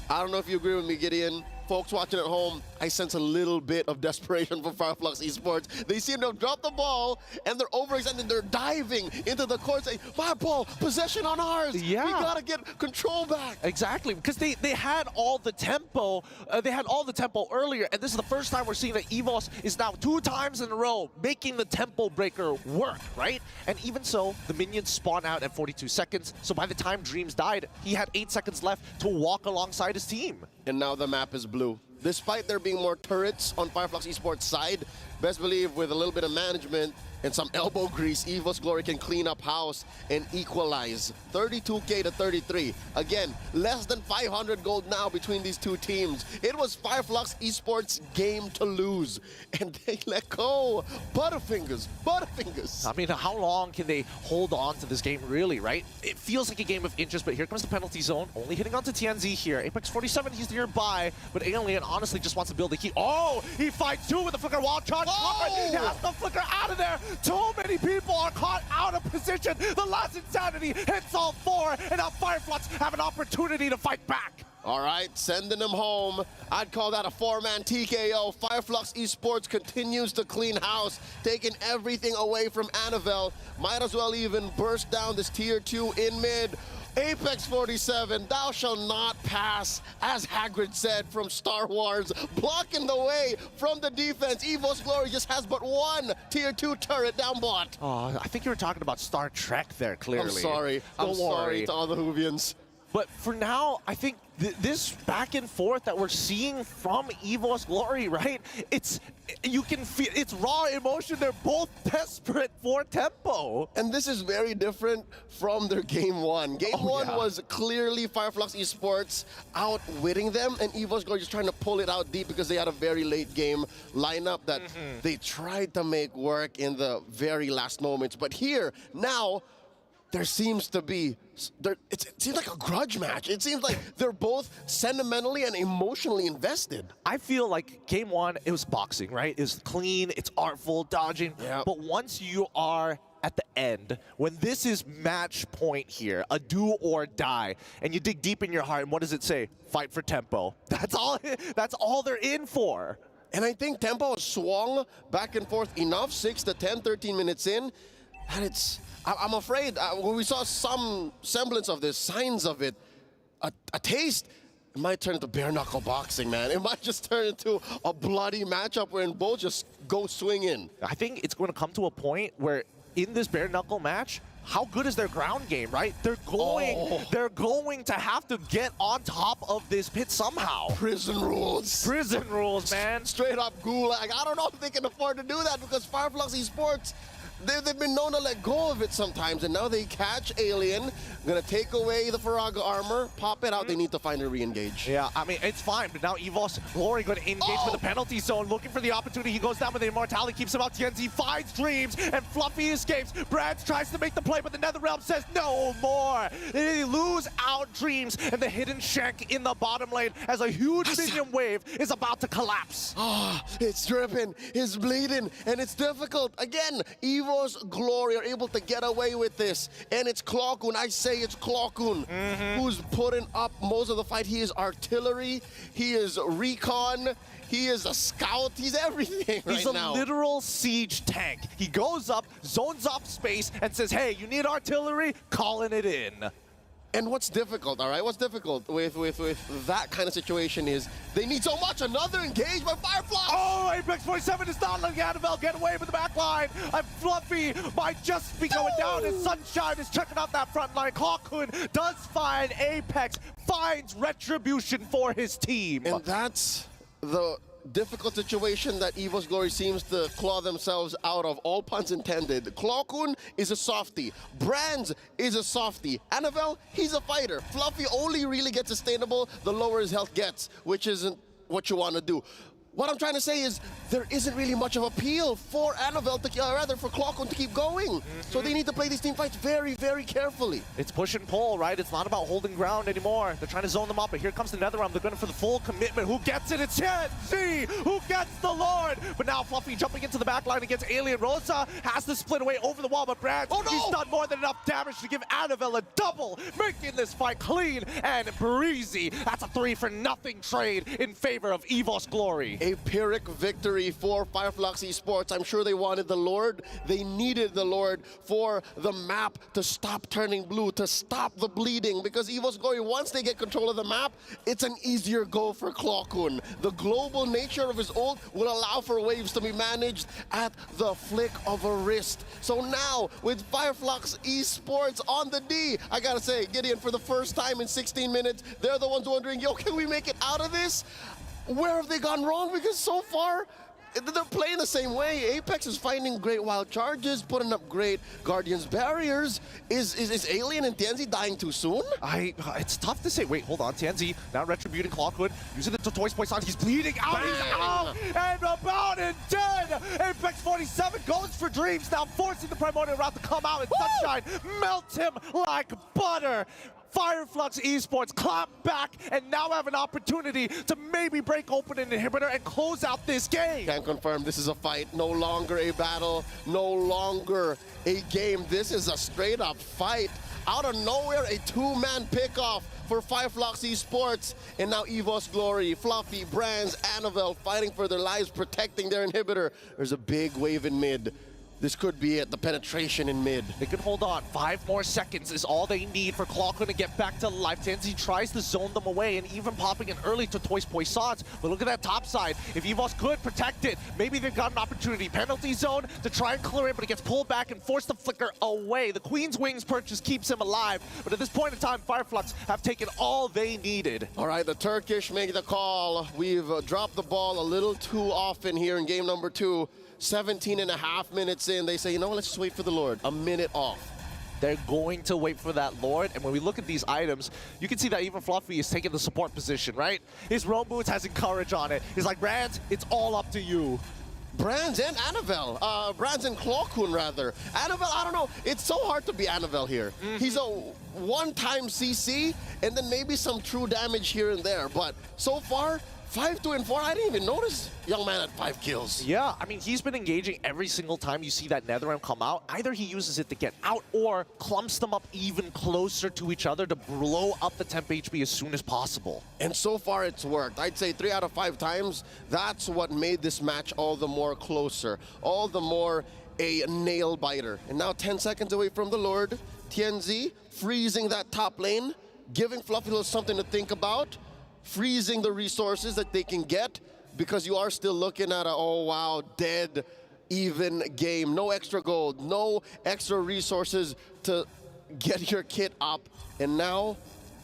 I don't know if you agree with me, Gideon. folks watching at home, I sense a little bit of desperation from Fireflux Esports. They seem to have dropped the ball, and they're overextending. They're diving into the court saying, my ball, possession on ours. Yeah. We got to get control back. Exactly, because they had all the tempo. They had all the tempo earlier, and this is the first time we're seeing that EVOS is now 2 times in a row making the tempo breaker work, right? And even so, the minions spawn out at 42 seconds, so by the time Dreams died, he had 8 seconds left to walk alongside his team. And now the map is blue. Despite there being more turrets on Fireflux Esports' side, best believe with a little bit of management and some elbow grease, EVOS Glory can clean up house and equalize. 32K to 33. Again, less than 500 gold now between these two teams. It was Fireflux Esports' game to lose, and they let go. Butterfingers, Butterfingers. I mean, how long can they hold on to this game, really, right? It feels like a game of inches, but here comes the penalty zone. Only hitting onto TNZ here. Apex 47, he's nearby, but Alien honestly just wants to build a key. Oh, he fights 2 with the flicker wall charge. Oh! He has the flicker out of there. Too many people are caught out of position. The last insanity hits all 4, and now Fireflux have an opportunity to fight back. All right, sending them home. I'd call that a 4-man TKO. Fireflux Esports continues to clean house, taking everything away from Anavel. Might as well even burst down this tier 2 in mid. Apex 47, thou shalt not pass, as Hagrid said from Star Wars, blocking the way from the defense. EVOS Glory just has but 1 tier 2 turret down bot. Oh, I think you were talking about Star Trek there, clearly. I'm sorry. I'm sorry to all the Whovians. But for now, I think this back and forth that we're seeing from EVOS Glory, right? You can feel it's raw emotion. They're both desperate for tempo. And this is very different from their game 1. Game 1 was clearly Fireflux Esports outwitting them, and EVOS Glory just trying to pull it out deep because they had a very late game lineup that they tried to make work in the very last moments. But here, now, there seems to be, it seems like a grudge match. It seems like they're both sentimentally and emotionally invested. I feel like game 1, it was boxing, right? It's clean, it's artful, dodging. Yeah. But once you are at the end, when this is match point here, a do or die, and you dig deep in your heart, and what does it say? Fight for tempo. That's all they're in for. And I think tempo has swung back and forth enough, 6 to 10, 13 minutes in, and I'm afraid when we saw some semblance of this, signs of it, a taste, it might turn into bare knuckle boxing, man. It might just turn into a bloody matchup wherein both just go swing in. I think it's going to come to a point where in this bare knuckle match, how good is their ground game, right? They're going to have to get on top of this pit somehow. Prison rules. Prison rules, man. Straight up gulag. I don't know if they can afford to do that because Fireflux Esports, they've been known to let go of it sometimes, and now they catch Alien, gonna take away the Faraga armor, pop it out, they need to find a re-engage. Yeah, I mean, it's fine, but now EVOS Glory gonna engage with the penalty zone, looking for the opportunity. He goes down with the immortality, keeps him out. TNZ finds Dreams, and Fluffy escapes. Brands tries to make the play, but the NetherRealm says no more. They lose out Dreams, and the hidden shank in the bottom lane as a huge minion wave is about to collapse. Oh, it's dripping, it's bleeding, and it's difficult. Again, EVOS Glory are able to get away with this, and it's Clockun. I say it's Clockun who's putting up most of the fight. He is artillery, he is recon, he is a scout, he's everything right now. He's a literal siege tank. He goes up, zones off space, and says, hey, you need artillery? Calling it in. And what's difficult, all right? What's difficult with that kind of situation is they need so much. Another engage by Fireflux. Oh, Apex 47 is not letting Annabelle get away with the back line. And Fluffy might just be going down as Sunshine is checking out that front line. Clockun does find Apex, finds retribution for his team. And that's the difficult situation that EVOS Glory seems to claw themselves out of, all puns intended. Clockun is a softie. Brands is a softie. Anavel, he's a fighter. Fluffy only really gets sustainable the lower his health gets, which isn't what you want to do. what I'm trying to say is there isn't really much of appeal for Annabelle to, rather for Clockon to keep going. So they need to play these team fights very, very carefully. It's push and pull, right? It's not about holding ground anymore. They're trying to zone them up, but here comes the NetherRealm. They're going for the full commitment. Who gets it? It's TNG who gets the Lord. But now Fluffy jumping into the back line against Alien. Rosa has to split away over the wall, but Brad, he's done more than enough damage to give Annabelle a double, making this fight clean and breezy. That's a 3-for-0 trade in favor of EVOS Glory. A Pyrrhic victory for Fireflux Esports. I'm sure they wanted the Lord. They needed the Lord for the map to stop turning blue, to stop the bleeding, because EVOS Glory, once they get control of the map, it's an easier go for Clockun. The global nature of his ult will allow for waves to be managed at the flick of a wrist. So now, with Fireflux Esports on the D, I gotta say, Gideon, for the first time in 16 minutes, they're the ones wondering, yo, can we make it out of this? Where have they gone wrong? Because so far, they're playing the same way. Apex is finding great wild charges, putting up great Guardians barriers. Is Alien and TNZ dying too soon? It's tough to say. Wait, hold on. TNZ now retributing Clockwood, using the Toys poison. He's bleeding out. Bang. He's out and about and dead. Apex 47 goes for Dreams, now forcing the Primordial Route to come out, and Sunshine melts him like butter. Fireflux Esports clap back and now have an opportunity to maybe break open an inhibitor and close out this game. Can confirm this is a fight, no longer a battle, no longer a game. This is a straight up fight. Out of nowhere, a two-man pickoff for Fireflux Esports. And now EVOS Glory, Fluffy, Brands, Annabelle fighting for their lives, protecting their inhibitor. There's a big wave in mid. This could be it, the penetration in mid. They can hold on. 5 more seconds is all they need for Clockwood to get back to life. TNZ tries to zone them away and even popping in early to Toys Poissons. But look at that top side. If EVOS could protect it, maybe they've got an opportunity. Penalty zone to try and clear it, but it gets pulled back and forced to flicker away. The Queen's Wings purchase keeps him alive. But at this point in time, Fireflux have taken all they needed. All right, the Turkish make the call. We've dropped the ball a little too often here in game number 2. 17.5 minutes in, they say, you know what, let's just wait for the Lord. A minute off. They're going to wait for that Lord, and when we look at these items, you can see that even Fluffy is taking the support position, right? His roam boots has courage on it. He's like, Brands, it's all up to you. Brands and Annabelle. Brands and Clockun, rather. Annabelle, I don't know. It's so hard to be Annabelle here. He's a one-time CC, and then maybe some true damage here and there. But so far, 5, 2, and 4, I didn't even notice young man at 5 kills. Yeah, I mean, he's been engaging every single time you see that NetherRealm come out. Either he uses it to get out or clumps them up even closer to each other to blow up the temp HP as soon as possible. And so far, it's worked. I'd say 3 out of 5 times. That's what made this match all the more closer, all the more a nail biter. And now 10 seconds away from the Lord. TNZ freezing that top lane, giving Fluffy little something to think about, freezing the resources that they can get, because you are still looking at a, oh wow, dead, even game. No extra gold, no extra resources to get your kit up. And now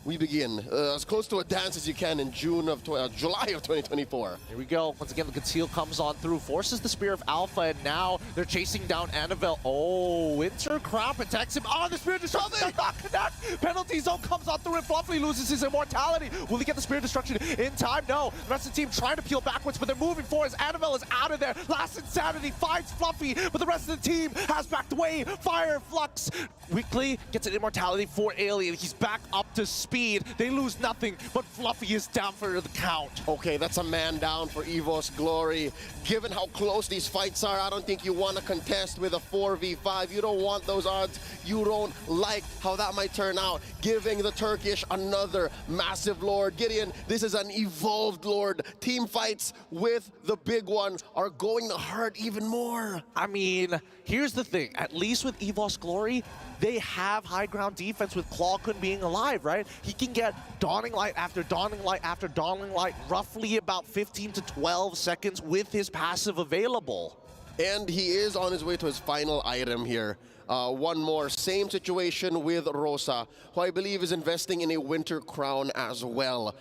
we begin. As close to a dance as you can in July of 2024. Here we go. Once again, the Conceal comes on through, forces the Spear of Alpha, and now they're chasing down Annabelle. Oh, Winter Crown protects him. Oh, the Spear Destruction does not connect. Penalty Zone comes on through, and Fluffy loses his immortality. Will he get the Spear Destruction in time? No. The rest of the team trying to peel backwards, but they're moving forward as Annabelle is out of there. Last Insanity finds Fluffy, but the rest of the team has backed away. Fireflux weakly gets an immortality for Alien. He's back up to speed. They lose nothing, but Fluffy is down for the count. Okay, that's a man down for EVOS Glory. Given how close these fights are, I don't think you want to contest with a 4v5. You don't want those odds. You don't like how that might turn out. Giving the Turkish another massive Lord. Gideon, this is an evolved Lord. Team fights with the big one are going to hurt even more. I mean, here's the thing. At least with EVOS Glory, they have high ground defense with Clockun being alive, right? He can get Dawning Light after Dawning Light after Dawning Light, roughly about 15 to 12 seconds with his passive available. And he is on his way to his final item here. One more, same situation with Rosa, who I believe is investing in a Winter Crown as well.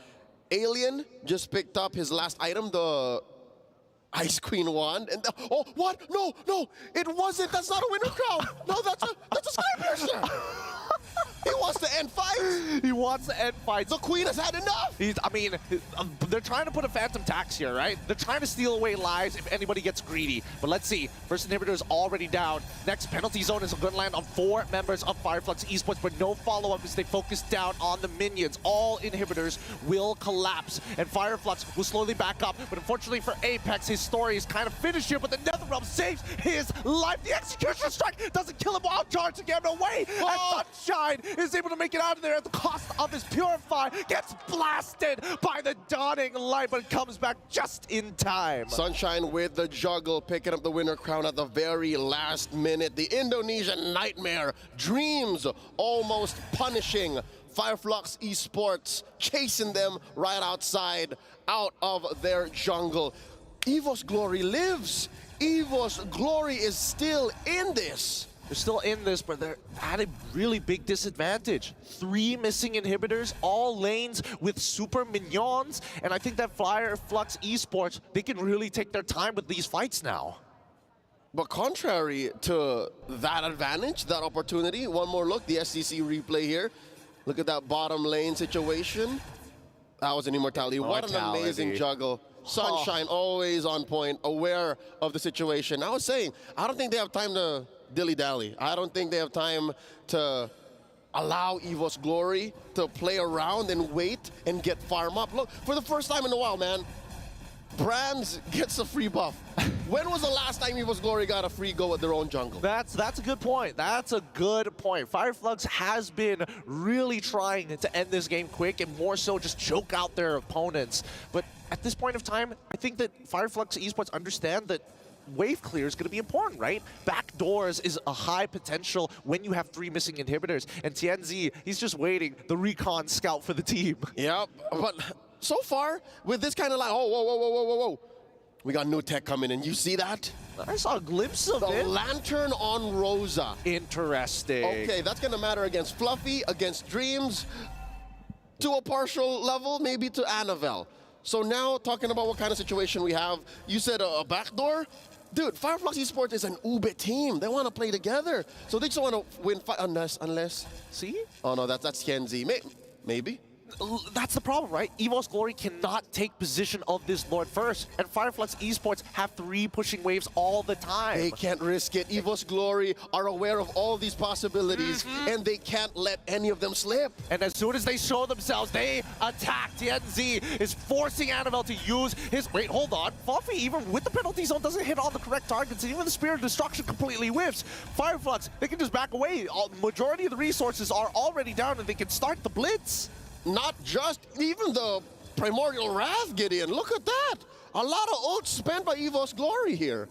Alien just picked up his last item, the Ice Queen wand, and oh, what? No, it wasn't. That's not a Winter Crown. No, that's a Sky Piercer. He wants to end fights. He wants to end fights. The Queen has had enough. They're trying to put a phantom tax here, right? They're trying to steal away lives if anybody gets greedy. But let's see. First inhibitor is already down. Next penalty zone is going to land on 4 members of Fireflux Esports, but no follow-up as they focus down on the minions. All inhibitors will collapse, and Fireflux will slowly back up. But unfortunately for Apex, his story is kind of finished here, but the Netherrealm saves his life. The execution strike doesn't kill him while charging him away. And Sunshine is able to make it out of there at the cost of his Purify. Gets blasted by the dawning light, but comes back just in time. Sunshine with the juggle, picking up the winner crown at the very last minute. The Indonesian Nightmare, Dreams almost punishing Fireflux Esports, chasing them right outside, out of their jungle. EVOS Glory lives. EVOS Glory is still in this. They're still in this, but they're at a really big disadvantage. 3 missing inhibitors, all lanes with super minions, and I think that Fireflux Esports, they can really take their time with these fights now. But contrary to that advantage, that opportunity, one more look, the SCC replay here. Look at that bottom lane situation. That was an immortality. What an amazing juggle. Sunshine always on point, aware of the situation. I was saying, I don't think they have time to dilly-dally. I don't think they have time to allow EVOS Glory to play around and wait and get farm up. Look, for the first time in a while, man, Brands gets a free buff. When was the last time EVOS Glory got a free go at their own jungle? That's a good point. That's a good point. Fireflux has been really trying to end this game quick and more so just choke out their opponents. But at this point of time, I think that Fireflux Esports understand that wave clear is going to be important, right? Back doors is a high potential when you have 3 missing inhibitors. And TNZ, he's just waiting, the recon scout for the team. Yep, but so far, with this kind of like, whoa. We got new tech coming in. You see that? I saw a glimpse of it. The Lantern on Rosa. Interesting. Okay, that's going to matter against Fluffy, against Dreams, to a partial level, maybe to Annabelle. So now, talking about what kind of situation we have, you said a backdoor? Dude, Fireflux Esports is an Ube team. They want to play together. So they just want to win unless... See? Oh, no, that's Kenzie. Maybe. That's the problem, right? EVOS Glory cannot take position of this Lord first, and Fireflux Esports have 3 pushing waves all the time. They can't risk it. EVOS Glory are aware of all these possibilities, and they can't let any of them slip. And as soon as they show themselves, they attack. TNZ is forcing Annabelle to use his... Wait, hold on. Fluffy, even with the penalty zone, doesn't hit all the correct targets, and even the Spirit of Destruction completely whiffs. Fireflux, they can just back away. Majority of the resources are already down, and they can start the blitz. Not just even the Primordial Wrath, Gideon. Look at that. A lot of ult spent by EVOS Glory here.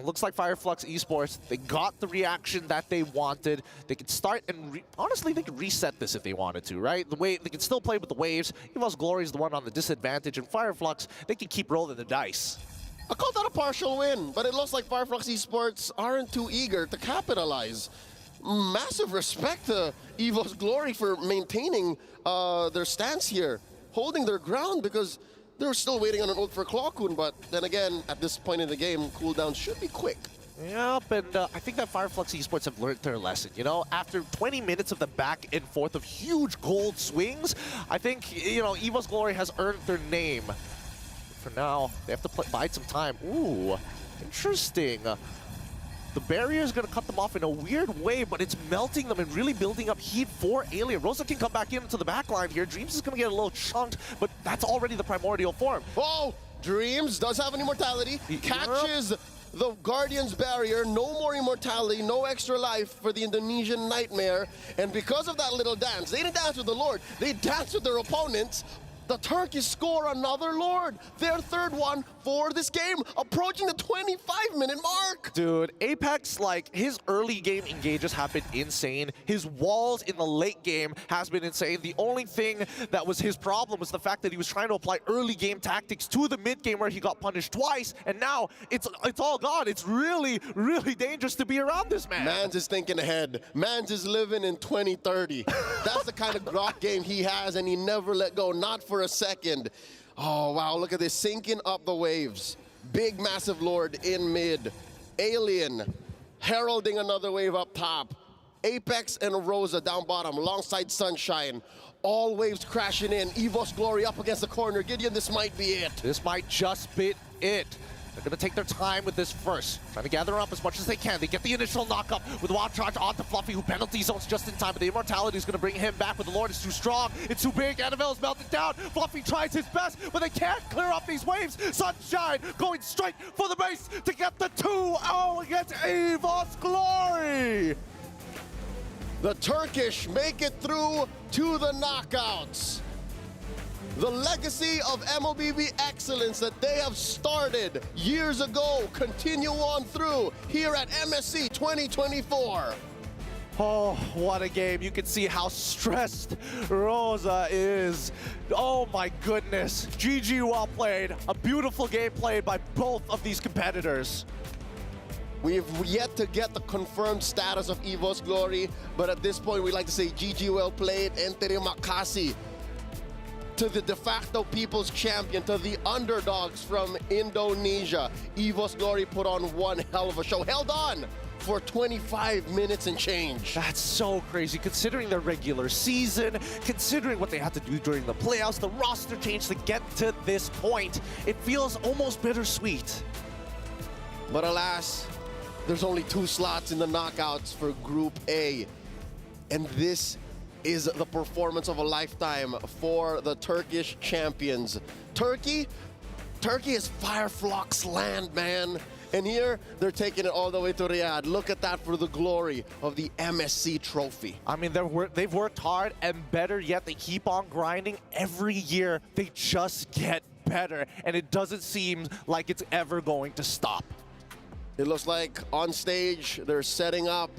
Looks like Fireflux Esports, they got the reaction that they wanted. They could start and, honestly, they could reset this if they wanted to, right? The way they can still play with the waves. EVOS Glory is the one on the disadvantage, and Fireflux, they can keep rolling the dice. I call that a partial win, but it looks like Fireflux Esports aren't too eager to capitalize. Massive respect to EVOS Glory for maintaining their stance here, holding their ground, because they're still waiting on an ult for Clawcoon, but then again, at this point in the game, cooldown should be quick. Yep, and I think that Fireflux Esports have learned their lesson, you know? After 20 minutes of the back and forth of huge gold swings, I think, you know, EVOS Glory has earned their name. For now, they have to bide some time. Ooh, interesting. The barrier is going to cut them off in a weird way, but it's melting them and really building up heat for Alien. Rosa can come back into the back line here. Dreams is going to get a little chunked, but that's already the primordial form. Oh, Dreams does have an immortality. Catches the Guardian's barrier. No more immortality, no extra life for the Indonesian Nightmare. And because of that little dance, they didn't dance with the Lord. They danced with their opponents. The Turkish score another Lord, their 3rd one for this game, approaching the 25-minute mark. Dude, Apex, like, his early game engages have been insane. His walls in the late game has been insane. The only thing that was his problem was the fact that he was trying to apply early game tactics to the mid game where he got punished twice, and now it's all gone. It's really, really dangerous to be around this man. Mans is thinking ahead. Mans is living in 2030. That's the kind of Grok game he has, and he never let go, not for a second. Oh, wow, look at this, sinking up the waves. Big, massive Lord in mid. Alien heralding another wave up top. Apex and Rosa down bottom alongside Sunshine. All waves crashing in. EVOS Glory up against the corner. Gideon, this might be it. This might just be it. They're going to take their time with this first, trying to gather up as much as they can. They get the initial knock-up with Wild Charge onto Fluffy, who penalty zones just in time, but the Immortality is going to bring him back, but the Lord is too strong. It's too big. Annabelle is melted down. Fluffy tries his best, but they can't clear up these waves. Sunshine going straight for the base to get the 2-0 against EVOS Glory. The Turkish make it through to the knockouts. The legacy of MLBB excellence that they have started years ago continue on through here at MSC 2024. Oh, what a game. You can see how stressed Rosa is. Oh my goodness. GG, well played. A beautiful game played by both of these competitors. We've yet to get the confirmed status of EVOS Glory, but at this point we like to say GG, well played, and terima kasih to the de facto people's champion, to the underdogs from Indonesia. EVOS Glory put on one hell of a show. Held on for 25 minutes and change. That's so crazy, considering their regular season, considering what they had to do during the playoffs, the roster change to get to this point. It feels almost bittersweet. But alas, there's only 2 slots in the knockouts for Group A. And this is the performance of a lifetime for the Turkish champions. Turkey is Fireflux land, man. And here, they're taking it all the way to Riyadh. Look at that for the glory of the MSC trophy. I mean, they've worked hard, and better yet, they keep on grinding. Every year, they just get better, and it doesn't seem like it's ever going to stop. It looks like on stage, they're setting up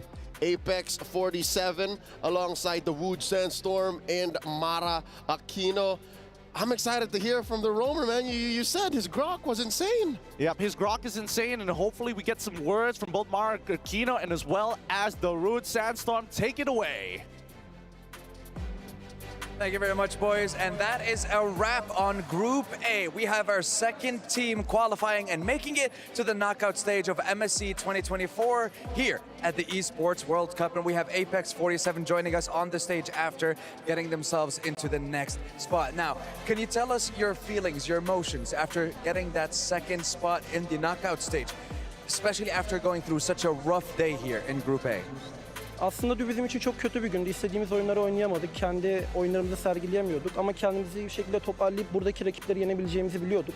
Apex 47 alongside the Wood Sandstorm and Mara Aquino. I'm excited to hear from the roamer, man. You said his grok was insane. Yep, his grok is insane, and hopefully we get some words from both Mara Aquino and as well as the Rude Sandstorm. Take it away. Thank you very much, boys. And that is a wrap on Group A. We have our second team qualifying and making it to the knockout stage of MSC 2024 here at the Esports World Cup. And we have Apex 47 joining us on the stage after getting themselves into the next spot. Now, can you tell us your feelings, your emotions after getting that second spot in the knockout stage, especially after going through such a rough day here in Group A? Aslında dün bizim için çok kötü bir gündü. İstediğimiz oyunları oynayamadık. Kendi oyunlarımızı sergileyemiyorduk. Ama kendimizi bir şekilde toparlayıp buradaki rakipleri yenebileceğimizi biliyorduk.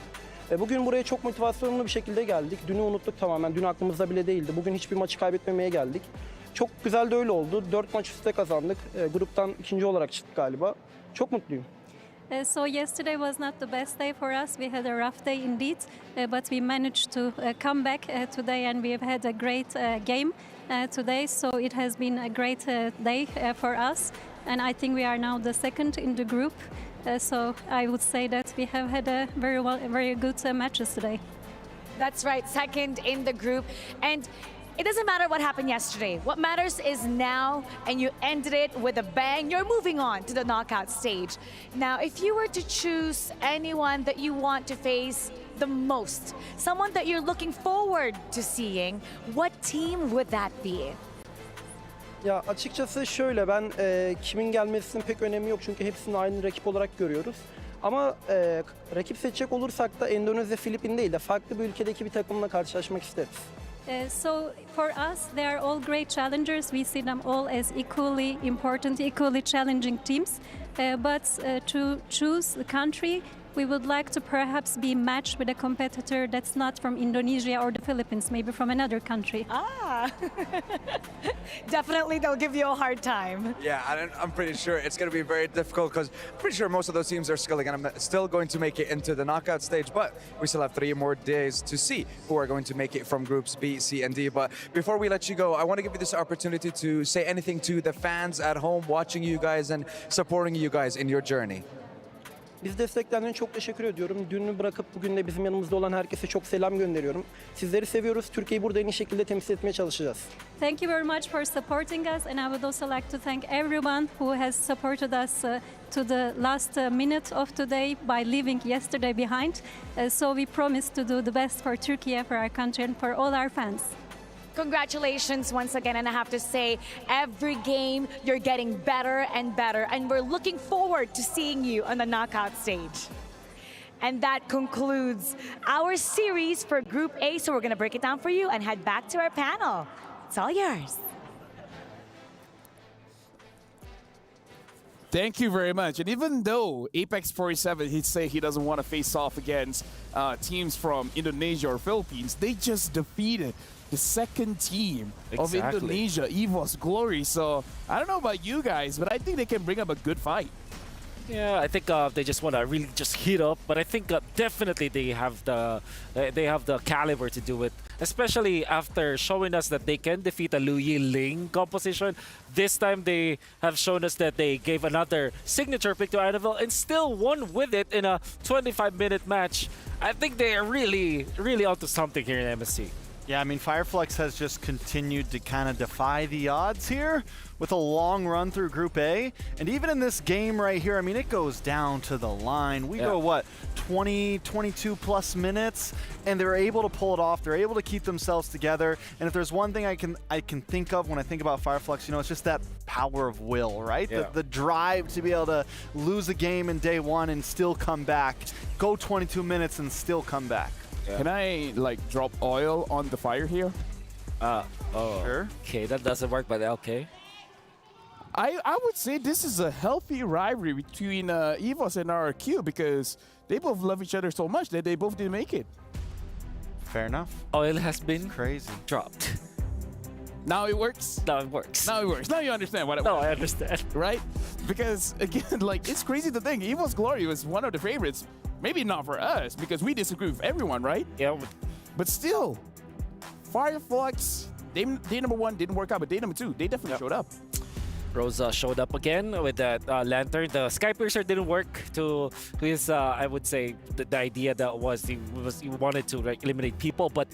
Bugün buraya çok motivasyonlu bir şekilde geldik. Dünü unuttuk tamamen. Dün aklımızda bile değildi. Bugün hiçbir maçı kaybetmemeye geldik. Çok güzel de öyle oldu. 4 maç üstte kazandık. Gruptan ikinci olarak çıktık galiba. Çok mutluyum. So yesterday was not the best day for us. We had a rough day indeed, but we managed to come back today, and we've had a great game today. So it has been a great day for us, and I think we are now the second in the group. So I would say that we have had a very good matches today. That's right, second in the group. And it doesn't matter what happened yesterday. What matters is now, and you ended it with a bang. You're moving on to the knockout stage. Now, if you were to choose anyone that you want to face the most, someone that you're looking forward to seeing, what team would that be? Ya açıkçası şöyle, ben kimin gelmesinin pek önemi yok çünkü hepsini aynı rakip olarak görüyoruz. Ama rakip seçecek olursak da Endonezya, Filipin değil de farklı bir ülkedeki bir takımla karşılaşmak isteriz. So for us, they are all great challengers. We see them all as equally important, equally challenging teams. But to choose the country, we would like to perhaps be matched with a competitor that's not from Indonesia or the Philippines, maybe from another country. Ah, definitely they'll give you a hard time. Yeah, I'm pretty sure it's going to be very difficult because I'm pretty sure most of those teams are still going to make it into the knockout stage, but we still have 3 more days to see who are going to make it from groups B, C, and D. But before we let you go, I want to give you this opportunity to say anything to the fans at home watching you guys and supporting you guys in your journey. Biz desteklerden çok teşekkür ediyorum. Dünü bırakıp bugün de bizim yanımızda olan herkese çok selam gönderiyorum. Sizleri seviyoruz. Türkiye'yi burada en iyi şekilde temsil etmeye çalışacağız. Thank you very much for supporting us, and I would also like to thank everyone who has supported us to the last minute of today by leaving yesterday behind. So we promise to do the best for Turkey, for our country, and for all our fans. Congratulations once again, and I have to say, every game you're getting better and better, and we're looking forward to seeing you on the knockout stage. And that concludes our series for Group A, so we're gonna break it down for you and head back to our panel. It's all yours. Thank you very much. And even though Apex 47, he'd say he doesn't want to face off against teams from Indonesia or Philippines, they just defeated the second team of Indonesia, EVOS Glory. So I don't know about you guys, but I think they can bring up a good fight. Yeah, I think they just want to really just heat up, but I think definitely they have the caliber to do it, especially after showing us that they can defeat a Lu Yiling composition. This time they have shown us that they gave another signature pick to Annabelle and still won with it in a 25-minute match. I think they are really, really onto something here in MSC. Yeah, I mean, Fireflux has just continued to kind of defy the odds here with a long run through Group A. And even in this game right here, I mean, it goes down to the line. We go, what, 20, 22 plus minutes, and they're able to pull it off. They're able to keep themselves together. And if there's one thing I can think of when I think about Fireflux, you know, it's just that power of will, right? Yeah. The drive to be able to lose a game in day one and still come back, go 22 minutes and still come back. Yeah. Can I like drop oil on the fire here? Sure. Okay, that doesn't work, but okay. I would say this is a healthy rivalry between EVOS and RRQ because they both love each other so much that they both didn't make it. Fair enough. Oil has been crazy dropped. Now it works? Now it works. Now it works. Now you understand what it was. No, I understand. Right? Because, again, like, it's crazy to think EVOS Glory was one of the favorites. Maybe not for us, because we disagree with everyone, right? Yeah. But still, Fireflux, day number one didn't work out, but day number two, they definitely showed up. Rosa showed up again with that lantern. The Sky Piercer didn't work to his, I would say, the idea that he wanted to like, eliminate people. But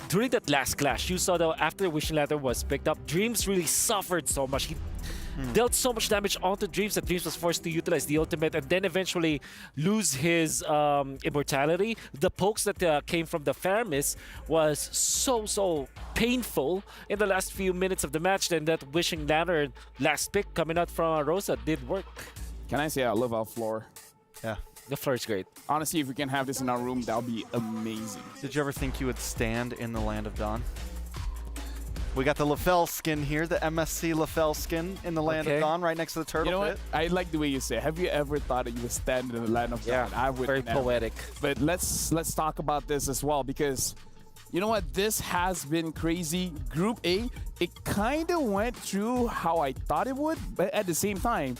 during that last clash, you saw that after Wishing Lantern was picked up, Dreams really suffered so much. He dealt so much damage onto Dreams that Dreams was forced to utilize the ultimate and then eventually lose his immortality. The pokes that came from the Faramis was so painful in the last few minutes of the match. Then that Wishing Lantern last pick coming out from Rosa did work. Can I say I love our floor? Yeah. The floor is great. Honestly, if we can have this in our room, that would be amazing. Did you ever think you would stand in the Land of Dawn? We got the LaFell skin here, the MSC LaFell skin in the Land of Dawn, right next to the turtle pit. You know pit. what? I like the way you say. Have you ever thought that you would stand in the Land of Dawn? I would. Very never. poetic. But let's talk about this as well because you know what? This has been crazy. Group A, it kind of went through how I thought it would, but at the same time,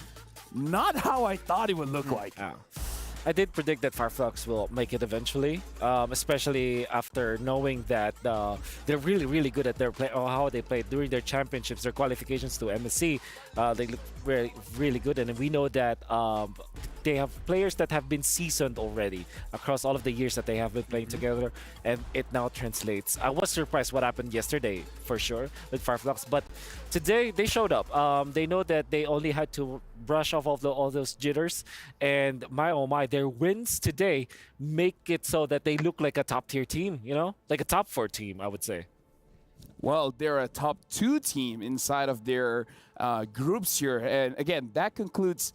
not how I thought it would look like. I did predict that Fireflux will make it eventually, especially after knowing that they're really, really good at their play or how they played during their championships, their qualifications to MSC. They look really, really good, and we know that they have players that have been seasoned already across all of the years that they have been playing together, and it now translates. I was surprised what happened yesterday, for sure, with Fireflux, but today they showed up. They know that they only had to brush off all those jitters, and my oh my, their wins today make it so that they look like a top-tier team, you know? Like a top 4 team, I would say. Well, they're a top 2 team inside of their groups here, and again, that concludes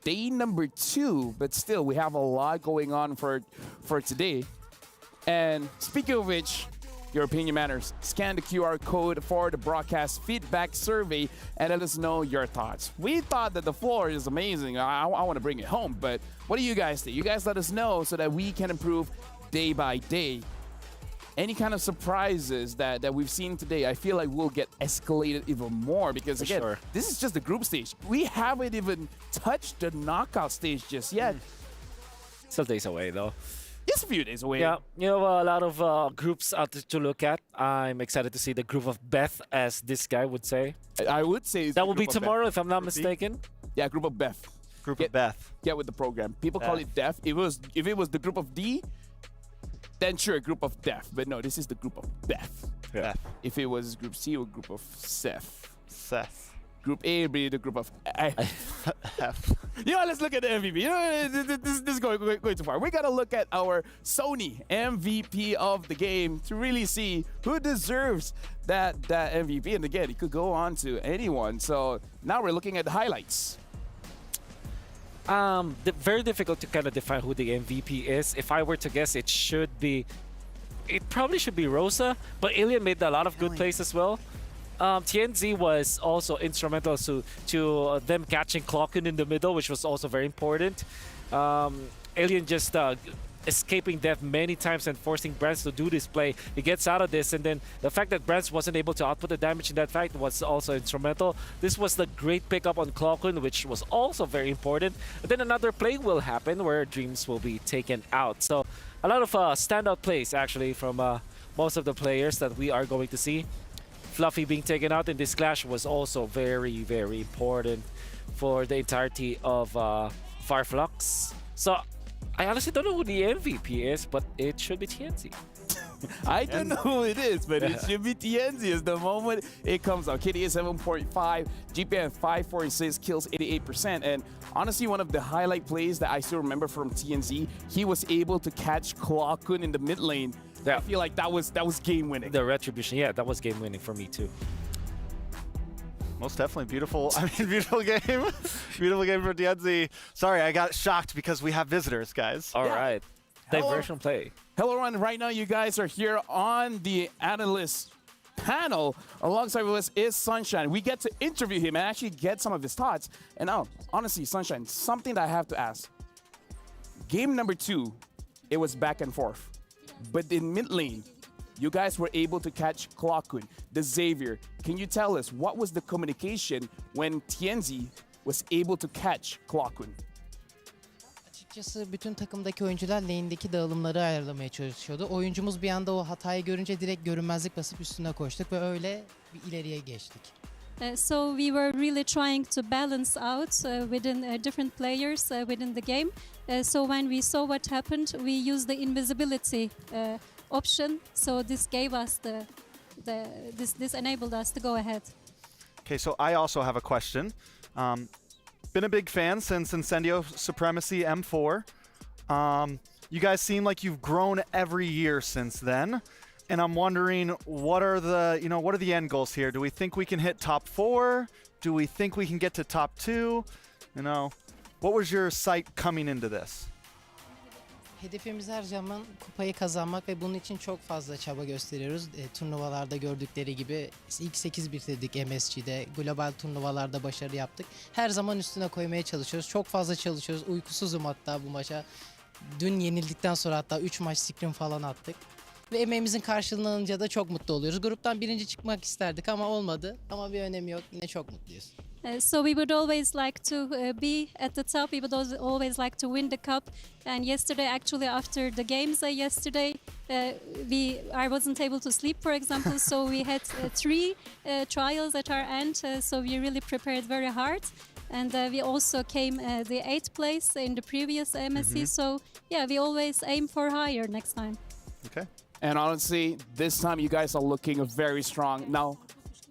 day number 2, but still we have a lot going on for today. And speaking of which, your opinion matters. Scan the QR code for the broadcast feedback survey and let us know your thoughts. We thought that the floor is amazing. I want to bring it home, but what do you guys think? You guys let us know so that we can improve day by day. Any kind of surprises that we've seen today, I feel like we'll get escalated even more because, again, this is just the group stage. We haven't even touched the knockout stage just yet. Still days away, though. It's a few days away. Yeah, you know, a lot of groups out to look at. I'm excited to see the group of Beth, as this guy would say. I would say that will be tomorrow, if I'm not mistaken. Yeah, group of Beth. Group of Beth. Get with the program. People call it Death. If it was the group of D, then sure, group of Death. But no, this is the group of Beth. Yeah. If it was group C or group of Seth. Group A will be the group of F. You know, let's look at the MVP. You know, this is going too far. We got to look at our Sony MVP of the game to really see who deserves that MVP. And again, it could go on to anyone. So now we're looking at the highlights. Very difficult to kind of define who the MVP is. If I were to guess, it probably should be Rosa, but Alien made a lot of good plays as well. TNZ was also instrumental to them catching Clocken in the middle, which was also very important. Alien just escaping death many times and forcing Brands to do this play. He gets out of this, and then the fact that Brands wasn't able to output the damage in that fight was also instrumental. This was the great pickup on Clocken, which was also very important. And then another play will happen where Dreams will be taken out. So a lot of standout plays actually from most of the players that we are going to see. Fluffy being taken out in this clash was also very, very important for the entirety of Fireflux. So I honestly don't know who the MVP is, but it should be TNZ. I don't know who it is, but it should be TNZ is the moment it comes out. KD is 7.5, GPM 546, kills 88%. And honestly, one of the highlight plays that I still remember from TNZ, he was able to catch Clockun in the mid lane. I feel like that was game winning. The retribution, yeah, that was game winning for me too. Most definitely beautiful. I mean, beautiful game. Beautiful game for TNZ. Sorry, I got shocked because we have visitors, guys. All right. Diversion play. Hello, everyone. Right now, you guys are here on the analyst panel. Alongside with us is Sunshine. We get to interview him and actually get some of his thoughts. And now, honestly, Sunshine, something that I have to ask. Game number 2, it was back and forth. But in mid lane, you guys were able to catch Clockun, the Xavier. Can you tell us what was the communication when TNZ was able to catch Clockun? Açıkçası bütün takımdaki oyuncular lane'deki dağılımları ayarlamaya çalışıyordu. Oyuncumuz bir anda o hatayı görünce direkt görünmezlik basıp üstüne koştuk ve öyle bir ileriye geçtik. So we were really trying to balance out within different players within the game. So when we saw what happened, we used the invisibility option. So this gave us this enabled us to go ahead. Okay, so I also have a question. Been a big fan since Incendio Supremacy M4. You guys seem like you've grown every year since then. And I'm wondering, what are the end goals here? Do we think we can hit top 4? Do we think we can get to top 2? You know, what was your sight coming into this? Hedefimiz her zaman kupayı kazanmak ve bunun için çok fazla çaba gösteriyoruz. Turnuvalarda gördükleri gibi ilk 8 bitirdik MSC'de, global turnuvalarda başarı yaptık. Her zaman üstüne koymaya çalışıyoruz. Çok fazla çalışıyoruz. Uykusuzum hatta bu maça. Dün yenildikten sonra hatta 3 maç scrim falan attık. Ve emeğimizin karşılığını alınca da çok mutlu oluyoruz. Gruptan birinci çıkmak isterdik ama olmadı. Ama bir önemi yok. Yine çok mutluyuz. So we would always like to be at the top. We would always like to win the cup. And yesterday, actually, after the games yesterday, I wasn't able to sleep, for example. So we had 3 trials at our end. So we really prepared very hard. And we also came the 8th place in the previous MSC. So yeah, we always aim for higher next time. Okay. And honestly, this time you guys are looking very strong. Now,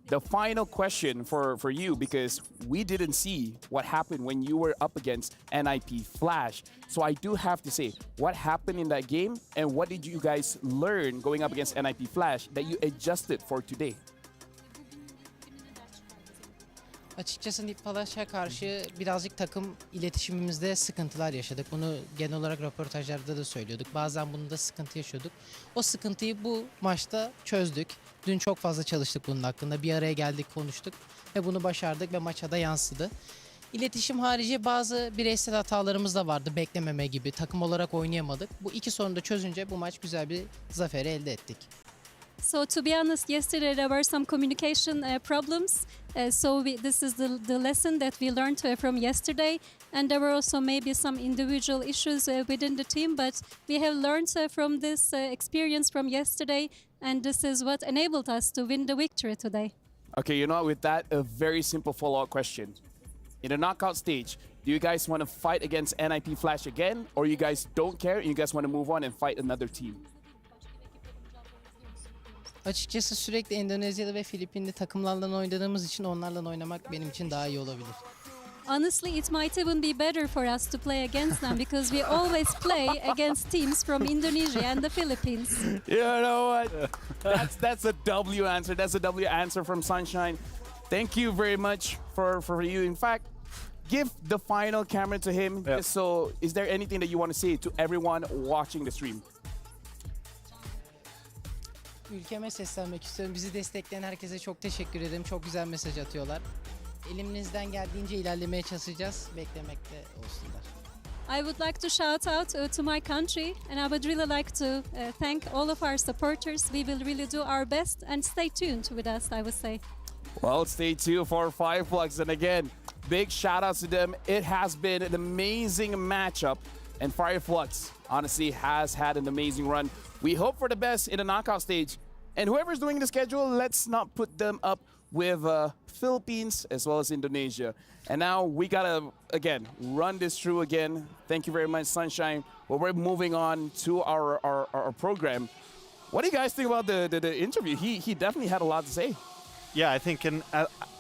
the final question for you, because we didn't see what happened when you were up against NIP Flash. So I do have to say, what happened in that game and what did you guys learn going up against NIP Flash that you adjusted for today? Açıkçası Nip Palaş'a karşı birazcık takım iletişimimizde sıkıntılar yaşadık. Bunu genel olarak röportajlarda da söylüyorduk. Bazen bunda sıkıntı yaşıyorduk. O sıkıntıyı bu maçta çözdük. Dün çok fazla çalıştık bunun hakkında. Bir araya geldik, konuştuk ve bunu başardık ve maça da yansıdı. İletişim harici bazı bireysel hatalarımız da vardı. Beklememe gibi. Takım olarak oynayamadık. Bu iki sorunu da çözünce bu maç güzel bir zaferi elde ettik. So to be honest, yesterday there were some communication problems. So this is the lesson that we learned from yesterday. And there were also maybe some individual issues within the team, but we have learned from this experience from yesterday. And this is what enabled us to win the victory today. Okay, you know, with that, a very simple follow-up question. In the knockout stage, do you guys want to fight against NIP Flash again? Or you guys don't care and you guys want to move on and fight another team? Açıkçası sürekli Endonezyalı ve Filipinli takımlarla oynadığımız için onlarla oynamak benim için daha iyi olabilir. Honestly, it might even be better for us to play against them because we always play against teams from Indonesia and the Philippines. You know what? That's a W answer. That's a W answer from Sunshine. Thank you very much for you. In fact, give the final camera to him. Yep. Just so, is there anything that you want to say to everyone watching the stream? Ülkeme seslenmek istiyorum. Bizi destekleyen herkese çok teşekkür ederim. Çok güzel mesaj atıyorlar. Elimizden geldiğince ilerlemeye çalışacağız. Beklemekte olsunlar. I would like to shout out to my country, and I would really like to thank all of our supporters. We will really do our best, and stay tuned with us, I would say. Well, stay tuned for Fireflux. And again, big shout outs to them. It has been an amazing matchup, and Fireflux honestly has had an amazing run. We hope for the best in the knockout stage. And whoever's doing the schedule, let's not put them up with Philippines as well as Indonesia. And now we gotta, again, run this through again. Thank you very much, Sunshine. Well, we're moving on to our program. What do you guys think about the interview? He definitely had a lot to say. Yeah, I think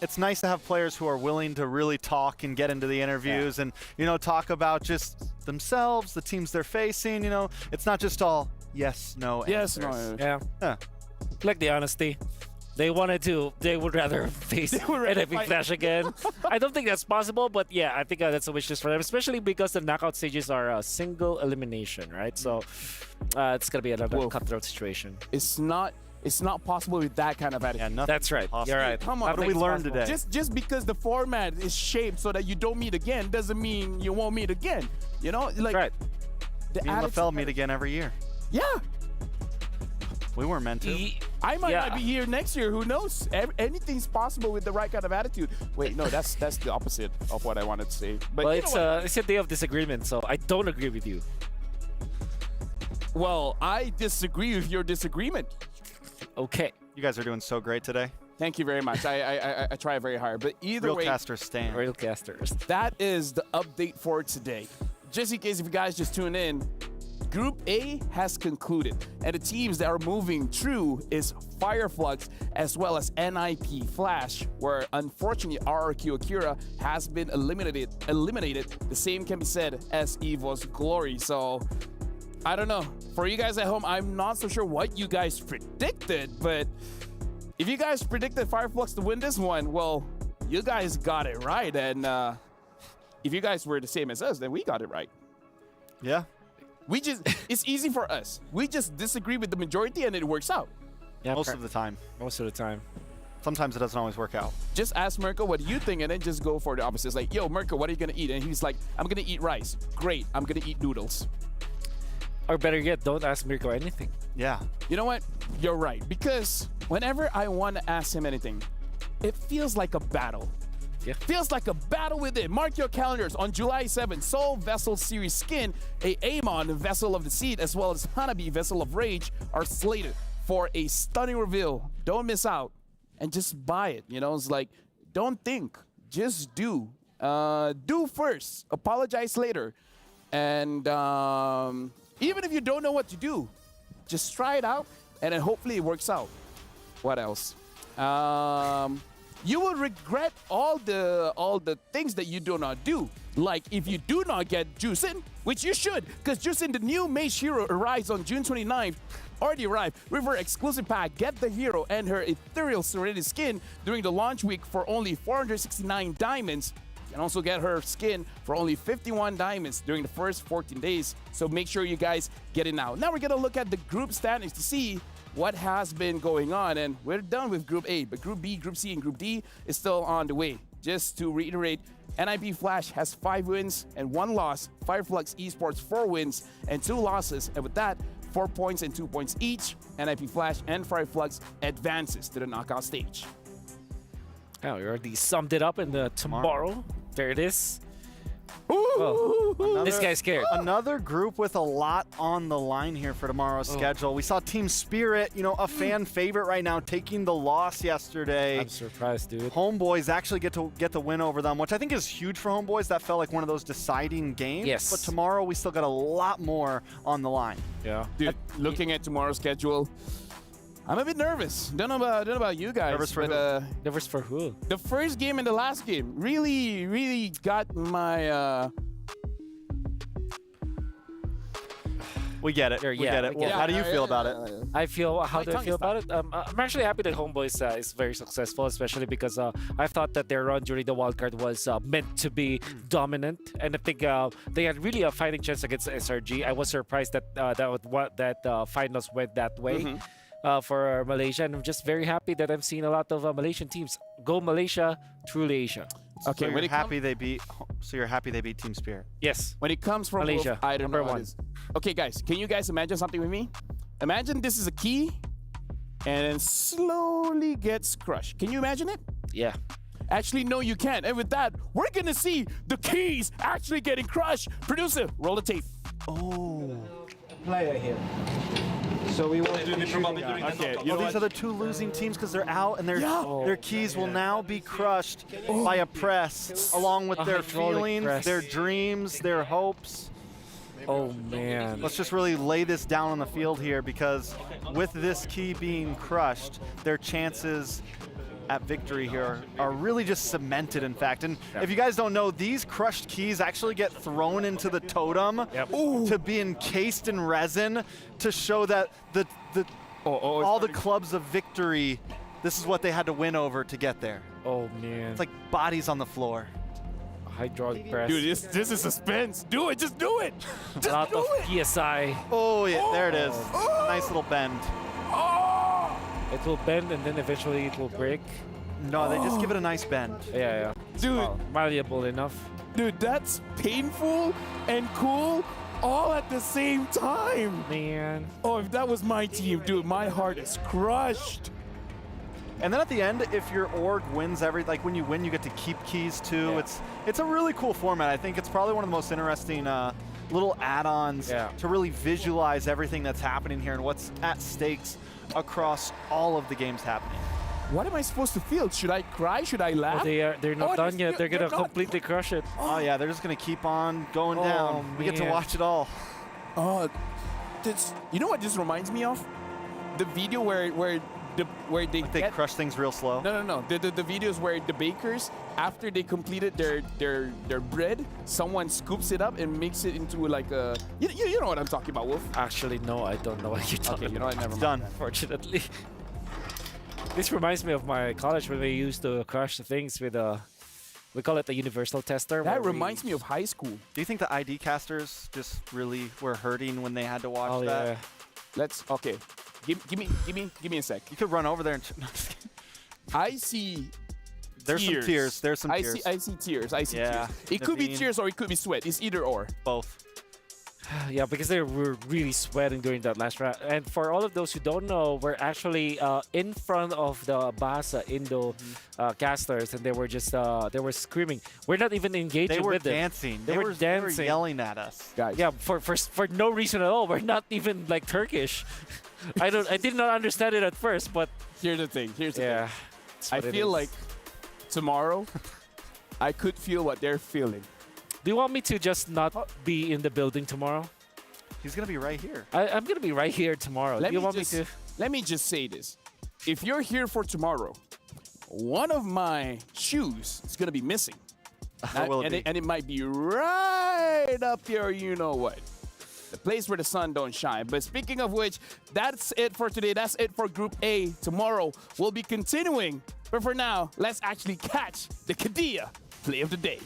it's nice to have players who are willing to really talk and get into the interviews and, you know, talk about just themselves, the teams they're facing, you know. It's not just all yes, no Yes, answers. no. Yeah. Like the honesty. They would rather face NIP Flash again. I don't think that's possible, but yeah, I think that's a wish list for them, especially because the knockout stages are a single elimination, right? So it's going to be another cutthroat situation. It's not possible with that kind of attitude. Yeah, that's right. You're right. Come on. What did we learn today? Just because the format is shaped so that you don't meet again doesn't mean you won't meet again. You know, like right. The Me and LaFell meet again every year. Yeah. We weren't meant to. I might not be here next year. Who knows? Anything's possible with the right kind of attitude. Wait, no, that's the opposite of what I wanted to say. But well, you know it's a day of disagreement, so I don't agree with you. Well, I disagree with your disagreement. Okay. You guys are doing so great today. Thank you very much. I try very hard. But either way, Realcasters stand. Realcasters. That is the update for today. Just in case if you guys just tune in, Group A has concluded, and the teams that are moving through is Fireflux as well as NIP Flash, where unfortunately RRQ Akira has been eliminated. The same can be said as EVOS Glory. So I don't know. For you guys at home, I'm not so sure what you guys predicted, but if you guys predicted Fireflux to win this one, well, you guys got it right. And if you guys were the same as us, then we got it right. Yeah. It's easy for us. We just disagree with the majority and it works out. Yeah, Most of the time. Most of the time. Sometimes it doesn't always work out. Just ask Mirko, what do you think? And then just go for the opposite. It's like, yo, Mirko, what are you going to eat? And he's like, I'm going to eat rice. Great. I'm going to eat noodles. Or better yet, don't ask Mirko anything. Yeah. You know what? You're right. Because whenever I want to ask him anything, it feels like a battle. Yeah. Feels like a battle with it. Mark your calendars. On July 7th, Soul Vessel Series Skin, a Amon Vessel of the Seed, as well as Hanabi Vessel of Rage are slated for a stunning reveal. Don't miss out and just buy it. You know, it's like, don't think, just do. Do first, apologize later. And even if you don't know what to do, just try it out and then hopefully it works out. What else? You will regret all the things that you do not do. Like if you do not get Juicin, which you should, because Juicin, the new Mage Hero, arrives on June 29th. Already arrived. River exclusive pack. Get the hero and her ethereal Serenity skin during the launch week for only 469 diamonds. You can also get her skin for only 51 diamonds during the first 14 days. So make sure you guys get it now. Now we're gonna look at the group standings to see what has been going on, and we're done with Group A, but Group B, Group C, and Group D is still on the way. Just to reiterate, NIP Flash has 5 wins and 1 loss, Fireflux Esports 4 wins and 2 losses, and with that, 4 points and 2 points each, NIP Flash and Fireflux advances to the knockout stage. Oh, we already summed it up in the tomorrow. There it is. This guy's scared. Another group with a lot on the line here for tomorrow's schedule. We saw Team Spirit, you know, a fan favorite right now, taking the loss yesterday. I'm surprised, dude. Homeboys actually get the win over them, which I think is huge for Homeboys. That felt like one of those deciding games. Yes. But tomorrow we still got a lot more on the line. Yeah. Dude, looking at tomorrow's schedule, I'm a bit nervous. Don't know about you guys. Nervous for but, who? Nervous for who? The first game and the last game really got my. We get it. We get it. Well, how do you feel about it? How do I feel about it? I'm actually happy that Homeboys is very successful, especially because I thought that their run during the wildcard was meant to be dominant, and I think they had really a fighting chance against SRG. I was surprised that that finals went that way. For Malaysia, and I'm just very happy that I'm seeing a lot of Malaysian teams. Go Malaysia, truly Asia. Okay, so you're happy they beat. So you're happy they beat Team Spirit. Yes. When it comes from Malaysia, Wolf, I don't know. #1. Okay, guys, can you guys imagine something with me? Imagine this is a key, and then slowly gets crushed. Can you imagine it? Yeah. Actually, no, you can't. And with that, we're gonna see the keys actually getting crushed. Producer, roll the tape. Oh. Player here. So we want to Okay, well, these are the two losing teams because they're out, and their keys will now be crushed by a press, along with their feelings, their dreams, their hopes. Oh, man. Let's just really lay this down on the field here, because with this key being crushed, their chances at victory here are really just cemented, in fact. And if you guys don't know, these crushed keys actually get thrown into the totem to be encased in resin to show that all the clubs of victory, this is what they had to win over to get there. Oh, man. It's like bodies on the floor. Hydraulic press. Dude, this is suspense. Do it, just do it. Just a lot do of it. PSI. Oh, yeah, there it is. Nice little bend. It will bend and then eventually it will break. No, they just give it a nice bend. Yeah. Dude. Malleable enough. Dude, that's painful and cool all at the same time. Man. Oh, if that was my team, dude, my heart is crushed. And then at the end, if your org wins like when you win, you get to keep keys too. Yeah. It's a really cool format. I think it's probably one of the most interesting little add-ons to really visualize everything that's happening here and what's at stakes across all of the games happening. What am I supposed to feel? Should I cry? Should I laugh? They're not done yet. They're gonna completely crush it. Oh yeah, they're just gonna keep on going down. We get to watch it all. You know what this reminds me of? The video where they crush things real slow. No. The videos where the bakers, after they completed their bread, someone scoops it up and makes it into like a. You know what I'm talking about, Wolf? Actually, no, I don't know what you're talking Okay, you know what? about. Never mind. Done. Unfortunately. This reminds me of my college when we used to crush the things with we call it the universal tester. That reminds me of high school. Do you think the ID casters just really were hurting when they had to watch Oh, that? yeah. Let's okay. Give me a sec. You could run over there and. I see. There's some tears. There's some tears. I see tears. I see Yeah, tears. It could be Naveen. tears or it could be sweat. It's either or. Both. Yeah, because they were really sweating during that last round. And for all of those who don't know, we're actually in front of the Basa Indo casters, and they were just they were screaming. We're not even engaging with them. Dancing. They were dancing. They were yelling at us. Guys. Yeah, for no reason at all. We're not even like Turkish. I did not understand it at first, but here's the thing. Here's the yeah, thing. I feel like tomorrow I could feel what they're feeling. Do you want me to just not be in the building tomorrow? He's gonna be right here. I'm gonna be right here tomorrow. Do you want me to? Let me just say this. If you're here for tomorrow, one of my shoes is gonna be missing. And it might be right up here, you know what. The place where the sun don't shine. But speaking of which, that's it for today. That's it for Group A. Tomorrow, we'll be continuing. But for now, let's actually catch the Kadia play of the day.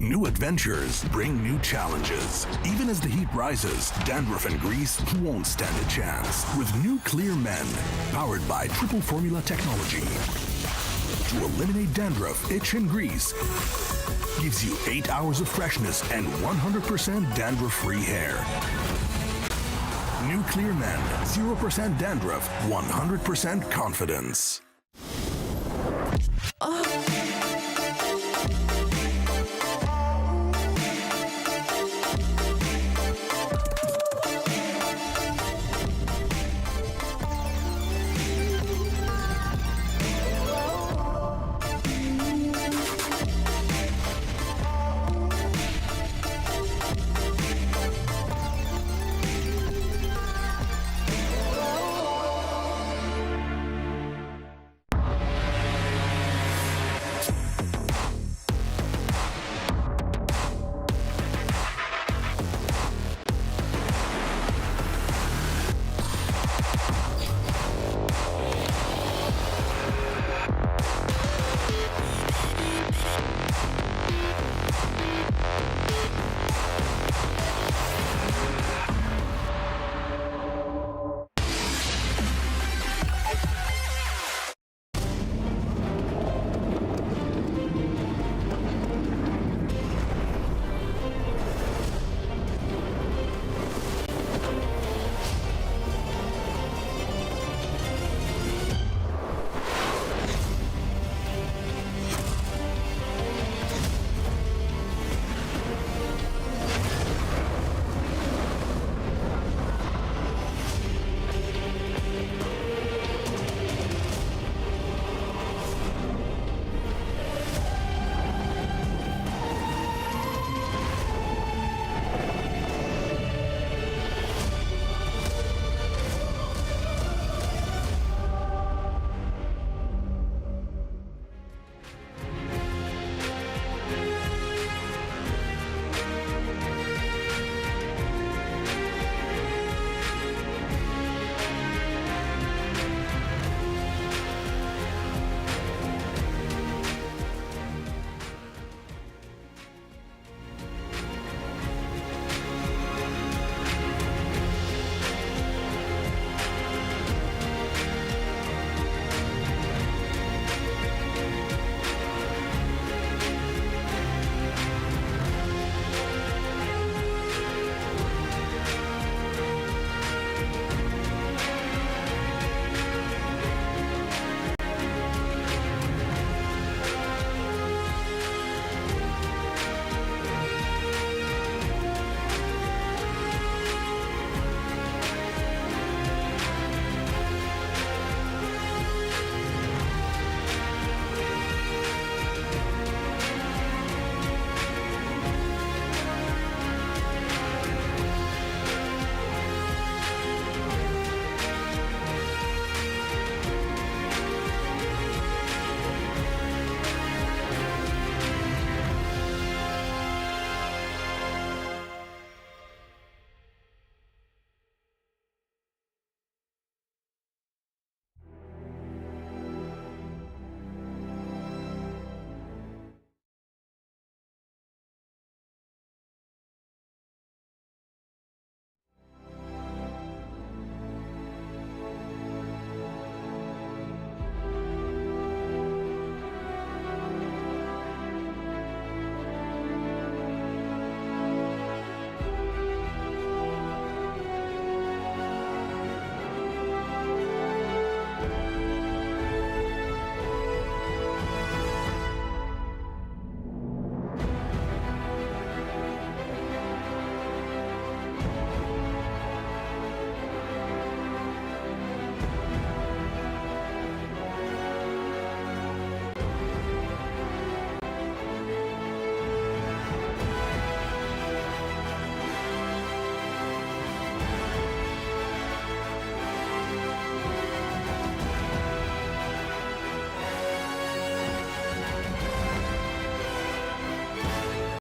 New adventures bring new challenges. Even as the heat rises, dandruff and grease won't stand a chance. With new Clear Men, powered by triple formula technology. To eliminate dandruff, itch, and grease, gives you 8 hours of freshness and 100% dandruff-free hair. New Clear Men, 0% dandruff, 100% confidence. Oh.